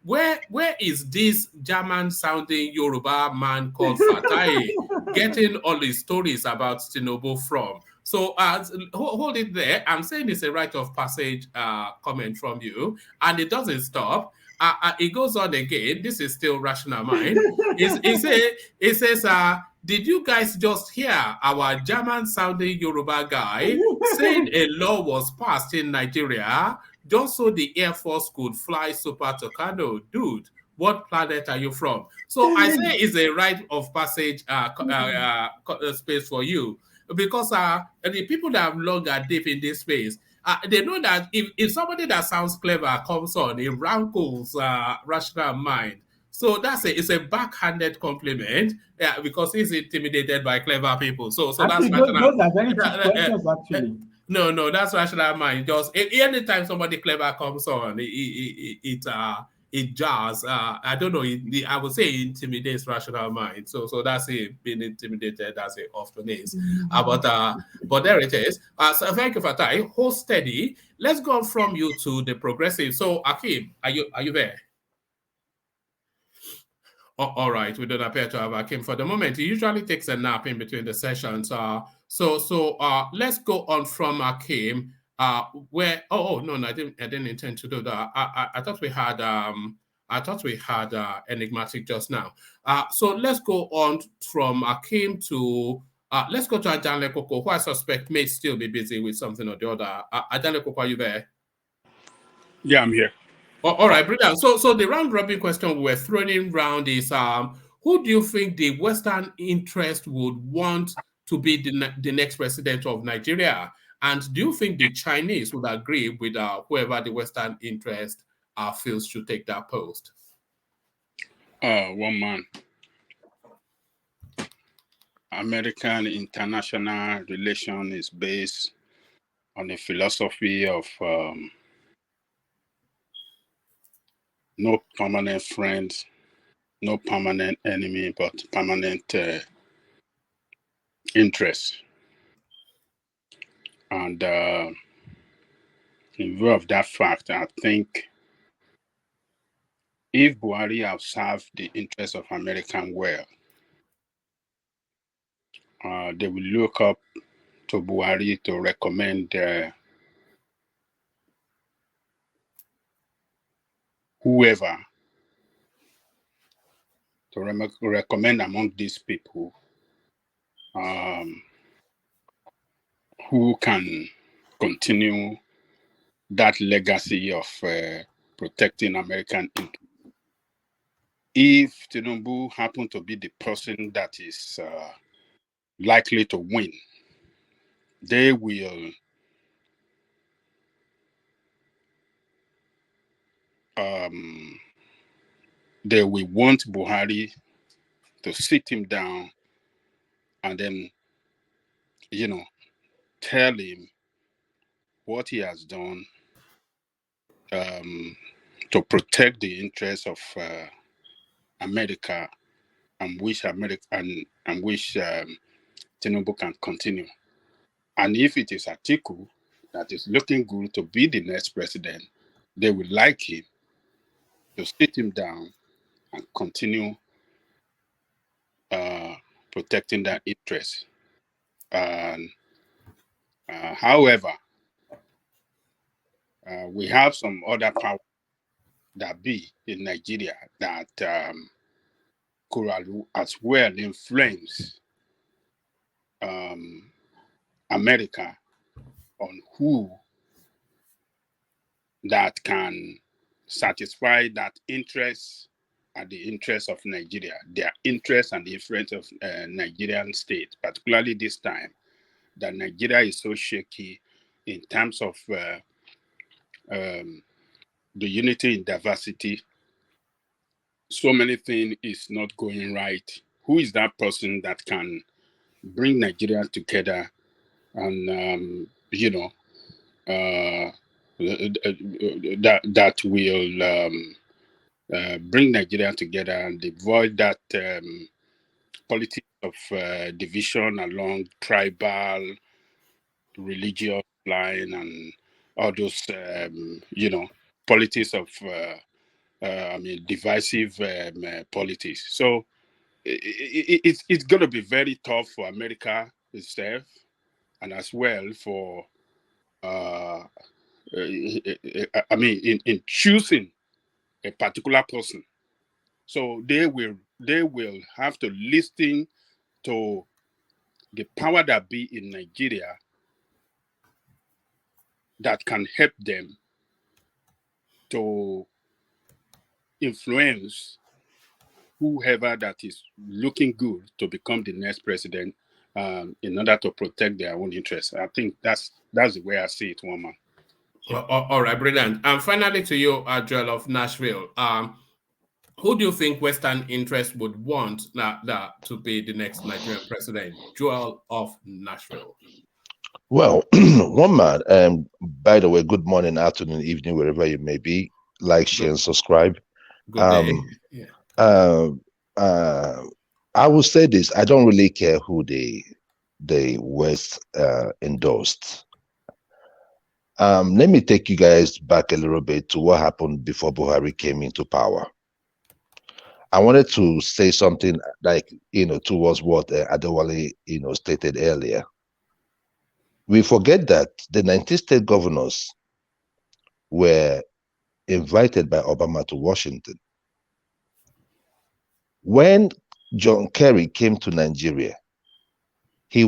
where is this German-sounding Yoruba man called Fatai getting all his stories about Tinubu from? So hold it there. I'm saying it's a rite of passage comment from you, and it doesn't stop. It goes on again. This is still Rational Mind. It says, did you guys just hear our German-sounding Yoruba guy saying a law was passed in Nigeria just so the Air Force could fly Super Tucano? Dude, what planet are you from? So I say it's a rite of passage space for you. Because the people that have long and deep in this space, they know that if somebody that sounds clever comes on, it rankles Rational Mind. So it's a backhanded compliment, because he's intimidated by clever people. So actually, that's those are very cheap questions, actually. No, that's Rational Mind. Just anytime somebody clever comes on, it jars. I don't know. I would say it intimidates Rational Mind. So that's it. Being intimidated, that's it. Often is. But there it is. So thank you for that. Hold steady. Let's go from you to the progressive. So Akim, are you there? All right, we don't appear to have Akim for the moment. He usually takes a nap in between the sessions. So let's go on from Akim. Where? Oh no, I didn't intend to do that. I thought we had enigmatic just now. So let's go on from Akim to let's go to Ajanle Koko, who I suspect may still be busy with something or the other. Ajanle Koko, are you there? Yeah, I'm here. All right, brilliant. So the round robin question we were throwing around is, who do you think the Western interest would want to be the next president of Nigeria? And do you think the Chinese would agree with whoever the Western interest feels should take that post? One man. American international relation is based on a philosophy of no permanent friends, no permanent enemy, but permanent interest. And in view of that fact, I think if Buhari have served the interests of American well, they will look up to Buhari to recommend whoever, to recommend among these people who can continue that legacy of protecting American interests. If Tinubu happen to be the person that is likely to win, they will want Buhari to sit him down and then, tell him what he has done to protect the interests of America, and wish Tinubu can continue. And if it is Atiku that is looking good to be the next president, they would like him to sit him down and continue protecting their interests. However, we have some other power that be in Nigeria that could as well influence America on who that can satisfy that interest and the interest of Nigeria, their interest and the interest of Nigerian state, particularly this time that Nigeria is so shaky in terms of the unity in diversity. So many things is not going right. Who is that person that can bring Nigeria together and that will bring Nigeria together and avoid that politics of division along tribal, religious line and all those politics of divisive politics. So it's going to be very tough for America itself, and as well for in choosing a particular person. So they will have to listen to the power that be in Nigeria that can help them to influence whoever that is looking good to become the next president in order to protect their own interests. I think that's the way I see it, woman. All right, brilliant. And finally to you, Joel of Nashville. Who do you think Western interests would want that to be the next Nigerian president? Joel of Nashville. Well, one man, by the way, good morning, afternoon, evening, wherever you may be. Like, share, and subscribe. Good day. I will say this: I don't really care who the West endorsed. Let me take you guys back a little bit to what happened before Buhari came into power. I wanted to say something like, towards what Adewale, stated earlier. We forget that the 19 state governors were invited by Obama to Washington. When John Kerry came to Nigeria, he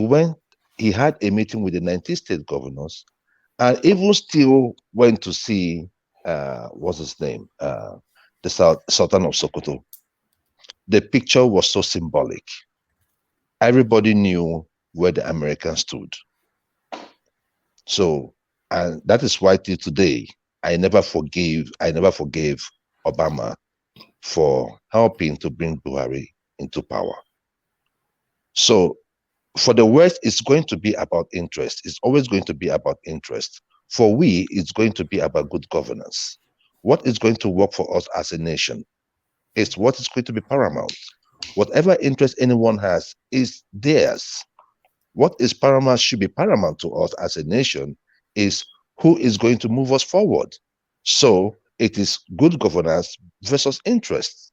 had a meeting with the 19 state governors, and even still went to see, what's his name? The Sultan of Sokoto. The picture was so symbolic. Everybody knew where the Americans stood. So, and that is why till today, I never forgave Obama for helping to bring Buhari into power. So for the West, it's going to be about interest. It's always going to be about interest. For we, it's going to be about good governance. What is going to work for us as a nation is what is going to be paramount. Whatever interest anyone has is theirs. What is paramount should be paramount to us as a nation is who is going to move us forward. So it is good governance versus interest.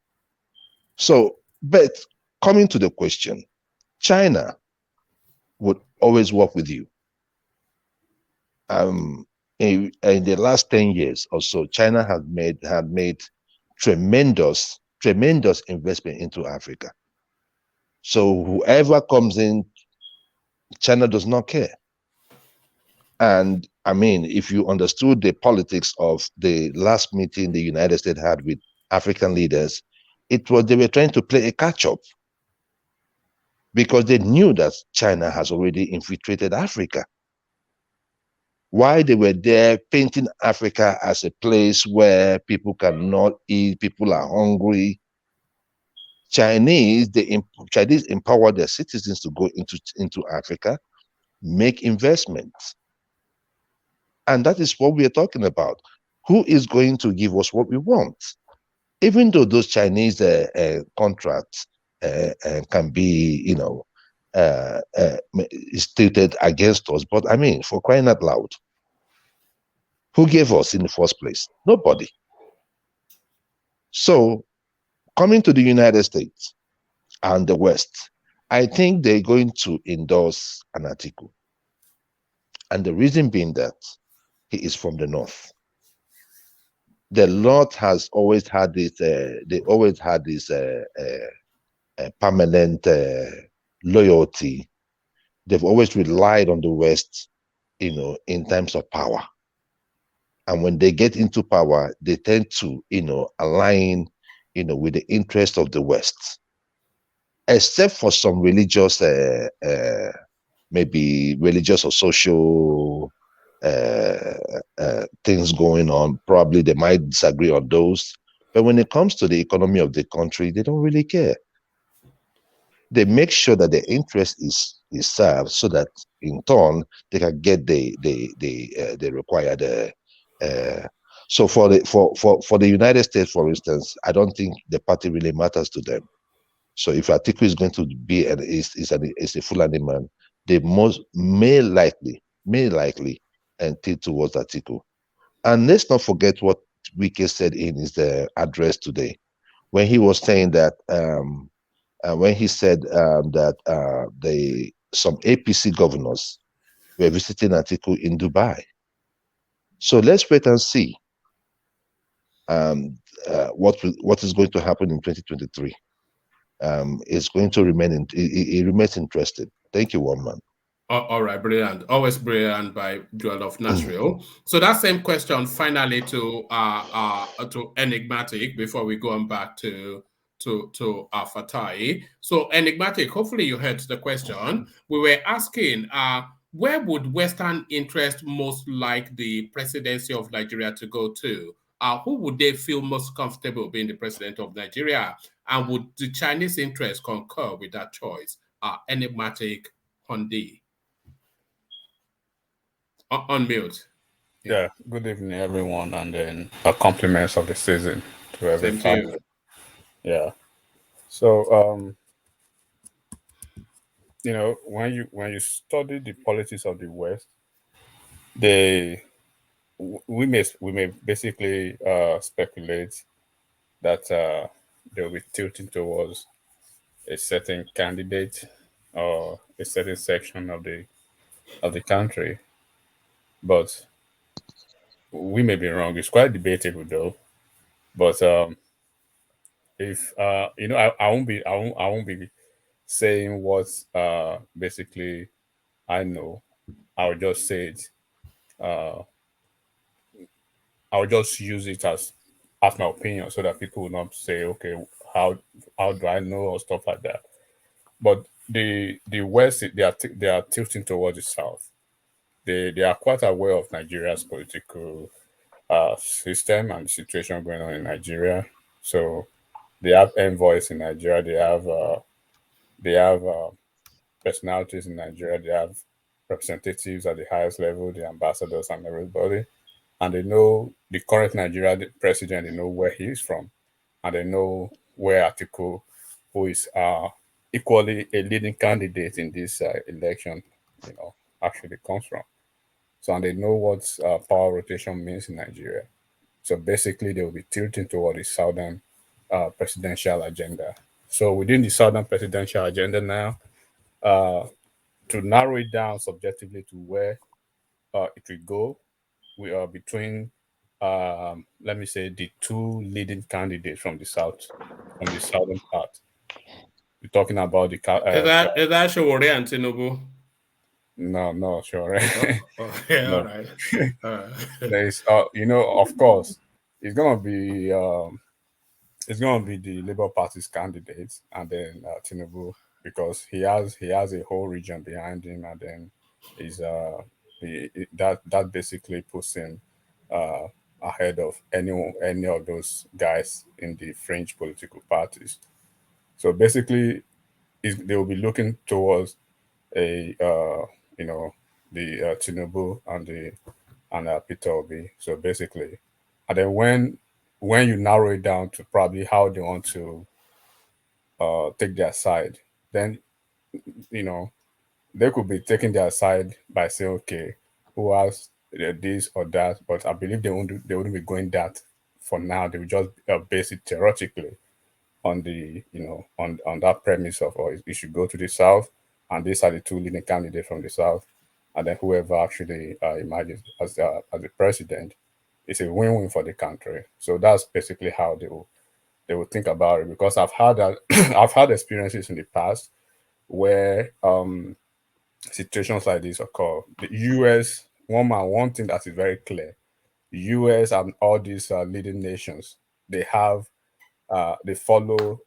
So, but coming to the question, China would always work with you. In the last 10 years or so, China had made tremendous investment into Africa. So whoever comes in, China does not care. And I mean, if you understood the politics of the last meeting the United States had with African leaders, they were trying to play a catch-up because they knew that China has already infiltrated Africa. Why they were there painting Africa as a place where people cannot eat, people are hungry. Chinese empower their citizens to go into Africa, make investments. And that is what we are talking about. Who is going to give us what we want? Even though those Chinese contracts can be, stated against us, but I mean, for crying out loud, who gave us in the first place? Nobody. So, coming to the United States and the West, I think they're going to endorse an Atiku. And the reason being that he is from the north. The North has always had this, permanent loyalty. They've always relied on the West, in times of power. And when they get into power, they tend to, align, with the interest of the West, except for some religious, maybe religious or social things going on. Probably they might disagree on those. But when it comes to the economy of the country, they don't really care. They make sure that the interest is served, so that in turn they can get the required. So for the United States, for instance, I don't think the party really matters to them. So if Atiku is going to be is a Fulani man, they may likely and tilt towards Atiku. And let's not forget what Wike said in his address today, when he was saying that when he said that some APC governors were visiting Atiku in Dubai. So let's wait and see what is going to happen in 2023. It's going to remain. It remains interesting. Thank you, one man. All right, brilliant. Always brilliant by Joel of Nashville. So that same question finally to Enigmatic before we go on back to Fatai. So Enigmatic, hopefully you heard the question. We were asking, where would Western interest most like the presidency of Nigeria to go to? Who would they feel most comfortable being the president of Nigeria? And would the Chinese interest concur with that choice? Enigmatic Hondi. On mute. Yeah. Good evening, everyone, and then compliments of the season to every family. Yeah. So, when you study the politics of the West, we may basically speculate that they'll be tilting towards a certain candidate or a certain section of the country, but we may be wrong. It's quite debatable though. But if I won't be saying what basically I know. I'll just say it. I'll just use it as my opinion, so that people will not say, okay, how do I know, or stuff like that. But the West, they are tilting towards the South. They are quite aware of Nigeria's political system and the situation going on in Nigeria. So they have envoys in Nigeria. They have personalities in Nigeria. They have representatives at the highest level, the ambassadors and everybody. And they know the current Nigeria president. They know where he is from, and they know where Atiku, who is equally a leading candidate in this election, actually comes from. So, and they know what power rotation means in Nigeria. So basically, they will be tilting toward the Southern presidential agenda. So within the Southern presidential agenda now, to narrow it down subjectively to where it will go, we are between, let me say, the two leading candidates from the southern part. We're talking about the. Is that Shawore and Tinubu? No, sure. Yeah, No. all right. There's, of course, it's gonna be the Labour Party's candidate, and then Tinubu, because he has a whole region behind him, and then is that basically puts him ahead of any of those guys in the fringe political parties. So basically, they will be looking towards a the Tinubu and Peter Obi. So basically, and then when you narrow it down to probably how they want to take their side, then they could be taking their side by saying, okay, who has this or that, but I believe they wouldn't be going that for now. They will just base it theoretically on the on that premise of you should go to the south, and these are the two leading candidates from the south, and then whoever actually emerges as the president is a win-win for the country. So that's basically how they will think about it. Because I've had that I've had experiences in the past where situations like this occur. The U.S. one thing that is very clear: the U.S. and all these leading nations, they follow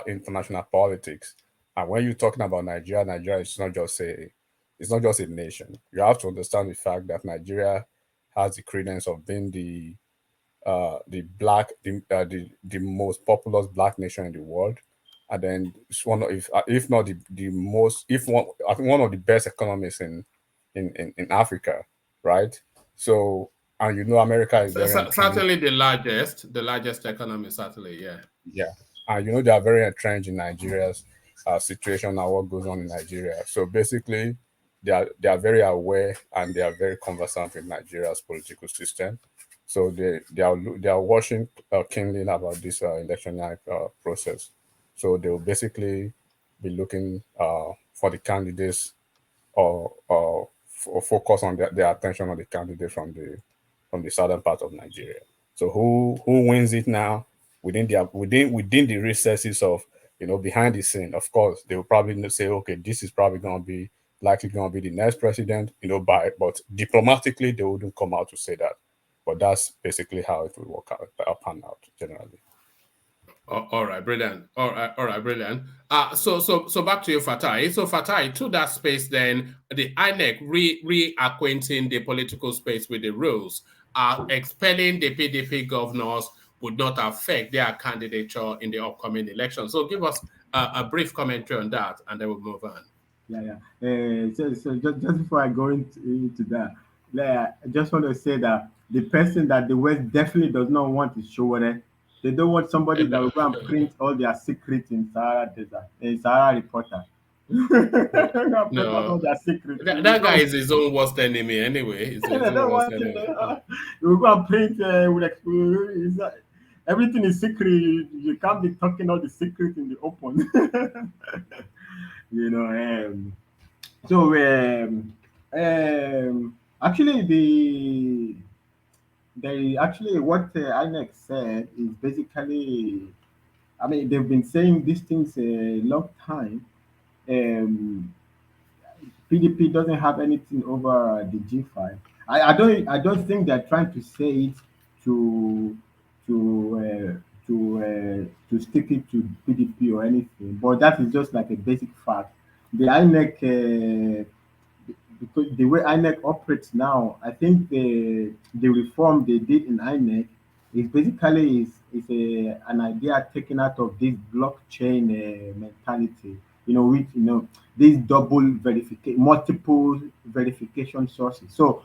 international politics. And when you're talking about Nigeria is not just a nation. You have to understand the fact that Nigeria has the credence of being the most populous black nation in the world, and then it's one of, if not the most, if one, I think one of the best economies in Africa, right? So, and America is very entrenched. Certainly the largest economy, certainly, yeah. Yeah, and they are very entrenched in Nigeria's situation and what goes on in Nigeria. So basically, they are very aware and they are very conversant with Nigeria's political system. So they are watching keenly about this election process. So they will basically be looking for the candidates or focus on their attention on the candidate from the southern part of Nigeria. So who wins it now within the recesses of behind the scene? Of course, they will probably say, okay, this is probably likely going to be the next president, but diplomatically they wouldn't come out to say that. But that's basically how it will work out, pan out generally. All right, brilliant. All right, brilliant. So back to you, Fatai. So Fatai, to that space, then the INEC reacquainting the political space with the rules, expelling the PDP governors would not affect their candidature in the upcoming election. So give us a brief commentary on that, and then we'll move on. Yeah. So just before I go into that, I just want to say that the person that the West definitely does not want is Showore. They don't want somebody that will go and print all their secrets in Sahara Desert, in Sahara Reporter. No, that guy is his own worst enemy anyway. He's his own worst enemy. You will go and print everything is secret. You can't be talking all the secrets in the open. So actually what INEC said is basically, I mean, they've been saying these things a long time. PDP doesn't have anything over the G5. I don't think they're trying to say it to stick it to PDP or anything, but that is just like a basic fact. The INEC, because the way INEC operates now, I think the reform they did in INEC is basically an idea taken out of this blockchain mentality. With this double verification, multiple verification sources. So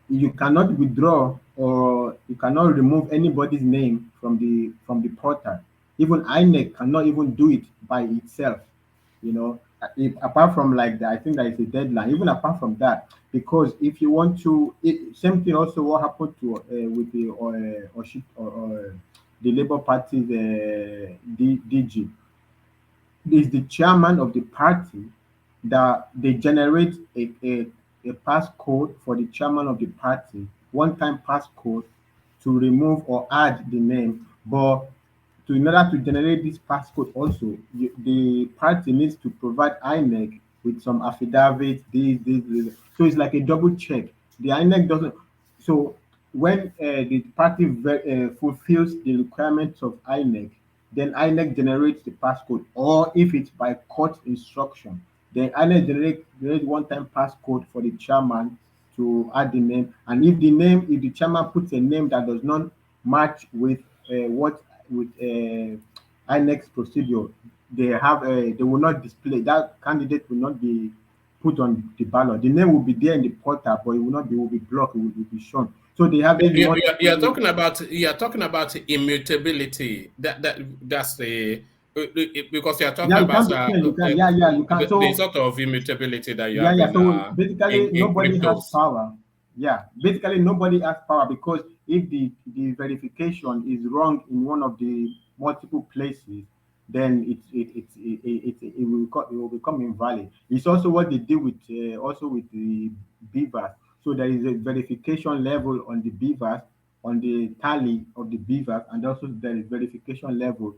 you cannot withdraw or you cannot remove anybody's name from the portal. Even INEC cannot even do it by itself. Apart from like that, I think there is a deadline. Even apart from that, because if you want to, same thing also what happened to with the Labour Party's DG. Is the chairman of the party that they generate a passcode for the chairman of the party, one-time passcode to remove or add the name. But in order to generate this passcode also, the party needs to provide INEC with some affidavits, this. So it's like a double check. The INEC doesn't. So when the party fulfills the requirements of INEC, then INEC generates the passcode. Or if it's by court instruction, then INEC generates one-time passcode for the chairman to add the name. And if the chairman puts a name that does not match with INEC's procedure, they will not display that candidate will not be put on the ballot. The name will be there in the portal, but it will be blocked. It will be shown. So they have. You're talking about immutability. That's the because you're talking about the sort of immutability that you have. So basically, nobody has power. Yeah, basically nobody has power because if the verification is wrong in one of the multiple places, then it will become invalid. It's also what they do with also with the beavers. So there is a verification level on the beavers, on the tally of the beavers, and also there is verification level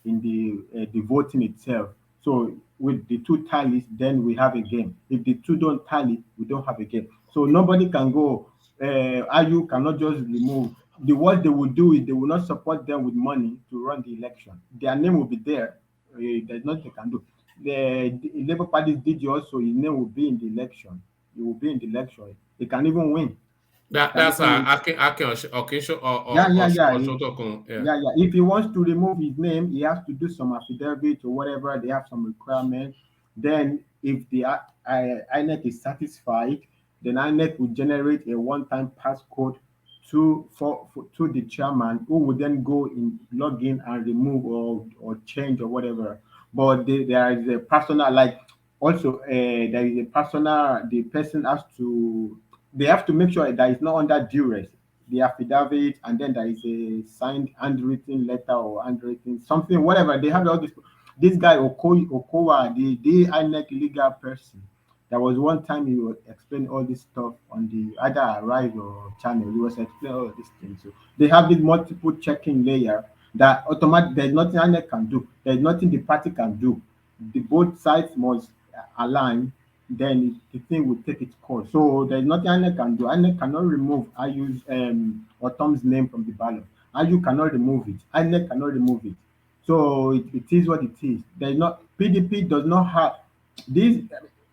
in the voting itself. So with the two tallies, then we have a game. If the two don't tally, we don't have a game. So nobody can go. IU cannot just remove. What they will do is they will not support them with money to run the election. Their name will be there. There's nothing they can do. The Labour Party's DG also, his name will be in the election. He will be in the election. He can even win. That's Akin Okisho Yeah, yeah, yeah. or Shotokun. Yeah, yeah. If he wants to remove his name, he has to do some affidavit or whatever. They have some requirement. Then, if the INEC is satisfied, then INEC will generate a one-time passcode to the chairman, who would then go in, log in and remove or change or whatever. But there is a personal, like also there is a personal. The person has to. They have to make sure that it's not under duress, the affidavit, and then there is a signed handwritten letter or handwritten something, whatever. They have all this. This guy Okowa, the INEC legal person. There was one time he was explaining all this stuff on the either Arise or channel. He was explaining all of these things. So they have this multiple checking layer that automatic. There's nothing INEC can do. There's nothing the party can do. The both sides must align, then the thing will take its course. So there's nothing INEC can do. INEC cannot remove IU's or Tom's name from the ballot. IU cannot remove it. INEC cannot remove it. So it is what it is. There's not PDP does not have this.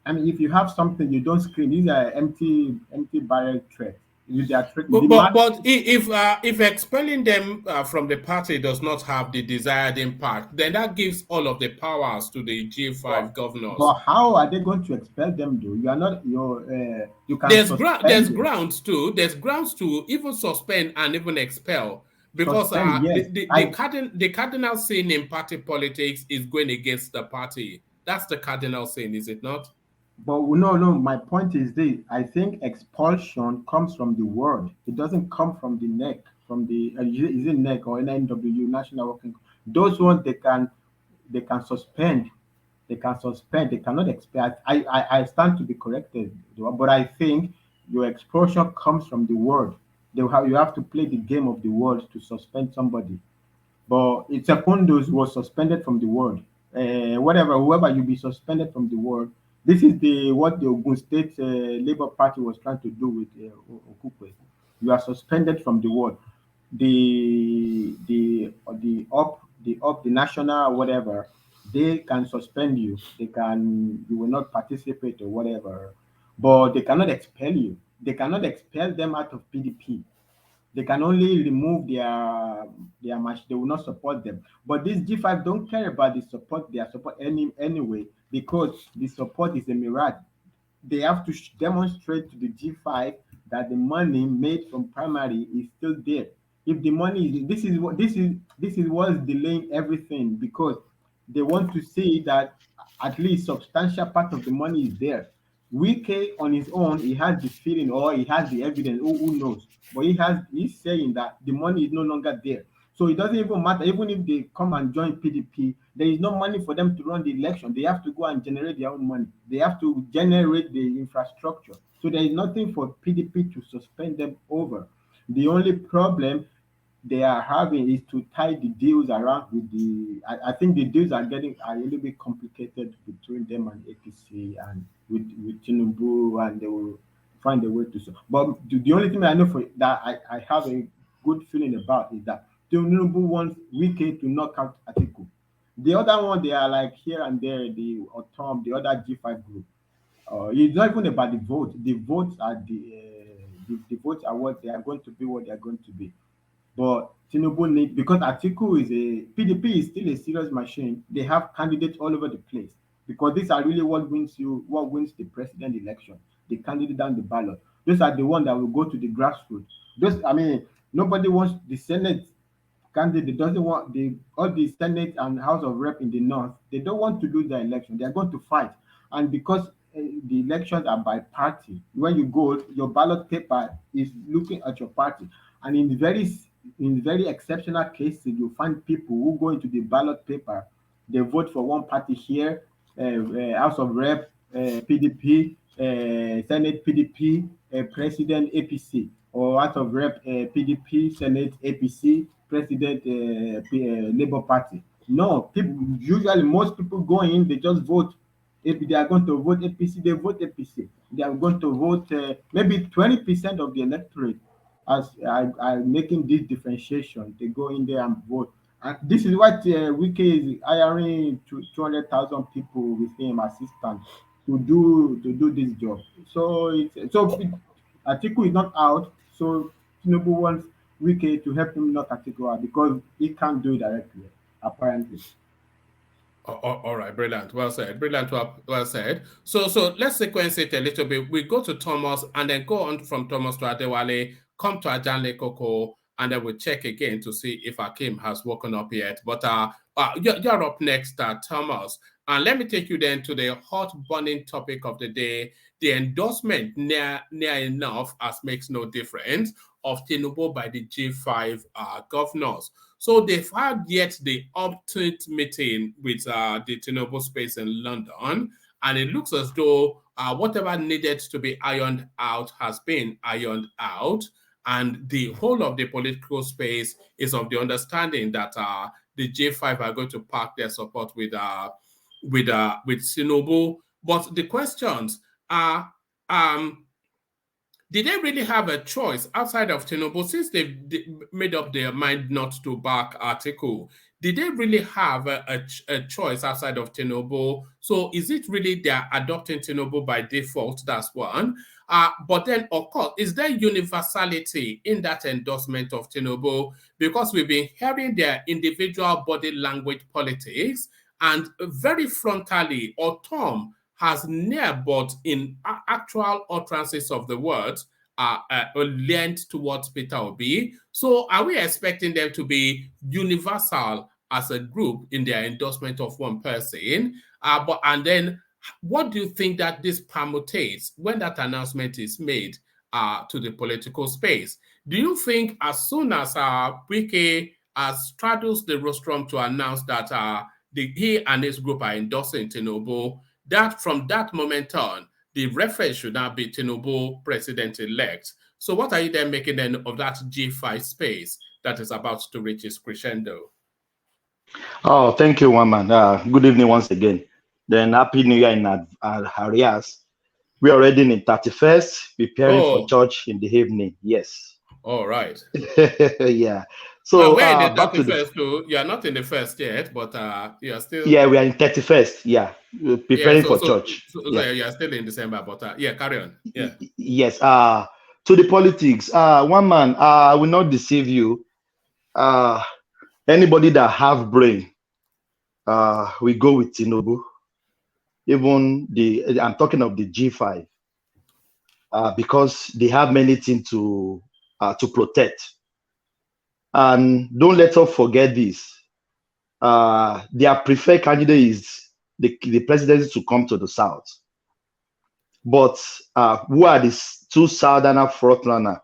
I mean, if you have something, you don't screen. These are empty barrel threats. But if expelling them from the party does not have the desired impact, then that gives all of the powers to the G5 governors. But how are they going to expel them, though? You are not you can. There's grounds too. There's grounds to even suspend and even expel, because yes. the cardinal sin in party politics is going against the party. That's the cardinal sin, is it not? But no. My point is this: I think expulsion comes from the word. It doesn't come from the neck. From the is it NEC or NNW, National Working? Those ones they can suspend. They can suspend. They cannot expel. I stand to be corrected, but I think your expulsion comes from the word. You have to play the game of the word to suspend somebody. But it's Secondus was suspended from the world. Whoever you be suspended from the world. This is what the Ogun State Labour Party was trying to do with Okukwe. You are suspended from the world. The national whatever, they can suspend you. You will not participate or whatever, but they cannot expel you. They cannot expel them out of PDP. They can only remove their match. They will not support them. But this G5 don't care about their support anyway, because the support is a mirage. They have to demonstrate to the G5 that the money made from primary is still there. If the money is this is what's delaying everything, because they want to see that at least substantial part of the money is there. Wike on his own, he has the feeling or he has the evidence. Who knows? But he's saying that the money is no longer there. So it doesn't even matter. Even if they come and join PDP, there is no money for them to run the election. They have to go and generate their own money. They have to generate the infrastructure. So there is nothing for PDP to suspend them over. The only problem they are having is to tie the deals around with I think the deals are a little bit complicated between them and APC and with Tinubu, and they will find a way to solve. But the only thing I know for that I have a good feeling about is that Tinubu wants Wike to knock out Atiku. The other one, they are like here and there, the other G5 group. It's not even about the vote. The votes are the votes are what they are going to be. What they are going to be. But Tinubu because Atiku is PDP is still a serious machine. They have candidates all over the place, because these are really what wins the president election. The candidate down the ballot. Those are the ones that will go to the grassroots. Nobody wants the Senate candidate. Doesn't want all the Senate and House of Rep in the north. They don't want to lose the election. They are going to fight, and because the elections are by party, when you go, your ballot paper is looking at your party. And in very in very exceptional cases, you find people who go into the ballot paper, they vote for one party here, House of Rep, PDP, Senate PDP, President APC, or House of Rep PDP, Senate APC, President Labour Party. No, people usually most people go in, they just vote. If they are going to vote APC, they vote APC. They are going to vote maybe 20% of the electorate as I making this differentiation. They go in there and vote. And this is what Wike is hiring 200,000 people with him assistant to do this job. Atiku is not out. So Tinubu wants Wike to help him knock Atiku out because he can't do it directly, apparently. All right, brilliant. Well said. Brilliant. Well said. So let's sequence it a little bit. We go to Thomas and then go on from Thomas to Adewale, come to Ajanle Koko, and then we'll check again to see if Akim has woken up yet. But you're up next, Thomas. And let me take you then to the hot burning topic of the day, the endorsement near enough as makes no difference of Tinubu by the G5 governors. So they've had yet the opted meeting with the Tinubu space in London, and it looks as though whatever needed to be ironed out has been ironed out, and the whole of the political space is of the understanding that the J5 are going to park their support with Tinubu. But the questions are, did they really have a choice outside of Tinubu since they made up their mind not to back Atiku? Did they really have a choice outside of Tinubu? So is it really they're adopting Tinubu by default? That's one. But then, of course, is there universality in that endorsement of Tinubu? Because we've been hearing their individual body language politics, and very frontally, or Tom has near but in actual utterances of the words leaned towards Peter Obi. So are we expecting them to be universal as a group in their endorsement of one person? And then what do you think that this permutates when that announcement is made to the political space? Do you think as soon as Wike straddles the rostrum to announce that he and his group are endorsing Tinubu, that from that moment on, the reference should now be Tinubu president-elect? So what are you then making then of that G5 space that is about to reach its crescendo? Oh, thank you, one man. Good evening once again. Then Happy New Year in arrears. We are already in the 31st, preparing for church in the evening. Yes. All right. Yeah. So we're in the back to 31st too. You are not in the first yet, but you are still. Yeah, we are in 31st. Yeah, we're preparing for church. So you are still in December, but yeah, carry on. Yeah. Yes. To the politics. One man. I will not deceive you. Anybody that have brain, we go with Tinubu. Even I'm talking of the G5, because they have many things to protect. And don't let us forget this. Their preferred candidate is the presidency to come to the south. But who are the two southerner frontrunners?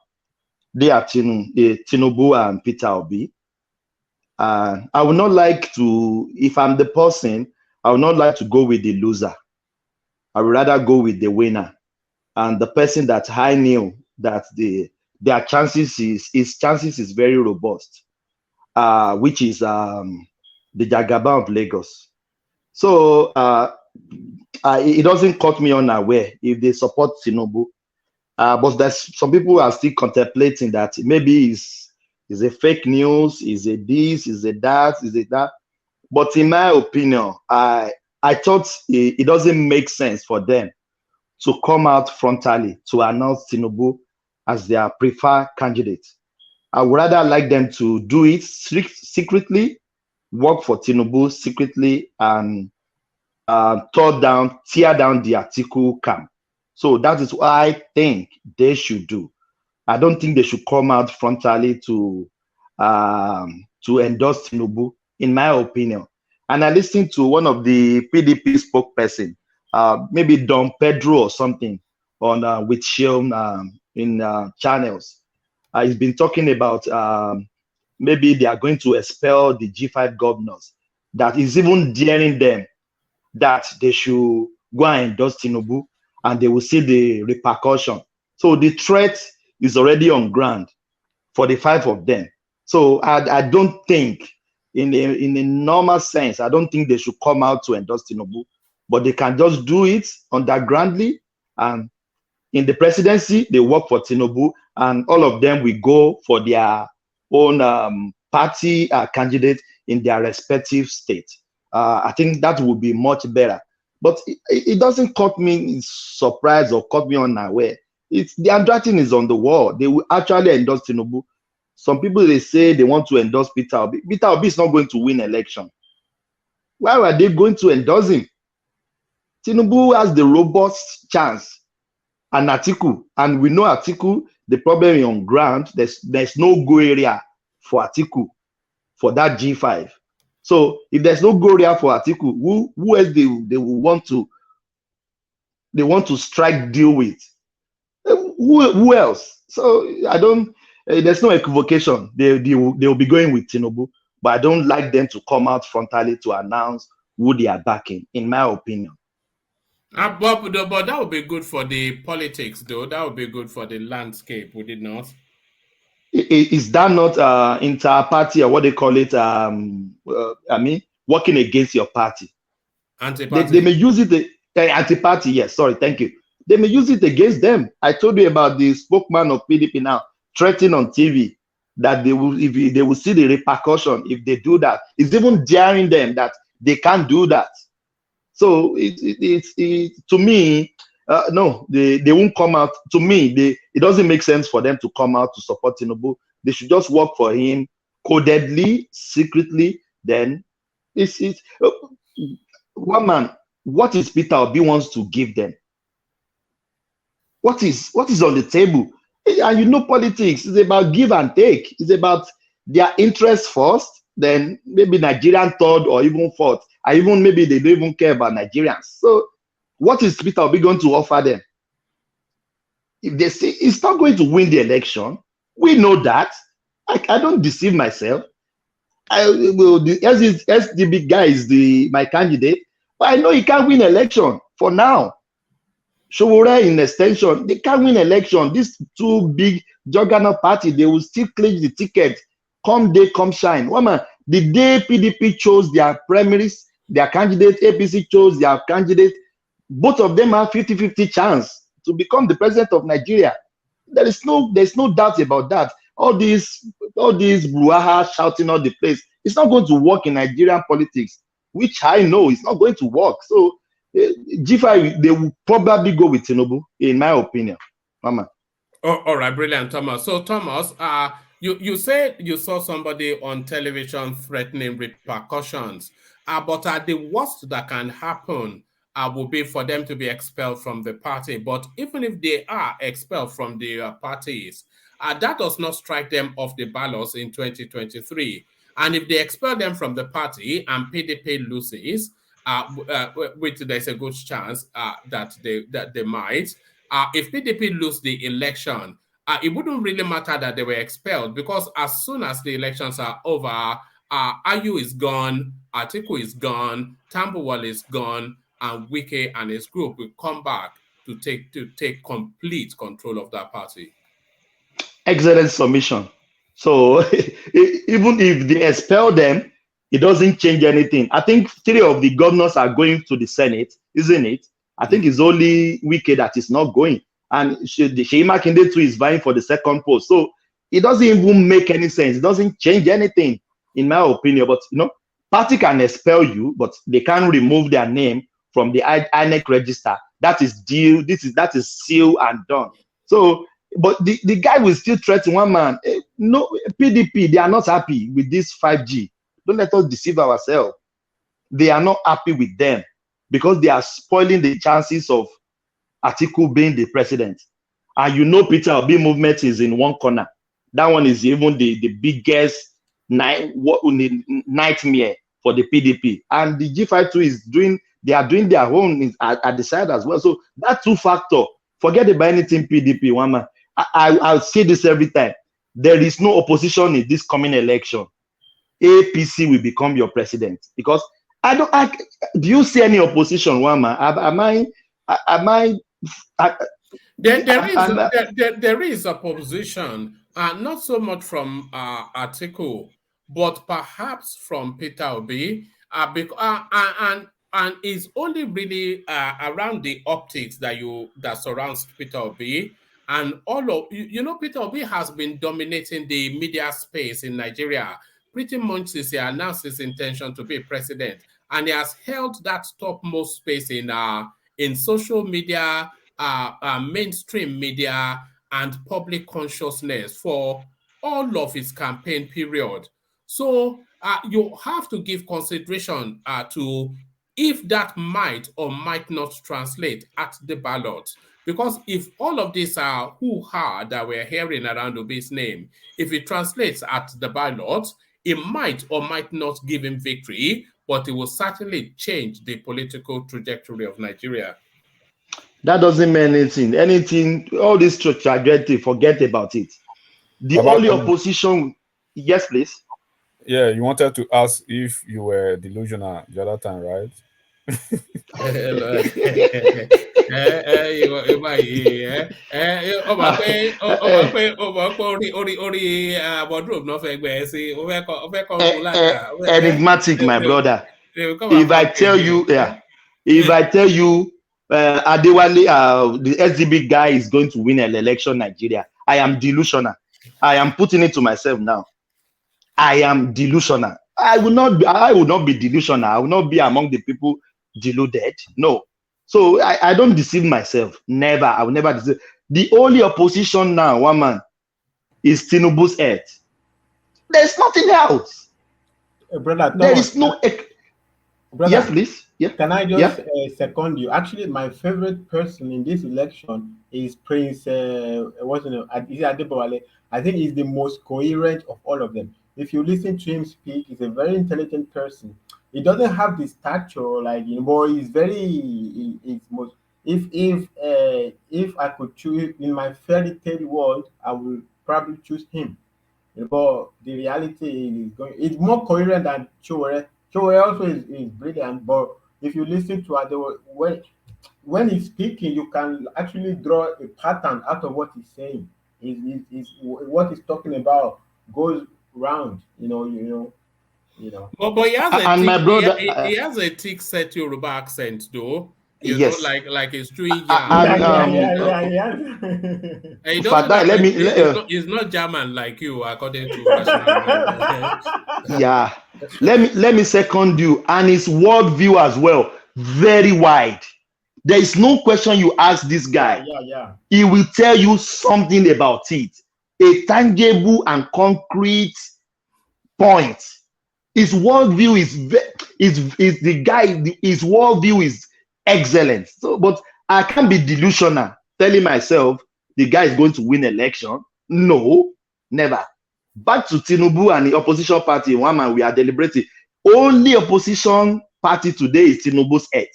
They are Tinubu and Peter Obi. I would not like to, if I'm the person, I would not like to go with the loser. I would rather go with the winner. And the person that I knew that his chances is very robust, which is the Jagaba of Lagos. So it doesn't caught me unaware if they support Tinubu. But there's some people are still contemplating that maybe is a fake news, is a this, is a that, is it that. But in my opinion, I thought it doesn't make sense for them to come out frontally to announce Tinubu as their preferred candidate. I would rather like them to do it secretly, work for Tinubu secretly, and tear down the Atiku camp. So that is what I think they should do. I don't think they should come out frontally to endorse Tinubu, in my opinion. And I listened to one of the PDP spokesperson, maybe Don Pedro or something, on with Shield in channels. He's been talking about maybe they are going to expel the G5 governors, that is even daring them that they should go and endorse Tinubu, and they will see the repercussion. So the threat is already on ground for the 5 of them. So I don't think, in a normal sense, I don't think they should come out to endorse Tinubu, but they can just do it undergroundly, and in the presidency, they work for Tinubu, and all of them will go for their own party candidate in their respective state. I think that would be much better. But it doesn't caught me surprised or caught me unaware. It's the handwriting is on the wall. They will actually endorse Tinubu. Some people, they say they want to endorse Peter Obi. Peter Obi is not going to win election. Why were they going to endorse him? Tinubu has the robust chance, and Atiku, and we know Atiku, the problem on ground, there's no go area for Atiku for that G5. So if there's no go area for Atiku, who else they will want to strike deal with? Who else? So I don't. There's no equivocation. They will be going with Tinubu, but I don't like them to come out frontally to announce who they are backing, in my opinion. But that would be good for the politics, though. That would be good for the landscape, would it not? Is that not inter-party, or what they call it? Working against your party. Anti-party. They may use it. Anti-party, yes. Sorry, thank you. They may use it against them. I told you about the spokesman of PDP now threatening on TV that they will see the repercussion if they do that. It's even daring them that they can't do that. So to me, no, they won't come out. To me, it doesn't make sense for them to come out to support Tinubu. They should just work for him codedly, secretly. Then it's one man. What is Peter Obi wants to give them? What is on the table? And you know, politics is about give and take. It's about their interest first, then maybe Nigerian third or even fourth. And even maybe they don't even care about Nigerians. So what is Peter Obi going to offer them? If they say he's not going to win the election, we know that. I don't deceive myself. The SDB guy is my candidate, but I know he can't win election for now. Showore in extension, they can't win election. These two big juggernaut party, they will still clinch the ticket. Come day, come shine. Woman, the day PDP chose their primaries, their candidate, APC chose their candidate, both of them have 50-50 chance to become the president of Nigeria. There's no doubt about that. All these brouhaha shouting all the place, it's not going to work in Nigerian politics, which I know it's not going to work. So G5, they will probably go with Tinubu, in my opinion. Mama. Oh, all right, brilliant, Thomas. So, Thomas, you said you saw somebody on television threatening repercussions, but the worst that can happen will be for them to be expelled from the party. But even if they are expelled from the parties, that does not strike them off the ballots in 2023. And if they expel them from the party and PDP loses, which there's a good chance that they might. If PDP lose the election, it wouldn't really matter that they were expelled, because as soon as the elections are over, Ayu is gone, Atiku is gone, Tambuwal is gone, and Wike and his group will come back to take complete control of that party. Excellent submission. So even if they expel them, it doesn't change anything. I think 3 of the governors are going to the Senate, isn't it? I think it's only Wike that is not going. And Seyi Makinde too is vying for the second post. So it doesn't even make any sense. It doesn't change anything, in my opinion. But, you know, party can expel you, but they can't remove their name from the INEC register. That is deal. That is sealed and done. So, but the guy will still threaten one man. No, PDP, they are not happy with this 5G. Don't let us deceive ourselves. They are not happy with them because they are spoiling the chances of Atiku being the president. And you know Peter Obi movement is in one corner. That one is even the biggest nightmare for the PDP. And the G52 they are doing their own at the side as well. So that 2 factor, forget about anything PDP, one man. I'll say this every time. there is no opposition in this coming election, APC will become your president. Because do you see any opposition, Wama? There is opposition, not so much from Atiku, but perhaps from Peter Obi, and it's only really around the optics that surrounds Peter Obi, and all of Peter Obi has been dominating the media space in Nigeria pretty much since he announced his intention to be president, and he has held that topmost space in social media, mainstream media, and public consciousness for all of his campaign period. So you have to give consideration to if that might or might not translate at the ballot. Because if all of these are hoo-ha that we're hearing around Obi's name, if it translates at the ballot, it might or might not give him victory, but it will certainly change the political trajectory of Nigeria. That doesn't mean anything. All this trajectory, forget about it. The only opposition, yes, please. Yeah, you wanted to ask if you were delusional the other time, right? Enigmatic, my brother. If I tell you, Adewale, the SDB guy is going to win an election in Nigeria, I am delusional. I am putting it to myself now. I am delusional. I will not be delusional. I will not be among the people deluded. No. So I don't deceive myself. Never. I will never deceive. The only opposition now, one man, is Tinubu's head. There's nothing else. Brother, there is no. Brother, yes, please. Yeah. Can I just second you? Actually, my favorite person in this election is Prince. What's his name? Adebowale. I think he's the most coherent of all of them. If you listen to him speak, he's a very intelligent person. He doesn't have the stature like but he's very. He's most. If I could choose in my fairy tale world, I will probably choose him. But the reality is it's more coherent than Chowere. Chowere also is brilliant, but if you listen to Adewale, when he's speaking, you can actually draw a pattern out of what he's saying. What he's talking about goes round, you know. But he has a he has a thick set Yoruba accent though. You yes. know, like it's doing He's not German like you, according to yeah. Let me second you, and his worldview as well, very wide. There is no question you ask this guy. He will tell you something about it, a tangible and concrete point. His worldview is the guy. His worldview is excellent. So, but I can't be delusional, telling myself the guy is going to win election. No, never. Back to Tinubu and the opposition party. One man, we are deliberating. Only opposition party today is Tinubu's head.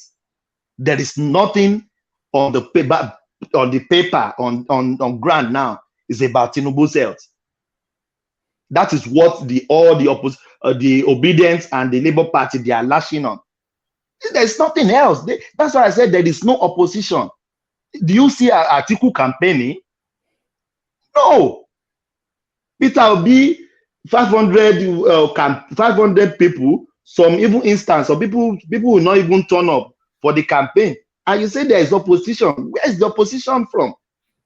There is nothing on the paper, on ground now. It's about Tinubu's health. That is what the Obedience and the Labour Party, they are lashing on. There's nothing else. That's why I said there is no opposition. Do you see Atiku campaigning? No. Peter will be 500 people, some even instance, or people will not even turn up for the campaign. And you say there is opposition. Where is the opposition from?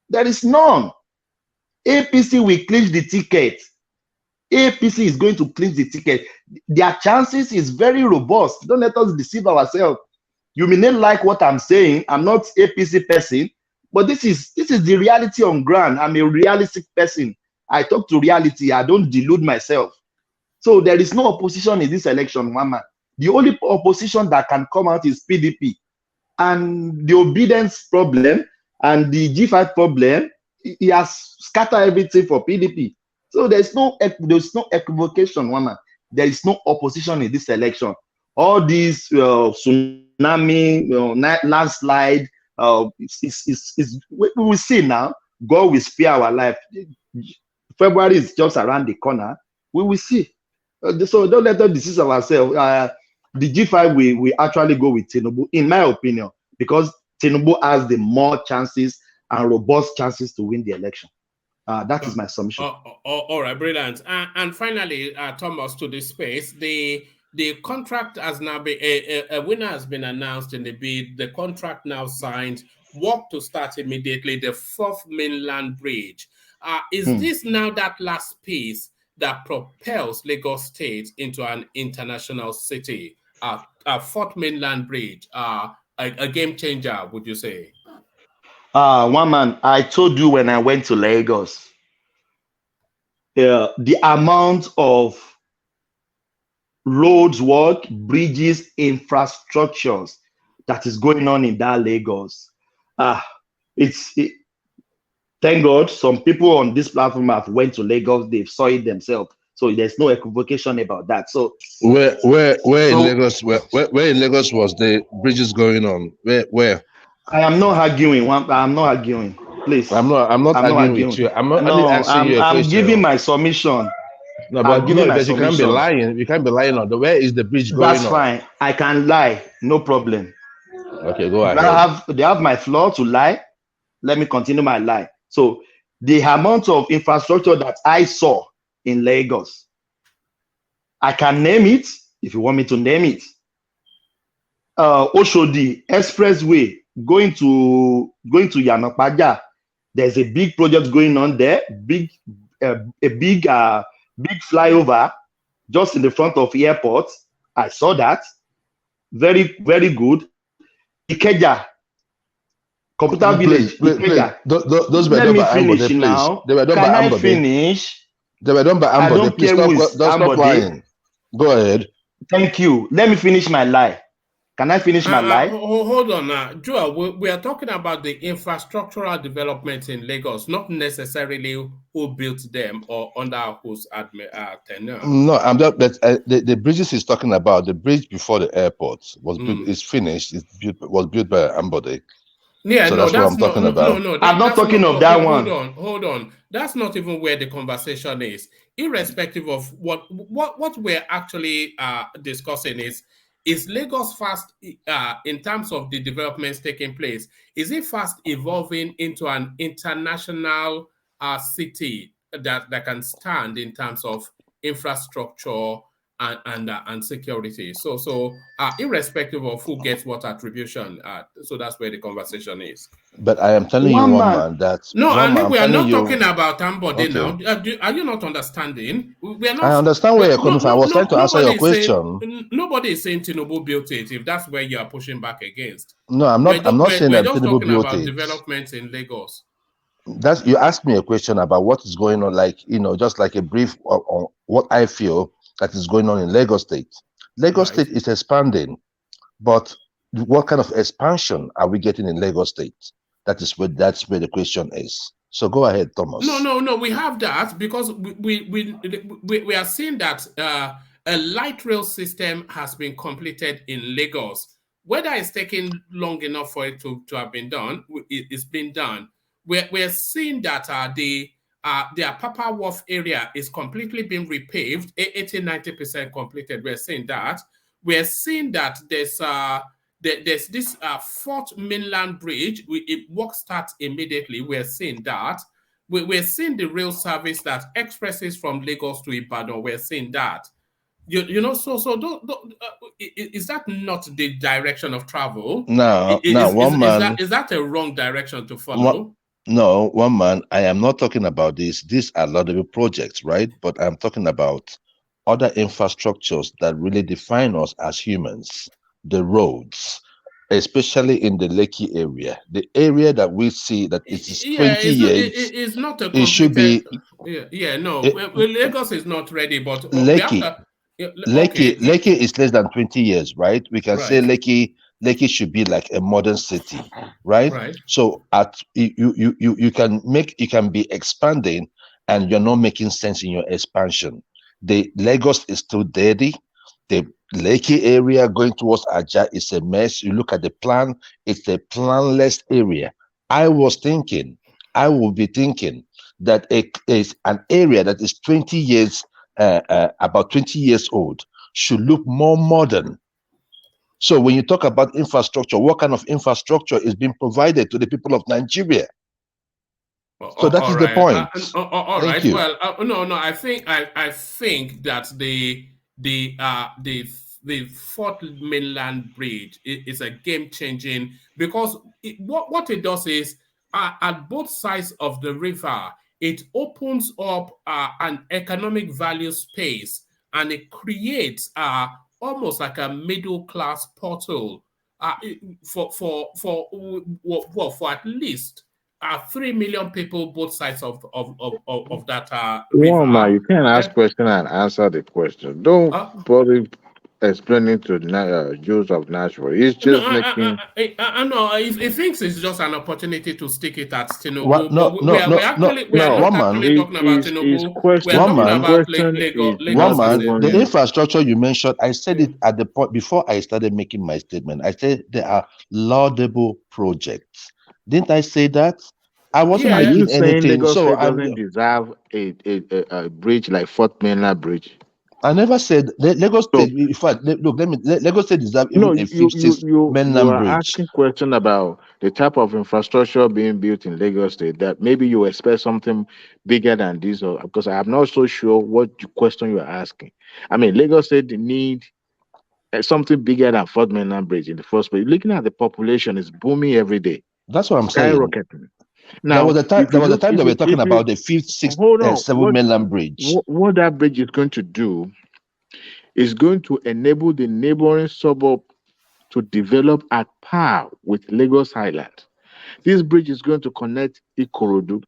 There is none. APC will clinch the ticket. APC is going to clinch the ticket. Their chances is very robust. Don't let us deceive ourselves. You may not like what I'm saying. I'm not APC person, but this is the reality on ground. I'm a realistic person. I talk to reality. I don't delude myself. So there is no opposition in this election, Mama. The only opposition that can come out is PDP. And the obedience problem and the G5 problem, he has scattered everything for PDP. So there's no equivocation, Mama. There is no opposition in this election. All these tsunami, landslide, we will see now. God will spare our life. February is just around the corner. We will see. So don't let us deceive ourselves. The G5 we actually go with Tinubu, in my opinion, because Tinubu has the more chances and robust chances to win the election. That is my submission. All right, brilliant. And finally, Thomas, to this space, the contract has now been a winner has been announced in the bid. The contract now signed. Work to start immediately. The 4th mainland bridge. Is this now that last piece that propels Lagos State into an international city? A 4th mainland bridge, a game changer, would you say? One man, I told you when I went to Lagos, the amount of roads work, bridges, infrastructures that is going on in that Lagos. Thank God some people on this platform have went to Lagos, they've saw it themselves. So there's no equivocation about that. So where in Lagos where in Lagos was the bridges going on? Where? I am not arguing. I'm not arguing. Please. I'm not arguing with you. I'm not only asking you a question. I'm giving my submission. No, but you can't be lying. You can't be lying on the where is the bridge going on? That's fine. I can lie, no problem. Okay, go ahead. They have my floor to lie. Let me continue my lie. So the amount of infrastructure that I saw in Lagos, I can name it if you want me to name it. Oshodi Expressway going to Yanapaja. There's a big project going on there. Big flyover just in the front of the airport. I saw that. Very, very good. Ikeja, Computer Village. Ikeja. Those were done by Ambode, please. They were done by Ambode. Can I finish? They were done by Ambode. Please stop lying. Go ahead. Thank you. Let me finish my lie. Can I finish my lie? Hold on, Joel. We are talking about the infrastructural development in Lagos, not necessarily who built them or under whose tenure. No, I'm not. But the bridges he's talking about, the bridge before the airport was built, is finished. Was built by Ambode. Yeah, so no, that's what I'm talking about. No, I'm not talking of that one. Hold on. That's not even where the conversation is. Irrespective of what we're actually discussing is Lagos fast in terms of the developments taking place? Is it fast evolving into an international city that can stand in terms of infrastructure and security? So irrespective of who gets what attribution, so that's where the conversation is. But I am telling you, man, that no, I mean we are not talking about Ambode now. Are you not understanding? We are not. I understand where you're coming from. I was trying to answer your question. Nobody is saying Tinubu built it. If that's where you are pushing back against. No, I'm not. I'm not saying that Tinubu built it. Developments in Lagos. That's you asked me a question about what is going on, like just like a brief on what I feel that is going on in Lagos State. Lagos State is expanding, but what kind of expansion are we getting in Lagos State? That's where the question is. So go ahead, Thomas. No. We have that because we are seeing that a light rail system has been completed in Lagos. Whether it's taking long enough for it to have been done, it's been done. We're seeing that the Apapa Wharf area is completely being repaved, 80-90% completed. We're seeing that. We're seeing that there's this 4th mainland bridge. Work starts immediately. We're seeing that. We're seeing the rail service that expresses from Lagos to Ibadan. We're seeing that. Is that not the direction of travel? No, is that a wrong direction to follow? No, one man, I am not talking about this. These are laudable projects, right? But I'm talking about other infrastructures that really define us as humans. The roads, especially in the Lekki area. The area that we see that it is 20 years. It's not a it should be. Lagos is not ready, but Lekki is less than 20 years, right? We can say Lekki should be like a modern city, right? So you can be expanding and you're not making sense in your expansion. The Lagos is still dirty. The Lekki area going towards Aja is a mess. You look at the plan, it's a planless area. I will be thinking that is an area that is 20 years, about 20 years old, should look more modern. So when you talk about infrastructure, what kind of infrastructure is being provided to the people of Nigeria? So that is the point. All Thank right. you. Well, no. I think that the fourth mainland bridge is a game changing, because what it does is at both sides of the river, it opens up an economic value space, and it creates almost like a middle class portal for at least 3 million people both sides of that river. Woman, you can't ask question and answer the question. Don't bother explaining to Jews of Nashville. He's No, just making. I know. He thinks it's just an opportunity to stick it at Tinubu. What? No, But no, we are no, actually no, not one man. actually talking about Tinubu. We are talking about Lagos. The infrastructure you mentioned, I said it at the point before I started making my statement. I said there are laudable projects. Didn't I say that? I wasn't Are you making saying anything. Lagos So State doesn't deserve a bridge like Fort Mainland Bridge? I never said Lagos State. In fact, look, Lagos State deserve No, even a fifth you mainland are bridge. asking question about the type of infrastructure being built in Lagos State, that maybe you expect something bigger than this, or because I'm not so sure what question you are asking. I mean, Lagos State need something bigger than Fort Mainland Bridge in the first place. Looking at the population, is booming every day. That's what I'm saying. Skyrocketing. There was a time. There was a time they were talking if you- about the fifth, sixth, hold on, seventh mainland bridge. what that bridge is going to do is going to enable the neighboring suburb to develop at par with Lagos Island. This bridge is going to connect Ikorodu.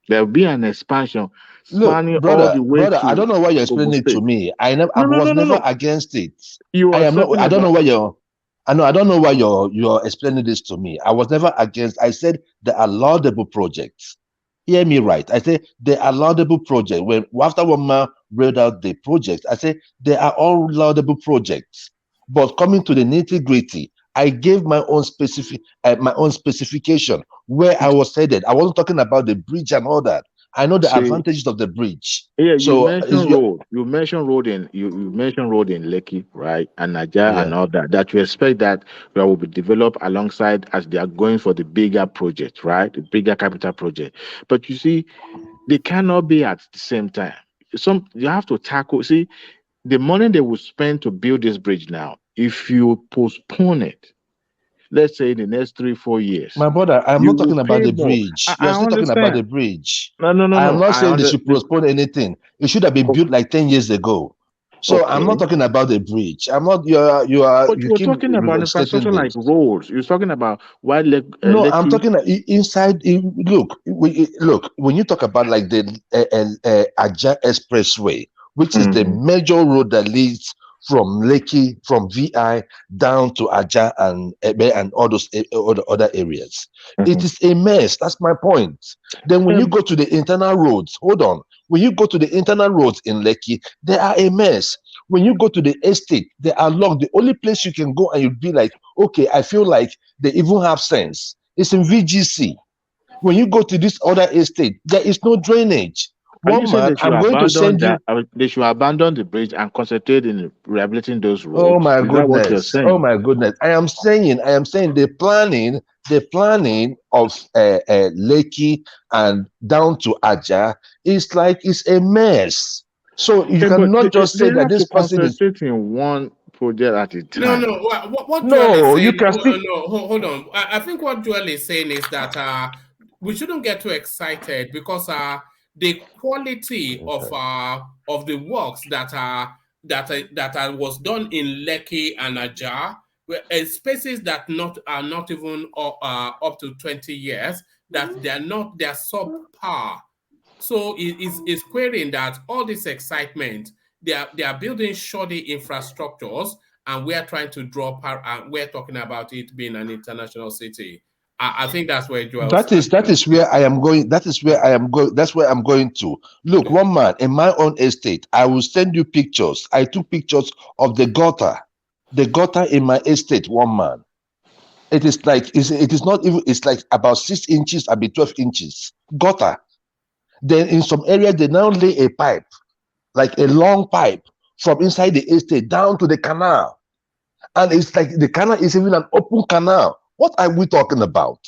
There will be an expansion spanning Look, all the way brother, to I don't know why you're Ogun explaining it to State. me. I was never against it. You are talking I don't know about- why you're. I don't know why you're explaining this to me. I was never against. I said there are laudable projects. Hear me right. I say there are laudable projects. When after one man read out the projects, I say they are all laudable projects. But coming to the nitty-gritty, I gave my own specification where I was headed. I wasn't talking about the bridge and all that. I know the See, advantages of the bridge. Yeah, So you mentioned road in Lekki, right? And Nigeria Yeah. and all that. That you expect that will be developed alongside as they are going for the bigger project, right? The bigger capital project. But you see, they cannot be at the same time. You have to tackle. See, the money they will spend to build this bridge now, if you postpone it, let's say in the next 3-4 years. My brother, I'm you not talking will about pay the more. bridge. I You're still talking about the understand. bridge. No. I am not saying they understand. should postpone anything. It should have been built like 10 years ago. So I'm not talking about the bridge. I'm not. But You you're keep talking about stating infrastructure like this. roads. You're talking about why No, I'm talking inside. Look, when you talk about like the Ajah Expressway, which is the major road that leads from Lekki, from VI down to Ajah and Ebe and all those other areas. It is a mess. That's my point. Then when you go to the internal roads, hold on. When you go to the internal roads in Lekki, they are a mess. When you go to the estate, they are locked. The only place you can go and you'll be like, okay, I feel like they even have sense. It's in VGC. When you go to this other estate, there is no drainage. Are you saying I'm going to send you. They should abandon the bridge and concentrate in rehabilitating those roads? Oh my Is that what you're goodness! saying? Oh my goodness! I am saying the planning of Lekki and down to Ajah is a mess. So you cannot just say that this person is. Concentrate in one project at a time. No. What No, Joel is saying, you can still. no, hold on. I think what Joel is saying is that we shouldn't get too excited, because the quality of the works that was done in Lekki and Ajah, spaces that are not even up to 20 years, that they're subpar. So it's querying that all this excitement, they are building shoddy infrastructures, and we're trying to we're talking about it being an international city. I think that's where Joel. That is where I am going. That is where I am going. That's where I'm going to. Look, one man in my own estate. I will send you pictures. I took pictures of the gutter in my estate. One man. It is like it is not even. It's like about 6 inches, about 12 inches gutter. Then in some areas, they now lay a pipe, like a long pipe, from inside the estate down to the canal. And it's like the canal is even an open canal. What are we talking about?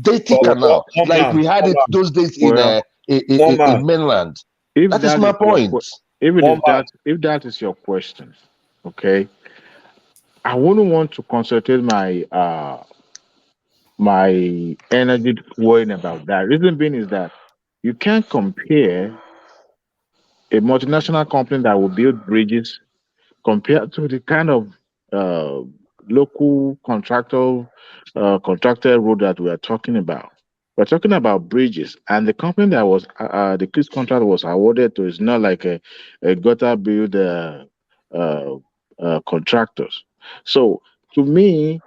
Dirty canal, like we had it those days in Well, in mainland. if That is that my is your point. if that is your question, okay, I wouldn't want to concentrate my energy worrying about that. Reason being is that you can't compare a multinational company that will build bridges compared to the kind of uh, local contractor road that we are talking about. We're talking about bridges, and the company that was the Chris contract was awarded to is not like a gutter build contractors. So to me,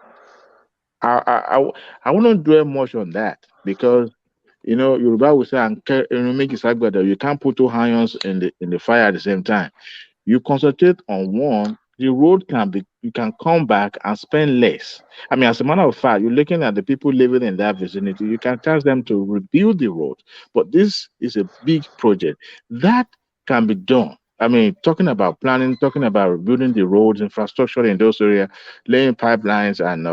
I wouldn't dwell much on that because Yoruba will say, "And make it that you can't put two irons in the fire at the same time." You concentrate on one, the road you can come back and spend less. I mean, as a matter of fact, you're looking at the people living in that vicinity, you can charge them to rebuild the road. But this is a big project that can be done. I mean, talking about planning, talking about rebuilding the roads, infrastructure in those areas, laying pipelines and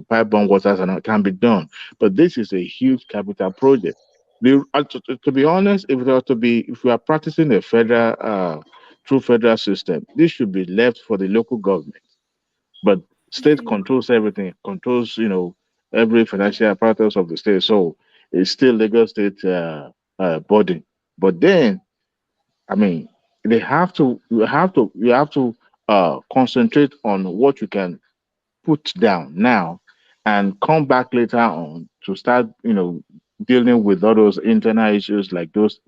pipe-borne waters and all can be done. But this is a huge capital project. To be honest, if we are practicing a federal through federal system. This should be left for the local government. But state controls everything, controls, every financial apparatus of the state. So it's still Lagos State body. But then, I mean, you have to concentrate on what you can put down now and come back later on to start, dealing with all those internal issues like those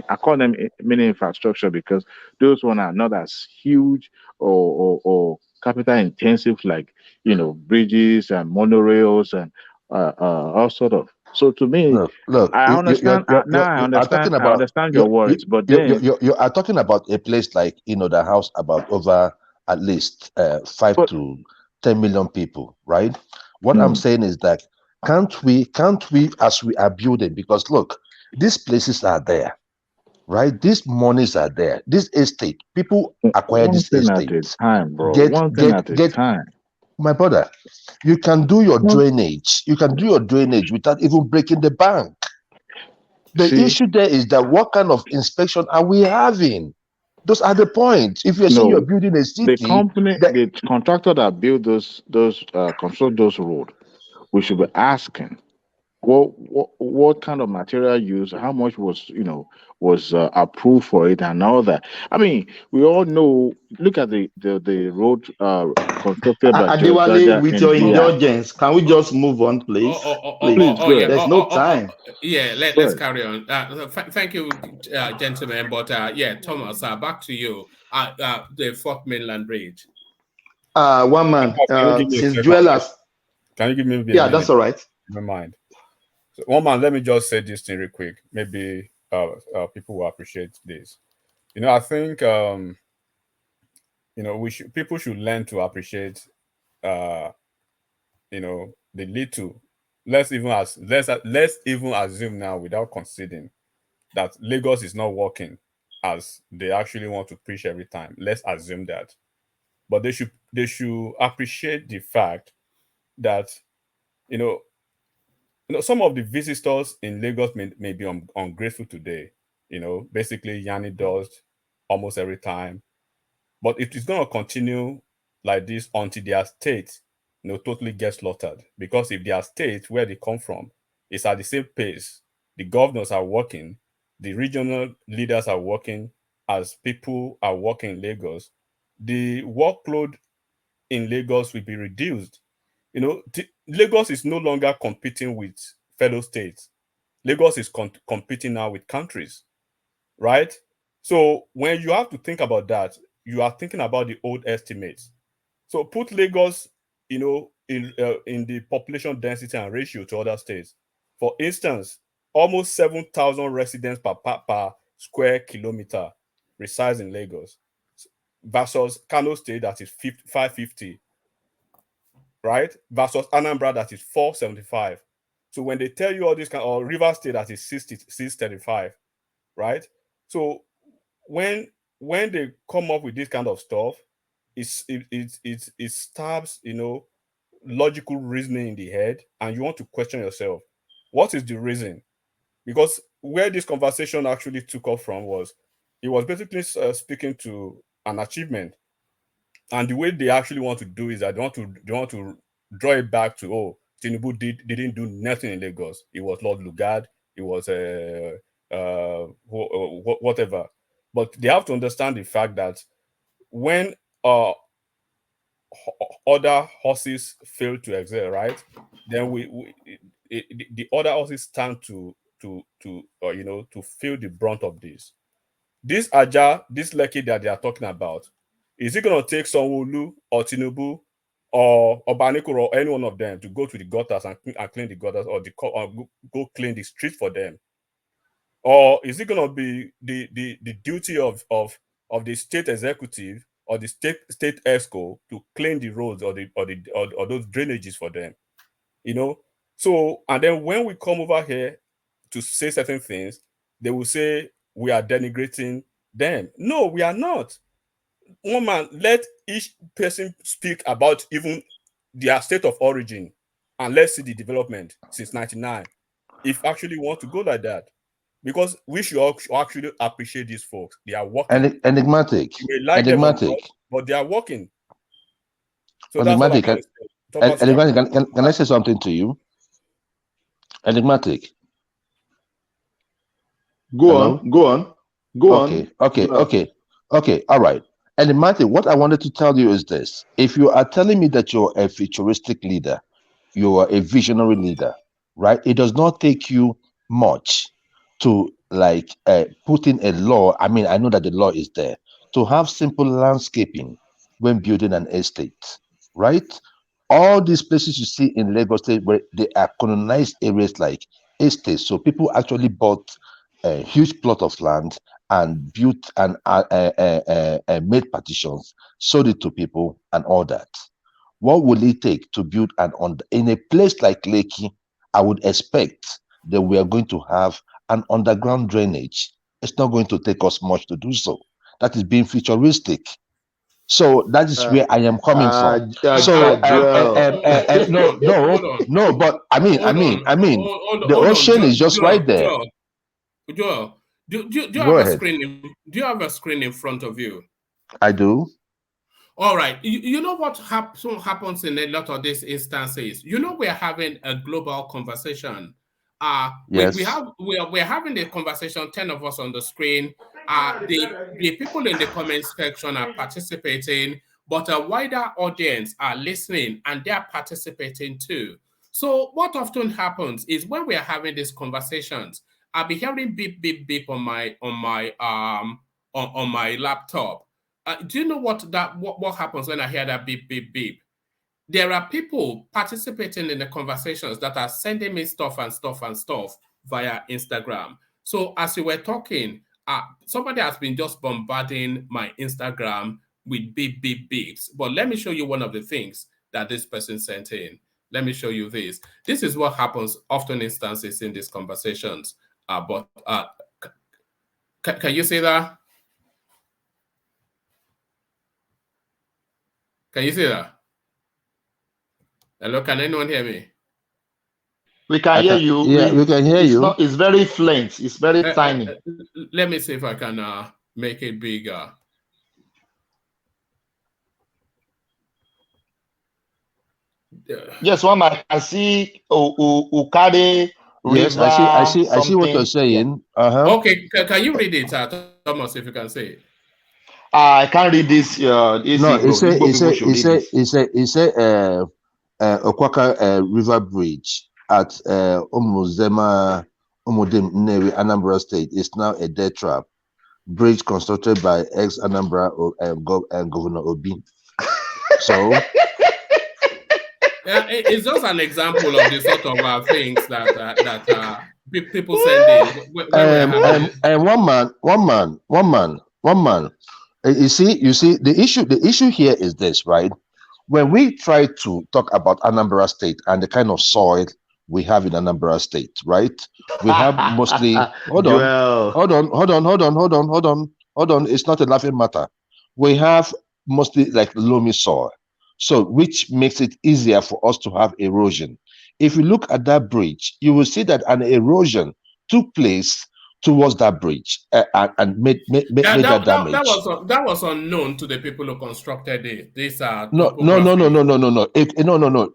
I call them mini infrastructure because those one are not as huge or capital intensive like, bridges and monorails and all sort of. So to me, Look, I understand now. you are talking I about understand your words, but then you are talking about a place like the house about over at least 5 to 10 million people, right? What I'm saying is that can't we as we are building, because look, these places are there, right? These monies are there. This estate, people acquire one this thing at a estate. time, bro. Get One thing get at a get time. my brother. You can do your drainage. You can do your drainage without even breaking the bank. The See, issue there is that what kind of inspection are we having? Those are the points. If you're saying you're no, building a the city, company, that the contractor that built those construct those road, we should be asking what kind of material used, how much was approved for it, and all that. I mean, we all know. Look at the road constructed by George Adewale, Dada with in your BI. indulgence, can we just move on, please? Please, Please go Yeah. ahead. there's no time. Yeah. Go Let's ahead. carry on. Thank you, gentlemen. But yeah, Thomas, back to you. The Fourth Mainland Bridge. One man, Can you give me a since second? Joel has, Can you give me maybe a yeah, minute? that's all right. Never mind. So, one man, let me just say this thing real quick. Maybe people will appreciate this. I think people should learn to appreciate the little. Let's even assume now without conceding that Lagos is not working as they actually want to preach every time. Let's assume that. But they should appreciate the fact that you know some of the visitors in Lagos may be ungrateful today. Basically Yanni does almost every time. But it is going to continue like this until their state, totally gets slaughtered. Because if their state, where they come from, is at the same pace, the governors are working, the regional leaders are working, as people are working in Lagos, the workload in Lagos will be reduced. Lagos is no longer competing with fellow states. Lagos is competing now with countries, right? So when you have to think about that, you are thinking about the old estimates. So put Lagos, in the population density and ratio to other states. For instance, almost 7,000 residents per square kilometer resides in Lagos versus Kano State that is 550, right? Versus Anambra that is 475. So when they tell you all this or River State that is 635, right? So when they come up with this kind of stuff, it stabs, you know, logical reasoning in the head, and you want to question yourself, what is the reason? Because where this conversation actually took off from was, it was basically speaking to an achievement, and the way they actually want to do is that they want to draw it back to, oh, Tinubu didn't do nothing in Lagos. It was Lord Lugard. It was whatever. But they have to understand the fact that when other horses fail to excel, right? Then the other horses stand to you know, to feel the brunt of this. This Aja, this Lekki that they are talking about, is it going to take Sanwo-Olu or Tinubu or Obaniko or any one of them to go to the gutters and clean the gutters, or go clean the street for them? Or is it going to be the duty of the state executive or the state ESCO to clean the roads or those drainages for them? You know? So, and then when we come over here to say certain things, they will say we are denigrating them. No, we are not. One man, let each person speak about even their state of origin, and let's see the development since 99. If actually want to go like that, because we should actually appreciate these folks. They are working. Enigmatic. You may like them or not, but they are working. So Enigmatic. that's what I'm saying. Enigmatic, can I say something to you? Enigmatic. Go on. Okay. All right. Enigmatic, what I wanted to tell you is this. If you are telling me that you're a futuristic leader, you are a visionary leader, right? It does not take you much to like put in a law. I mean, I know that the law is there to have simple landscaping when building an estate, right? All these places you see in Lagos State where they are colonized areas like estates, so people actually bought a huge plot of land and built and made partitions, sold it to people and all that. What will it take to build in a place like Lekki? I would expect that we are going to have an underground drainage. It's not going to take us much to do so. That is being futuristic. So that is where I am coming from. No, but I mean, the ocean is just right there. Joel, do you Go have ahead. a screen? Do you have a screen in front of you? I do. All right. You know what happens in a lot of these instances? You know, we're having a global conversation. Yes. We're having a conversation, 10 of us on the screen. The people in the comment section are participating, but a wider audience are listening and they're participating too. So what often happens is when we are having these conversations, I'll be hearing beep, beep, beep on my laptop. Do you know what happens when I hear that beep, beep, beep? There are people participating in the conversations that are sending me stuff via Instagram. So as you were talking, somebody has been just bombarding my Instagram with beep, beep, beeps. But let me show you one of the things that this person sent in. Let me show you this. This is what happens often instances in these conversations. Can you see that? Can you see that? Hello, can anyone hear me? We can hear you. Yeah, we can hear you. It's very faint. It's very tiny. Let me see if I can make it bigger. Yes, one man can see Ukade River. Yes, I see what you're saying. Yeah. Okay, can you read it, Thomas, if you can say it? I can't read this. No, it's a Okwaka River Bridge at Umudem, Nnewi, Anambra State. It's now a death trap. Bridge constructed by ex-Anambra Governor Obi. So it's just an example of the sort of things that people send in. And one man. You see, the issue here is this, right? When we try to talk about Anambra State and the kind of soil we have in Anambra State, right? We have mostly, hold on, Joel. hold on. It's not a laughing matter. We have mostly like loamy soil, so which makes it easier for us to have erosion. If you look at that bridge, you will see that an erosion took place towards that bridge and made that damage. That was unknown to the people who constructed it. These are No.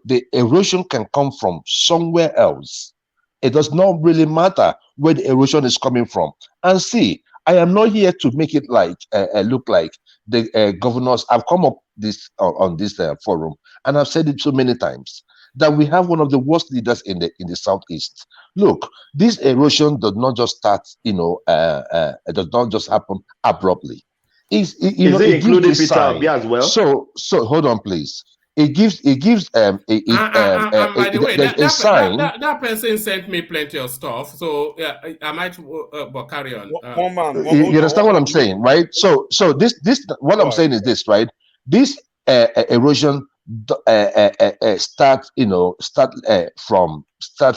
The erosion can come from somewhere else. It does not really matter where the erosion is coming from. And see, I am not here to make it like look like the governors. I've come up this on this forum, and I've said it so many times that we have one of the worst leaders in the southeast. Look, this erosion does not just start. It does not just happen abruptly. Is it including Peter Obi as well? So hold on, please. It gives by the way, a sign. That person sent me plenty of stuff, so I might but carry on. You understand what I'm saying, right? So this what I'm saying is this, right? This erosion start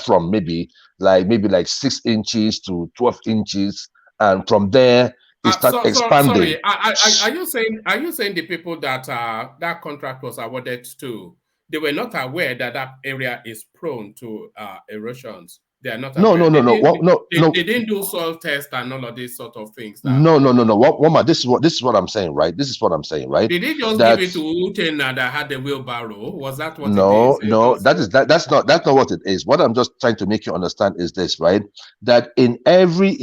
from maybe like 6 inches to 12 inches, and from there it start expanding. Sorry, are you saying the people that that contract was awarded to, they were not aware that that area is prone to erosions? They are not aware. They didn't do soil test and all of these sort of things. No. This is what I'm saying, right? This is what I'm saying, right? Did they just give it to Uchenna that had the wheelbarrow? Was that what it is? No, that's not what it is. What I'm just trying to make you understand is this, right? That in every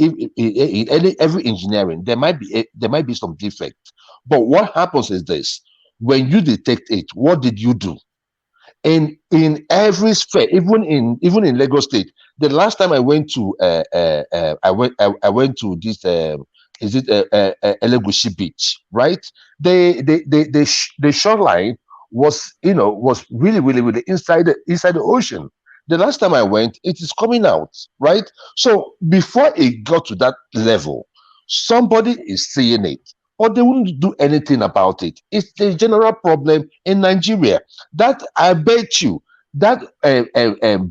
engineering, there might be some defect. But what happens is this: when you detect it, what did you do? In every sphere, even in Lagos State, the last time I went to I went to this Elegushi Beach, right? The shoreline was really inside the ocean. The last time I went, it is coming out, right? So before it got to that level, somebody is seeing it, or they wouldn't do anything about it. It's the general problem in Nigeria. That I bet you that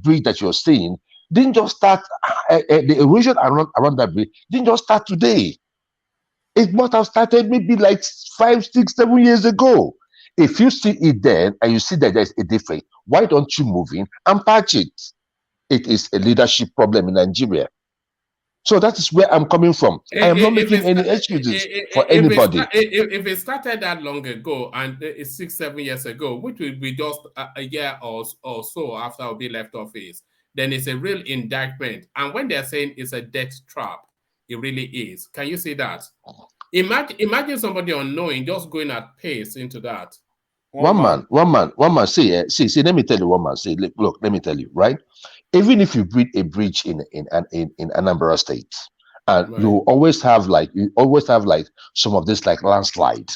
bridge that you're seeing didn't just start. The erosion around that bridge didn't just start today. It must have started maybe like 5, 6, 7 years ago. If you see it then and you see that there's a defect, why don't you move in and patch it? It is a leadership problem in Nigeria. So that is where I'm coming from. I am not making any excuses for anybody. If it started that long ago and it's 6, 7 years ago, which will be just a year or so after Obi left office, then it's a real indictment. And when they're saying it's a death trap, it really is. Can you see that? Imagine somebody unknowing just going at pace into that. One man. See, let me tell you, one man. See, look, let me tell you, right? Even if you build a bridge in Anambra State, and right, you always have like some of this like landslide,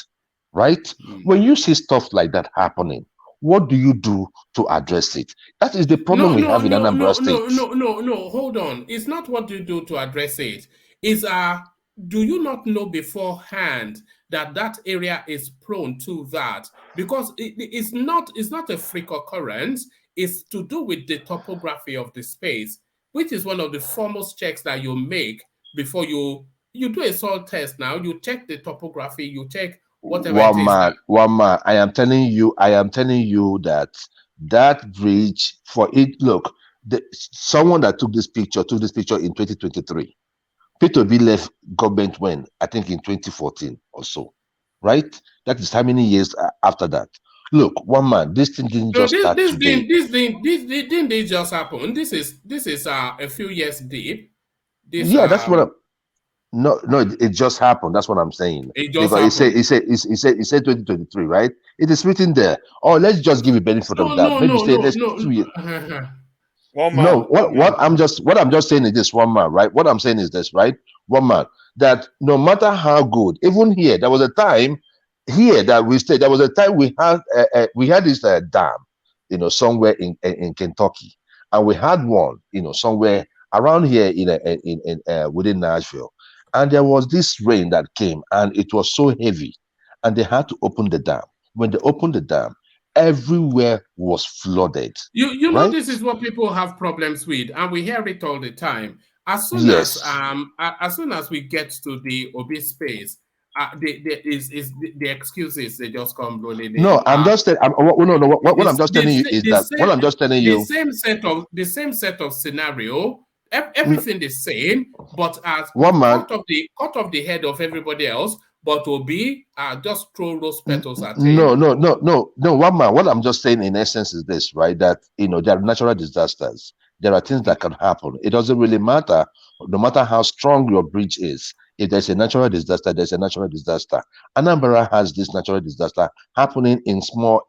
right? When you see stuff like that happening, what do you do to address it? That is the problem we have in Anambra State. No, hold on. It's not what you do to address it. It's do you not know beforehand that that area is prone to that? Because it's not a freak occurrence. It's to do with the topography of the space, which is one of the foremost checks that you make before you do a soil test. Now you check the topography, you check whatever it is. One man. I am telling you that bridge for it. Look, someone that took this picture in 2023. Peter Obi left government when? I think in 2014 or so, right? That is how many years after that. Look, one man, this thing didn't just start today. This didn't just happen. This is a few years deep. That's what it just happened. That's what I'm saying. It just happened. He said 2023, right? It is written there. Oh, let's just give a benefit of that. Maybe say next 2 years. What I'm just saying is this, one man, right? What I'm saying is this, right? One man, that no matter how good, even here, there was a time here that we stayed. There was a time we had this dam, somewhere in Kentucky, and we had one, somewhere around here in within Nashville, and there was this rain that came, and it was so heavy, and they had to open the dam. When they opened the dam, everywhere was flooded. You know, right? this is what people have problems with, and we hear it all the time. As soon Yes. as soon as we get to the obese space, the excuses, they just come rolling in. No, I'm just saying. What I'm just telling you is that what I'm just telling you. The same set of scenario, everything the same, but as One man. cut off the head of everybody else. But Obi just throw those petals at No. him. One man. What I'm just saying in essence is this, right? That there are natural disasters. There are things that can happen. It doesn't really matter, no matter how strong your bridge is. If there's a natural disaster, there's a natural disaster. Anambra has this natural disaster happening in small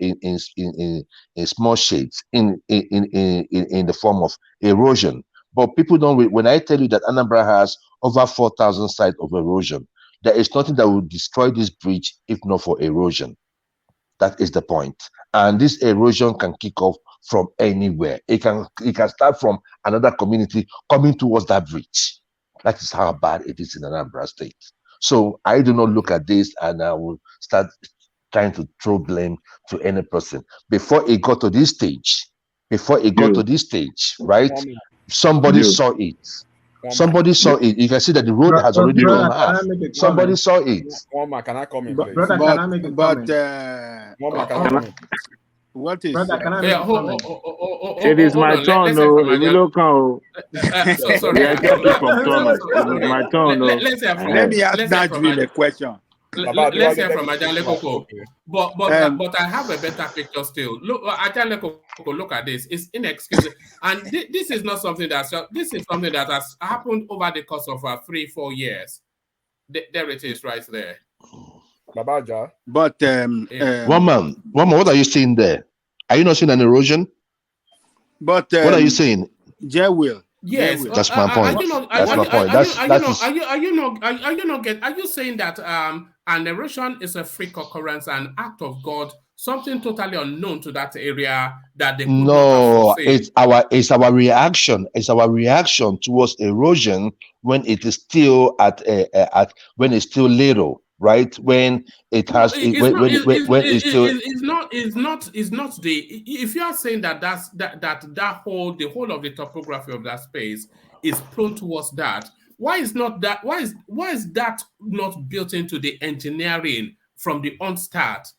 small shades in the form of erosion. But people don't. When I tell you that Anambra has over 4,000 sites of erosion, there is nothing that will destroy this bridge if not for erosion. That is the point. And this erosion can kick off from anywhere. It can start from another community coming towards that bridge. That is how bad it is in Anambra State. So I do not look at this and I will start trying to throw blame to any person. Before it got to this stage, right? Somebody saw it. Somebody saw it. You can see that the road has already gone half. Somebody saw it. One can I come in, please? But can I make a comment? One can I come in? What is? Brother, can I make a comment? It is my turn, no. We look out. Sorry. Yeah, get it from Thomas. It is my turn, no. Let me ask Najmi a question. Let's hear from Ajale Koko. But I have a better picture still. Look, Ajale Koko, look at this. It's inexcusable. And this is not something this is something that has happened over the course of 3-4 years. There it is right there. Babaja. But one man, what are you seeing there? Are you not seeing an erosion? But what are you saying? Will. Yes, that's my point. That's my point. Are you saying that an erosion is a freak occurrence, an act of God, something totally unknown to that area that they could not have foreseen? It's our reaction. It's our reaction towards erosion when it is still when it's still little. Right when it has it's not the if you are saying that the whole of the topography of that space is prone towards that, why is that not built into the engineering from the onstart?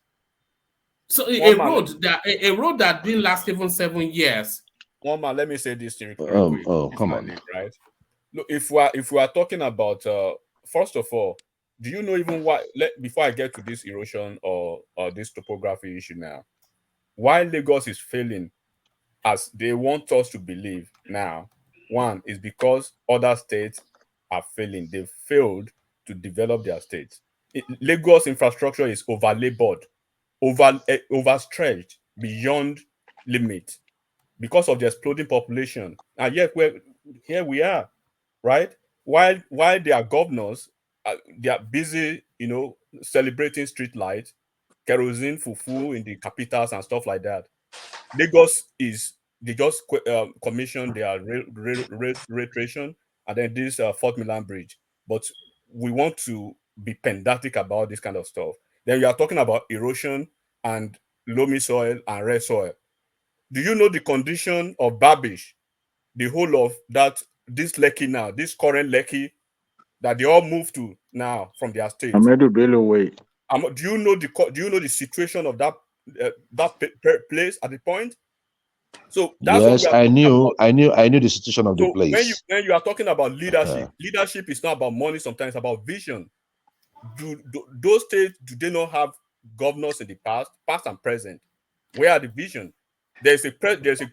So a road that didn't last even 7 years. One man, let me say this thing. Come on, right? Look, if we are talking about first of all, do you know even why? Before I get to this erosion or this topography issue now, why Lagos is failing as they want us to believe now? One is because other states are failing. They've failed to develop their states. Lagos infrastructure is overlabored, overstretched beyond limit because of the exploding population. And yet here we are, right? While their governors, they are busy, celebrating street lights, kerosene, fufu in the capitals and stuff like that. Lagos they just commissioned their reiteration and then this 4th Milan Bridge. But we want to be pedantic about this kind of stuff. Then we are talking about erosion and loamy soil and red soil. Do you know the condition of Babish, the whole of this Lekki now, this current Lekki, that they all moved to now from their state? I'm ready to bail away. Do you know the situation of that place at the point? So that's yes, what I knew the situation of the place. When you are talking about leadership, leadership is not about money. Sometimes it's about vision. Those states, do they not have governors in the past and present? Where are the vision? There's a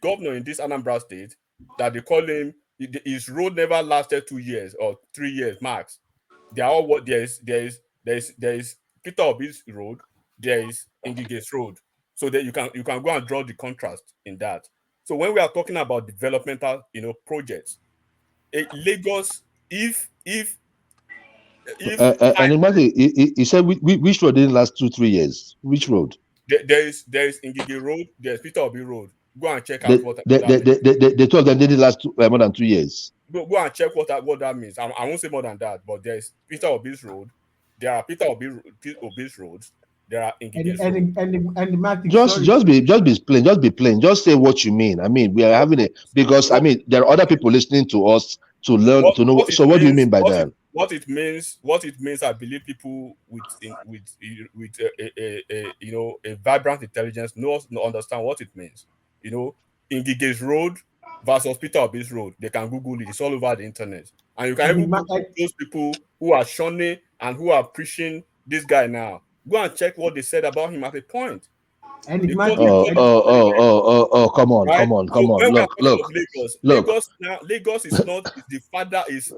governor in this Anambra state that they call him. His road never lasted 2 years or 3 years max. They are all what there is Peter Obi's road, there is Ngige's road. So that you can go and draw the contrast in that. So when we are talking about developmental projects, Lagos, if and imagine he said which road didn't last 2-3 years. Which road? There is Ngige Road, there's Peter Obi Road. Go and check out what they told them didn't last more than 2 years. Go and check what that means. I won't say more than that, but there's Peter Obi's road. There are Peter Obi's roads. there are Ngige's Road. Enigmatic, Just sorry. just be plain. Just be plain. Just say what you mean. I mean, we are having it because I mean there are other people listening to us to learn to know. What it So what do you means, mean by that? what it means, I believe people with you know, a vibrant intelligence understand what it means. You know, Ngige's Road versus Peter Obi's Road. They can Google it. It's all over the internet, and you can even Google those people who are shunning and who are preaching this guy now. Go and check what they said about him at a point. Enigmatic. Come on, Right? come on, So come on. when we're talking Look, of Lagos, look. Lagos is not is the father is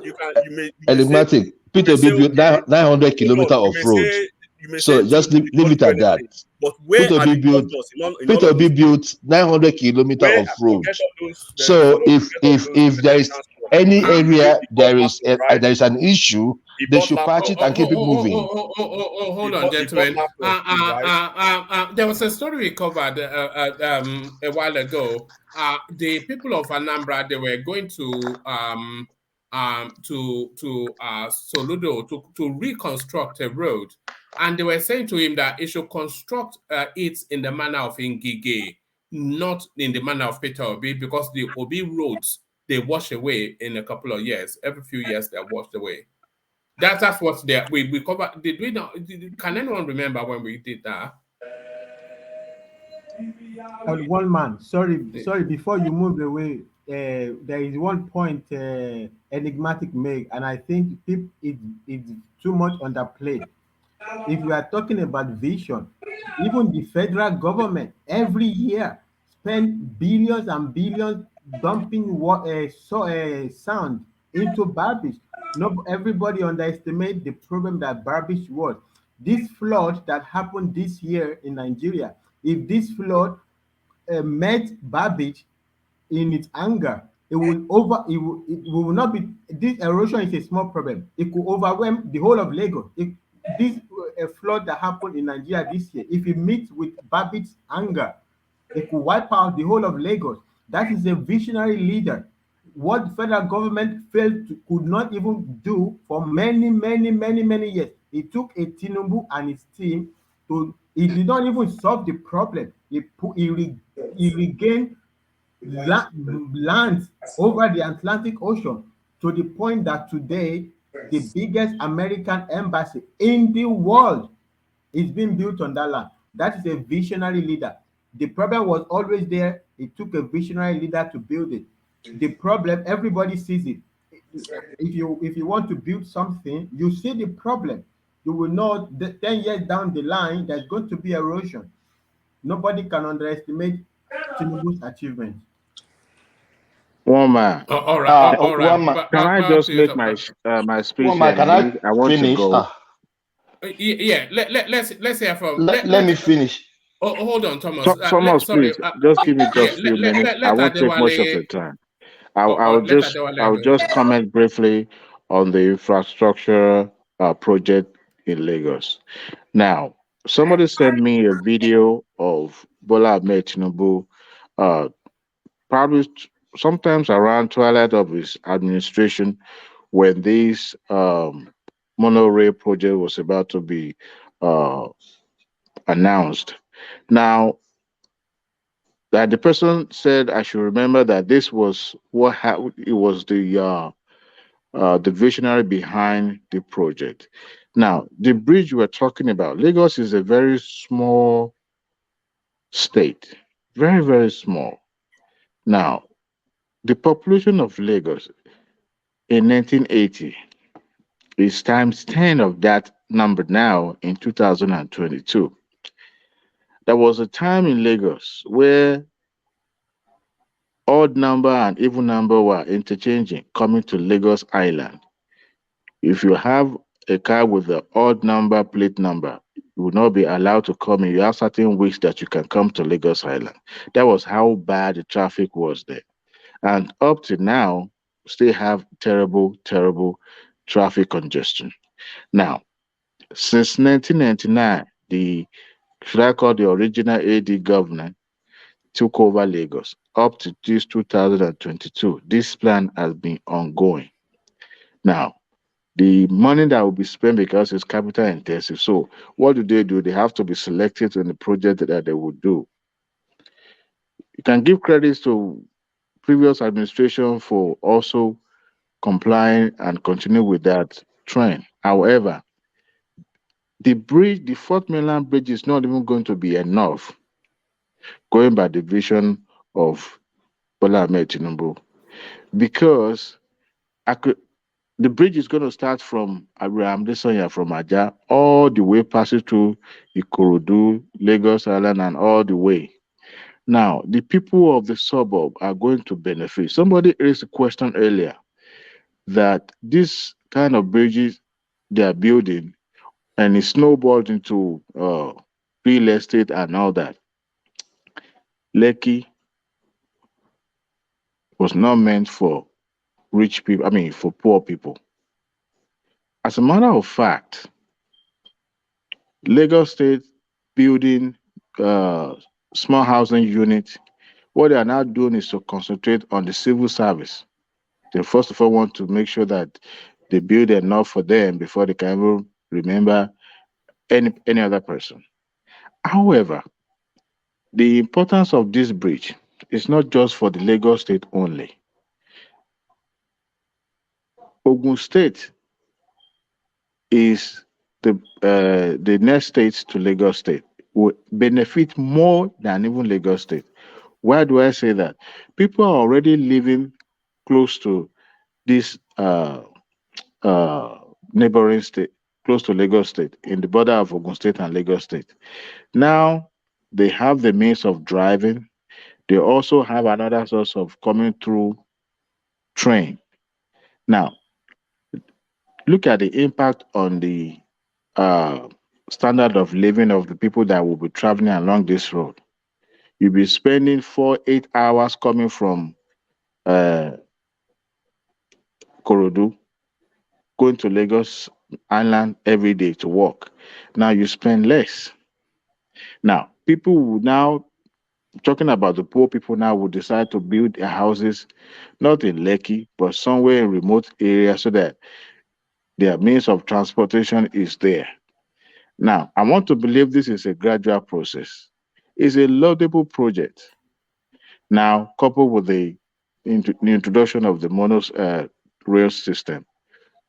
you may say Enigmatic. Peter B built okay, 900 kilometers hold on, of road. you may say So just Tinubu did leave not it do at that. anything. But where Peter are B the built doctors in all Peter of B those built 900 kilometers where of road. forget all those So if there is any area there is right? there is an issue, He they bought should patch it and keep it moving. Hold on, gentlemen. There was a story we covered a while ago. The people of Anambra, they were going to Soludo to reconstruct a road, and they were saying to him that he should construct it in the manner of Ngige, not in the manner of Peter Obi, because the Obi roads they wash away in a couple of years. Every few years they're washed away. That's what we covered. Did we not? Can anyone remember when we did that? One man, sorry. Before you move away, there is one point enigmatic make, and I think it's too much underplayed. If we are talking about vision, even the federal government every year spend billions and billions dumping sound into Barbish. No, everybody underestimate the problem that Barbish was. This flood that happened this year in Nigeria, if this flood met Babbage in its anger, it will not be, this erosion is a small problem. It could overwhelm the whole of Lagos. This flood that happened in Nigeria this year, if it meets with Babbitt's anger, it could wipe out the whole of Lagos. That is a visionary leader. What the federal government could not even do for many years. It took a Tinubu and his team to. It did not even solve the problem. He regained lands over the Atlantic Ocean to the point that today the biggest American embassy in the world is being built on that land. That is a visionary leader. The problem was always there. It took a visionary leader to build it. The problem, everybody sees it. If you want to build something, you see the problem. You will know that 10 years down the line, there's going to be erosion. Nobody can underestimate Tinubu's achievement. One man. All right. One man. Can I just make my speech One man, and can I leave? I want to finish? go. Yeah. Let's hear from. Let me finish. Hold on, Thomas. Thomas, please, just give me just yeah, few minutes. I won't take much of your time. I'll Adewale just comment briefly on the infrastructure project in Lagos. Now, somebody sent me a video of Bola Ahmed Tinubu, probably sometimes around twilight of his administration, when this monorail project was about to be announced. Now, that the person said I should remember that this was it was the visionary behind the project. Now, the bridge we're talking about, Lagos is a very small state, very small. Now, the population of Lagos in 1980 is times 10 of that number now in 2022. There was a time in Lagos where odd number and even number were interchanging coming to Lagos Island. If you have a car with the odd number plate number, you will not be allowed to come in. You have certain weeks that you can come to Lagos Island. That was how bad the traffic was there. And up to now, still have terrible traffic congestion. Now, since 1999, should I call the original AD governor, took over Lagos. Up to this 2022, this plan has been ongoing. Now, the money that will be spent because it's capital intensive. So what do? They have to be selected in the project that they will do. You can give credits to previous administration for also complying and continue with that trend. However, the Fourth Mainland Bridge is not even going to be enough, going by the vision of Bola Ahmed Tinubu, because the bridge is going to start from Abraham Desanya from Aja all the way passing through Ikorodu, Lagos Island, and all the way. Now, the people of the suburb are going to benefit. Somebody raised a question earlier that this kind of bridges they are building and it snowballed into real estate and all that. Lekki was not meant for rich people, I mean, for poor people. As a matter of fact, Lagos State building small housing units, what they are now doing is to concentrate on the civil service. They first of all want to make sure that they build enough for them before they can even remember any other person. However, the importance of this bridge is not just for the Lagos State only. Ogun State is the next state to Lagos State, will benefit more than even Lagos State. Why do I say that? People are already living close to this neighboring state, close to Lagos State, in the border of Ogun State and Lagos State. Now they have the means of driving. They also have another source of coming through train. Now, look at the impact on the standard of living of the people that will be traveling along this road. You'll be spending 4-8 hours coming from Korodu, going to Lagos Island every day to work. Now you spend less. Now, people will now, talking about the poor people now, will decide to build their houses not in Lekki, but somewhere in remote area so that their means of transportation is there. Now, I want to believe this is a gradual process. It's a laudable project. Now, coupled with the introduction of the mono rail system,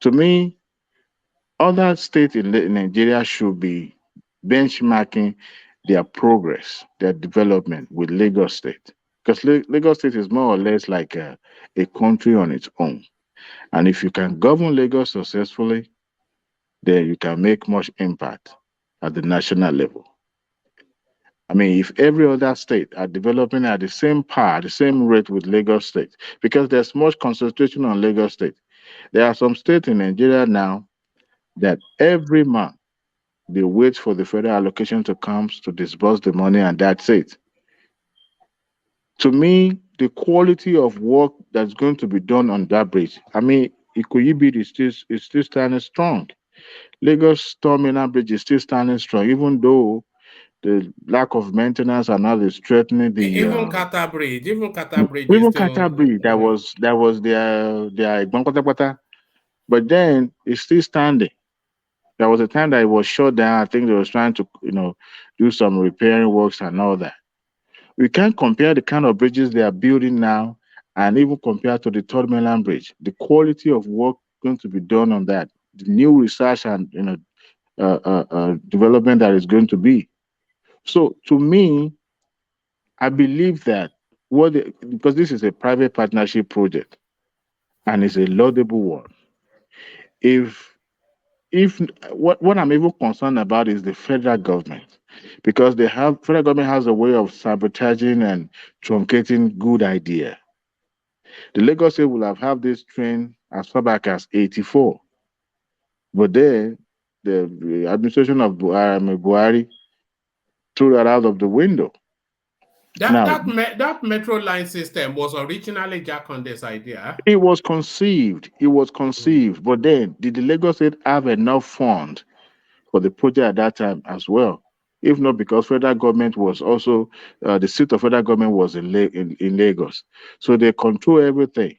to me, other states in Nigeria should be benchmarking their progress, their development with Lagos State. Because Lagos State is more or less like a country on its own. And if you can govern Lagos successfully, then you can make much impact at the national level. I mean, if every other state are developing at the same power, the same rate with Lagos State, because there's much concentration on Lagos State. There are some states in Nigeria now that every month they wait for the federal allocation to come to disburse the money, and that's it. To me, the quality of work that's going to be done on that bridge, I mean, Ikoyi is still standing strong. Lagos Terminal Bridge is still standing strong, even though the lack of maintenance and all is threatening the even Qatar Bridge is Qatar still Bridge that was their Igbonkwatakpata, but then it's still standing. There was a time that it was shut down. I think they was trying to do some repairing works and all that. We can't compare the kind of bridges they are building now and even compare to the Third Mainland Bridge. The quality of work going to be done on that, the new research and development that is going to be. So to me, I believe that because this is a private partnership project and it's a laudable one. If what I'm even concerned about is the federal government, because federal government has a way of sabotaging and truncating good idea. The Lagos State will have this train as far back as 84, but then the administration of Buhari threw that out of the window. That metro line system was originally Jack Condé's idea. It was conceived, but then did the Lagos State have enough fund for the project at that time as well? If not, because federal government was also the seat of federal government was in Lagos, so they control everything.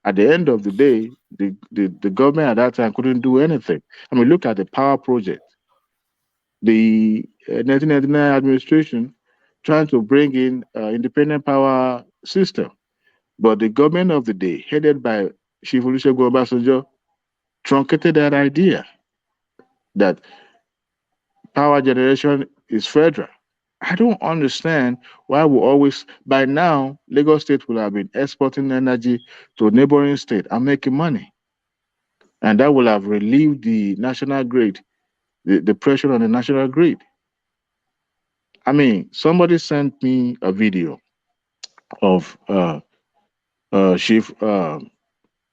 At the end of the day, the government at that time couldn't do anything. I mean, look at the power project. The 1999 administration trying to bring in independent power system, but the government of the day, headed by Chief Olusegun Obasanjo, truncated that idea that power generation is federal. I don't understand why we always, by now, Lagos State will have been exporting energy to neighboring state and making money. And that will have relieved the national grid, the pressure on the national grid. I mean, somebody sent me a video of Chief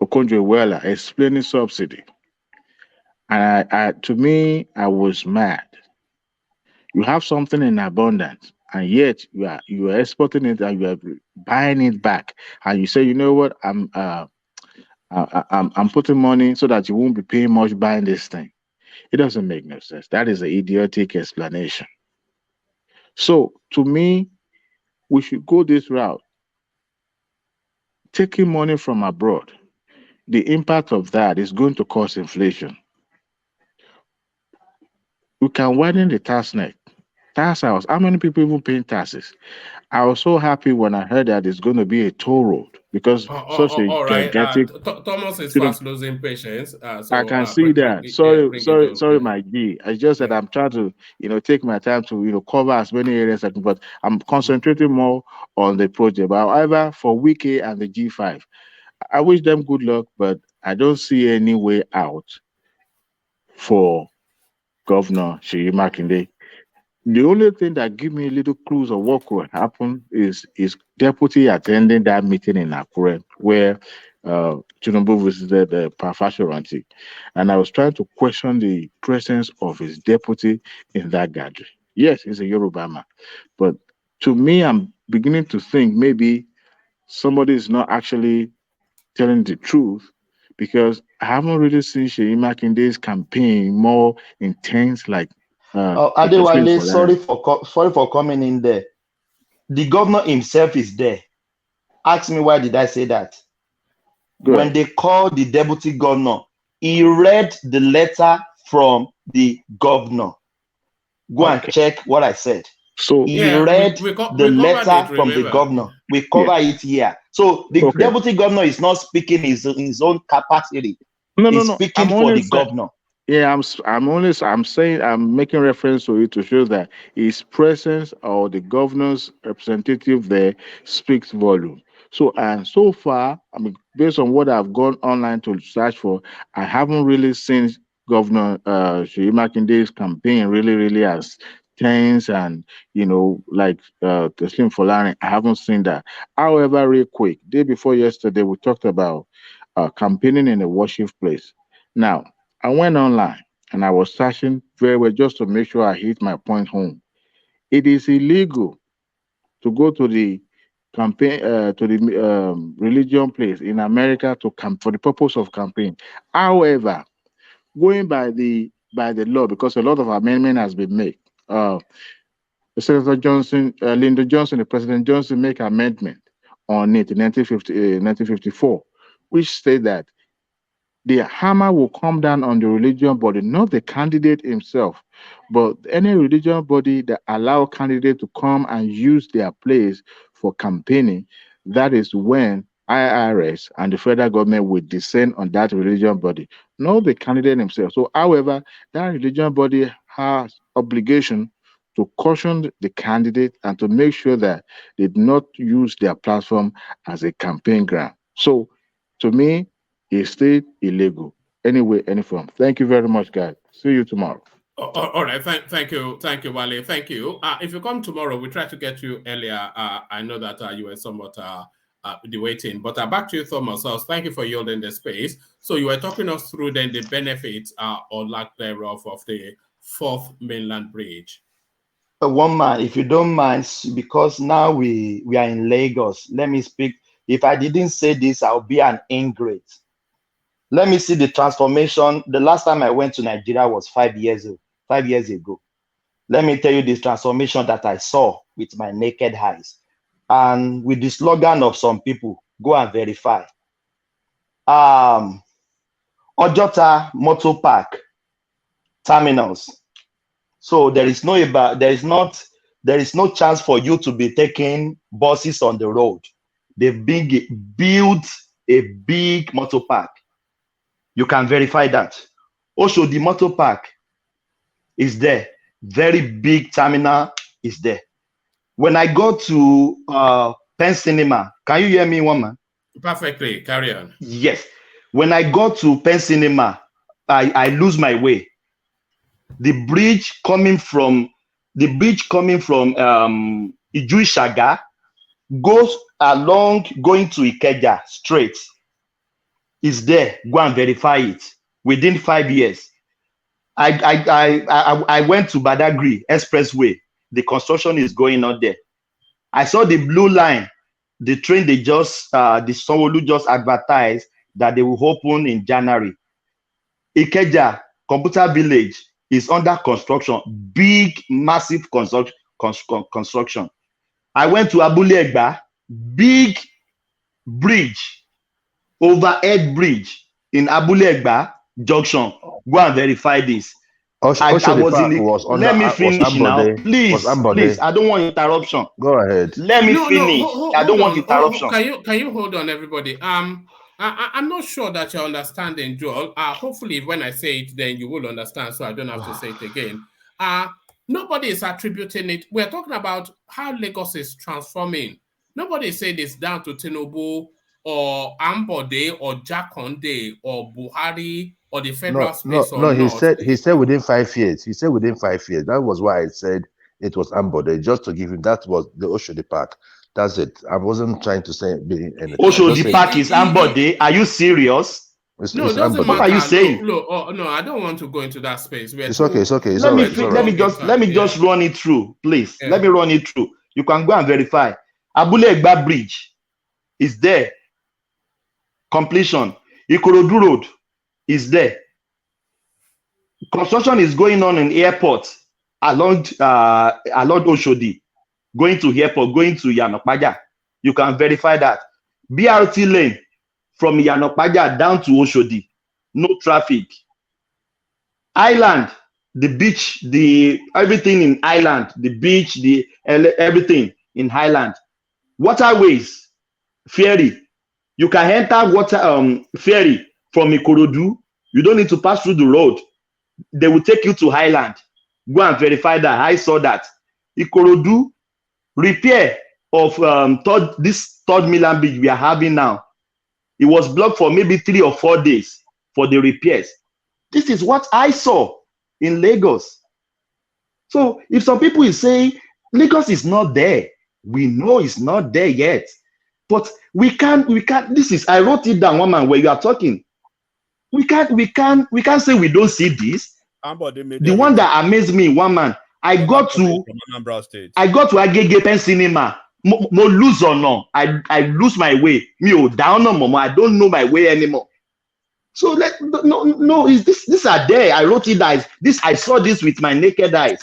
Okonjo-Iweala explaining subsidy. And to me, I was mad. You have something in abundance, and yet you are exporting it and you are buying it back, and you say, you know what, I'm putting money so that you won't be paying much buying this thing. It doesn't make no sense. That is an idiotic explanation. So to me, we should go this route. Taking money from abroad, the impact of that is going to cause inflation. We can widen the tax net. Tax house. How many people even paying taxes? I was so happy when I heard that it's going to be a toll road because such a All right. gigantic. Thomas is You know, fast losing patience. I can see that. Sorry, my G. I just said Yeah. I'm trying to, take my time to, cover as many areas as I can, but I'm concentrating more on the project. But however, for Wike and the G5, I wish them good luck, but I don't see any way out for Governor Seyi Makinde. The only thing that give me little clues of what could happen is deputy attending that meeting in Akure where Tinubu visited the Parfashoranti. And I was trying to question the presence of his deputy in that gathering. Yes, he's a Yoruba man. But to me, I'm beginning to think maybe somebody is not actually telling the truth because I haven't really seen Seyi Makinde's campaign more intense like Emefiele Adewale, Folari. sorry for coming in there. The governor himself is there. Ask me why did I say that? When they called the deputy governor, he read the letter from the governor. Go and check what I said. So he read the letter from the governor. We cover it here. So the deputy governor is not speaking his own capacity. He's speaking for the governor. Yeah, I'm saying I'm making reference to it to show that his presence or the governor's representative there speaks volume. So so far, I mean, based on what I've gone online to search for, I haven't really seen Governor Seyi Makinde's campaign really as tense and like Teslim Folari. I haven't seen that. However, real quick, day before yesterday, we talked about campaigning in a worship place. Now, I went online and I was searching very well just to make sure I hit my point home. It is illegal to go to the campaign to the religion place in America to camp for the purpose of campaign. However, going by the law, because a lot of amendment has been made. Senator Johnson, Lyndon Johnson, the President Johnson, make amendment on it in 1954, which state that the hammer will come down on the religion body, not the candidate himself, but any religion body that allow candidate to come and use their place for campaigning. That is when IRS and the federal government will descend on that religion body, not the candidate himself. So, however, that religion body has obligation to caution the candidate and to make sure that they do not use their platform as a campaign ground. So, to me, it stayed illegal. Anyway, any form. Thank you very much, guys. See you tomorrow. All right. Thank you, Wale. Thank you. If you come tomorrow, we try to get you earlier. I know that you were somewhat waiting, but back to you, Thomas. So thank you for yielding the space. So you were talking us through then the benefits or lack thereof of the fourth mainland bridge. One man, if you don't mind, because now we are in Lagos. Let me speak. If I didn't say this, I'll be an ingrate. Let me see the transformation. The last time I went to Nigeria was 5 years ago. Let me tell you this transformation that I saw with my naked eyes. And with the slogan of some people, go and verify. Ojota Motor Park terminals. So there is no chance for you to be taking buses on the road. They've built a big motor park. You can verify that. Also, the motor park is there. Very big terminal is there. When I go to Penn Cinema, can you hear me, woman? Perfectly. Carry on. Yes. When I go to Penn Cinema, I lose my way. The bridge coming from Ijuishaga goes along going to Ikeja straight. Is there. Go and verify it. Within 5 years. I went to Badagry Expressway. The construction is going on there. I saw the blue line, the train the Sanwo-Olu just advertised that they will open in January. Ikeja Computer Village is under construction, big, massive construction. I went to Abule Egba, big bridge, overhead bridge in Abule Egba Junction. Go and verify this. Let me finish now. Please, I don't want interruption. Go ahead. Let me finish. I don't want interruption. Can you hold on, everybody? I'm not sure that you're understanding, Joel. Hopefully, when I say it, then you will understand, so I don't have to say it again. Nobody is attributing it. We're talking about how Lagos is transforming. Nobody said it's down to Tinubu or Ambode or Jakonde or Buhari or the federal space. He said within 5 years. He said within 5 years. That was why I said it was Ambode, just to give him. That was the Oshodi Park. That's it. I wasn't trying to say anything. Oshodi Park is Ambode. Are you serious? No, it doesn't matter. What are you saying? No, I don't want to go into that space. It's okay. Let me just run it through, please. Yeah. Let me run it through. You can go and verify. Abule Egba Bridge is there. Completion. Ikorodu Road is there. Construction is going on in airport along Oshodi, going to airport, going to Yanokpaja. You can verify that. BRT lane from Yanokpaja down to Oshodi, no traffic. Island, the beach, everything in Island, the beach, everything in Highland. Waterways, ferry. You can enter ferry from Ikorodu. You don't need to pass through the road. They will take you to Highland. Go and verify that. I saw that. Ikorodu, repair of this third Milan Bridge we are having now. It was blocked for maybe 3 or 4 days for the repairs. This is what I saw in Lagos. So if some people is saying Lagos is not there, we know it's not there yet. But we can't, I wrote it down, woman, where you are talking. We can't say we don't see this. The one that amazed me, woman, I got to Agege Penn Cinema. Mo lose or no? I lose my way. Me down no more. I don't know my way anymore. So these are there. I wrote it down. I saw this with my naked eyes,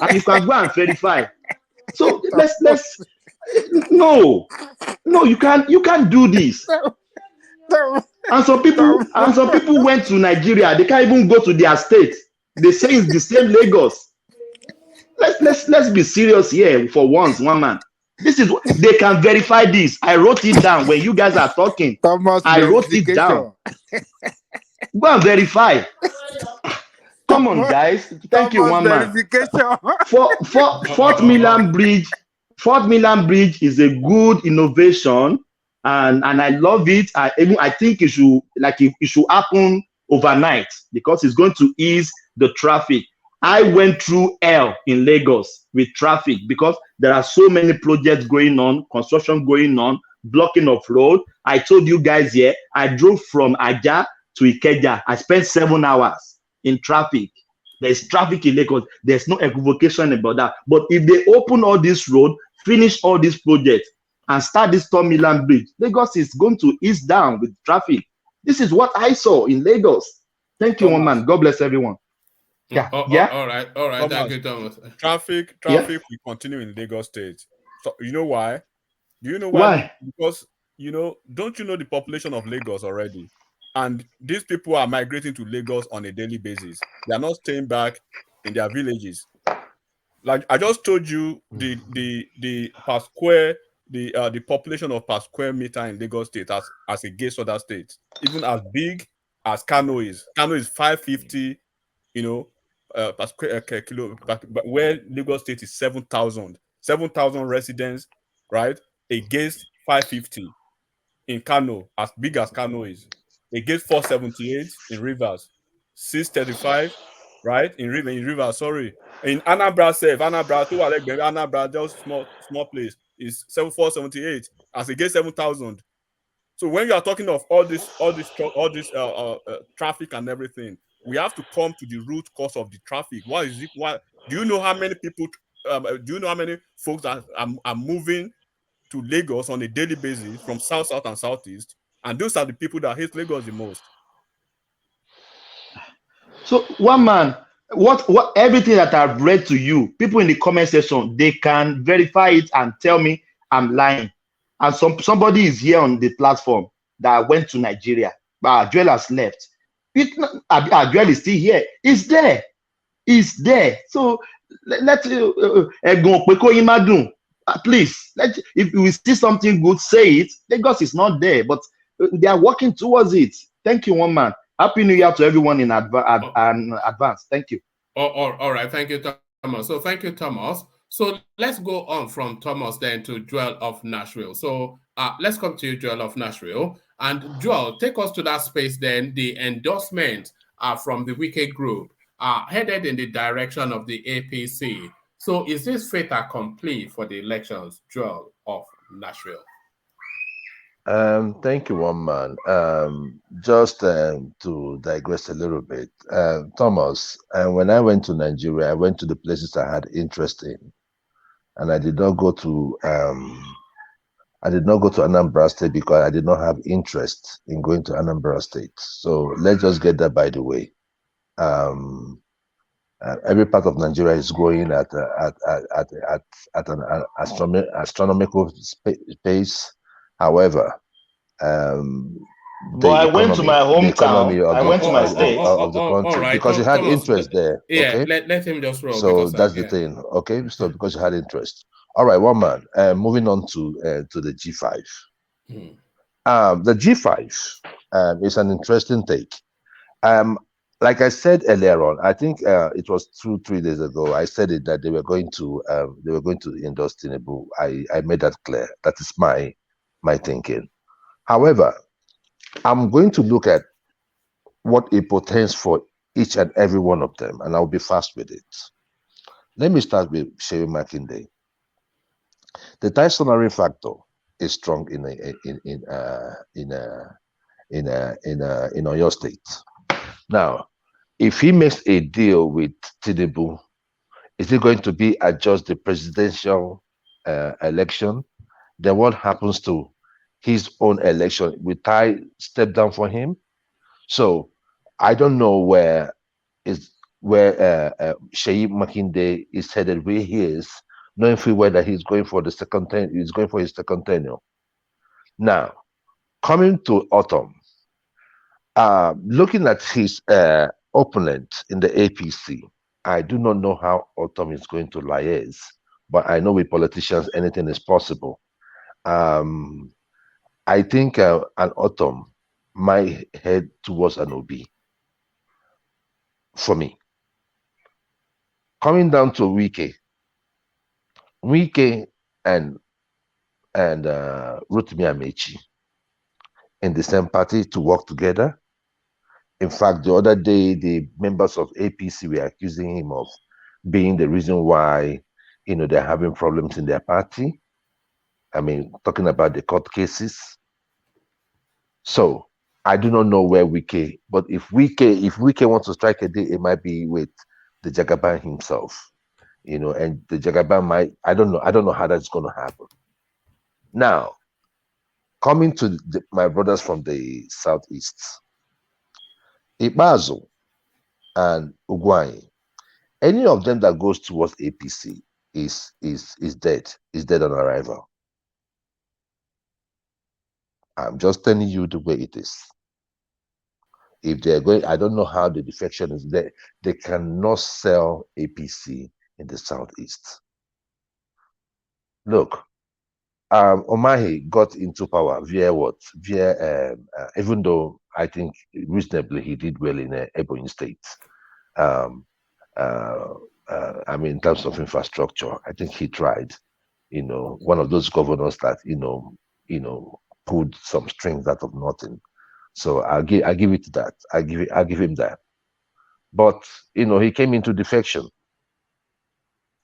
and you can go and verify. So let's no, you can't do this. And some people went to Nigeria. They can't even go to their state. They say it's the same Lagos. Let's be serious here for once, one man. This is what they can verify this. I wrote it down when you guys are talking. I wrote it down. Go and verify. Come on, guys. Thank you, one man. Fourth Milan Bridge is a good innovation, and I love it. I think it should happen overnight because it's going to ease the traffic. I went through hell in Lagos with traffic because there are so many projects going on, construction going on, blocking of road. I told you guys here, I drove from Aja to Ikeja. I spent 7 hours in traffic. There's traffic in Lagos. There's no equivocation about that. But if they open all this road, finish all these projects, and start this Tom Milan Bridge, Lagos is going to ease down with traffic. This is what I saw in Lagos. Thank you, one man. God bless everyone. Yeah. All right. Thomas, Thank you, Thomas. Traffic will continue in Lagos State. So you know why? Do you know why? Why? Because you know, don't you know the population of Lagos already? And these people are migrating to Lagos on a daily basis. They are not staying back in their villages. Like I just told you, the per square, the population of per square meter in Lagos State as against other states, even as big as Kano is. Kano is 550, you know, per square kilo, but where Lagos State is 7,000 residents, right? Against 550 in Kano, as big as Kano is, against 478 in Rivers, 635, right? In Rivers, sorry. In Anambra self, Anambra, just small place, is 478 as against 7,000. So when you are talking of all this traffic and everything, we have to come to the root cause of the traffic. Why is it? Why do you know how many people? Do you know how many folks are moving to Lagos on a daily basis from south, and southeast? And those are the people that hate Lagos the most. So one man, what everything that I've read to you, people in the comment section, they can verify it and tell me I'm lying. And somebody is here on the platform that went to Nigeria, but Joel has left. Joel is still here. It's there. It's there. So let's please, if we see something good, say it. Lagos is not there, but they are working towards it. Thank you, one man. Happy New Year to everyone in advance. Thank you. All right. Thank you, Thomas. So thank you, Thomas. So let's go on from Thomas then to Joel of Nashville. So let's come to you, Joel of Nashville. And Joel, take us to that space then. The endorsement from the Wike group headed in the direction of the APC. So is this fait accompli for the elections, Joel of Nashville? Thank you, one man. Just to digress a little bit, Thomas. When I went to Nigeria, I went to the places I had interest in, and I did not go to Anambra State because I did not have interest in going to Anambra State. So let's just get that by the way. Every part of Nigeria is growing at an astronomical pace. However, but I went to my hometown. I went to my state of the country right. because you had interest there. Yeah, okay? let him just roll. So that's the thing. Okay, so because you had interest. All right, one man. Moving on to the G5. The G5 is an interesting take. Like I said earlier on, I think it was 2-3 days ago. I said it that they were going to endorse Tinubu. I made that clear. That is my thinking. However, I'm going to look at what it portends for each and every one of them, and I'll be fast with it. Let me start with Seyi Makinde. The Tyson factor is strong in Oyo State. Now, if he makes a deal with Tinubu, is it going to be just the presidential election? Then what happens to his own election? Will Ty step down for him? So I don't know where Seyi Makinde is headed, where he is, knowing full well that he's going for his second tenure. Now, coming to Autumn, looking at his opponent in the APC, I do not know how Autumn is going to liaise, but I know with politicians anything is possible. I think an Autumn might head towards an OB. For me, coming down to Wike and Rotimi Amechi in the same party to work together. In fact, the other day, the members of APC were accusing him of being the reason why, they're having problems in their party. I mean, talking about the court cases. So I do not know where Wike, but if Wike wants to strike a deal, it might be with the Jagaban himself, and the Jagaban might, I don't know how that's going to happen. Now, coming to my brothers from the southeast, Ikpeazu and Ugwuanyi, any of them that goes towards APC is dead on arrival. I'm just telling you the way it is. If they're going, I don't know how the defection is there. They cannot sell APC in the Southeast. Look, Omahi got into power via what? Via, even though I think reasonably he did well in Ebonyi State. I mean, in terms of infrastructure, I think he tried. You know, one of those governors that pulled some strings out of nothing. So I give it that. I give him that. But he came into defection,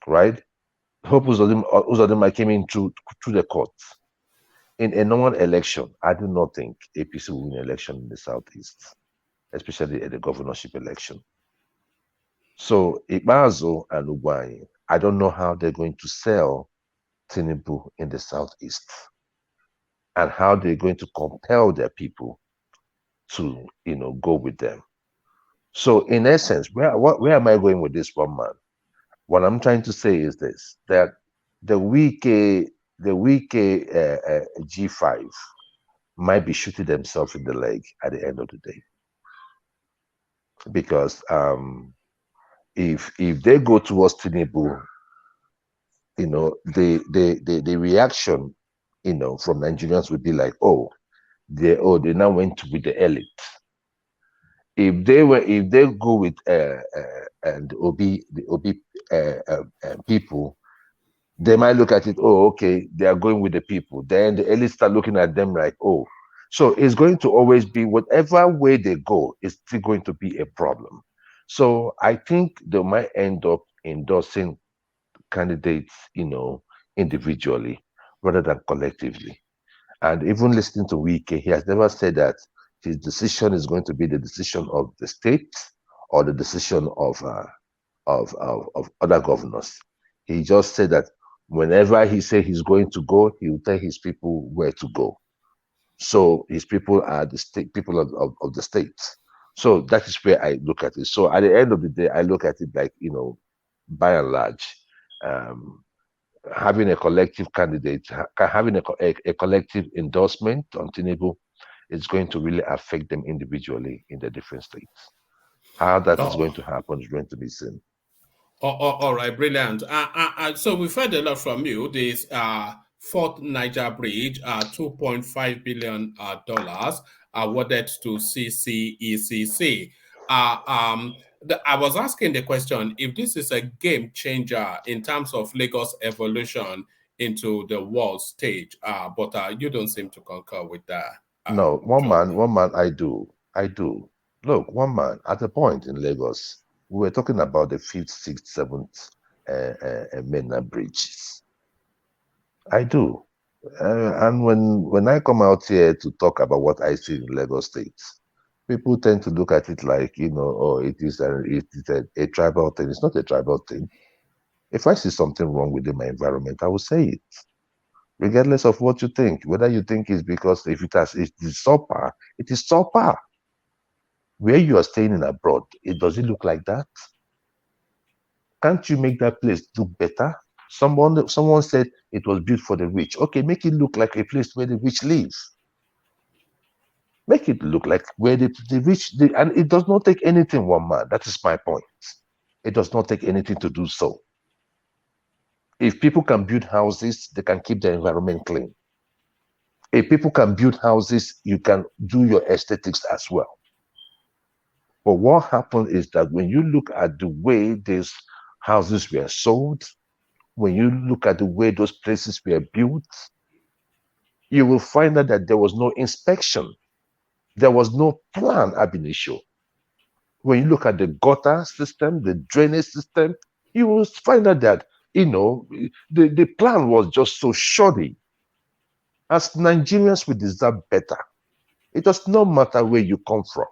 right? Hope Uzodinma came into the courts. In a normal election, I do not think APC will win election in the Southeast, especially at the governorship election. So Ikpeazu and Ugwuanyi, I don't know how they're going to sell Tinubu in the Southeast and how they're going to compel their people to go with them. So in essence, where am I going with this one man? What I'm trying to say is this, that the Wike G5 might be shooting themselves in the leg at the end of the day. Because if they go towards Tinubu, the reaction from Nigerians would be like, they now went with the elite. If they go with the Obi people, they might look at it, okay, they are going with the people. Then the elite start looking at them like, so it's going to always be, whatever way they go, it's still going to be a problem. So I think they might end up endorsing candidates, individually rather than collectively. And even listening to Wike, he has never said that his decision is going to be the decision of the state or the decision of other governors. He just said that whenever he said he's going to go, he will tell his people where to go. So his people are the state people of the states. So that is where I look at it. So at the end of the day, I look at it like, by and large, having a collective candidate, having a collective endorsement on Tinubu is going to really affect them individually in the different states. How that is going to happen is going to be seen. All right, brilliant. So we've heard a lot from you. This Fourth Niger Bridge, $2.5 billion awarded to CCECC. I was asking the question if this is a game changer in terms of Lagos' evolution into the world stage, but you don't seem to concur with that. No, one man, I do. Look, one man, at a point in Lagos, we were talking about the 5th, 6th, 7th mainland bridges. I do. And when I come out here to talk about what I see in Lagos State, people tend to look at it like, it is a tribal thing. It's not a tribal thing. If I see something wrong within my environment, I will say it. Regardless of what you think, whether you think it's because if it is subpar, it is subpar. Where you are staying in abroad, does it look like that? Can't you make that place look better? Someone said it was built for the rich. Okay, make it look like a place where the rich live. Make it look like where the rich, and it does not take anything, one man. That is my point. It does not take anything to do so. If people can build houses, they can keep the environment clean. If people can build houses, you can do your aesthetics as well. But what happened is that when you look at the way these houses were sold, when you look at the way those places were built, you will find out that there was no inspection. There was no plan ab initio. When you look at the gutter system, the drainage system, you will find out that, the plan was just so shoddy. As Nigerians, we deserve better. It does not matter where you come from.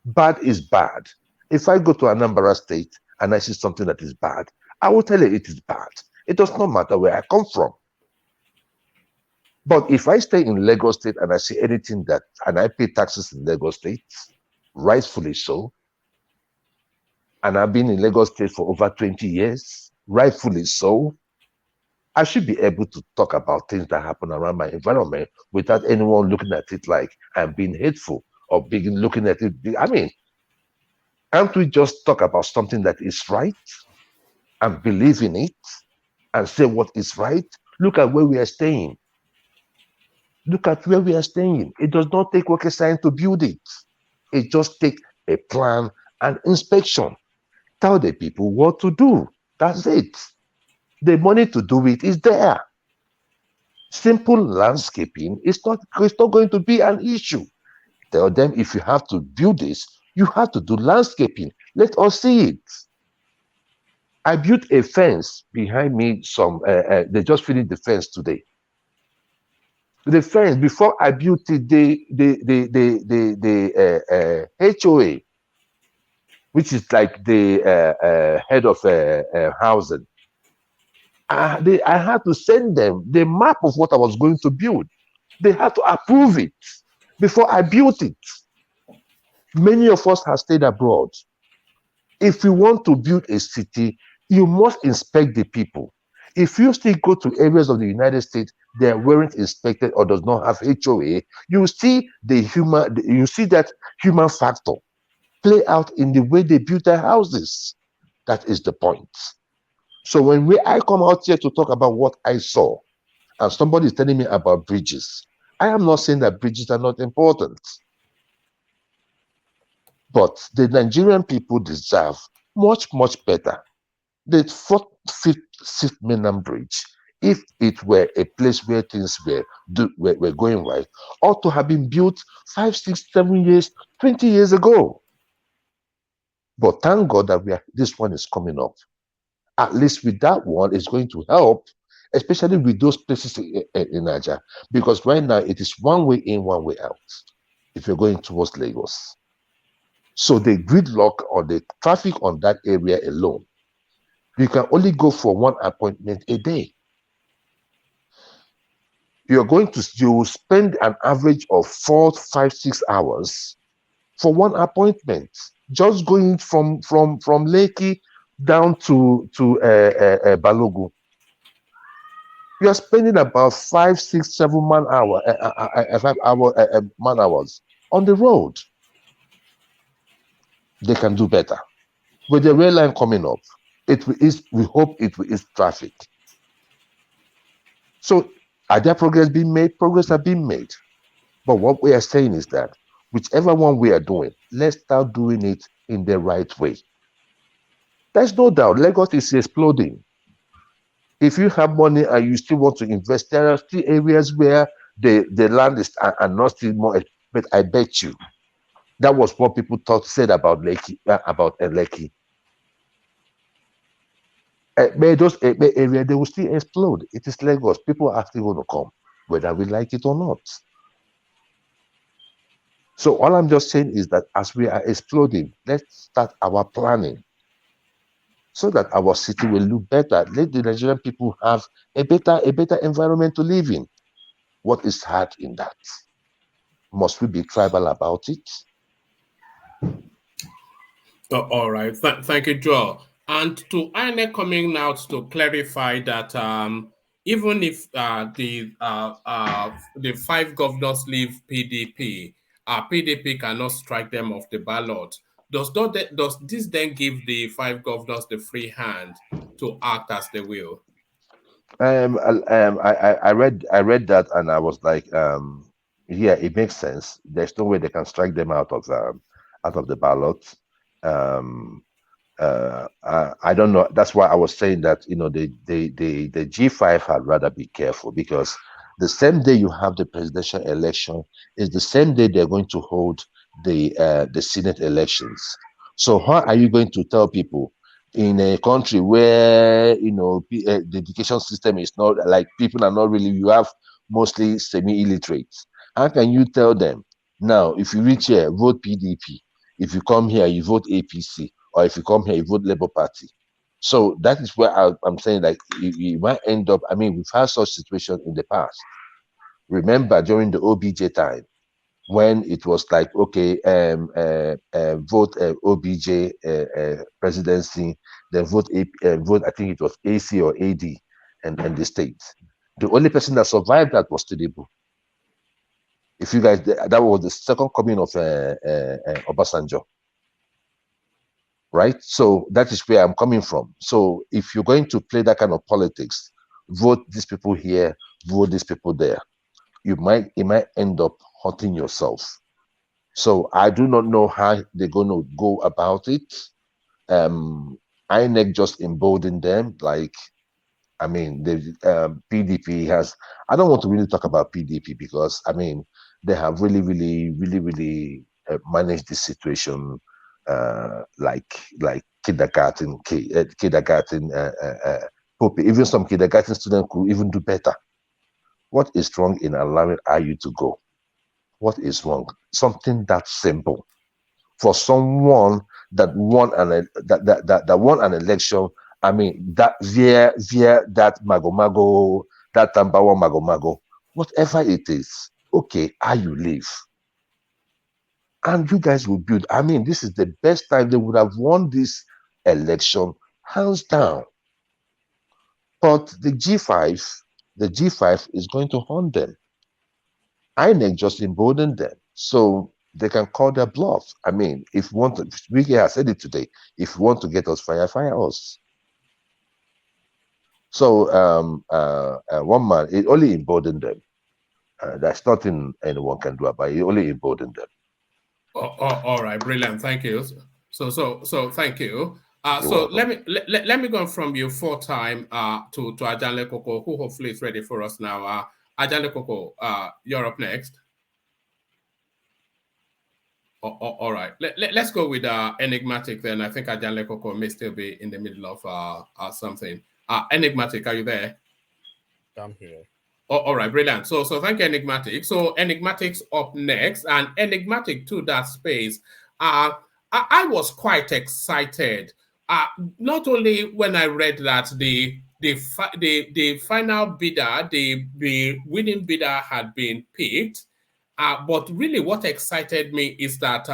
Bad is bad. If I go to Anambra State and I see something that is bad, I will tell you it is bad. It does not matter where I come from. But if I stay in Lagos State and I see anything and I pay taxes in Lagos State, rightfully so, and I've been in Lagos State for over 20 years, rightfully so, I should be able to talk about things that happen around my environment without anyone looking at it like I'm being hateful or being looking at it. I mean, can't we just talk about something that is right and believe in it and say what is right? Look at where we are staying. Look at where we are staying. It does not take rocket science to build it. It just takes a plan and inspection. Tell the people what to do. That's it. The money to do it is there. Simple landscaping it's not going to be an issue. Tell them if you have to build this, you have to do landscaping. Let us see it. I built a fence behind me. They just finished the fence today. The fence before I built it, the HOA, which is like the head of housing, I had to send them the map of what I was going to build. They had to approve it before I built it. Many of us have stayed abroad. If you want to build a city, you must inspect the people. If you still go to areas of the United States that weren't inspected or does not have HOA, you see that human factor play out in the way they build their houses. That is the point. So when I come out here to talk about what I saw, and somebody is telling me about bridges, I am not saying that bridges are not important. But the Nigerian people deserve much, much better. The 4th, 5th, 6th mainland bridge, if it were a place where things were going right, ought to have been built 5, 6, 7 years, 20 years ago. But thank God that this one is coming up. At least with that one, it's going to help, especially with those places in Nigeria, because right now it is one way in, one way out if you're going towards Lagos. So the gridlock or the traffic on that area alone, you can only go for one appointment a day. You will spend an average of 4, 5, 6 hours for one appointment, just going from Lekki down to Balogun. You are spending about 5, 6, 7 man hours on the road. They can do better. With the rail line coming up, we hope it will ease traffic. So are there progress being made? Progress have been made. But what we are saying is that whichever one we are doing, let's start doing it in the right way. There's no doubt Lagos is exploding. If you have money and you still want to invest, there are still areas where the land is are not still more. But I bet you that was what people said about Lekki, about Lekki. Those areas, they will still explode. It is Lagos. People are still going to come, whether we like it or not. So all I'm just saying is that as we are exploding, let's start our planning so that our city will look better. Let the Nigerian people have a better environment to live in. What is hard in that? Must we be tribal about it? All right. Thank you, Joel. And to INEC coming out to clarify that even if the 5 governors leave PDP, PDP cannot strike them off the ballot. Does this then give the 5 governors the free hand to act as they will? I read that and I was like, yeah, it makes sense. There's no way they can strike them out of the ballot. I don't know. That's why I was saying that the G5 had rather be careful, because the same day you have the presidential election is the same day they're going to hold the Senate elections. So how are you going to tell people in a country where the education system is not like, people are not really, you have mostly semi-illiterate? How can you tell them now, if you reach here, vote PDP? If you come here, you vote APC, or if you come here, you vote Labour Party. So that is where I'm saying, like, you might end up. I mean, we've had such situations in the past. Remember during the OBJ time, when it was like, okay, vote OBJ presidency, then vote. I think it was AC or AD. and the state. The only person that survived that was Tinubu. If you guys, that was the second coming of Obasanjo, right? So that is where I'm coming from. So if you're going to play that kind of politics, vote these people here, vote these people there, it might end up hurting yourself. So I do not know how they're going to go about it. INEC just emboldened them. Like, I mean, the PDP has. I don't want to really talk about PDP because I mean they have really managed this situation like kindergarten, even some kindergarten students could even do better. What is wrong in allowing IU to go? What is wrong? Something that simple for someone that won an election. I mean that via that mago, that tambawa mago, whatever it is. Okay, how you live, and you guys will build. I mean, this is the best time they would have won this election, hands down. But the G5 is going to haunt them. INEC just emboldened them, so they can call their bluff. I mean, if want to, Wike has said it today. If you want to get us, fire us. So one man, it only emboldened them. There's nothing anyone can do about it. It only emboldened them. All right, brilliant. Thank you. So thank you. So let me go from you full time to Ajanle Koko, who hopefully is ready for us now. Ajanle Koko, you're up next. All right. Let's go with Enigmatic then. I think Ajanle Koko may still be in the middle of something. Enigmatic, are you there? I'm here. All right, brilliant. So thank you, Enigmatic. So Enigmatic's up next, and Enigmatic to that space. I was quite excited. Not only when I read that the final bidder, the winning bidder had been picked, but really what excited me is that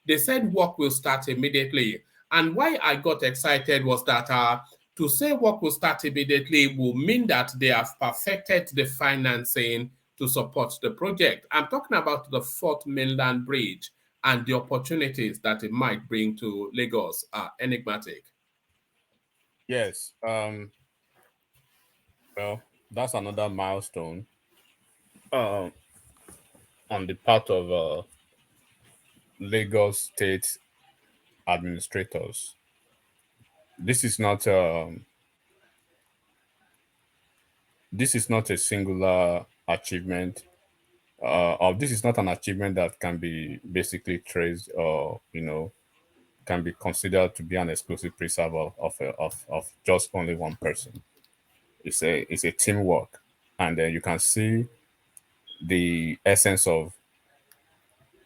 they said work will start immediately. And why I got excited was that to say work will start immediately will mean that they have perfected the financing to support the project. I'm talking about the Fourth Mainland Bridge and the opportunities that it might bring to Lagos. Enigmatic. Yes. Well, that's another milestone on the part of Lagos State administrators. This is not a singular achievement, or this is not an achievement that can be basically traced or can be considered to be an exclusive preserve of just only one person. It's a teamwork, and then you can see the essence of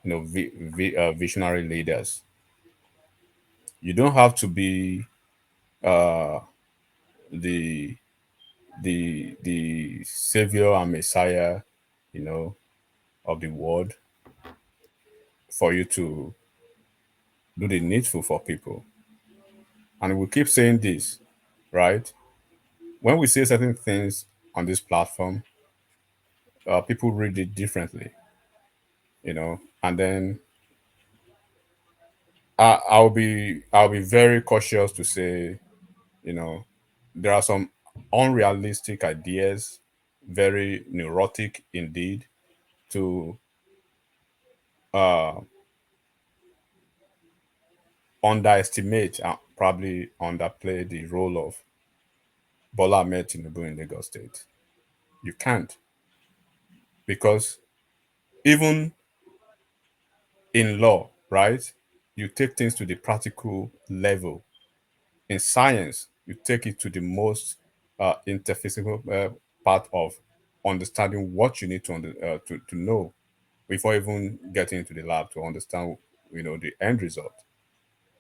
visionary leaders. You don't have to be the the savior and messiah, of the world for you to do the needful for people. And we keep saying this, right? When we say certain things on this platform, people read it differently, and then I'll be very cautious to say, there are some unrealistic ideas, very neurotic indeed, to underestimate and probably underplay the role of Bola Ahmed Tinubu in Lagos State. You can't, because even in law, right, you take things to the practical level. In science, you take it to the most interphysical part of understanding what you need to know before even getting into the lab to understand the end result.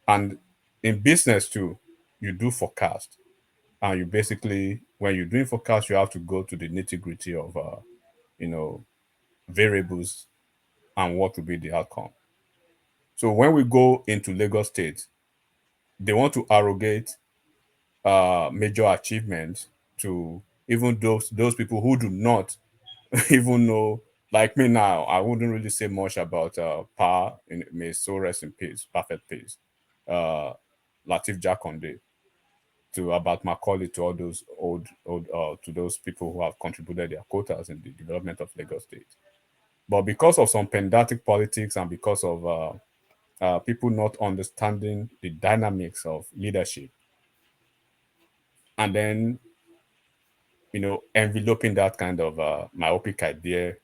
And in business too, you do forecast, and you basically, when you're doing forecast, you have to go to the nitty-gritty of variables and what will be the outcome. So when we go into Lagos State, they want to arrogate major achievements to even those people who do not even know, like me now, I wouldn't really say much about power. May so rest in peace, perfect peace. Latif Jakonde, to about Macaulay, to all those old to those people who have contributed their quotas in the development of Lagos State. But because of some pedantic politics and because of people not understanding the dynamics of leadership, and then enveloping that kind of myopic idea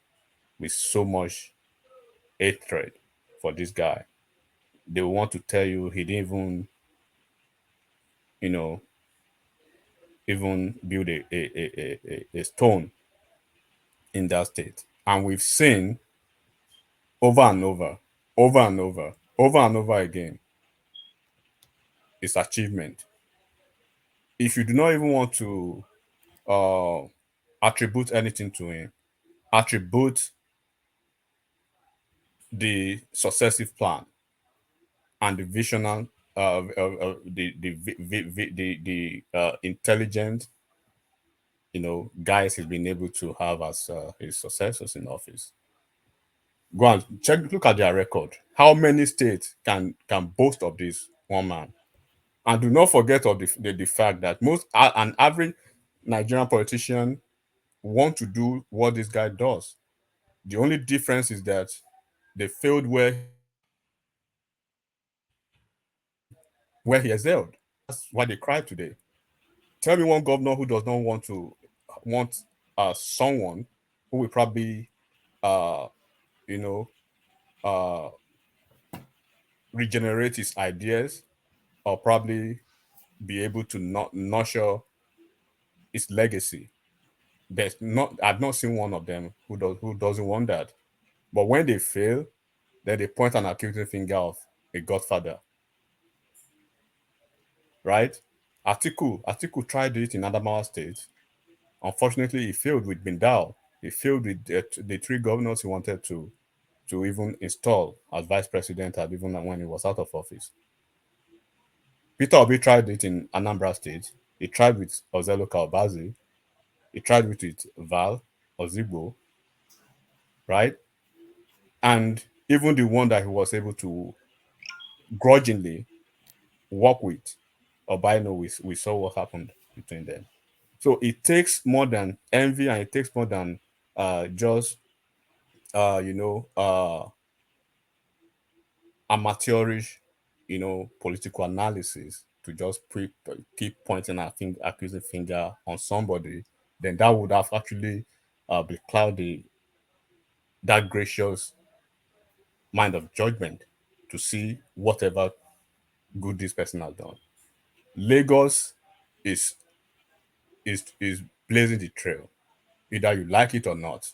with so much hatred for this guy, they want to tell you he didn't you know, even build a stone in that state. And we've seen over and over, over and over, over and over again, his achievement. If you do not even want to attribute anything to him, attribute the successive plan and the visional, the intelligent, guys he's been able to have as his successors in office. Go and check, look at their record. How many states can boast of this one man? And do not forget of the fact that an average Nigerian politician want to do what this guy does. The only difference is that they failed where he excelled. That's why they cry today. Tell me one governor who does not want someone who will probably you know regenerate his ideas, or probably be able to nurture his legacy. I've not seen one of them who doesn't want that. But when they fail, then they point an accusing finger of a godfather. Right? Atiku tried it in Adamawa State. Unfortunately, he failed with Bindal. He failed with the three governors he wanted to even install as vice president, and even when he was out of office. Peter Obi tried it in Anambra State. He tried with Ozelo Kalbazi. He tried with Val Ozigbo, right? And even the one that he was able to grudgingly work with, Obaino, we saw what happened between them. So it takes more than envy, and it takes more than just amateurish, political analysis to just keep pointing accusing finger on somebody. Then that would have actually becloud that gracious mind of judgment to see whatever good this person has done. Lagos is blazing the trail, either you like it or not.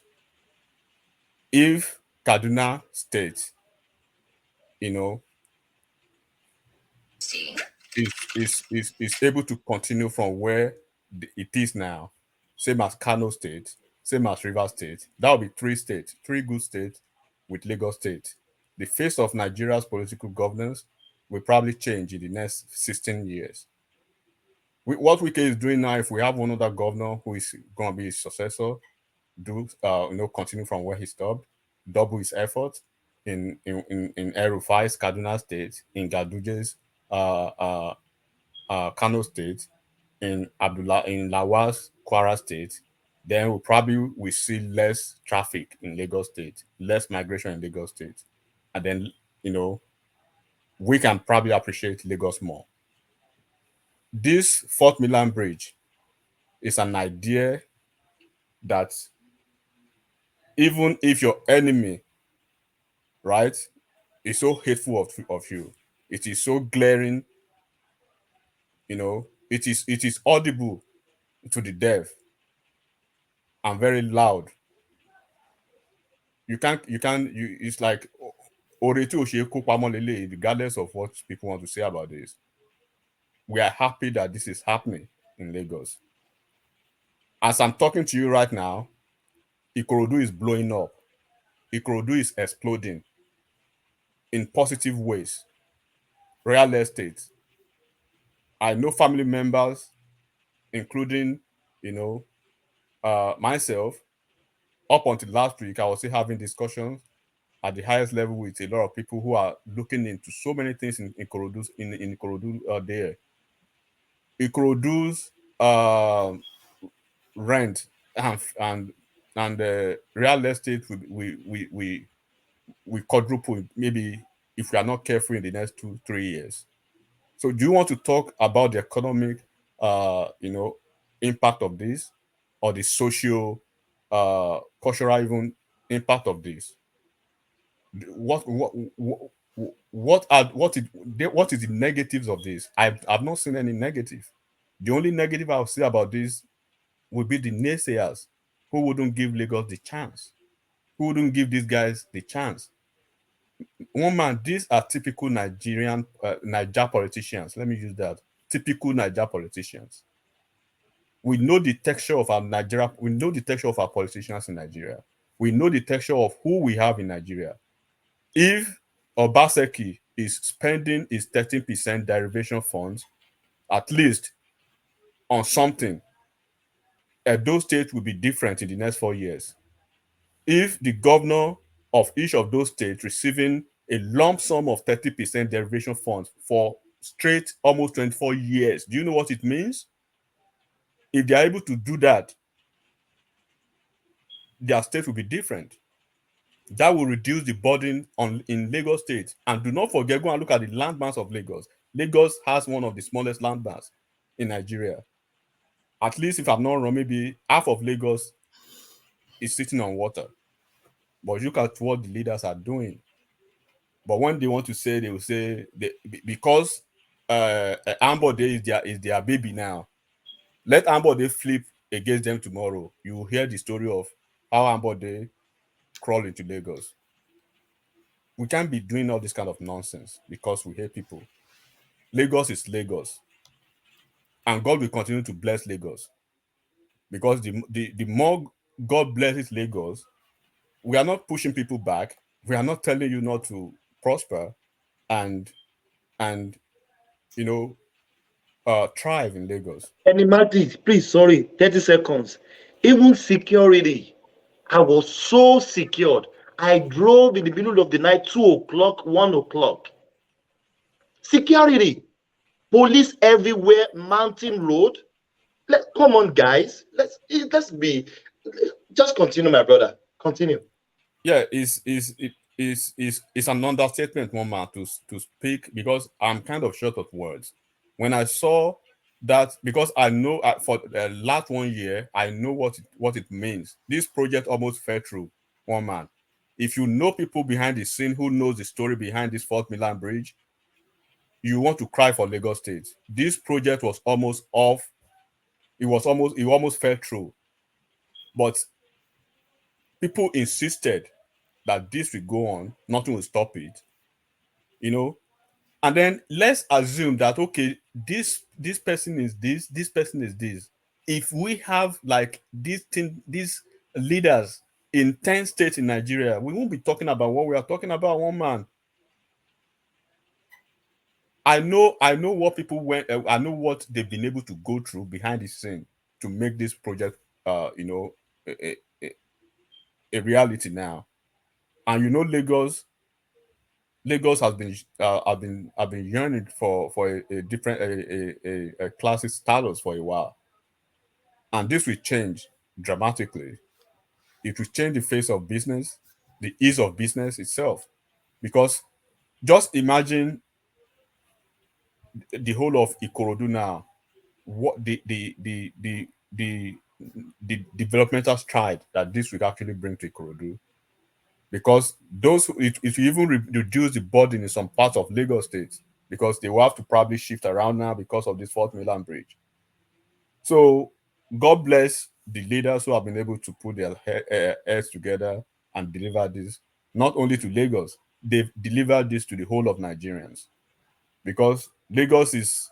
If Kaduna State, is able to continue from where it is now, same as Kano State, same as River State, that will be three states, three good states with Lagos State. The face of Nigeria's political governance will probably change in the next 16 years. What Wike is doing now, if we have one other governor who is going to be his successor, continue from where he stopped, double his effort in El-Rufai's Kaduna State, in Gaduje's Kano State, in Lawal's Kwara State, then we see less traffic in Lagos State, less migration in Lagos State, and then we can probably appreciate Lagos more. This Fort Milan Bridge is an idea that even if your enemy, right, is so hateful of you, it is so glaring, it is audible to the deaf and very loud. It's like regardless of what people want to say about this. We are happy that this is happening in Lagos. As I'm talking to you right now, Ikorodu is blowing up. Ikorodu is exploding in positive ways. Real estate. I know family members, including, myself, up until last week, I was still having discussions at the highest level with a lot of people who are looking into so many things in Ikorodu there. Ikorodu's rent and real estate we quadruple maybe if we are not careful in the next 2-3 years. So do you want to talk about the economic impact of this, or the social cultural even impact of this? What is the negatives of this? I've not seen any negative. The only negative I'll say about this would be the naysayers who wouldn't give Lagos the chance, who wouldn't give these guys the chance. One man, these are typical Nigerian Niger politicians. Let me use that. Typical Niger politicians. We know the texture of our Nigeria. We know the texture of our politicians in Nigeria. We know the texture of who we have in Nigeria. If Obaseki is spending his 13% derivation funds, at least on something, Edo State will be different in the next 4 years. If the governor of each of those states receiving a lump sum of 30% derivation funds for straight almost 24 years, do you know what it means? If they are able to do that, their state will be different. That will reduce the burden in Lagos State. And do not forget, go and look at the landmass of Lagos. Lagos has one of the smallest landmass in Nigeria. At least, if I'm not wrong, maybe half of Lagos is sitting on water. But look at what the leaders are doing. But when they want to say, they will say because Ambode is their baby now. Let Ambode flip against them tomorrow. You will hear the story of how Ambode crawl into Lagos. We can't be doing all this kind of nonsense because we hate people. Lagos is Lagos. And God will continue to bless Lagos. Because the more God blesses Lagos, we are not pushing people back. We are not telling you not to prosper and thrive in Lagos. Enigmatic, please, sorry, 30 seconds. Even security, I was so secured. I drove in the middle of the night, 2 o'clock, 1 o'clock. Security, police everywhere, mountain road. Come on, guys. Let's be. Just continue, my brother. Continue. Yeah, it's an understatement, one man, to speak, because I'm kind of short of words. When I saw that, because I know for the last 1 year, I know what it means. This project almost fell through, one man. If you know people behind the scene who knows the story behind this Fort Milan Bridge, you want to cry for Lagos State. This project was almost off. It almost fell through. But people insisted that this will go on, nothing will stop it. And then let's assume that, okay, this person is this person is this. If we have like these leaders in 10 states in Nigeria, we won't be talking about what we are talking about, one man. I know what people went. I know what they've been able to go through behind the scene to make this project, a reality now. And Lagos has been I've been yearning for a different a classic status for a while, and this will change dramatically. It will change the face of business, the ease of business itself, because just imagine the whole of Ikorodu now, what the developmental stride that this will actually bring to Ikorodu, because it will even reduce the burden in some parts of Lagos State, because they will have to probably shift around now because of this Fort Milan Bridge. So God bless the leaders who have been able to put their heads together and deliver this, not only to Lagos, they've delivered this to the whole of Nigerians, because Lagos is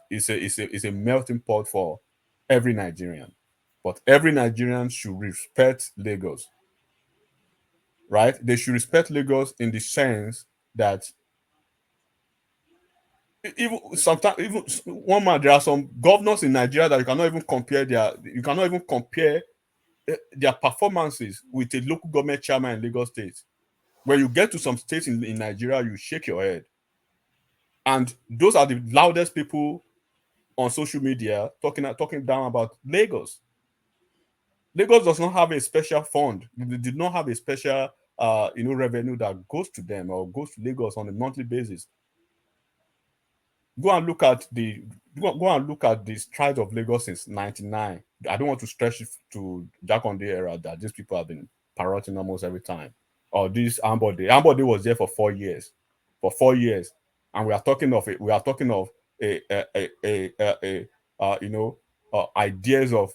a melting pot for every Nigerian. But every Nigerian should respect Lagos, right? They should respect Lagos in the sense that even sometimes, even one man, there are some governors in Nigeria that you cannot even compare their performances with a local government chairman in Lagos State. When you get to some states in Nigeria, you shake your head. And those are the loudest people on social media talking down about Lagos. Lagos does not have a special fund. They did not have a special revenue that goes to them or goes to Lagos on a monthly basis. Go and look at the strides of Lagos since '99. I don't want to stretch it to Jakonde era that these people have been parroting almost every time. Or this Ambode. Ambode was there for 4 years. For 4 years. And we are talking of ideas of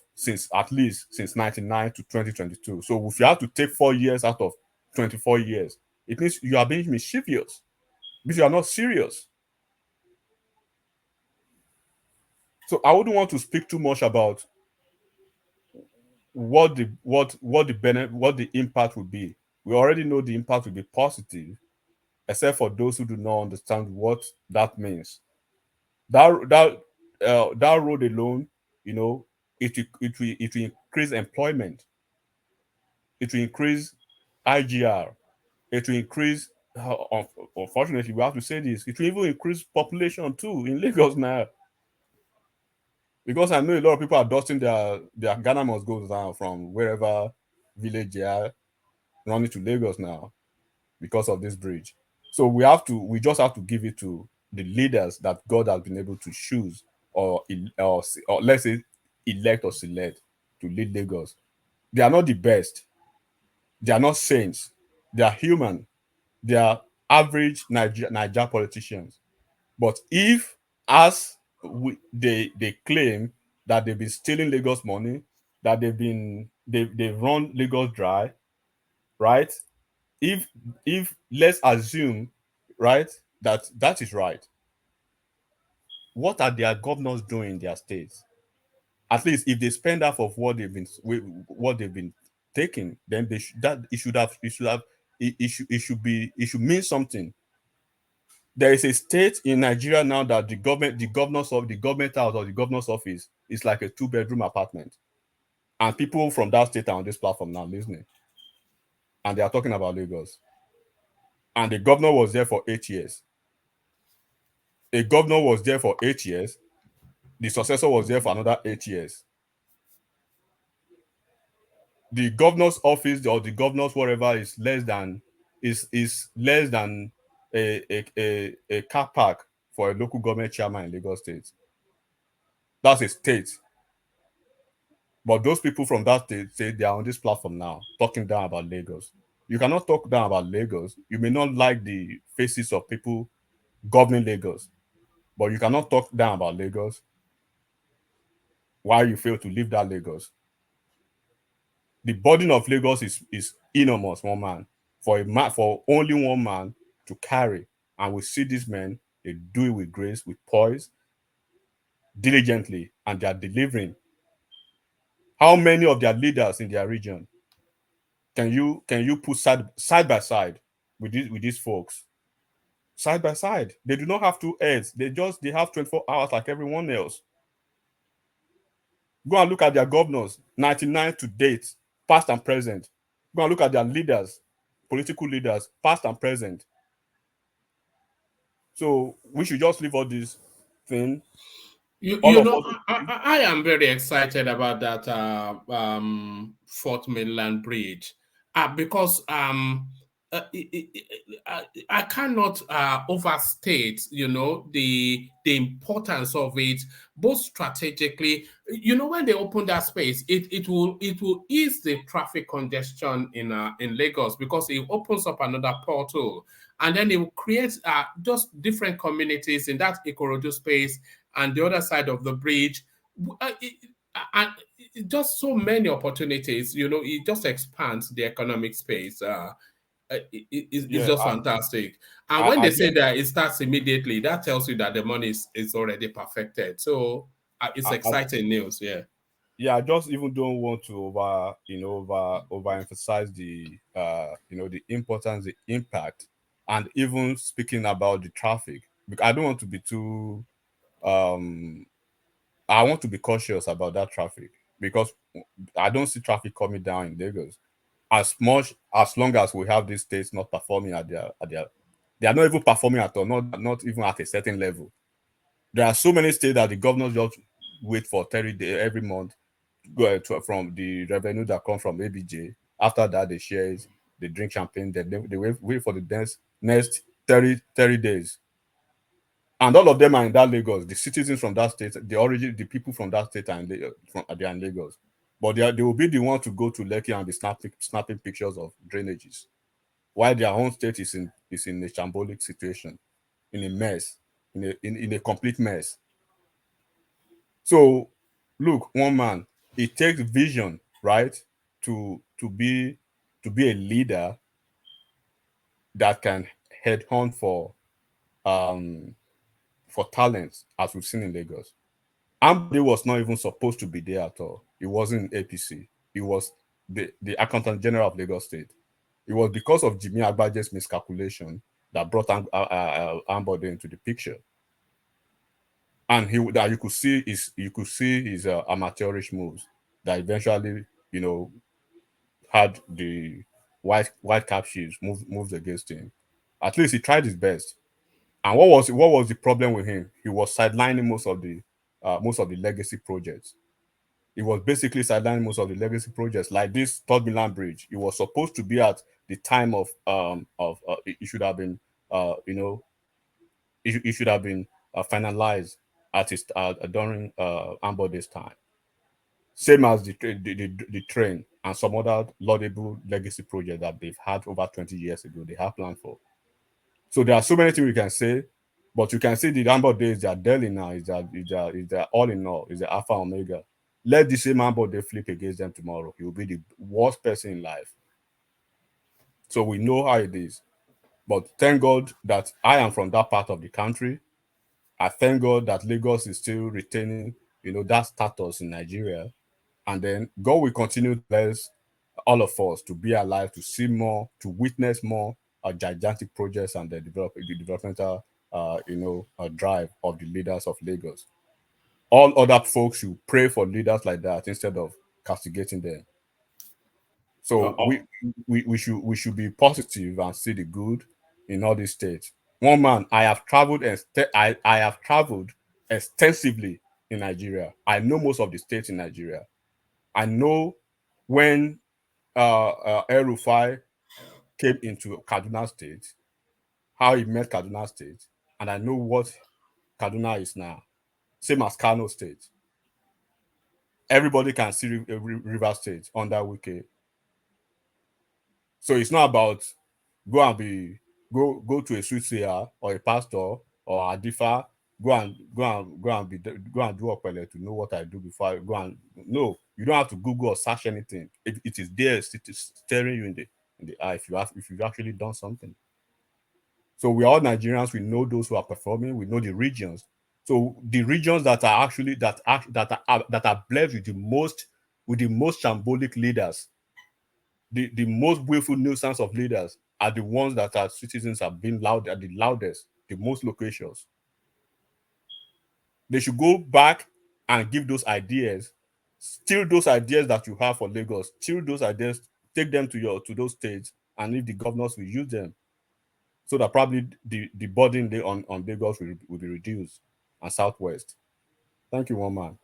at least since 99 to 2022. So if you have to take 4 years out of 24 years, it means you are being mischievous because you are not serious. So I wouldn't want to speak too much about what the impact will be. We already know the impact will be positive, except for those who do not understand what that means. That road alone, it will increase employment. It will increase IGR. It will increase. Unfortunately, we have to say this. It will even increase population too in Lagos now. Because I know a lot of people are dusting their Ghana must go down from wherever village they are, running to Lagos now because of this bridge. So we just have to give it to the leaders that God has been able to choose or let's say elect or select to lead Lagos. They are not the best. They are not saints. They are human. They are average Niger politicians. But if, as they claim that they've been stealing Lagos money, that they've run Lagos dry, right? If let's assume, right, that is right, what are their governors doing in their states? At least if they spend half of what they've been taking, then it should mean something. There is a state in Nigeria now that the government house or the governor's office is like a 2-bedroom apartment. And people from that state are on this platform now listening. And they are talking about Lagos. And the governor was there for 8 years. A governor was there for 8 years. The successor was there for another 8 years. The governor's office or the governor's whatever is less than a car park for a local government chairman in Lagos State. That's a state. But those people from that state say they are on this platform now, talking down about Lagos. You cannot talk down about Lagos. You may not like the faces of people governing Lagos, but you cannot talk down about Lagos while you fail to leave that Lagos. The burden of Lagos is enormous, one man. For only one man to carry. And we see these men, they do it with grace, with poise, diligently, and they are delivering. How many of their leaders in their region can you put side by side with these folks? Side by side. They do not have 2 heads. They have 24 hours like everyone else. Go and look at their governors, 99 to date, past and present. Go and look at their leaders, political leaders, past and present. So we should just leave all this thing. I am very excited about that Fourth Mainland Bridge because I cannot overstate, the importance of it, both strategically. When they open that space, it will ease the traffic congestion in Lagos because it opens up another portal, and then it will create just different communities in that Ikorodu space and the other side of the bridge. And just so many opportunities. It just expands the economic space. It's just fantastic. And when they say that it starts immediately, that tells you that the money is already perfected. So it's exciting news. Yeah. Yeah, I just even don't want to overemphasize the the importance, the impact, and even speaking about the traffic. Because I don't want to be too I want to be cautious about that traffic. because I don't see traffic coming down in Lagos. As long as we have these states not performing they are not even performing at all, not even at a certain level. There are so many states that the governors just wait for 30 days every month from the revenue that come from ABJ. After that, they share it, they drink champagne, they wait for the next 30 days. And all of them are in that Lagos. The citizens from that state, the people from that state are in Lagos. But they will be the one to go to Lekki and be snapping pictures of drainages, while their own state is in a shambolic situation, in a mess, in a complete mess. So, look, one man, it takes vision, right, to be a leader that can head hunt for talents, as we've seen in Lagos. Ambode was not even supposed to be there at all. It wasn't APC. It was the Accountant General of Lagos State. It was because of Jimmy Agbaje's miscalculation that brought Ambode into the picture. And you could see his amateurish moves that eventually, had the white cap shields moves against him. At least he tried his best. And what was the problem with him? He was sidelining most of the legacy projects. He was basically sidelining most of the legacy projects, like this Third Milan Bridge. It was supposed to be at the time of it should have been it should have been finalized during Ambode's time. Same as the train and some other laudable legacy project that they've had over 20 years ago. They have planned for. So there are so many things we can say, but you can see the Ambode is their daily now, is their all in all, is the Alpha Omega. Let the same Ambode flip against them tomorrow. He will be the worst person in life. So we know how it is. But thank God that I am from that part of the country. I thank God that Lagos is still retaining, that status in Nigeria. And then God will continue to bless all of us to be alive, to see more, to witness more gigantic projects and the developmental, drive of the leaders of Lagos. All other folks should pray for leaders like that instead of castigating them. So we should be positive and see the good in all these states. One man, I have traveled extensively in Nigeria. I know most of the states in Nigeria. I know when El-Rufai came into Kaduna State, how he met Kaduna State, and I know what Kaduna is now. Same as Kano State. Everybody can see River State under Wike. So it's not about go to a soothsayer or a pastor or Adifa, go and do Opele to know what I do before I go and no. You don't have to Google or search anything. It is there, it is staring you in the eye if you've actually done something. So we are all Nigerians. We know those who are performing. We know the regions. So the regions that are actually that are blessed with the most shambolic leaders, the most willful nuisance of leaders are the ones that our citizens have been the loudest, the most loquacious. They should go back and give those ideas, steal those ideas that you have for Lagos, steal those ideas, take them to those states, and if the governors will use them, so that probably the burden on Lagos will be reduced and Southwest. Thank you, one man.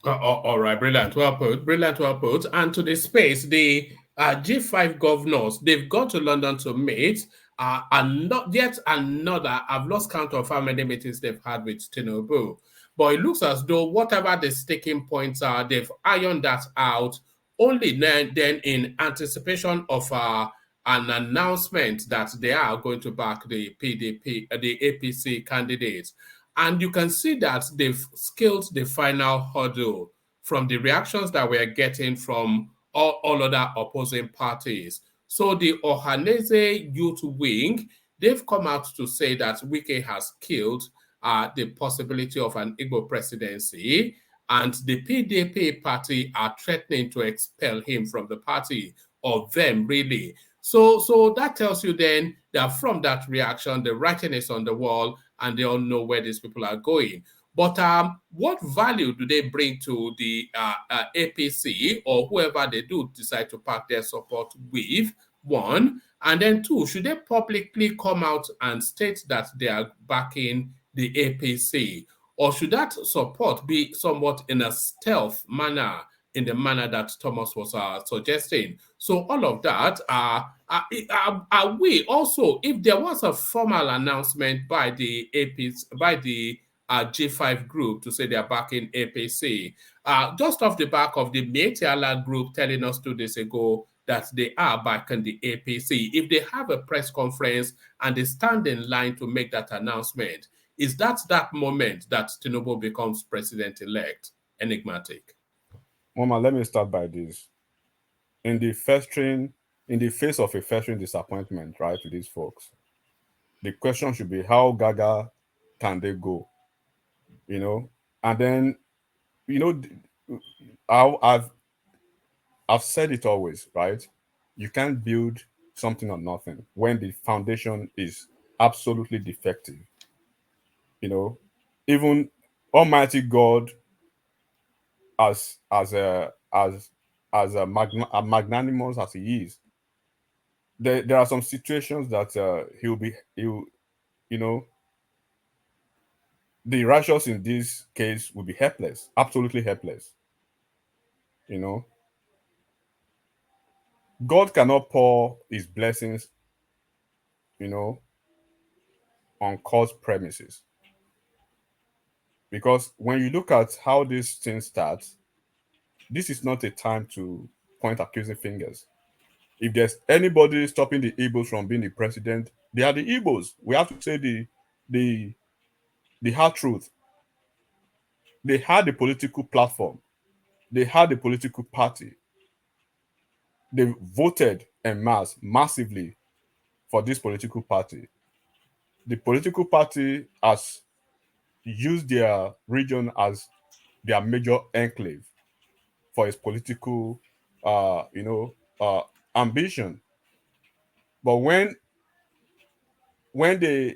All right, brilliant, well put. And to the space, the G5 governors, they've gone to London to meet, and not yet another. I've lost count of how many meetings they've had with Tinubu. But it looks as though whatever the sticking points are, they've ironed that out. Only then in anticipation of an announcement that they are going to back the PDP, the APC candidates. And you can see that they've scaled the final hurdle from the reactions that we're getting from all other opposing parties. So the Ohanese Youth Wing, they've come out to say that Wike has killed the possibility of an Igbo presidency, and the PDP party are threatening to expel him from the party, or them really. So that tells you then that from that reaction, the writing is on the wall, and they all know where these people are going. But what value do they bring to the APC or whoever they do decide to pack their support with? One. And then two, should they publicly come out and state that they are backing the APC? Or should that support be somewhat in a stealth manner, in the manner that Thomas was suggesting? So all of that, are we also, if there was a formal announcement by the APC, by the G5 group to say they are backing APC, just off the back of the Metiala group telling us 2 days ago that they are backing the APC, if they have a press conference and they stand in line to make that announcement, is that moment that Tinubu becomes president-elect? Enigmatic. Mama, let me start by this. In the face of a festering disappointment, right, to these folks, the question should be, how gaga can they go? You know, and then, you know, I've said it always, right? You can't build something on nothing when the foundation is absolutely defective. You know, even Almighty God, as magnanimous as He is, there are some situations that he'll, you know, the righteous in this case will be helpless, absolutely helpless. You know, God cannot pour His blessings, you know, on cursed premises. Because when you look at how this thing starts, this is not a time to point accusing fingers. If there's anybody stopping the Igbos from being the president, they are the Igbos. We have to say the hard truth. They had a political platform. They had a political party. They voted en masse, massively for this political party. The political party has used their region as their major enclave for its political, ambition. But when they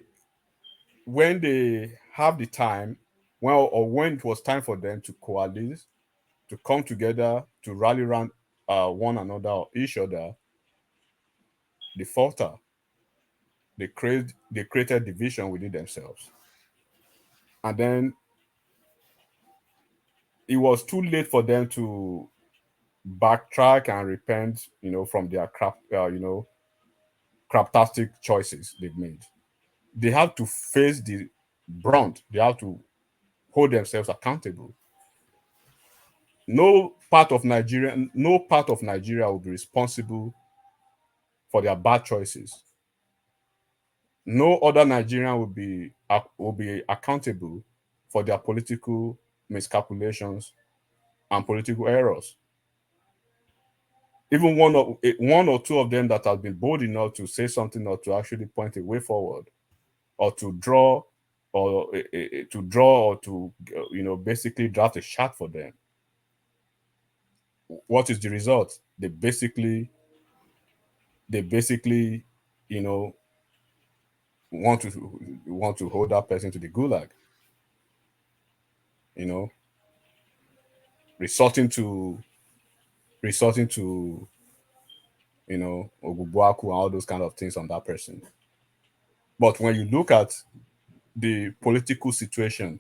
have the time, when it was time for them to coalesce, to come together, to rally around one another or each other, they falter. They created division within themselves, and then it was too late for them to backtrack and repent, you know, from their craptastic choices they've made. They have to face the brunt. They have to hold themselves accountable. No part of Nigeria will be responsible for their bad choices. No other Nigerian will be accountable for their political miscalculations and political errors. Even one or two of them that have been bold enough to say something or to actually point a way forward, or to draw, or to basically draft a shot for them. What is the result? They basically, you know, want to hold that person to the gulag. You know, resorting to Ogubuaku and all those kind of things on that person. But when you look at the political situation,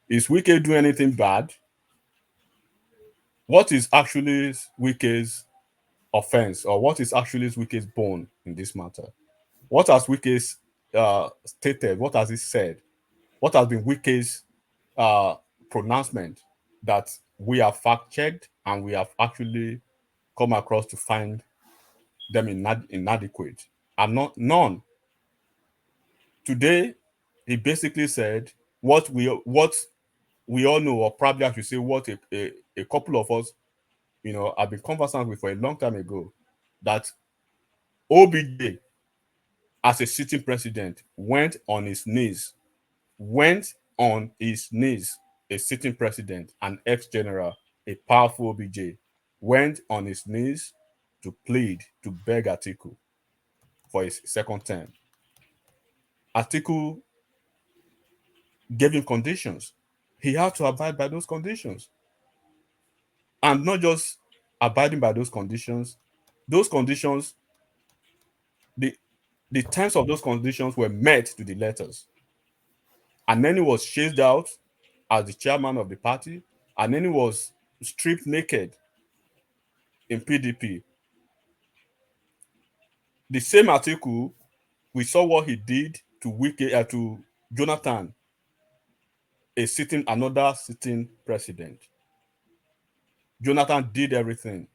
is Wike doing anything bad? What is actually Wike's offense, or what is actually Wike's bone in this matter? What has Wike stated? What has he said? What has been Wike's pronouncement that we have fact-checked and we have actually come across to find them inadequate? And none. Today, he basically said what we all know, or probably I should say what a couple of us, you know, have been conversant with for a long time ago, that OBJ, as a sitting president, went on his knees, a sitting president, an ex-general, a powerful OBJ, went on his knees to plead, to beg Atiku for his second term. Atiku gave him conditions. he had to abide by those conditions. And not just abiding by those conditions, the terms of those conditions were met to the letters. And then he was chased out as the chairman of the party, and then he was stripped naked in PDP. The same article, we saw what he did to Wike, to Jonathan, another sitting president. Jonathan did everything.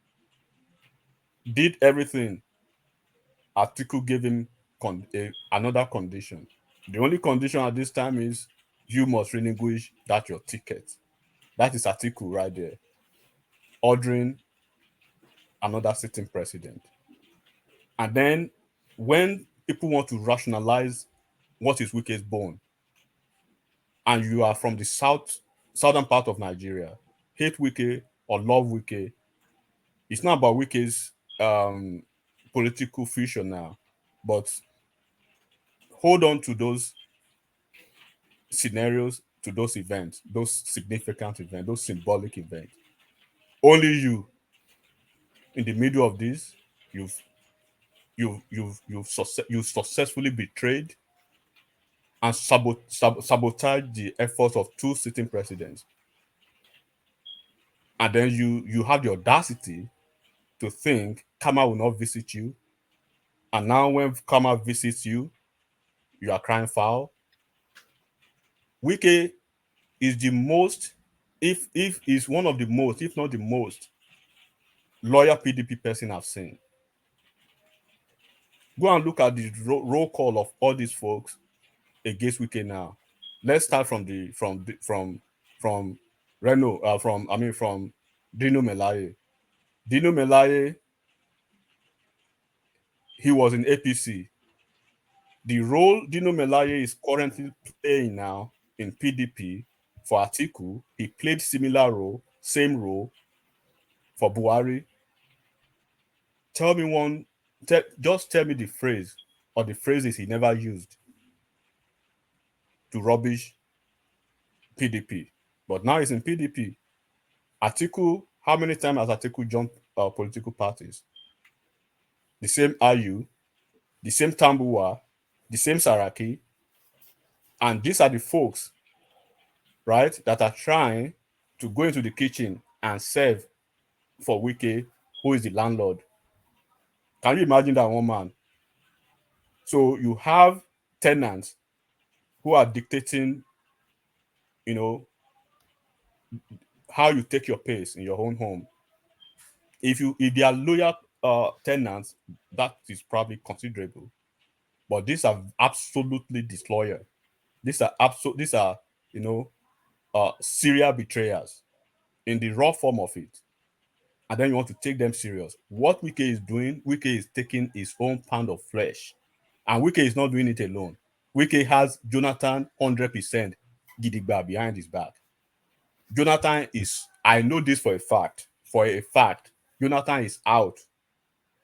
Atiku gave him another condition. The only condition at this time is you must relinquish your ticket. That is Atiku right there, ordering another sitting president. And then when people want to rationalize what is Wike's bone, and you are from the southern part of Nigeria, hate Wike or love Wike, it's not about Wike's political future now, but hold on to those scenarios, to those events, those significant events, those symbolic events. Only you, in the middle of this, you've successfully betrayed and sabotaged the efforts of two sitting presidents. And then you have the audacity to think Kama will not visit you. And now when Kama visits you, you are crying foul. Wike is the most, if is one of the most, if not the most, loyal PDP person I've seen. Go and look at the roll call of all these folks against Wike now. Let's start from Reno, from Dino Melaye. Dino Melaye, he was in APC. The role Dino Melaye is currently playing now in PDP for Atiku, he played similar role, same role for Buhari. Just tell me the phrase or the phrases he never used to rubbish PDP. But now he's in PDP. Atiku, how many times has Atiku jumped political parties? The same Ayu, the same Tambuwa, the same Saraki. And these are the folks, right, that are trying to go into the kitchen and serve for Wike, who is the landlord. Can you imagine that one man? So you have tenants who are dictating, how you take your pace in your own home. If they are loyal tenants, that is probably considerable. But these are absolutely disloyal. These are serial betrayers in the raw form of it. And then you want to take them serious. What Wike is doing, Wike is taking his own pound of flesh. And Wike is not doing it alone. Wike has Jonathan 100% gidigba behind his back. Jonathan is, I know this for a fact, Jonathan is out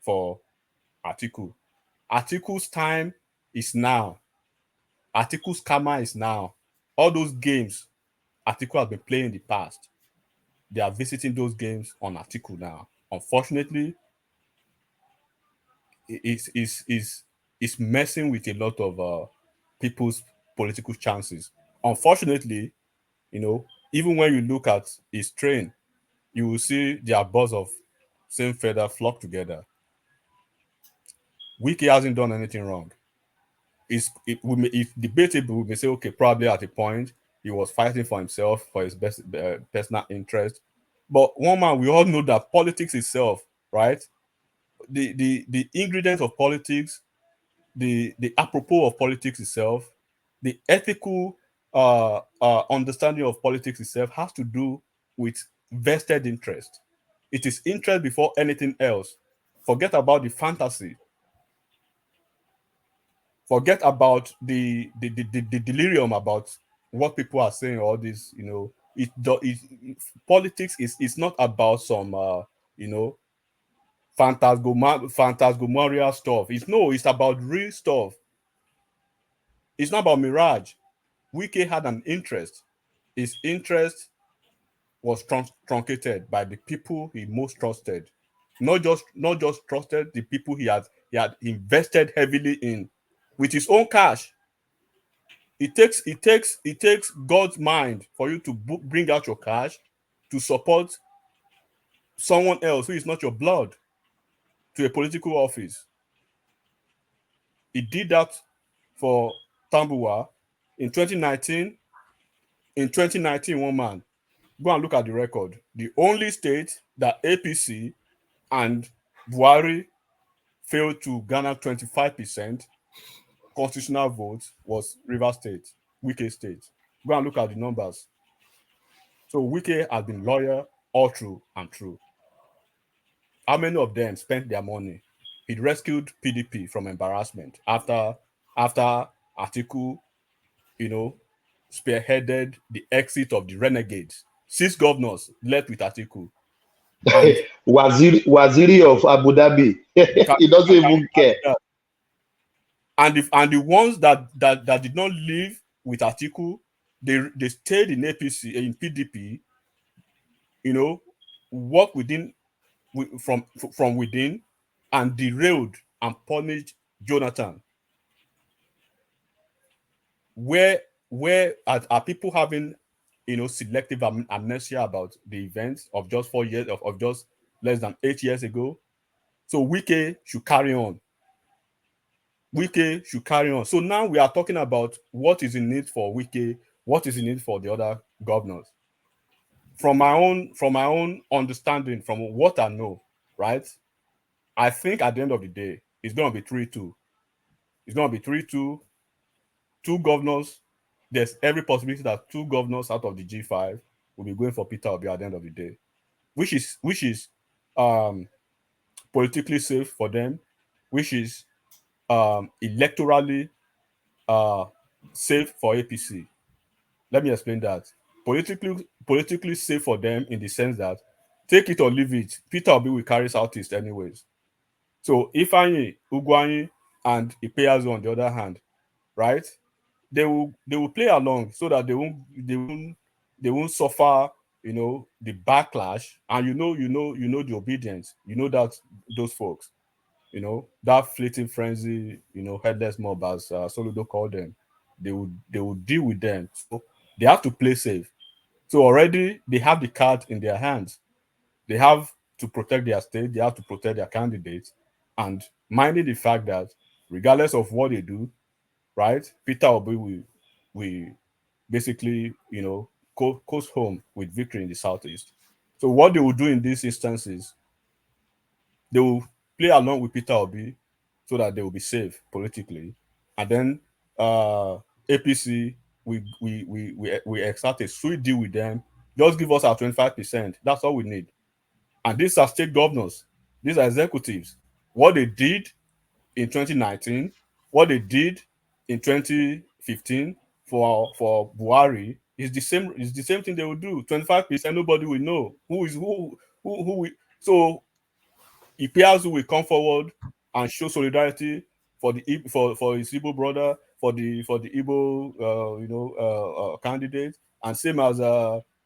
for Atiku. Atiku's time is now. Atiku's karma is now. All those games Atiku has been playing in the past, they are visiting those games on Atiku now. Unfortunately, it's messing with a lot of people's political chances. Unfortunately, even when you look at his train, you will see their birds of same feather flock together. Wike hasn't done anything wrong. If debatable, we may say, okay, probably at a point he was fighting for himself, for his best personal interest. But one man, we all know that politics itself, right? The ingredients of politics, the apropos of politics itself, the ethical understanding of politics itself has to do with vested interest. It is interest before anything else. Forget about the fantasy. Forget about the delirium about what people are saying. All this, politics is not about some phantasmagorial stuff. It's about real stuff. It's not about mirage. Wike had an interest his interest was truncated by the people he most trusted. Not just trusted the people he had invested heavily in with his own cash. It takes God's mind for you to bring out your cash to support someone else who is not your blood to a political office. He did that for Tambuwa in 2019. In 2019, one man, go and look at the record. The only state that APC and Buhari failed to garner 25% constitutional votes was Rivers State, Wike State. Go and look at the numbers. So Wike has been loyal all through and through. How many of them spent their money? He rescued PDP from embarrassment after Atiku, spearheaded the exit of the renegades. 6 governors left with Atiku. And Waziri of Abu Dhabi. He doesn't even care. And the ones that did not leave with Atiku, they stayed in APC, in PDP, work from within and derailed and punished Jonathan. Where are people having selective amnesia about the events of just 4 years of just less than 8 years ago? So Wike should carry on. Wike should carry on. So now we are talking about what is in need for Wike, what is in need for the other governors. From my own understanding, from what I know, right? I think at the end of the day, it's going to be 3-2. It's going to be 3-2. 2 governors. There's every possibility that 2 governors out of the G5 will be going for Peter Obi at the end of the day, which is politically safe for them, which is electorally safe for APC. Let me explain that. Politically safe for them in the sense that, take it or leave it, Peter Obi will carry Southeast anyways. So Ifeanyi, Ugwuanyi, and Ipeazu on the other hand, right? They will play along so that they won't suffer, the backlash, and the obedience. That those folks, that fleeting frenzy, headless mob, as Soludo called them, they will deal with them. So they have to play safe. So already they have the card in their hands. They have to protect their state. They have to protect their candidates, and minding the fact that regardless of what they do, right, Peter Obi will basically, coast home with victory in the Southeast. So what they will do in these instances, they will play along with Peter Obi so that they will be safe politically, and then APC we exert a sweet deal with them. Just give us our 25%. That's all we need. And these are state governors. These are executives. What they did in 2019, what they did in 2015 for Buhari is the same thing they will do. 25%, nobody will know who. So Ipeazu will come forward and show solidarity for his Igbo brother, for the Igbo candidate, and same as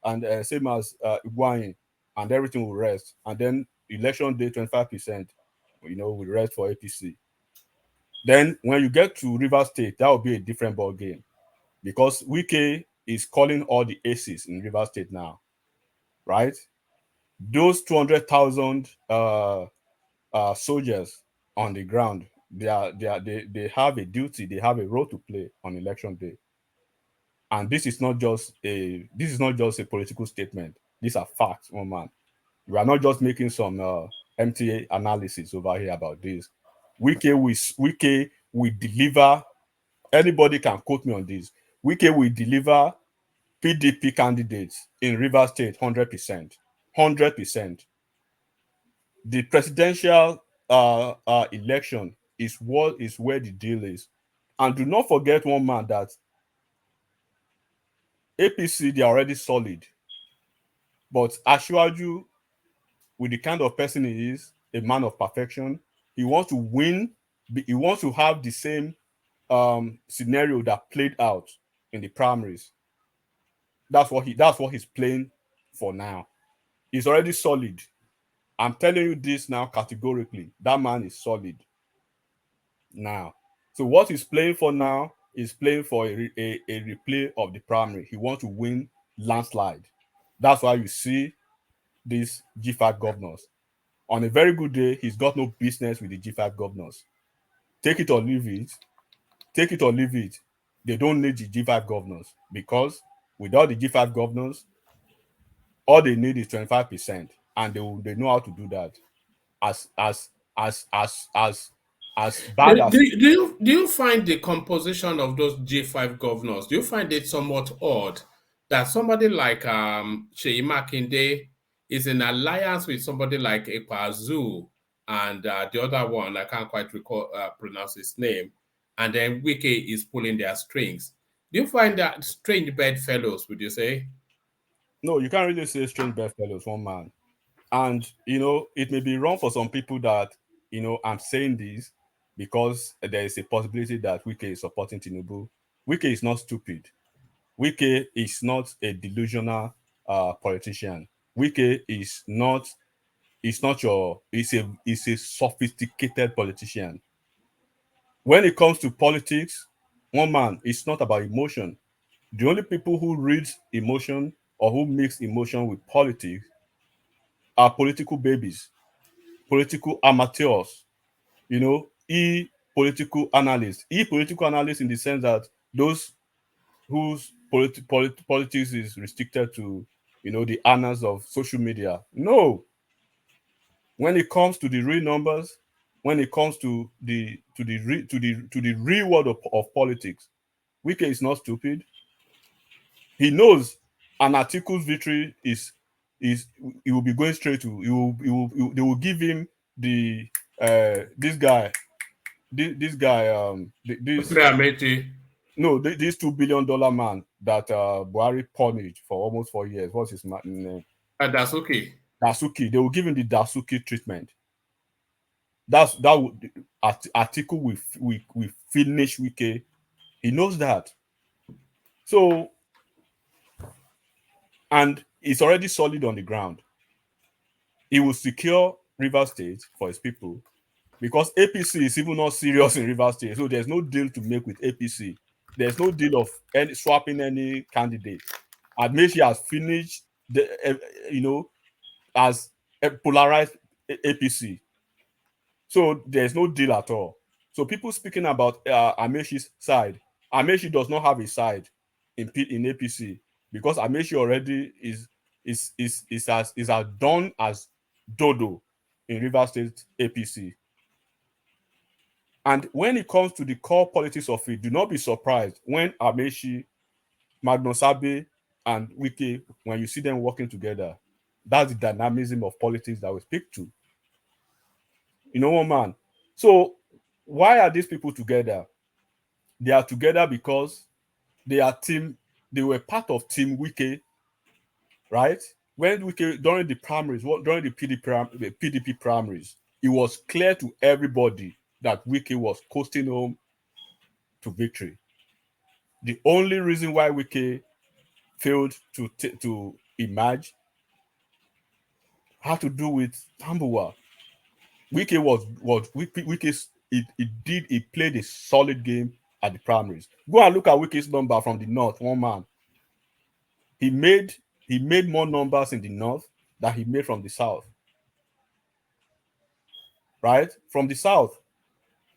Iguain, and everything will rest. And then election day 25%, will rest for APC. Then when you get to Rivers State, that will be a different ball game, because Wike is calling all the aces in Rivers State now, right? Those 200,000 soldiers on the ground, they have a duty, they have a role to play on election day. And this is not just a political statement. These are facts, one man. We are not just making some MTA analysis over here about this. Wike will deliver. Anybody can quote me on this. Wike will deliver PDP candidates in Rivers State 100%. 100%. The presidential election is where the deal is. And do not forget, one man, that APC, they are already solid. But Asiwaju, with the kind of person he is, a man of perfection, he wants to win. He wants to have the same scenario that played out in the primaries. That's what he's playing for now. He's already solid. I'm telling you this now categorically. That man is solid now. So what he's playing for now is playing for a replay of the primary. He wants to win landslide. That's why you see these G5 governors. On a very good day, he's got no business with the G5 governors. Take it or leave it. Take it or leave it. They don't need the G5 governors because without the G5 governors, all they need is 25%, and they know how to do that. As bad as Do you find the composition of those G5 governors, do you find it somewhat odd that somebody like Sheyi Makinde is in alliance with somebody like Ekpazu and the other one, I can't quite recall pronounce his name, and then Wike is pulling their strings? Do you find that strange bedfellows, would you say? No, you can't really say strange bedfellows, one man. And it may be wrong for some people that I'm saying this because there is a possibility that Wike is supporting Tinubu. Wike is not stupid. Wike is not a delusional politician. Wike is not is a sophisticated politician. When it comes to politics, one man, it's not about emotion. The only people who read emotion or who mix emotion with politics are political babies, political amateurs, political analysts. Political analysts in the sense that those whose politics is restricted to, the annals of social media. No. When it comes to the real numbers, when it comes to the real world of politics, Wike is not stupid. He knows an Atiku's victory is he will be going straight to they will give him the this no, this $2 billion man that Buhari punished for almost 4 years. What's his name? Dasuki. Dasuki. They will give him the Dasuki treatment. Atiku will finish Wike. He knows that. So, and it's already solid on the ground. He will secure Rivers State for his people because APC is even not serious in Rivers State. So there's no deal to make with APC. There's no deal of swapping any candidate. Admeshi has finished as a polarized APC. So there's no deal at all. So people speaking about Ameshi's side, Ameshi does not have a side in APC because Ameshi already is as done as Dodo in Rivers State APC. And when it comes to the core politics of it, do not be surprised when Ameshi, Magnosabe, and Wike, when you see them working together. That's the dynamism of politics that we speak to. One man. So why are these people together? They are together because they were part of Team Wike, right? When Wike, during the primaries, during the PDP primaries, it was clear to everybody that Wike was coasting home to victory. The only reason why Wike failed to emerge had to do with Tambuwa. Wike he played a solid game at the primaries. Go and look at Wike's number from the north, one man. He made more numbers in the north than he made from the south. Right? From the south.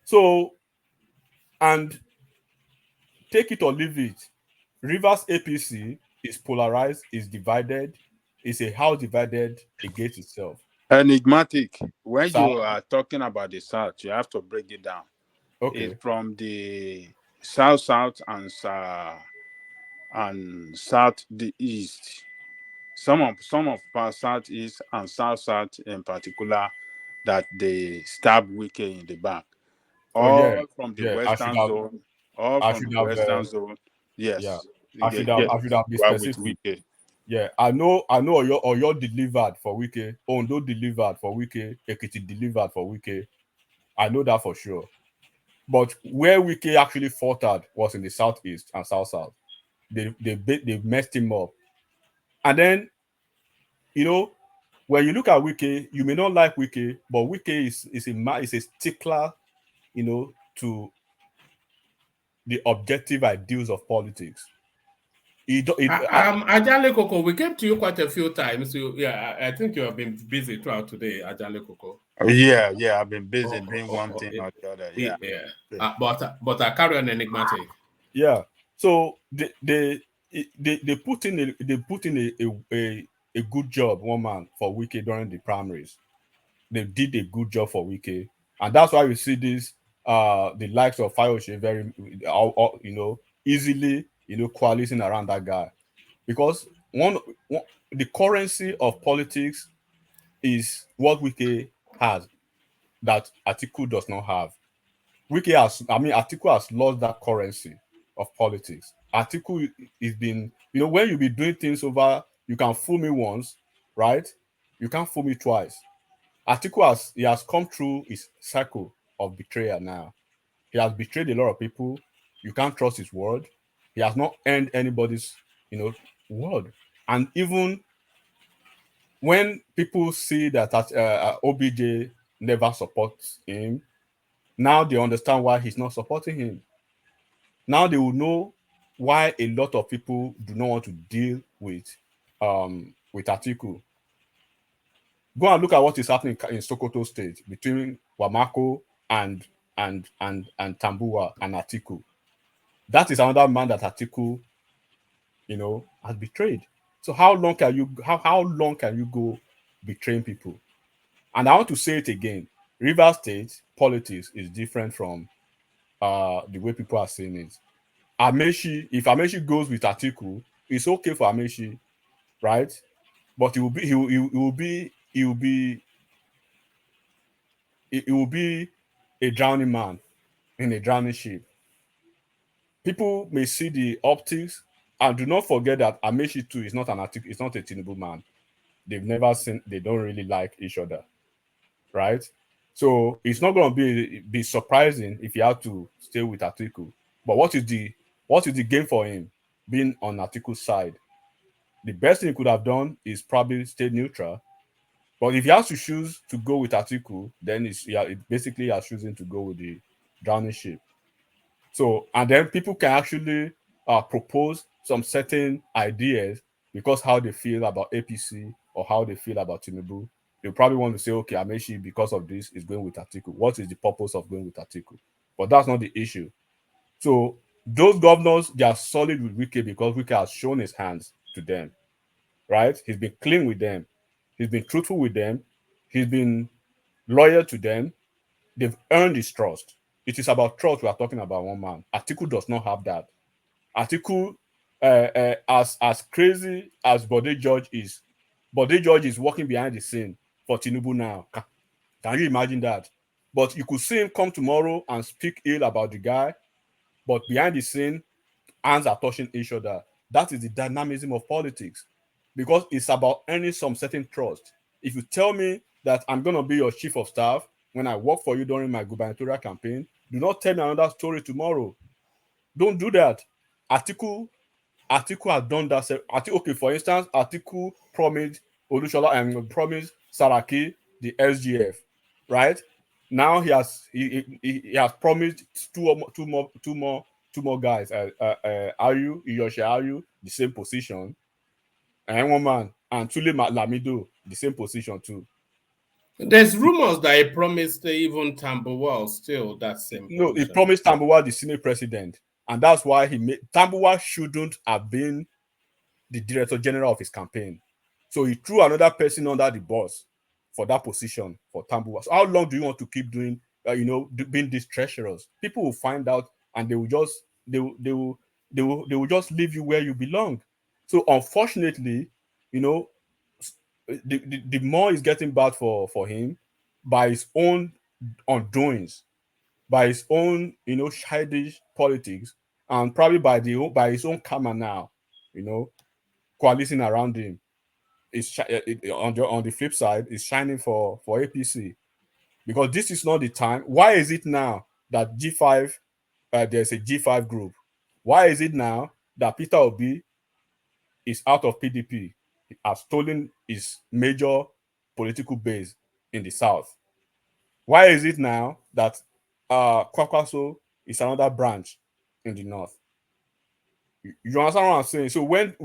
So, and take it or leave it, Rivers APC is polarized, is divided, is a house divided against itself. Enigmatic. When South. you are talking about the South, you have to break it down. Okay. It's from the South South the East. Some of our Southeast and South in particular that they stab Wike in the back. All from the Western zone. All from the Western zone. Yes. Yeah. I should have been specific. Wike. Yeah, I know Oyo delivered for Wike, Ondo delivered for Wike, Ekiti delivered for Wike. I know that for sure. But where Wike actually faltered was in the southeast and south. They messed him up And then, you know, when you look at Wike, you may not like Wike, but Wike is a stickler, you know, to the objective ideals of politics. Ajale Coco, we came to you quite a few times. I think you have been busy throughout today, Ajale Coco. Yeah, I've been busy doing one thing or the other. Yeah. But I carry on enigmatic. Yeah. So they put in a good job, one man, for Wike during the primaries. They did a good job for Wike, and that's why we see this the likes of Fayose very you know, easily, you know, coalescing around that guy, because one the currency of politics is what Wike has that Atiku does not have. Atiku has lost that currency of politics. Atiku is been, you know, when you be doing things over, you can fool me once, right? You can't fool me twice. Atiku has come through his cycle of betrayal now. He has betrayed a lot of people. You can't trust his word. He has not earned anybody's, you know, word. And even when people see that OBJ never supports him, now they understand why he's not supporting him. Now they will know why a lot of people do not want to deal with Atiku. Go and look at what is happening in Sokoto State between Wamako and Tambuwa and Atiku. That is another man that Atiku, you know, has betrayed. So how long can you go betraying people? And I want to say it again. Rivers State politics is different from the way people are saying it. If Amechi goes with Atiku, it's okay for Amechi, right? But he will be a drowning man in a drowning ship. People may see the optics, and do not forget that Amechi too is not a Tinubu man. They've never seen, they don't really like each other, right? So it's not going to be surprising if he had to stay with Atiku. But what is the game for him being on Atiku's side? The best thing he could have done is probably stay neutral. But if he has to choose to go with Atiku, then it basically has choosing to go with the drowning ship. So, and then people can actually propose some certain ideas because how they feel about APC or how they feel about Tinubu. They probably want to say, okay, Amechi, because of this, is going with Atiku. What is the purpose of going with Atiku? But that's not the issue. So those governors, they are solid with Wike because Wike has shown his hands to them, right? He's been clean with them. He's been truthful with them. He's been loyal to them. They've earned his trust. It is about trust we are talking about, one man. Atiku does not have that. Atiku, as crazy as Bode George is working behind the scene for Tinubu now. Can you imagine that? But you could see him come tomorrow and speak ill about the guy, but behind the scene, hands are touching each other. That is the dynamism of politics, because it's about earning some certain trust. If you tell me that I'm going to be your chief of staff when I work for you during my gubernatorial campaign, do not tell me another story tomorrow. Don't do that. Atiku has done that. Okay, for instance, Atiku promised Olushola and promised Saraki the SGF, right? Now he has promised two more guys. Ayu Iyoshi, the same position, and one man, and Tule Lamido, the same position too. There's rumors that he promised even Tambuwal still that same position. No, he promised Tambuwal the Senate president, and that's why Tambuwal shouldn't have been the director general of his campaign. So he threw another person under the bus for that position for Tambuwal. So how long do you want to keep doing, being these treasurers? People will find out, and they will just leave you where you belong. So unfortunately, the more is getting bad for him by his own undoings, by his own childish politics, and probably by his own karma now, coalescing around him. Is on the flip side is shining for APC, because this is not the time. Why is it now that G5 there's a G5 group? Why is it now that Peter Obi is out of PDP? have stolen his major political base in the south. Why is it now that Kwakwaso is another branch in the north? You understand what I'm saying? So when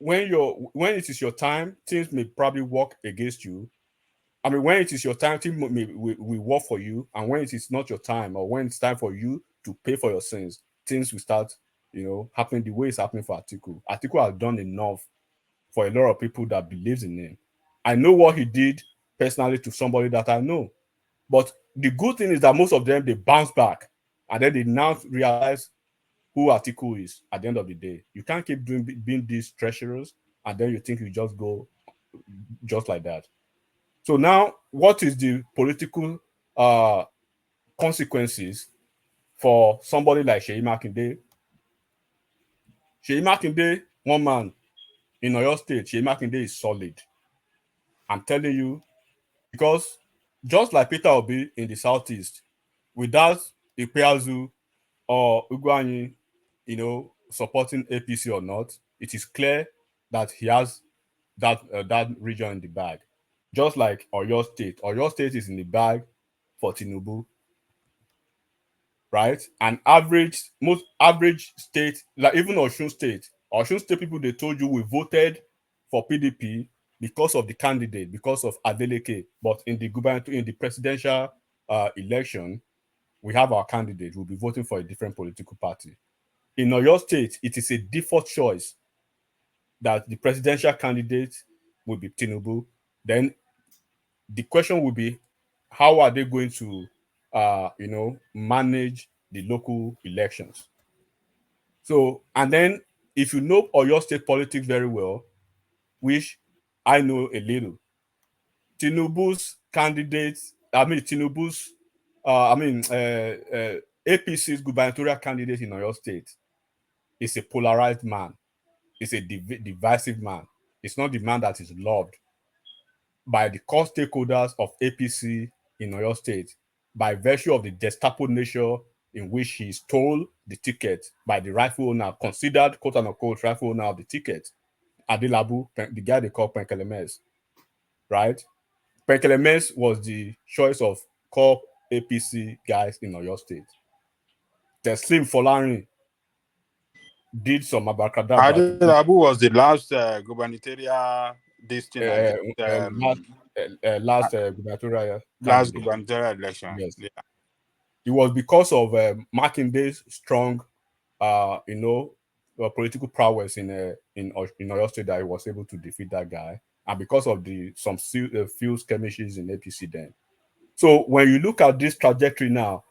it is your time, things may probably work against you. I mean, when it is your time, things will work for you, and when it is not your time, or when it's time for you to pay for your sins, things will start, happening the way it's happening for Atiku. Atiku has done enough for a lot of people that believes in him. I know what he did personally to somebody that I know, but the good thing is that most of them, they bounce back, and then they now realize who Atiku is at the end of the day. You can't keep being these treasurers, and then you think you just go just like that. So now, what is the political consequences for somebody like Seyi Makinde? Seyi Makinde, one man in Oyo State, Seyi Makinde is solid. I'm telling you, because just like Peter Obi in the Southeast, without Ikpeazu or Ugwanyi, supporting APC or not, it is clear that he has that region in the bag. Just like Oyo State is in the bag for Tinubu, right? And most average state, like even Osun State people, they told you we voted for PDP because of the candidate, because of Adeleke, but in the presidential election, we have our candidate. We'll be voting for a different political party. In Oyo State, it is a default choice that the presidential candidate will be Tinubu. Then the question will be, how are they going to, manage the local elections? So, and then if you know Oyo State politics very well, which I know a little, Tinubu's candidates, Tinubu's, APC's gubernatorial candidate in Oyo State is a polarized man. It's a divisive man. It's not the man that is loved by the core stakeholders of APC in Oyo State by virtue of the Gestapo nature in which he stole the ticket by the rightful owner, considered quote unquote rightful owner of the ticket, Adilabu, the guy they call Penkelemes, right? Penkelemes was the choice of core APC guys in Oyo State. Teslim Folarin did some abracadabra. Adilabu was the last gubernatorial gubernatorial last candidate. gubernatorial election. Yes. Yeah. It was because of Makinde's strong, political prowess in Oyo State that he was able to defeat that guy, and because of some few skirmishes in APC then. So when you look at this trajectory now,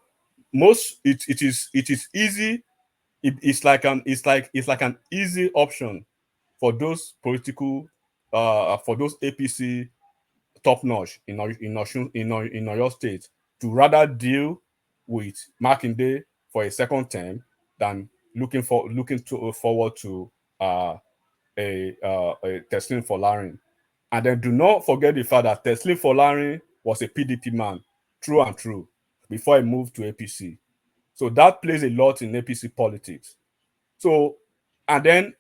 it is easy. It's like an easy option for those political, for those APC top notch in Oyo State to rather deal with Makinde for a second term than looking forward to a Teslim Folarin. And then do not forget the fact that Teslim Folarin was a PDP man, true and true, before he moved to APC. So that plays a lot in APC politics. So, and then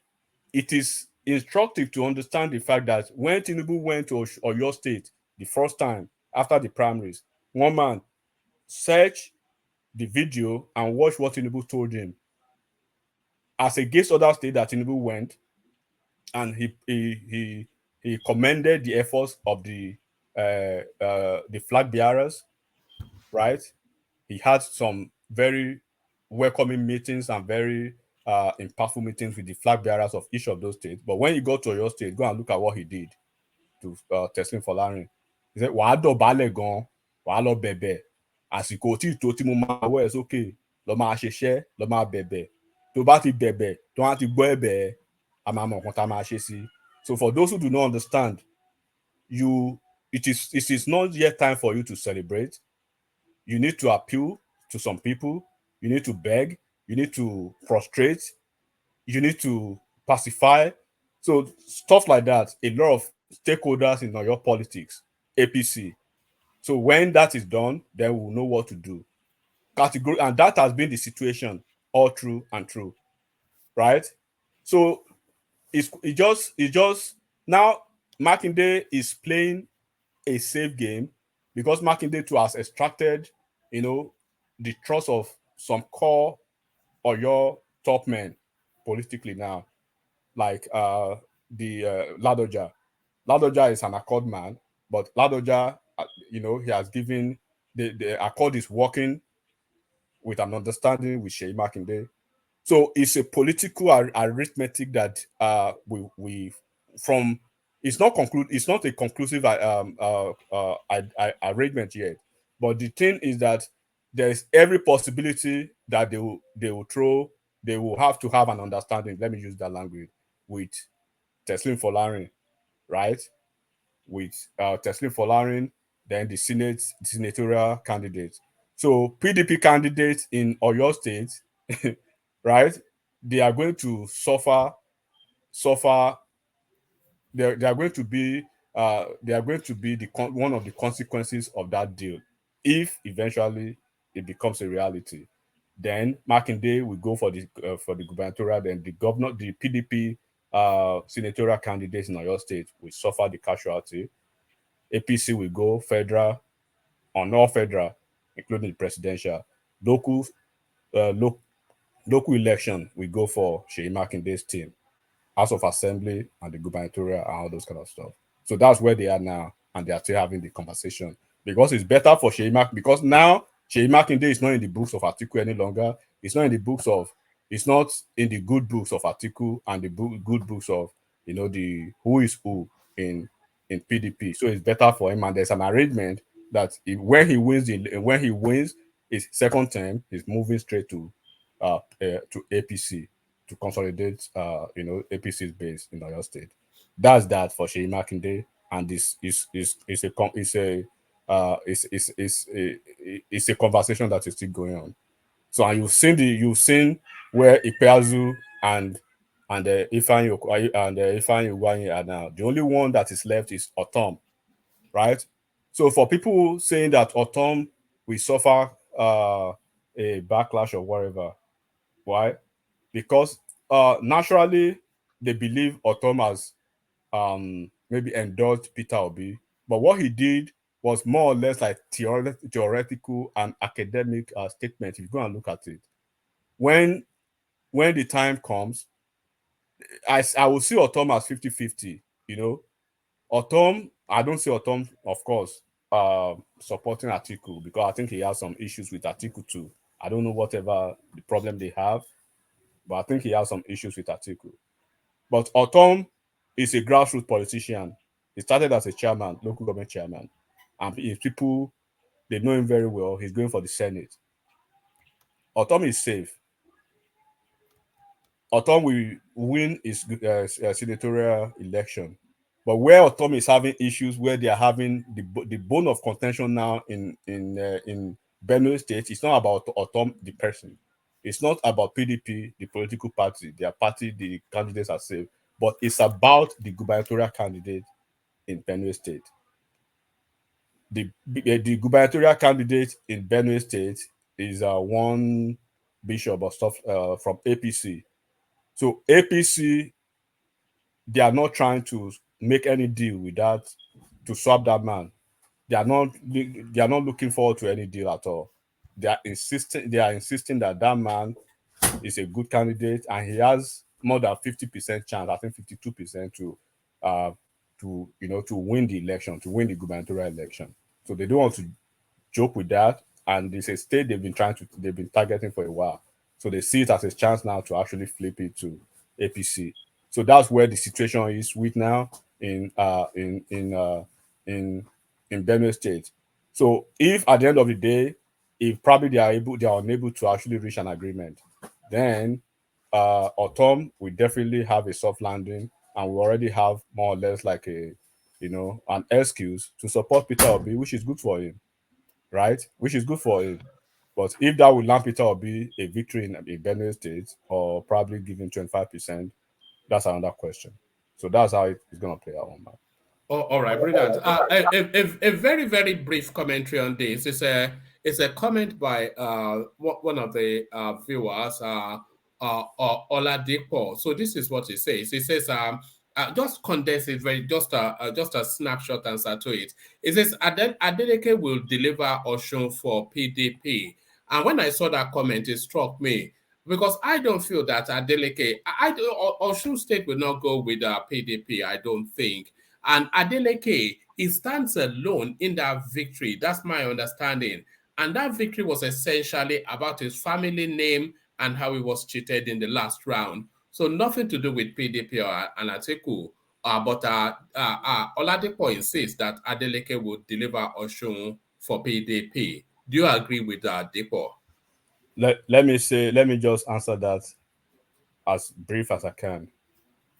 it is instructive to understand the fact that when Tinubu went to Oyo State the first time after the primaries, one man search the video and watch what Tinubu told him. As against other states that Tinubu went, and he commended the efforts of the flag bearers, right? He had some very welcoming meetings and very impactful meetings with the flag bearers of each of those states. But when he got to Oyo State, go and look at what he did to Teslim Folarin. He said, "Wàá dọ̀bálẹ̀ gan, wàá lọ bẹ̀bẹ̀. Àsìkò tí mo máa wọ̀ ẹ́ sókè, lọ máa ṣiṣẹ́, lọ máa bẹ̀bẹ̀. Tó bá ti bẹ̀bẹ̀, tó wá ti gbọ́ ẹ̀bẹ̀, a máa mọ̀ nǹkan tá a máa ṣe sí." So for those who do not understand, it is not yet time for you to celebrate. You need to appeal to some people. You need to beg. You need to prostrate. You need to pacify. So stuff like that. A lot of stakeholders in your politics, APC. So when that is done, then we'll know what to do. Category, and that has been the situation all through and through, right? So it's just now Makinde is playing a safe game because Makinde too has extracted, the trust of some core or your top men politically now, like the Ladoja. Ladoja is an accord man, but Ladoja, he has given the accord is working with an understanding with Sheyi Makinde. So it's a political arithmetic that we from it's not a conclusive arrangement yet. But the thing is that there's every possibility that they will have to have an understanding. Let me use that language with Teslim Folarin, right? With Teslim Folarin, then the senatorial candidate. So PDP candidates in Oyo State, right? They are going to suffer. They are going to be one of the consequences of that deal if eventually it becomes a reality. Then Makinde will go for the gubernatorial. Then the PDP senatorial candidates in Oyo State will suffer the casualty. APC will go federal or not federal, including the presidential. Local election will go for Sheyi Makinde's team, House of Assembly and the gubernatorial and all those kind of stuff. So that's where they are now, and they are still having the conversation because it's better for because now Sheyi Makinde is not in the books of Atiku any longer. It's not in the good books of Atiku and the good books of the who is who in PDP. So it's better for him, and there's an arrangement that when he wins his second term, he's moving straight to APC to consolidate APC's base in Oyo State. That's that for Sheyi Makinde, and this is a conversation that is still going on. So and you've seen where Ikpeazu and Ifeanyi Ugwuanyi are now. The only one that is left is Otom, right? So for people saying that Otom will suffer a backlash or whatever, why? Because naturally they believe Otom has maybe endorsed Peter Obi, but what he did was more or less like theoretical and academic statement. If you go and look at it, when the time comes, I will see Otom as 50-50. Otom, I don't see Otom, of course, supporting Atiku because I think he has some issues with Atiku too. I don't know whatever the problem they have, but I think he has some issues with Atiku. But Otom is a grassroots politician. He started as a chairman, local government chairman. And if people, they know him very well, he's going for the Senate. Otom is safe. Otom will win his senatorial election. But where Otom is having issues, where they are having the bone of contention now in Benue State, it's not about Otom, the person. It's not about PDP, the political party. Their party, the candidates are safe. But it's about the gubernatorial candidate in Benue State. The gubernatorial candidate in Benue State is one bishop or stuff from APC. So APC, they are not trying to make any deal with that to swap that man. They are not looking forward to any deal at all. They are insisting that man is a good candidate and he has more than 50% chance, I think 52% to win the election, to win the gubernatorial election. So they don't want to joke with that, and it's a state they've been targeting for a while. So they see it as a chance now to actually flip it to APC. So that's where the situation is with now in Benue State. So if at the end of the day, if probably they are unable to actually reach an agreement, then Otom will definitely have a soft landing, and we already have more or less like an excuse to support Peter Obi, which is good for him, right? Which is good for him. But if that will land Peter Obi a victory in Benue State, or probably giving 25%, that's another question. So that's how it's going to play out on that. Oh, all right, brilliant. A very, very brief commentary on this. It's a comment by one of the viewers, Oladipo. So this is what he says. He says, just condense it very, just a snapshot answer to it. It says Adeleke will deliver Oshun for PDP. And when I saw that comment, it struck me because I don't feel that Adeleke, Oshun State will not go with PDP. I don't think. And Adeleke, he stands alone in that victory. That's my understanding. And that victory was essentially about his family name and how he was cheated in the last round. So nothing to do with PDP or an Atiku. But Oladipo insists that Adeleke would deliver Oshun for PDP. Do you agree with that, Dipo? Let me just answer that as brief as I can.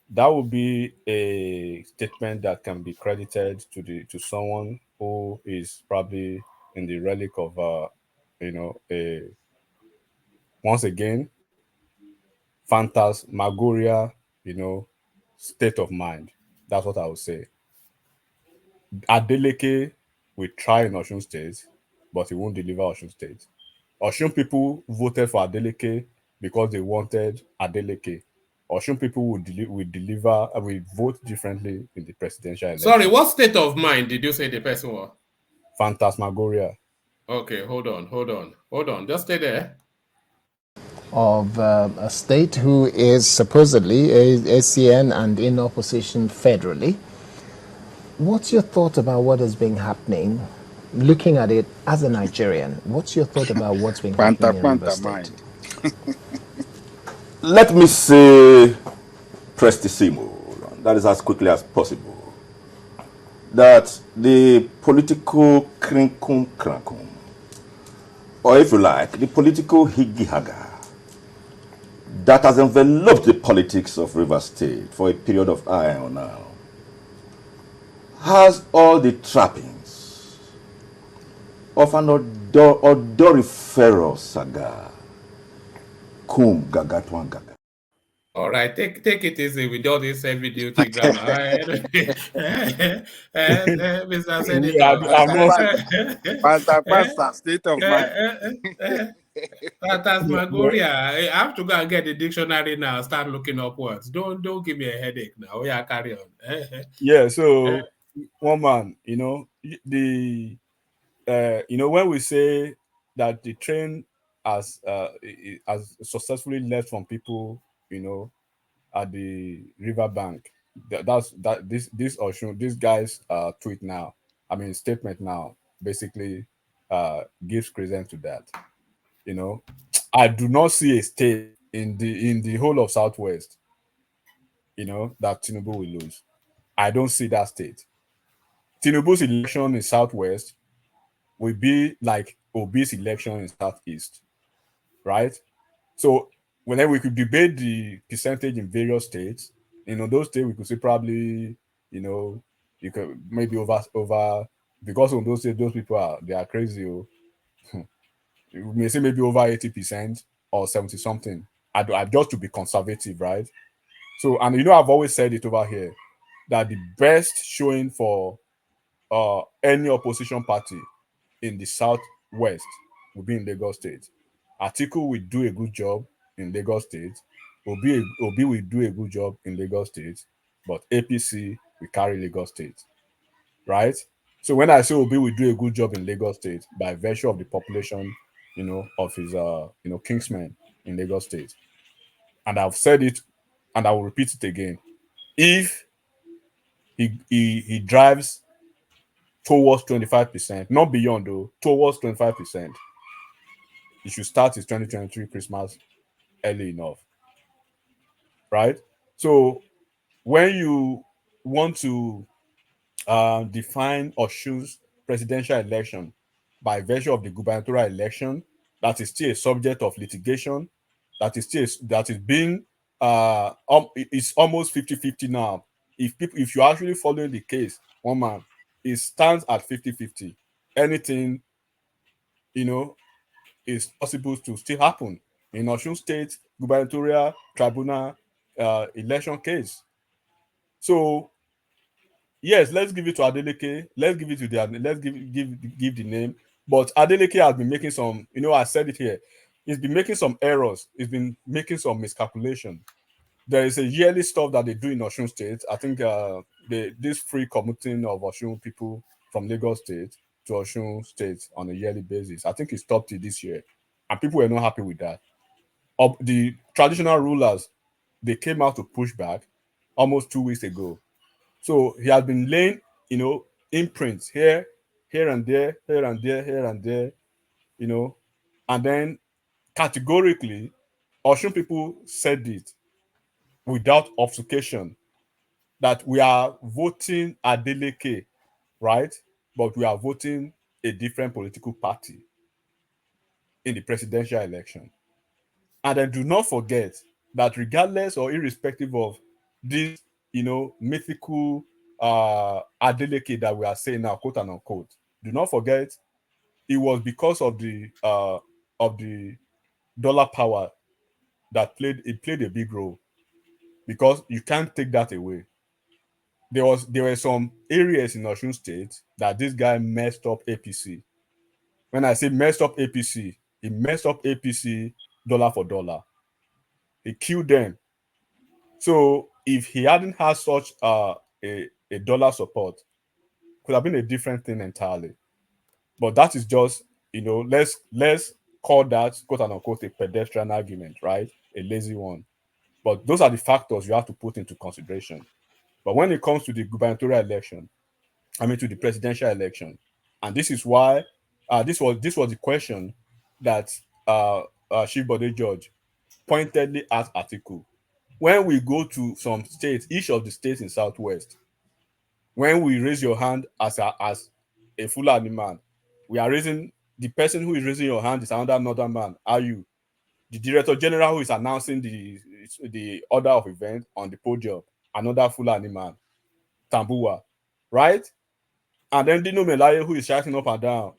That would be a statement that can be credited to someone who is probably in the relic of once again phantasmagoria, state of mind. That's what I would say. Adeleke will try in Osun State, but he won't deliver Osun State. Osun people voted for Adeleke because they wanted Adeleke. Osun people will vote differently in the presidential election. Sorry, what state of mind did you say the person was? Phantasmagoria. Okay, hold on. Just stay there. Of a state who is supposedly a ACN and in opposition federally. What's your thought about what has been happening? Looking at it as a Nigerian, what's your thought about what's been happening in River State? Let me say prestissimo, that is as quickly as possible, that the political krinkum, or if you like, the political higgy-haga that has enveloped the politics of River State for a period of time now has all the trappings of an odoriferous saga. Kum gagatwan gaga. All right, take it easy with all this heavy duty grammar. Mr. Pastor, state of mind. Phantasmagoria. I have to go and get the dictionary now. Start looking upwards. Don't give me a headache now. Oh yeah, carry on. Yeah. So one man, when we say that the train has successfully left from people, at the riverbank. This guy's tweet now, statement now, basically gives credence to that. I do not see a state in the whole of Southwest, that Tinubu will lose. I don't see that state. Tinubu's election in Southwest will be like Obi's election in Southeast, right? So whenever we could debate the percentage in various states, those states we could say probably, you could maybe over because on those states those people they are crazy. We may say maybe over 80% or 70 something. I just to be conservative, right? So and I've always said it over here that the best showing for any opposition party in the Southwest will be in Lagos State. Atiku will do a good job in Lagos State. Obi will do a good job in Lagos State, but APC will carry Lagos State, right? So when I say Obi will do a good job in Lagos State by virtue of the population, of his kingsmen in Lagos State, and I've said it, and I will repeat it again. If he drives towards 25%, not beyond though, towards 25%, he should start his 2023 Christmas early enough, right? So when you want to define or choose presidential election by virtue of the gubernatorial election, that is still a subject of litigation, that is being it's almost 50-50 now. If you're actually following the case, one man, it stands at 50-50. Anything, is possible to still happen in Osun State gubernatorial tribunal election case. So yes, let's give it to Adeleke. Let's give it to give the name. But Adeleke has been making some, I said it here. He's been making some errors. He's been making some miscalculation. There is a yearly stuff that they do in Osun State. I think this free commuting of Osun people from Lagos State to Osun State on a yearly basis. I think it stopped it this year, and people were not happy with that. The traditional rulers, they came out to push back almost 2 weeks ago. So he has been laying, imprints here and there, here and there, here and there, and then categorically, Osun people said it without obfuscation that we are voting Adeleke, right? But we are voting a different political party in the presidential election. And then do not forget that regardless or irrespective of this, mythical Adeleke that we are saying now, quote and unquote, do not forget it was because of the dollar power that played a big role, because you can't take that away. There were some areas in Osun State that this guy messed up APC. When I say messed up APC, he messed up APC dollar for dollar. He killed them. So if he hadn't had such a dollar support, could have been a different thing entirely. But that is just, let's call that quote unquote a pedestrian argument, right? A lazy one. But those are the factors you have to put into consideration. But when it comes to the gubernatorial election, to the presidential election, and this is why this was the question that Chief Bode George pointedly asked Atiku. When we go to some states, each of the states in Southwest, when we raise your hand as a Fulani man, we are raising, the person who is raising your hand is another northern man. Are you? The director general who is announcing the order of event on the podium, another Fulani man, Tambuwa, right? And then Dino Melaye, who is shouting up and down,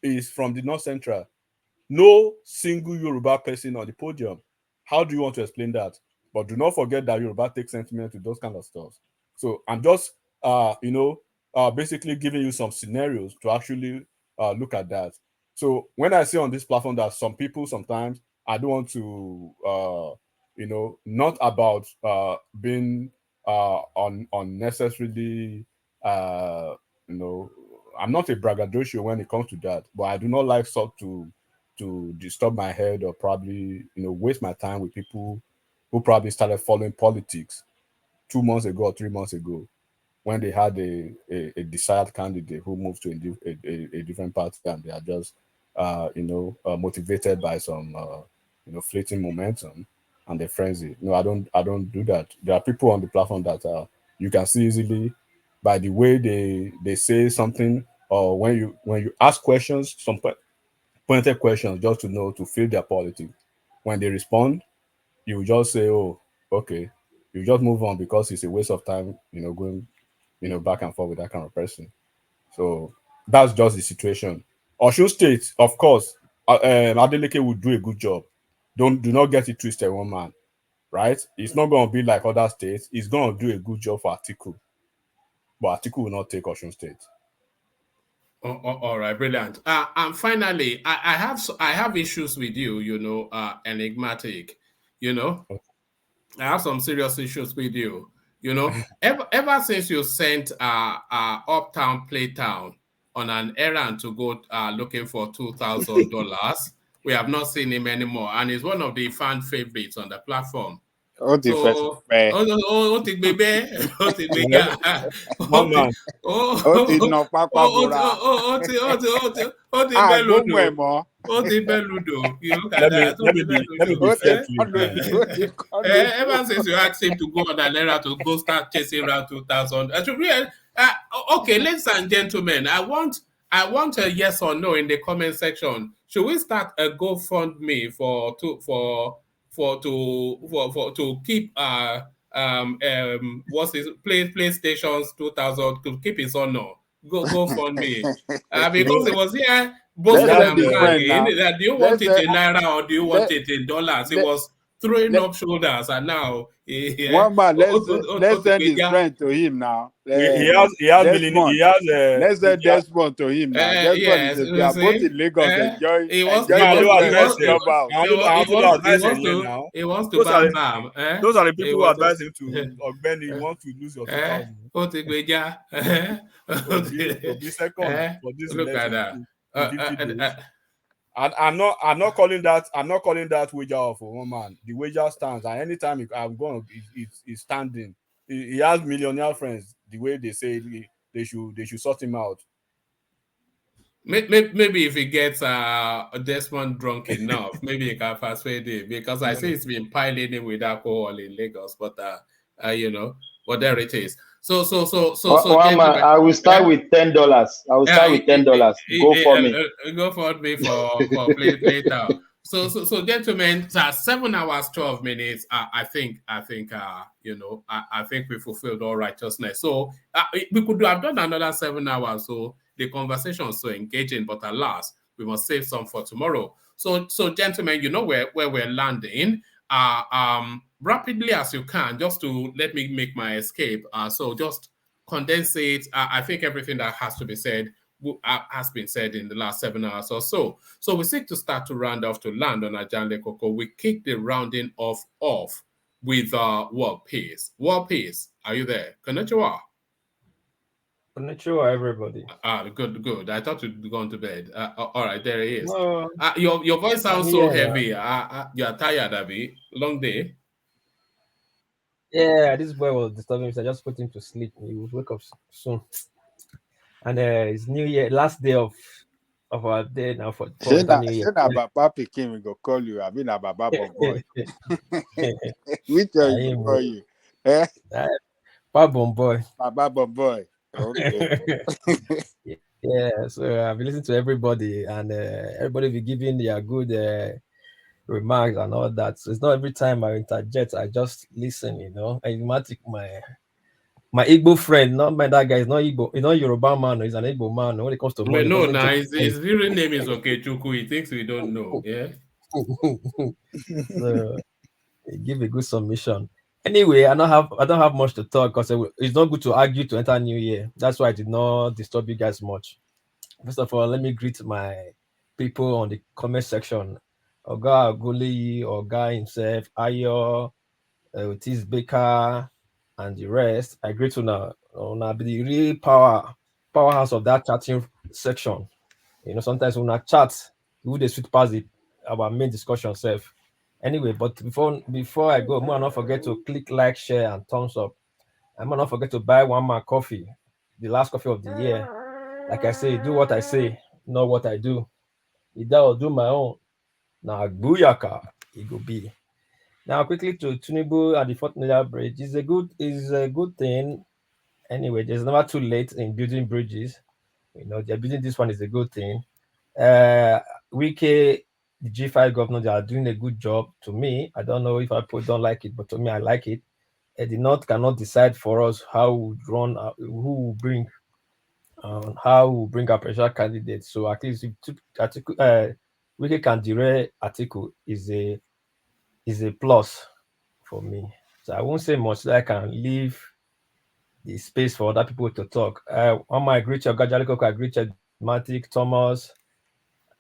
is from the North Central. No single Yoruba person on the podium. How do you want to explain that? But do not forget that Yoruba takes sentiment to those kind of stuff. So I'm just, basically giving you some scenarios to actually look at that. So when I say on this platform that some people sometimes, I don't want to, not about being unnecessarily, I'm not a braggadocio when it comes to that, but I do not like to disturb my head or probably, waste my time with people who probably started following politics 2 months ago or 3 months ago, when they had a desired candidate who moved to a different party, and they are just, motivated by some, fleeting momentum and the frenzy. No, I don't do that. There are people on the platform that you can see easily by the way they say something, or when you ask questions, some pointed questions, just to feel their politics. When they respond, you just say, oh, okay. You just move on because it's a waste of time, going, back and forth with that kind of person. So that's just the situation. Osun State, of course, Adeleke will do a good job. Do not get it twisted, one man, right? It's not going to be like other states. It's going to do a good job for Atiku, but Atiku will not take Osun State. All right, brilliant. And finally, I have issues with you. Enigmatic. I have some serious issues with you. Ever since you sent Uptown Playtown on an errand to go looking for $2,000, we have not seen him anymore, and he's one of the fan favorites on the platform. Ever since you asked him to go on an errand to go start chasing around 2,000, okay, ladies and gentlemen, I want a yes or no in the comment section. Should we start a GoFundMe to keep PlayStation's 2,000 to keep his honor? GoFundMe because it was here boasting and bragging that do you want it in naira or do you want it in dollars? It was throwing up shoulders, and now one man, let's send his friend to him now. He has Desmond. Let's send Desmond to him now. Desmond yes, they are both in Lagos enjoying he wants to bam bam. Those are the people who advise him to Ogbeni. You want to lose your 2000. To be second for this look at that. And I'm not calling that wager off for one man. The wager stands, and anytime I'm going, he's standing. He has millionaire friends. The way they say they should sort him out. Maybe if he gets Desmond drunk enough, maybe he can persuade him, because I say he's been piling him with alcohol in Lagos, but but there it is. So I will start with $10. I will start with $10. Go for me. Go for me for play later. So gentlemen, 7 hours 12 minutes. I think we fulfilled all righteousness. So we could have done another 7 hours. So the conversation is so engaging, but alas, we must save some for tomorrow. So gentlemen, you know where we're landing. Rapidly as you can, just to let me make my escape. So just condense it. I think everything that has to be said has been said in the last 7 hours or so. So we seek to start to round off to land on Ajanle Koko. We kick the rounding off with World Peace. World Peace, are you there? Konnichiwa. Konnichiwa, everybody. Good. I thought you'd gone to bed. All right, there he is. No. Your voice sounds so heavy. You're tired, Abby. Long day. Yeah, this boy was disturbing me. So I just put him to sleep. He will wake up soon. And it's New Year, last day of our day now for New Year. Papa Pekin, we go call you. I've been a Baba boy. We tell you, call you. Baba boy. Baba boy. Okay. Yeah, so I've been listening to everybody, and everybody will be giving their good remarks and all that. So it's not every time I interject, I just listen, I might take my Igbo friend, not my that guy is not Igbo, he's not Yoruba man, he's an Igbo man. When it comes to money, his real name is Okechukwu. He thinks we don't know. Yeah. So give a good submission. Anyway, I don't have much to talk because it's not good to argue to enter New Year. That's why I did not disturb you guys much. First of all, let me greet my people on the comment section. Oga Aguli, Oga himself, Ayo, Otis Baker, and the rest. I greet you now. Be the real powerhouse of that chatting section. Sometimes when I chat, we they sweet past our main discussion self. Anyway, but before I go, I'm not forget to click like, share, and thumbs up. I'm not forget to buy one more coffee, the last coffee of the year. Like I say, do what I say, not what I do. Either I'll do my own. Now, Booyaka, it will be. Now, quickly to Tinubu at the Fort Niger Bridge is a good thing. Anyway, there's never too late in building bridges. They're building this one is a good thing. Wike, the G5 governor, they are doing a good job. To me, I don't know if people don't like it, but to me, I like it. The North cannot decide for us how we run, who will bring, how we bring our presidential candidates. So at least Wike can derail Atiku is a plus for me. So I won't say much, so I can leave the space for other people to talk. On my greet you, Gajaliko, I greet you, Matic, Thomas,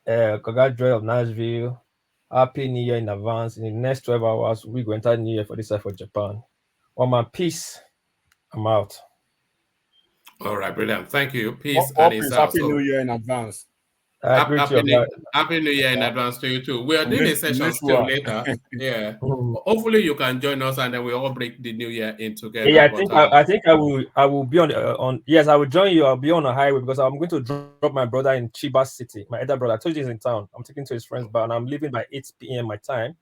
Koga Joy of Nashville. Happy New Year in advance. In the next 12 hours, we go enter New Year for this side for Japan. On my peace, I'm out. All right, brilliant. Thank you. Peace. Happy New Year in advance. Happy New Year in advance to you too. We are doing a session still later. Yeah. Hopefully you can join us and then we all break the New Year in together. Yeah, I think I will be on yes, I will join you. I'll be on a highway because I'm going to drop my brother in Chiba City. My elder brother. I told you he's in town. I'm taking to his friends bar and I'm leaving by 8 p.m. my time.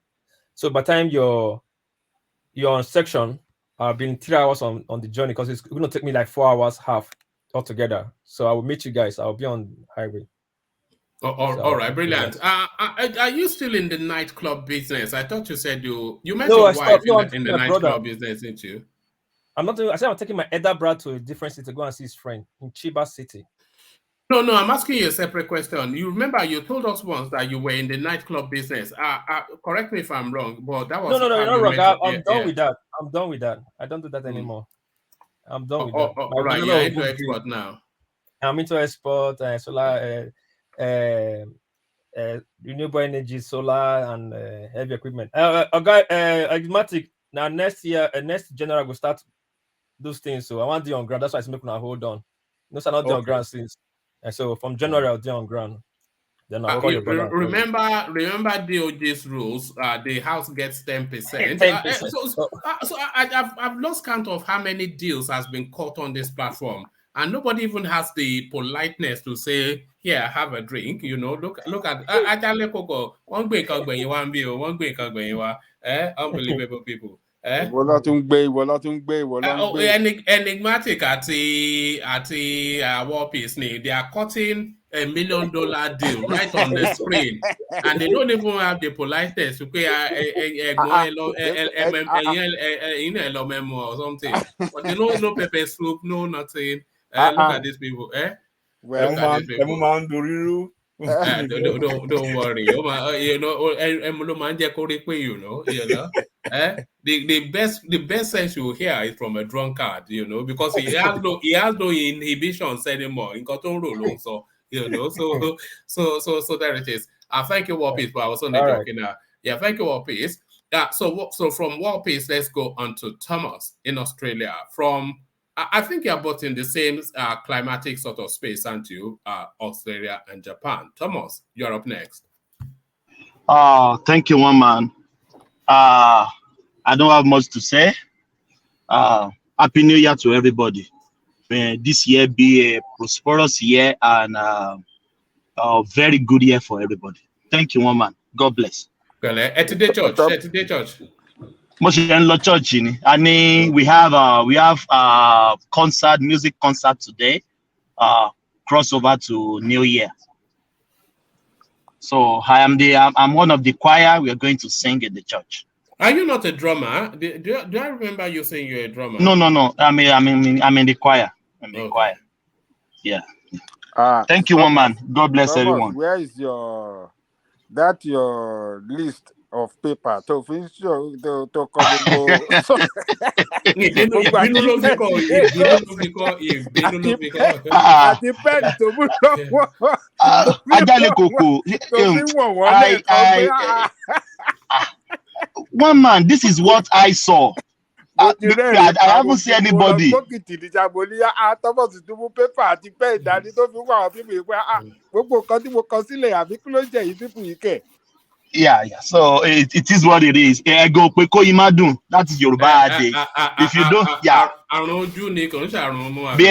So by the time you're on section, I've been 3 hours on the journey because it's going to take me like 4 hours half altogether. So I will meet you guys. I'll be on highway. All right, brilliant. Are you still in the nightclub business? I thought you said you met your wife in the nightclub business, didn't you? I'm not. I said I'm taking my elder brother to a different city to go and see his friend in Chiba City. No, I'm asking you a separate question. You remember you told us once that you were in the nightclub business. Correct me if I'm wrong, but that was No, how you're not you wrong. mentioned. I'm done with that. I'm done with that. I don't do that anymore. I'm done with that. All right, you're into export now. I'm into export, solar, renewable energy, solar, and heavy equipment. Agmatic. Now next year, next January will start those things. So I want to do on ground. That's why it's making a hold on. No, I'm not doing on ground since. And so from January, I'll do on ground. Then I'll call your brother. Remember DOJ's rules. The house gets 10%. 10%. I've lost count of how many deals has been cut on this platform, and nobody even has the politeness to say, "Here, have a drink." You know, look at unbelievable people. Enigmatic àti War Peace ni, they are cutting $1 million deal right on the screen, and they don't even have the politeness to pay or something. But they no pepper soup, no nothing. Look at these people, Look at these people. Don't worry. You know. The best sense you hear is from a drunkard, you know, because he has no inhibitions anymore. So there it is. Thank you, War Peace, but I was only joking. Thank you, War Peace. So from War Peace, let's go on to Thomas in Australia. I think you're both in the same climatic sort of space, aren't you? Australia and Japan. Thomas, you're up next. Thank you, one man. I don't have much to say. Happy New Year to everybody. This year be a prosperous year and a very good year for everybody. Thank you, one man. God bless. Etiday Church. Church, and we have music concert today. Crossover to New Year. So I'm one of the choir. We are going to sing in the church. Are you not a drummer? Do I remember you saying you're a drummer? No. I'm in the choir. I'm in the choir. Yeah. Thank you, one man. God bless everyone. Where is your list of paper to finish to one man, this is what I saw. I haven't seen anybody. Yeah. So it is what it is. That is Yoruba Day. If you don't,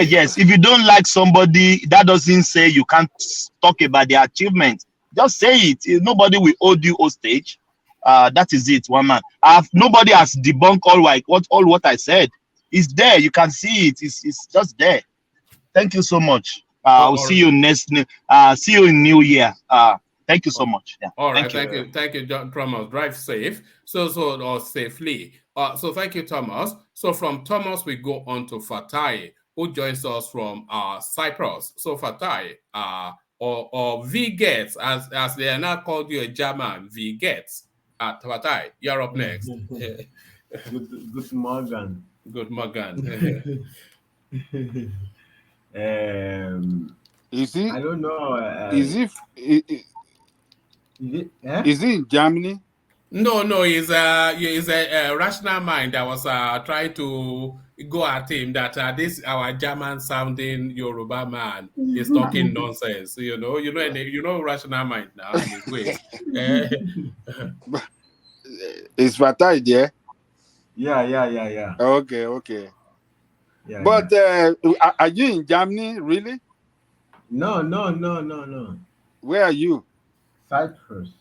yes. If you don't like somebody, that doesn't say you can't talk about their achievement. Just say it. Nobody will hold you hostage. That is it, one man. Nobody has debunked all what I said. It's there. You can see it. It's just there. Thank you so much. I'll see you see you in New Year. Thank you so much. Yeah. All right. Thank you, Thomas. Drive safe. Or safely. So thank you, Thomas. So from Thomas, we go on to Fatai, who joins us from Cyprus. So Fatai, or V Gets, as they are now called you a German, V Gets. Fatai, you're up next. Good morning. Good morning. Is he? I don't know. Is he in Germany? No. He's a rational mind that was trying to go at him that this our German-sounding Yoruba man is talking nonsense. You know, rational mind now in his way. Is Fatai there? Yeah. Okay. Yeah, but are you in Germany, really? No. Where are you? Cyprus.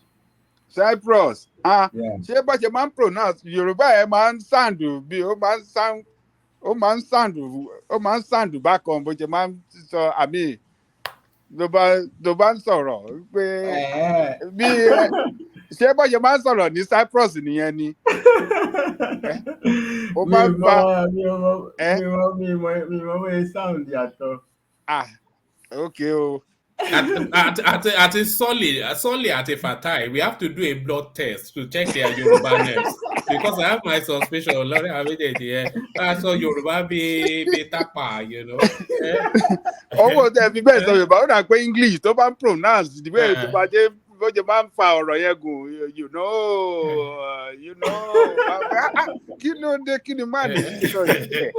Yeah. Ṣé bá ṣe máa ń pronounce Yorùbá ẹ máa ń sound bí ó máa ń sound bákan bó ṣe máa ń sọ àmì ló bá ń sọ̀rọ̀ pé bí ṣé bá ṣe máa ń sọ̀rọ̀ ní Cyprus nìyẹn ni. Ó máa ń bá mi mọ sound yàtọ̀. Okay. Oh. At a solely at a fatai, we have to do a blood test to check their Yoruba names because I have my suspicion. Lori Abidede, I saw Yoruba be tapa, you know. Owó tẹ fi bẹ́ẹ̀ sọ Yorùbá ó dà pé English tó bá ń pronounce the way tó bá jẹ́ bó ṣe máa ń fa ọ̀rọ̀ yẹn gùn you know kí ló dé kí ni má nìyí sọ yìí.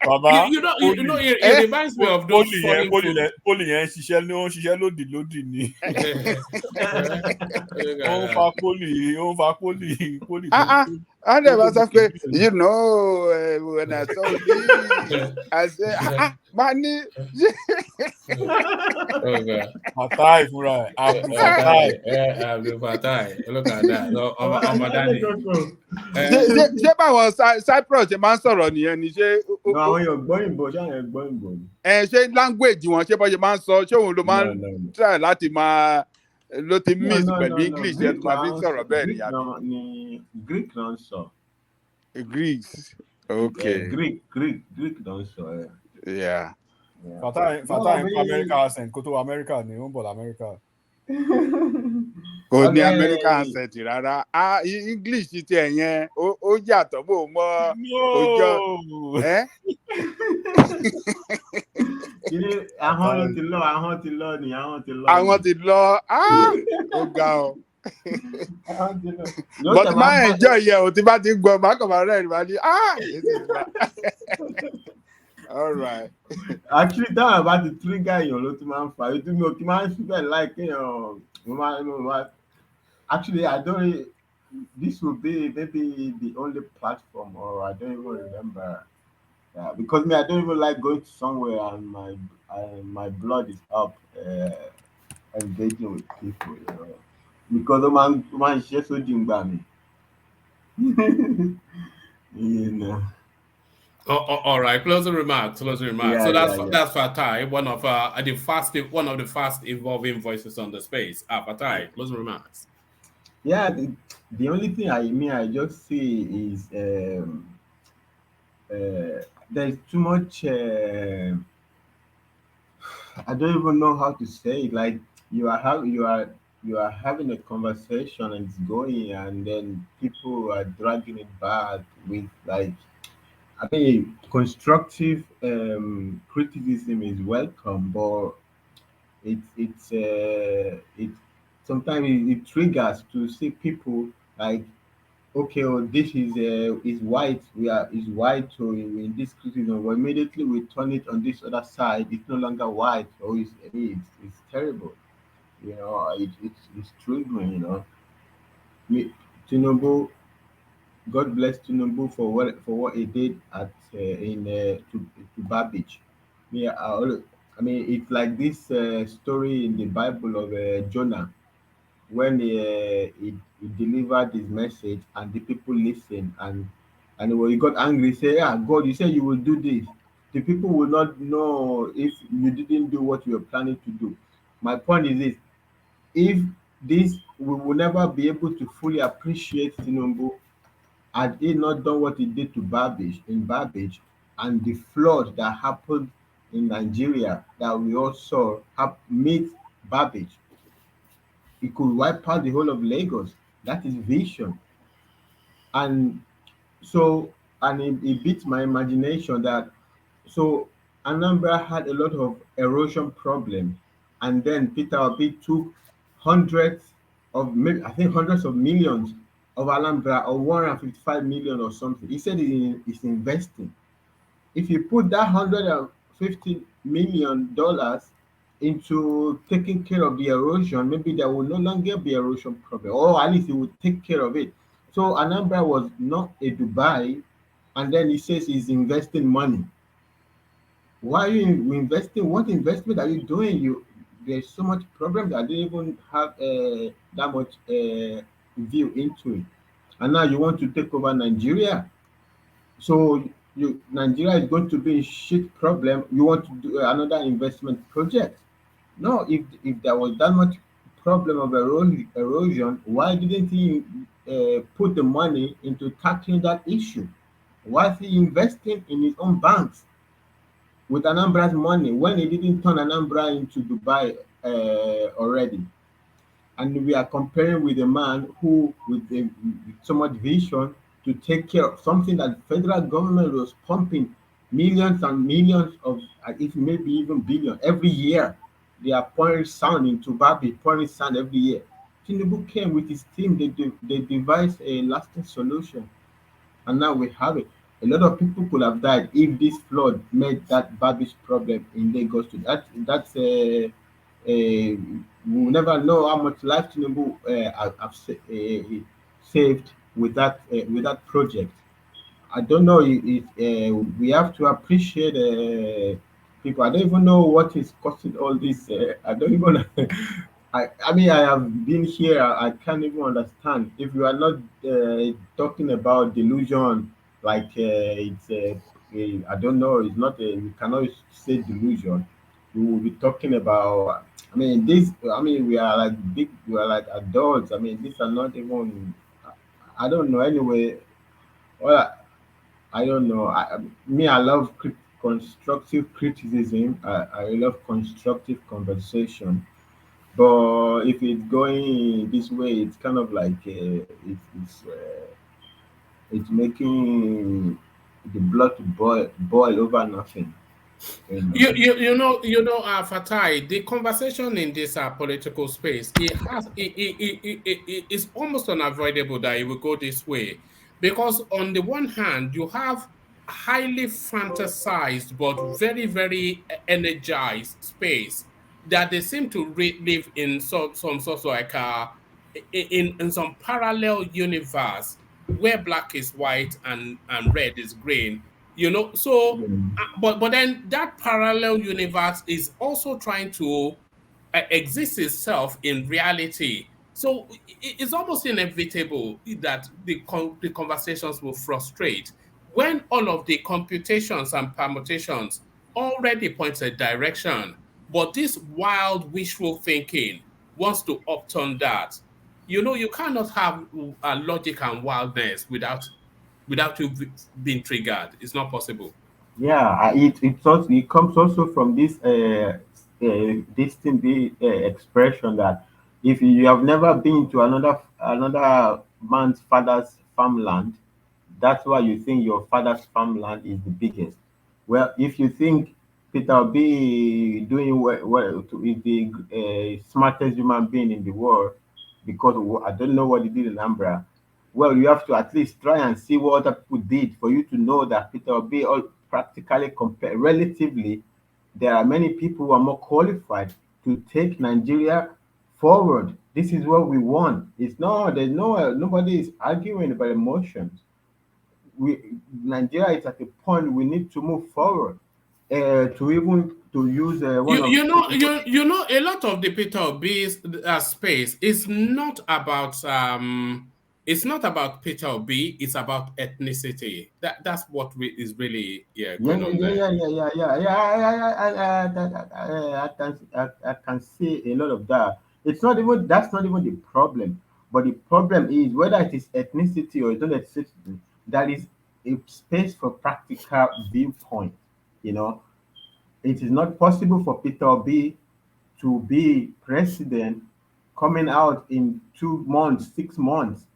Bàbá it reminds me of those foreign food. Poli yẹn ṣiṣẹ́ lódì ni. Ó ń fa poli. I never sọ pé when I saw this I say mani. Fatai fúnra ẹ̀ Abdul Fatai. Look at that. Ọmọ Dani. Ṣé báwọn Cyprus ṣe máa ń sọ̀rọ̀ nìyẹn ni ṣé. Àwọn èèyàn gbọ́ ìbò ṣé àwọn èèyàn gbọ́ ìbò ni. Ṣé language wọn ṣé bọ́ ṣe máa ń sọ ṣé òun ló máa ń try láti máa ló ti mix pẹ̀lú English ẹ̀ tó máa fi sọ̀rọ̀ bẹ́ẹ̀ ni àbí. Ni Greek ló ń sọ. Greek. Okay. Greek ló ń sọ. Yeah. Fatai America accent kó tó America ni ó ń bọ̀ America. Kò ní American accent rárá. English ti ẹ̀ yẹn ó yàtọ̀ bó mọ́ ọjọ́. Ahọ́n ti lọ ni ahọ́n ti lọ. Àwọn ti lọ. Ó ga ọ. But máa enjoy yẹ o tí bá ti gbọ́ máa kàn máa rẹ̀ ní máa ní all right. Actually dáhùn bá ti trigger èèyàn ló ti máa ń fà ètò mi ò kí máa ń síbẹ̀ like èèyàn mo actually I don't this will be maybe the only platform or I don't even remember because me I don't even like going to somewhere and my blood is up engaging with people, you know, because man ṣe sódì ń gbà mí. You know. All right, closing remarks. Yeah, so that's Fatai, one of the fast evolving voices on the space. Fatai, closing remarks. Yeah, the only thing I just see is there's too much. I don't even know how to say it. Like you are having a conversation and it's going, and then people are dragging it back with like. I think constructive criticism is welcome, but it sometimes it triggers to see people like, okay, this is white. Is white, so in this criticism, but immediately we turn it on this other side. It's no longer white, or it's terrible. You know, it's triggering. You know, Tinubu. God bless Tinubu for what he did at to Babbage. Yeah, I mean it's like this story in the Bible of Jonah when he delivered his message and the people listened and when he got angry, he said, "Yeah, God, you said you will do this. The people will not know if you didn't do what you were planning to do." My point is this: if this, we will never be able to fully appreciate Tinubu. Had he not done what he did to Babbage and the flood that happened in Nigeria that we all saw made Babbage, he could wipe out the whole of Lagos. That is vision. And so, and it beats my imagination that, so Anambra had a lot of erosion problem, and then Peter Obi took hundreds of millions of Alhambra or 155 million or something. He said he's investing. If you put that $150 million into taking care of the erosion, maybe there will no longer be erosion problem, or at least he would take care of it. So Anambra was not a Dubai, and then he says he's investing money. Why are you investing? What investment are you doing? There's so much problem that I didn't even have that much view into it, and now you want to take over Nigeria. So Nigeria is going to be a shit problem. You want to do another investment project? No, if there was that much problem of erosion, why didn't he put the money into tackling that issue? Why is he investing in his own banks? with Anambra's money when he didn't turn Anambra into Dubai already. And we are comparing with a man who, with so much vision to take care of something that federal government was pumping millions and millions of, if maybe even billion every year. They are pouring sand into Babi, pouring sand every year. Tinubu came with his team. They devised a lasting solution, and now we have it. A lot of people could have died if this flood made that Babi's problem in Lagos to that's we'll never know how much life Tinubu saved with that project. I don't know if we have to appreciate people. I don't even know what is causing all this. I don't even. I mean, I have been here. I can't even understand. If you are not talking about delusion, like it's I don't know. It's not. We cannot say delusion. We will be talking about. I mean, this. I mean, we are like big. We are like adults. I mean, these are not even. I don't know. Anyway, well, I don't know. I love constructive criticism. I love constructive conversation. But if it's going this way, it's kind of like it's making the blood to boil over nothing. Fatai, the conversation in this political space, it's almost unavoidable that it will go this way, because on the one hand, you have highly fantasized but very, very energized space that they seem to live in some sort of like in some parallel universe where black is white and red is green. So but then that parallel universe is also trying to exist itself in reality. So it's almost inevitable that the conversations will frustrate when all of the computations and permutations already point a direction, but this wild wishful thinking wants to upturn that. You cannot have logic and wildness without you being triggered. It's not possible. Yeah, it comes also from this thing, the expression that if you have never been to another man's father's farmland, that's why you think your father's farmland is the biggest. Well, if you think Peter B doing is the smartest human being in the world, because I don't know what he did in Ambra. Well, you have to at least try and see what other people did for you to know that Peter B all practically compare relatively. There are many people who are more qualified to take Nigeria forward. This is what we want. It's no, there's no nobody is arguing about emotions. Nigeria is at a point we need to move forward. To even to use one of a lot of the Peter B's space is not about it's not about Peter Obi, it's about ethnicity. That's what is really going on there. I can see a lot of that. That's not even the problem. But the problem is whether it is ethnicity or it's not ethnicity, that is a space for practical viewpoint. It is not possible for Peter Obi to be president coming out in 2 months, 6 months,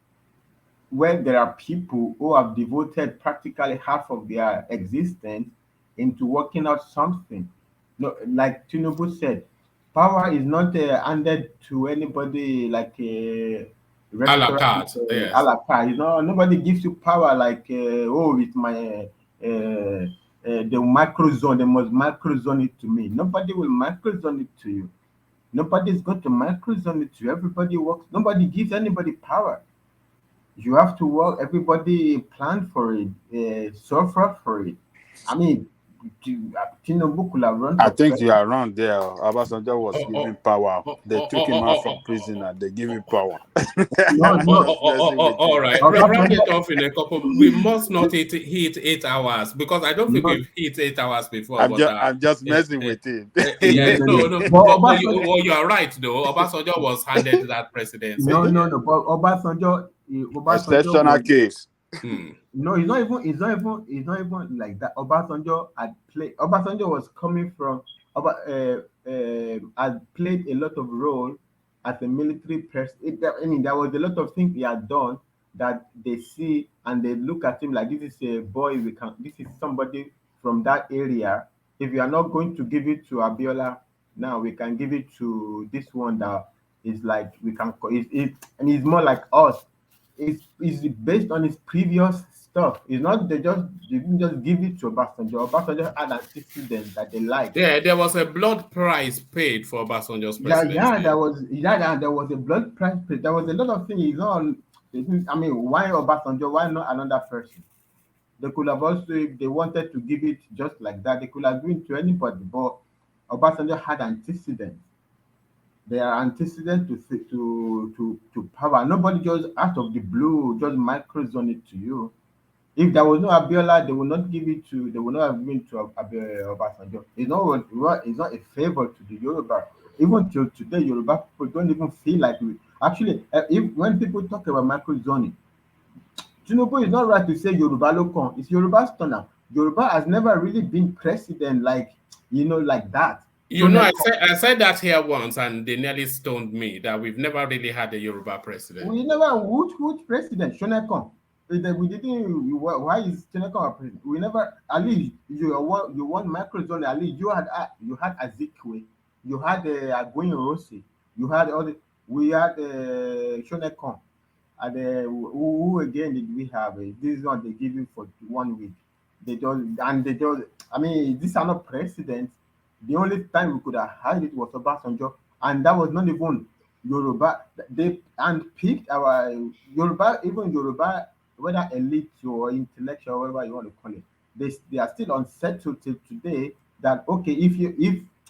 where there are people who have devoted practically half of their existence into working out something. No, like Tinubu said, power is not handed to anybody like a restaurant, yes. a la carte. Nobody gives you power like, with my the microzone, they must microzone it to me. Nobody will microzone it to you. Nobody is going to microzone it to you. Everybody works. Nobody gives anybody power. You have to work. Everybody plan for it, suffer for it. I mean, Tinubu could have run. I think you are wrong there. Obasanjo was given power. They took him out from prison and they give him power. All right. Round it off in a couple. We must not hit 8 hours because I don't think we've hit 8 hours before. I'm just messing with him. No. But you are right, though. Obasanjo was handed that presidency. No. But Obasanjo exceptional case. No, it's not even like that. Obasanjo was coming from had played a lot of role as a military person. I mean, there was a lot of things he had done that they see and they look at him like, this is a boy this is somebody from that area. If you are not going to give it to Abiola now, we can give it to this one that is like we can and he's more like us. It's based on his previous stuff. It's not they didn't just give it to Obasanjo. Obasanjo had antecedents that they liked. Yeah, there was a blood price paid for Obasanjo's Yeah, presidency. there was a blood price paid. There was a lot of things. I mean, why Obasanjo? Why not another person? They could have also, if they wanted to give it just like that, they could have given it to anybody. But Obasanjo had antecedents. They are antecedent to power. Nobody just out of the blue just microzone it to you. If there was no Abiola, they will not give it to. They will not have given to Obasanjo. It's not a favor to the Yoruba. Even till today, Yoruba people don't even feel like we. Actually, if when people talk about microzoning, Tinubu is not right to say Yoruba local. It's Yoruba's turn now. Yoruba has never really been president like that. You know, I said that here once, and they nearly stoned me that we've never really had a Yoruba president. We never which president Shonekon. We didn't. Why is Shonekon a president? We never. At least you want microzone. At least you had Azikwe, you had Agwin Rossi, you had all the. We had Shonekon, and who again did we have? This one they give you for 1 week. They just. I mean, these are not presidents. The only time we could have had it was Obasanjo, and that was not even Yoruba. They picked our Yoruba, even Yoruba, whether elite or intellectual, whatever you want to call it. They are still unsettled till today. That okay, if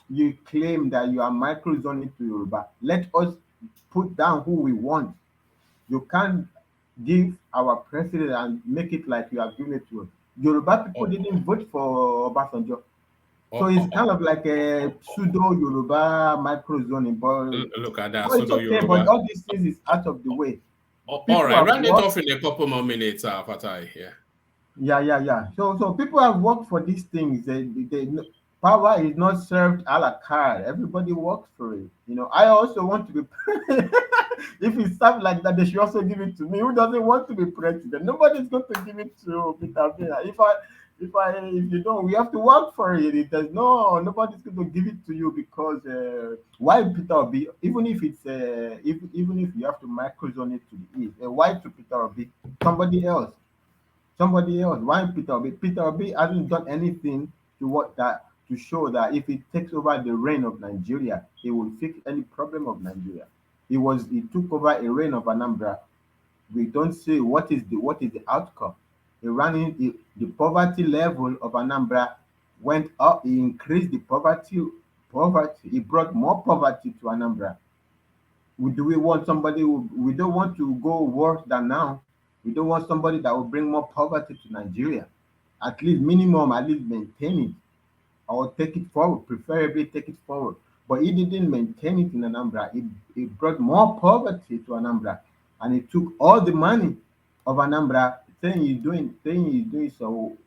you claim that you are microzoning to Yoruba, let us put down who we want. You can't give our president and make it like you have given it to us. Yoruba people didn't vote for Obasanjo. So it's kind of like a pseudo Yoruba microzoning, but Look at that, it's pseudo okay. Yoruba. But all these things is out of the way. All right, round it off in a couple more minutes, Fatai. Yeah. So people have worked for these things. Power is not served a la carte. Everybody works for it. I also want to be if it's stuff like that, they should also give it to me. Who doesn't want to be president? Nobody's going to give it to Peter Obi. If you don't, we have to work for it. Nobody's going to give it to you because why Peter Obi? Even if it's even if you have to microzone it to the east, why to Peter Obi? Somebody else. Why Peter Obi? Peter Obi hasn't done anything to show that if he takes over the reign of Nigeria, he will fix any problem of Nigeria. He took over a reign of Anambra. We don't say what is the outcome. The poverty level of Anambra went up. He increased the poverty. He brought more poverty to Anambra. Do we want somebody we don't want to go worse than now? We don't want somebody that will bring more poverty to Nigeria. At least maintain it or take it forward, preferably take it forward. But he didn't maintain it in Anambra. He brought more poverty to Anambra, and he took all the money of Anambra, saying he's doing so.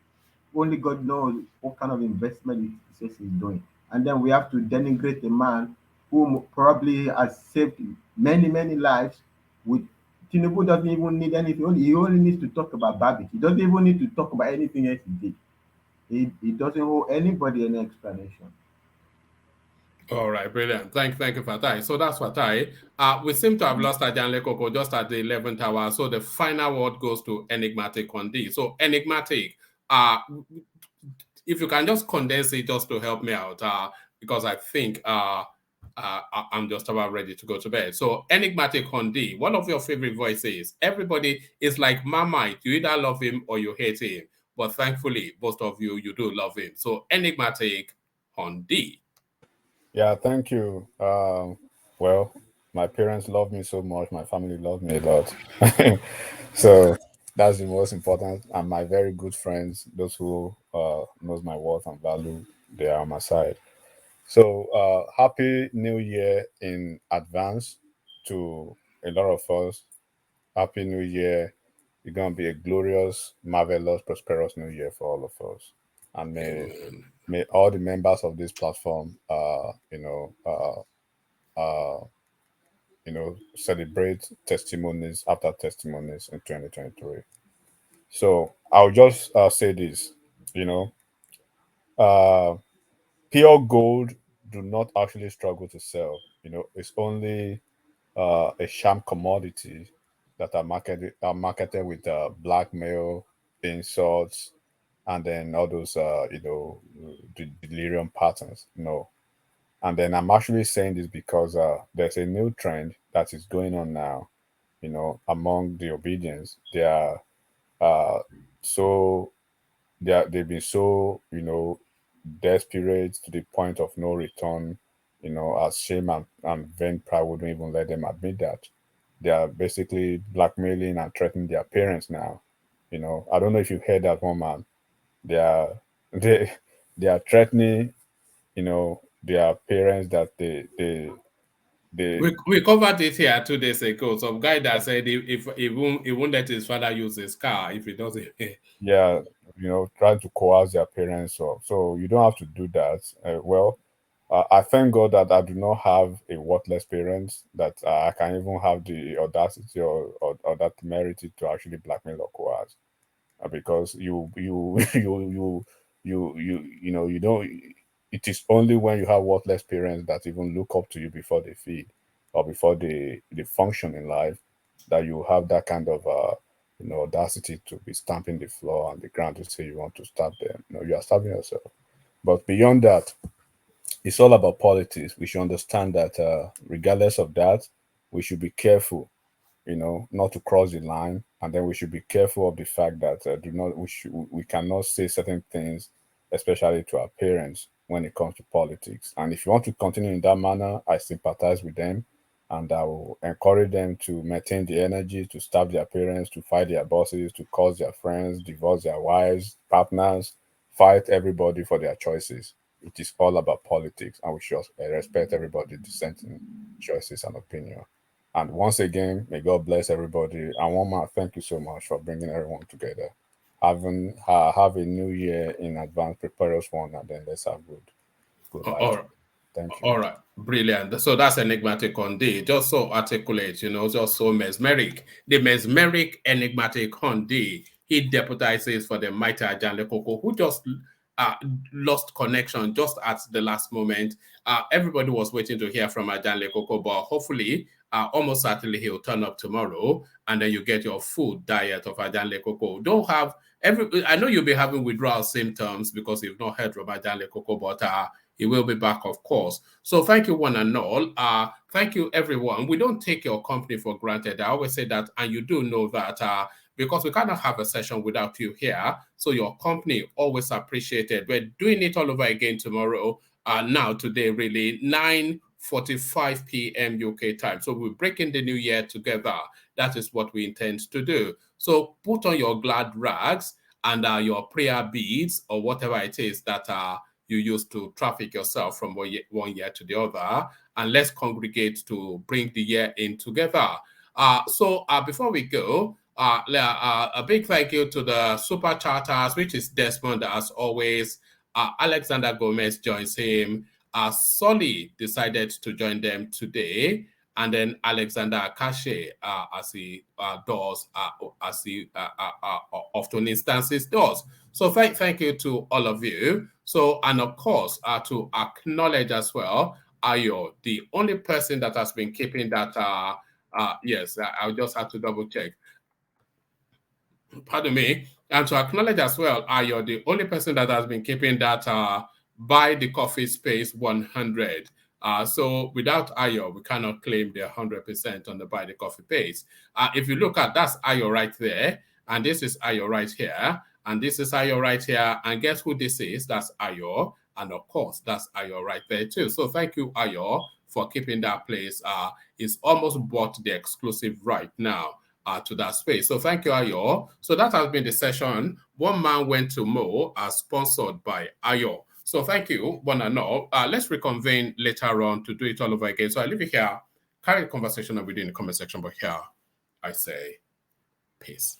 Only God knows what kind of investment he says he's doing. And then we have to denigrate a man who probably has saved many, many lives. With Tinubu doesn't even need anything. He only needs to talk about Babbitt. He doesn't even need to talk about anything else he did. He doesn't owe anybody any explanation. All right, brilliant. Thank you, Fatai. So that's Fatai. We seem to have lost Ajanle Koko just at the 11th hour. So the final word goes to Enigmatic Kondi. So Enigmatic, if you can just condense it just to help me out, because I think I'm just about ready to go to bed. So Enigmatic Kondi, one of your favorite voices. Everybody is like Marmite. You either love him or you hate him. But thankfully, most of you do love him. So Enigmatic Kondi. Yeah, thank you. Well, my parents love me so much. My family love me a lot. So that's the most important. And my very good friends, those who knows my worth and value, they are on my side. So happy New Year in advance to a lot of us. Happy New Year It's going to be a glorious, marvelous, prosperous new year for all of us. And may all the members of this platform, celebrate testimonies after testimonies in 2023. So I'll just say this, pure gold do not actually struggle to sell. It's only a sham commodity that are marketed with blackmail, insults, and then all those delirium patterns. And then I'm actually saying this because there's a new trend that is going on now, among the obedience. They are so they've been so desperate to the point of no return, as shame and vain pride wouldn't even let them admit that. They are basically blackmailing and threatening their parents now. I don't know if you've heard that one, man. They are they are threatening, their parents that they We covered it here 2 days ago. Some guy that said if he won't let his father use his car if he doesn't pay. Yeah, trying to coerce their parents. So you don't have to do that. I thank God that I do not have a worthless parent, that I can even have the audacity or that temerity to actually blackmail or coerce. Because you don't. It is only when you have worthless parents that even look up to you before they feed or before they function in life, that you have that kind of audacity to be stamping the floor and the ground to say you want to stab them. You are stabbing yourself. But beyond that, it's all about politics. We should understand that regardless of that, we should be careful, not to cross the line, and then we should be careful of the fact that we cannot say certain things, especially to our parents, when it comes to politics. And if you want to continue in that manner, I sympathize with them, and I will encourage them to maintain the energy to stab their parents, to fight their bosses, to curse their friends, divorce their wives, partners, fight everybody for their choices. It is all about politics, and we should respect everybody's dissenting choices and opinion. And once again, may God bless everybody. And one more, thank you so much for bringing everyone together. Have a new year in advance, prepare us one, and then let's have good life. All right. Thank you. All right, brilliant. So that's enigmatic on day, just so articulate, just so mesmeric. The mesmeric enigmatic on day. He deputizes for the mighty Ajanle Koko, who just lost connection just at the last moment. Everybody was waiting to hear from Ajanle Koko, but hopefully, almost certainly he'll turn up tomorrow, and then you get your full diet of Ajanle Koko. Don't have I know you'll be having withdrawal symptoms because you've not heard from Ajanle Koko, but he will be back, of course. So thank you, one and all. Thank you, everyone. We don't take your company for granted. I always say that, and you do know that because we cannot have a session without you here. So your company always appreciated. We're doing it all over again tomorrow. Now, today, really, 9:45 p.m. UK time. So we're breaking the new year together. That is what we intend to do. So put on your glad rags and your prayer beads or whatever it is that you use to traffic yourself from one year to the other, and let's congregate to bring the year in together. So before we go, a big thank you to the super charters, which is Desmond as always. Alexander Gomez joins him. Solly decided to join them today, and then Alexander Akache as he does, as he often instances does. So thank you to all of you. So, and of course, to acknowledge as well, Ayo, the only person that has been keeping that, yes, I'll just have to double check. Pardon me. And to acknowledge as well, Ayo, the only person that has been keeping that buy the coffee space 100. So without Ayo, we cannot claim the 100% on the buy the coffee space. If you look at, that's Ayo right there, and this is Ayo right here, and this is Ayo right here, and guess who this is? That's Ayo, and of course, that's Ayo right there too. So thank you, Ayo, for keeping that place. It's almost bought the exclusive right now to that space. So thank you, Ayo. So that has been the session. One Man Went to Mo, sponsored by Ayo. So thank you, one and all. Let's reconvene later on to do it all over again. So I leave it here. Carry the conversation within the comment section, but here I say peace.